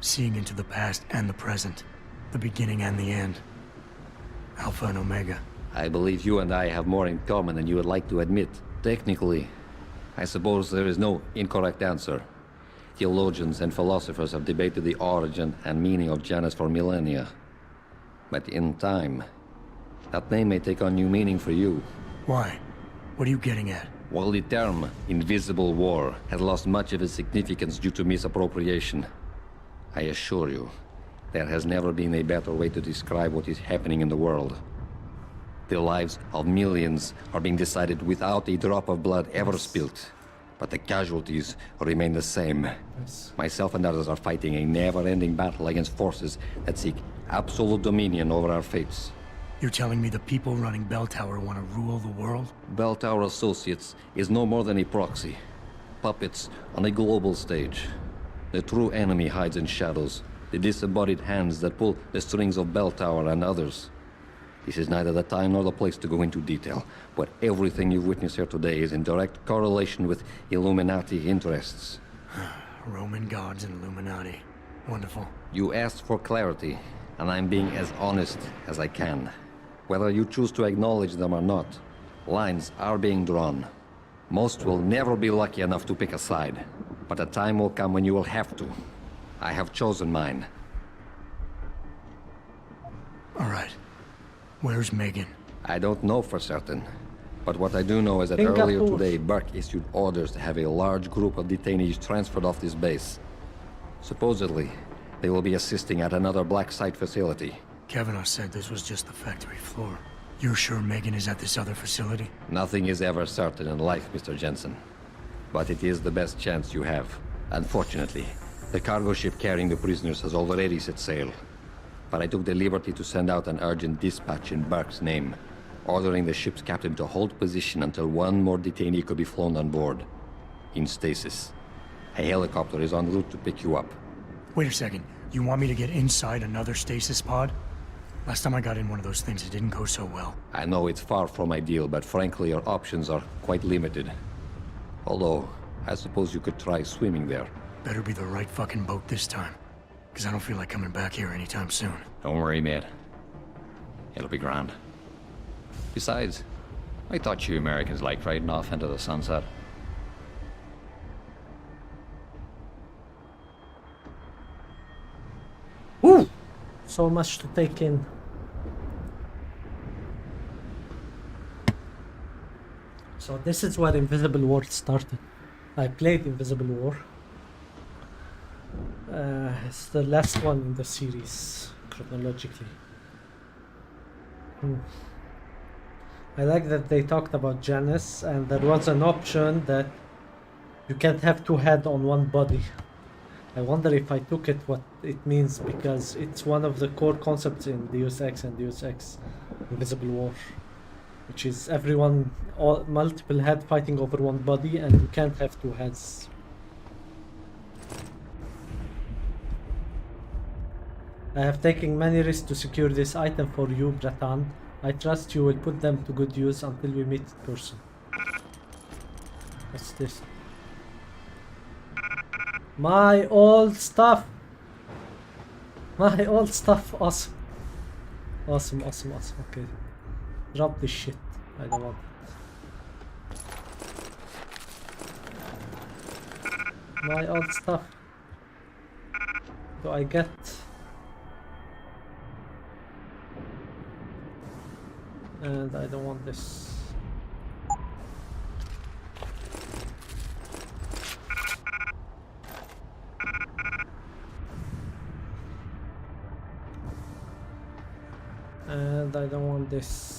Seeing into the past and the present. The beginning and the end. Alpha and Omega. I believe you and I have more in common than you would like to admit. Technically, I suppose there is no incorrect answer. Theologians and philosophers have debated the origin and meaning of Janus for millennia. But in time, that name may take on new meaning for you. Why? What are you getting at? While the term invisible war has lost much of its significance due to misappropriation, I assure you, there has never been a better way to describe what is happening in the world. The lives of millions are being decided without a drop of blood ever spilt. But the casualties remain the same. Yes. Myself and others are fighting a never-ending battle against forces that seek absolute dominion over our fates. You're telling me the people running Bell Tower want to rule the world? Bell Tower Associates is no more than a proxy. Puppets on a global stage. The true enemy hides in shadows. The disembodied hands that pull the strings of Bell Tower and others. This is neither the time nor the place to go into detail, but everything you've witnessed here today is in direct correlation with Illuminati interests. Roman gods and Illuminati. Wonderful. You asked for clarity, and I'm being as honest as I can. Whether you choose to acknowledge them or not, lines are being drawn. Most will never be lucky enough to pick a side, but a time will come when you will have to. I have chosen mine. All right. Where's Megan? I don't know for certain. But what I do know is that earlier Singapore. today, Burke issued orders to have a large group of detainees transferred off this base. Supposedly, they will be assisting at another black site facility. Kavanaugh said this was just the factory floor. You're sure Megan is at this other facility? Nothing is ever certain in life, Mr. Jensen. But it is the best chance you have. Unfortunately, the cargo ship carrying the prisoners has already set sail. But I took the liberty to send out an urgent dispatch in Burke's name, ordering the ship's captain to hold position until one more detainee could be flown on board. In stasis. A helicopter is en route to pick you up. Wait a second. You want me to get inside another stasis pod? Last time I got in one of those things, it didn't go so well. I know it's far from ideal, but frankly, your options are quite limited. Although, I suppose you could try swimming there. Better be the right fucking boat this time. Because I don't feel like coming back here anytime soon. Don't worry, mate. It'll be grand. Besides, I thought you Americans liked riding off into the sunset. Woo! So much to take in. So this is where Invisible War started. I played Invisible War. It's the last one in the series, chronologically. I like that they talked about Janice, and there was an option that you can't have two heads on one body. I wonder if I took it, what it means, because it's one of the core concepts in Deus Ex and Deus Ex Invisible War, which is everyone, multiple heads fighting over one body, and you can't have two heads. I have taken many risks to secure this item for you, Breton. I trust you will put them to good use until we meet in person. What's this? My old stuff! My old stuff! Awesome. Awesome, awesome, awesome. Okay. Drop this shit. I don't want it. My old stuff. Do I get... And I don't want this. And I don't want this.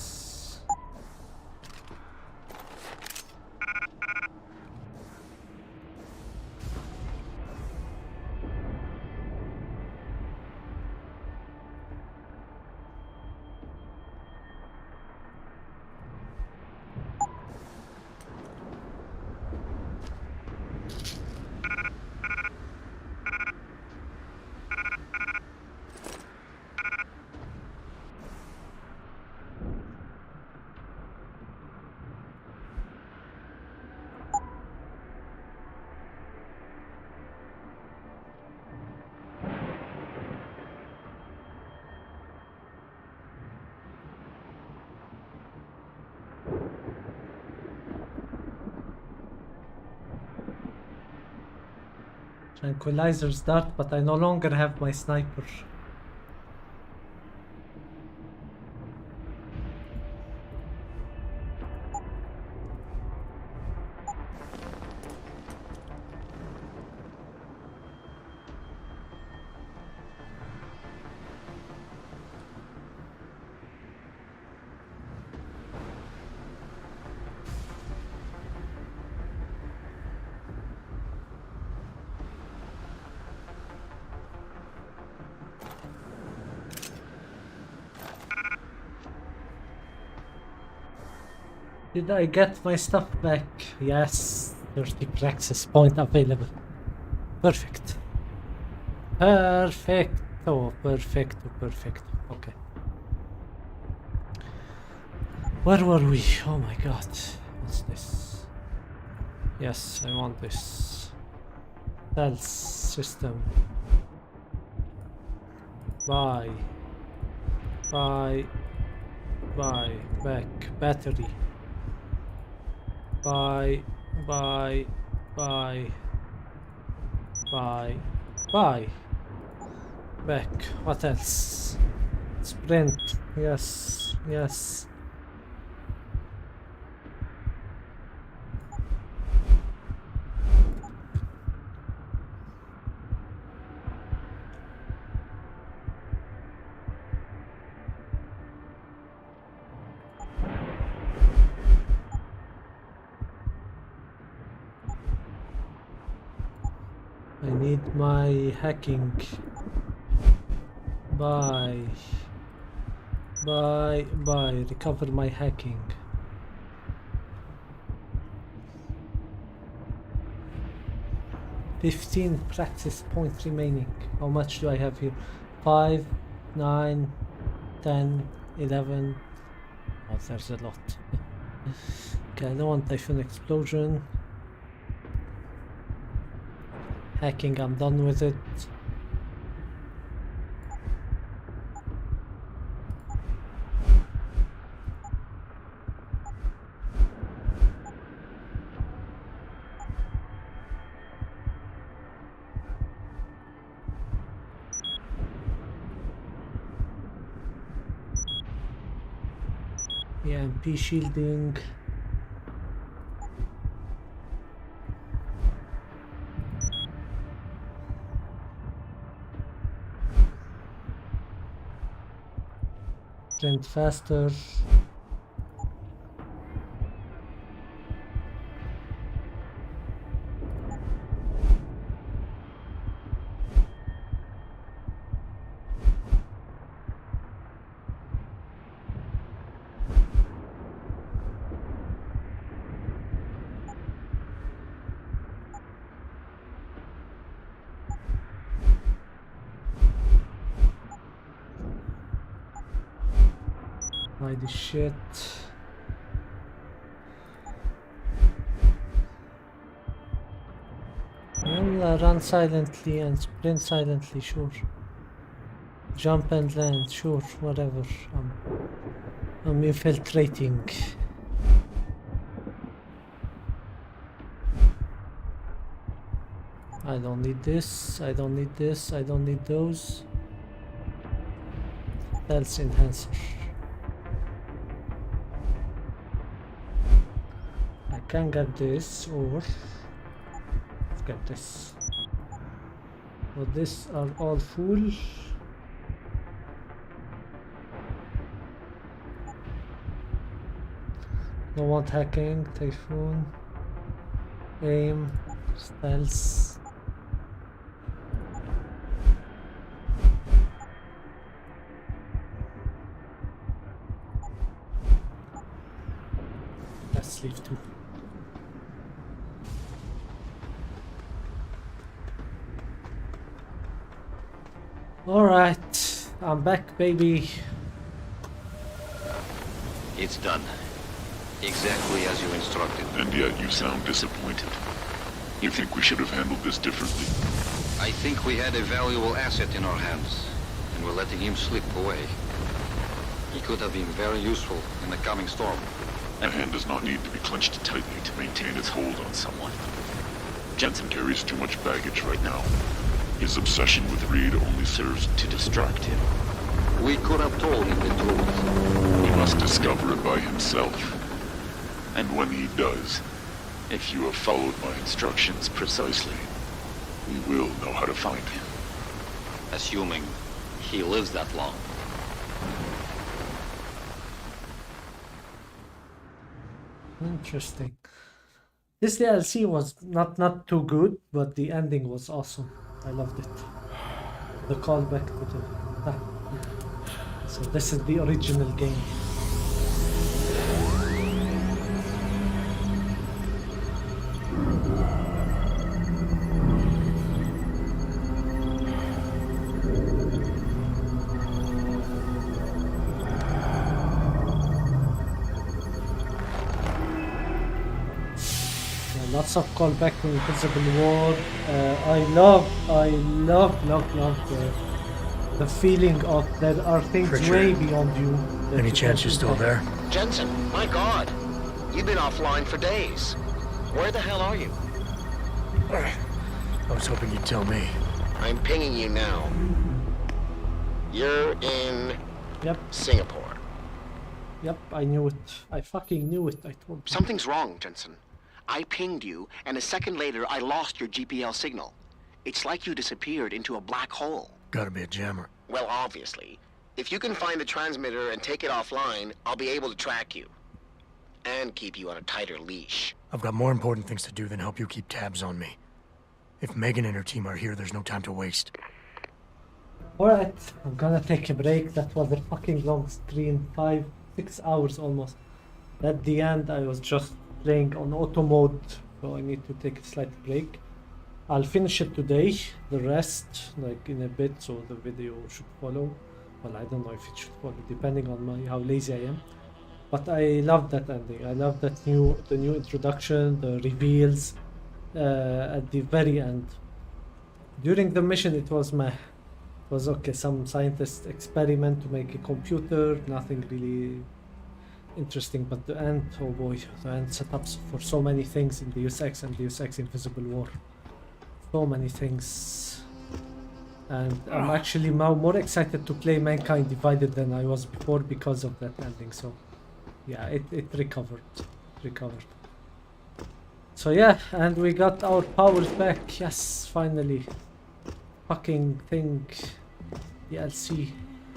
Tranquilizer's dart, but I no longer have my sniper. Did I get my stuff back? Yes, 30 praxis point available. Perfect. Perfecto, perfecto, perfecto. Okay. Where were we? Oh my god. What's this? Yes, I want this. Health system. Buy. Buy. Buy. Back. Battery. Buy, buy, buy, buy, buy. Back. What else? Sprint. Yes, yes. need my hacking. Bye. Recover my hacking. $15 practice points remaining. How much do I have here? 5, 9, 10, 11. Oh, there's a lot. Okay, I don't want Typhoon Explosion. Hacking, I'm done with it. EMP shielding. Sprint faster. The shit. Well, run silently and sprint silently, sure. Jump and land, sure, whatever. I'm infiltrating. I don't need this, I don't need this, I don't need those. Health enhancer. Can get this, or let's get this. But these are all full. Don't want hacking, Typhoon, aim, stealth. Let's leave too. Alright, I'm back, baby. It's done. Exactly as you instructed. And yet you sound disappointed. You think we should have handled this differently? I think we had a valuable asset in our hands, and we're letting him slip away. He could have been very useful in the coming storm. A hand does not need to be clenched tightly to maintain its hold on someone. Jensen carries too much baggage right now. His obsession with Reed only serves to distract him. We could have told him the truth. He must discover it by himself. And when he does, if you have followed my instructions precisely, we will know how to find him. Assuming he lives that long. Interesting. This DLC was not too good, but the ending was awesome. I loved it. The callback to the... So this is the original game. Lots of callback to Invisible War. I love the feeling of there are things way beyond you. Any chance you're still there? Jensen, my God. You've been offline for days. Where the hell are you? I was hoping you'd tell me. I'm pinging you now. You're in... Singapore. Yep, I knew it. I fucking knew it. I told you. Something's wrong, Jensen. I pinged you, and a second later, I lost your GPL signal. It's like you disappeared into a black hole. Gotta be a jammer. Well, obviously. If you can find the transmitter and take it offline, I'll be able to track you. And keep you on a tighter leash. I've got more important things to do than help you keep tabs on me. If Megan and her team are here, there's no time to waste. Alright, I'm gonna take a break. That was a fucking long stream, 5-6 hours almost. At the end I was just playing on auto mode, so I need to take a slight break. I'll finish it today, the rest like in a bit, so the video should follow. Well, I don't know if it should follow, depending on how lazy I am. But I love that ending. I love that the new introduction, the reveals at the very end. During the mission it was meh. It was okay, some scientist experiment to make a computer, nothing really interesting, but the end, oh boy, the end setups for so many things in Deus Ex and Deus Ex Invisible War. So many things. And I'm actually now more excited to play Mankind Divided than I was before because of that ending, so yeah, it recovered. So yeah, and we got our powers back, yes, finally. Fucking thing, DLC.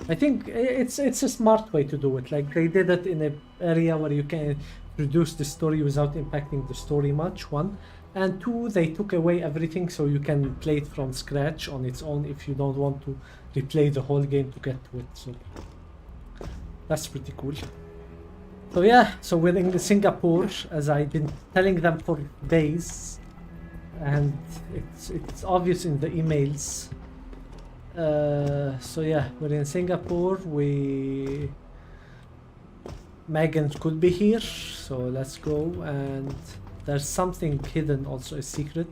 I think it's a smart way to do it. Like they did it in an area where you can reduce the story without impacting the story much, one. And two, they took away everything so you can play it from scratch on its own if you don't want to replay the whole game to get to it. So that's pretty cool. So yeah, so we're in Singapore, as I've been telling them for days. And it's obvious in the emails. So yeah, we're in Singapore. Megan could be here, so let's go. And there's something hidden, also a secret,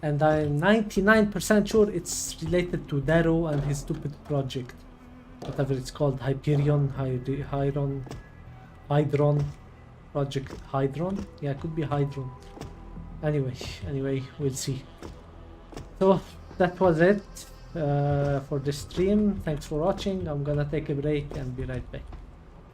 and I'm 99% sure it's related to Darrow and his stupid project, whatever it's called, Hyperion, Hydron project, Hydron. Yeah, it could be Hydron. Anyway, we'll see. So that was it for the stream. Thanks for watching. I'm gonna take a break and be right back.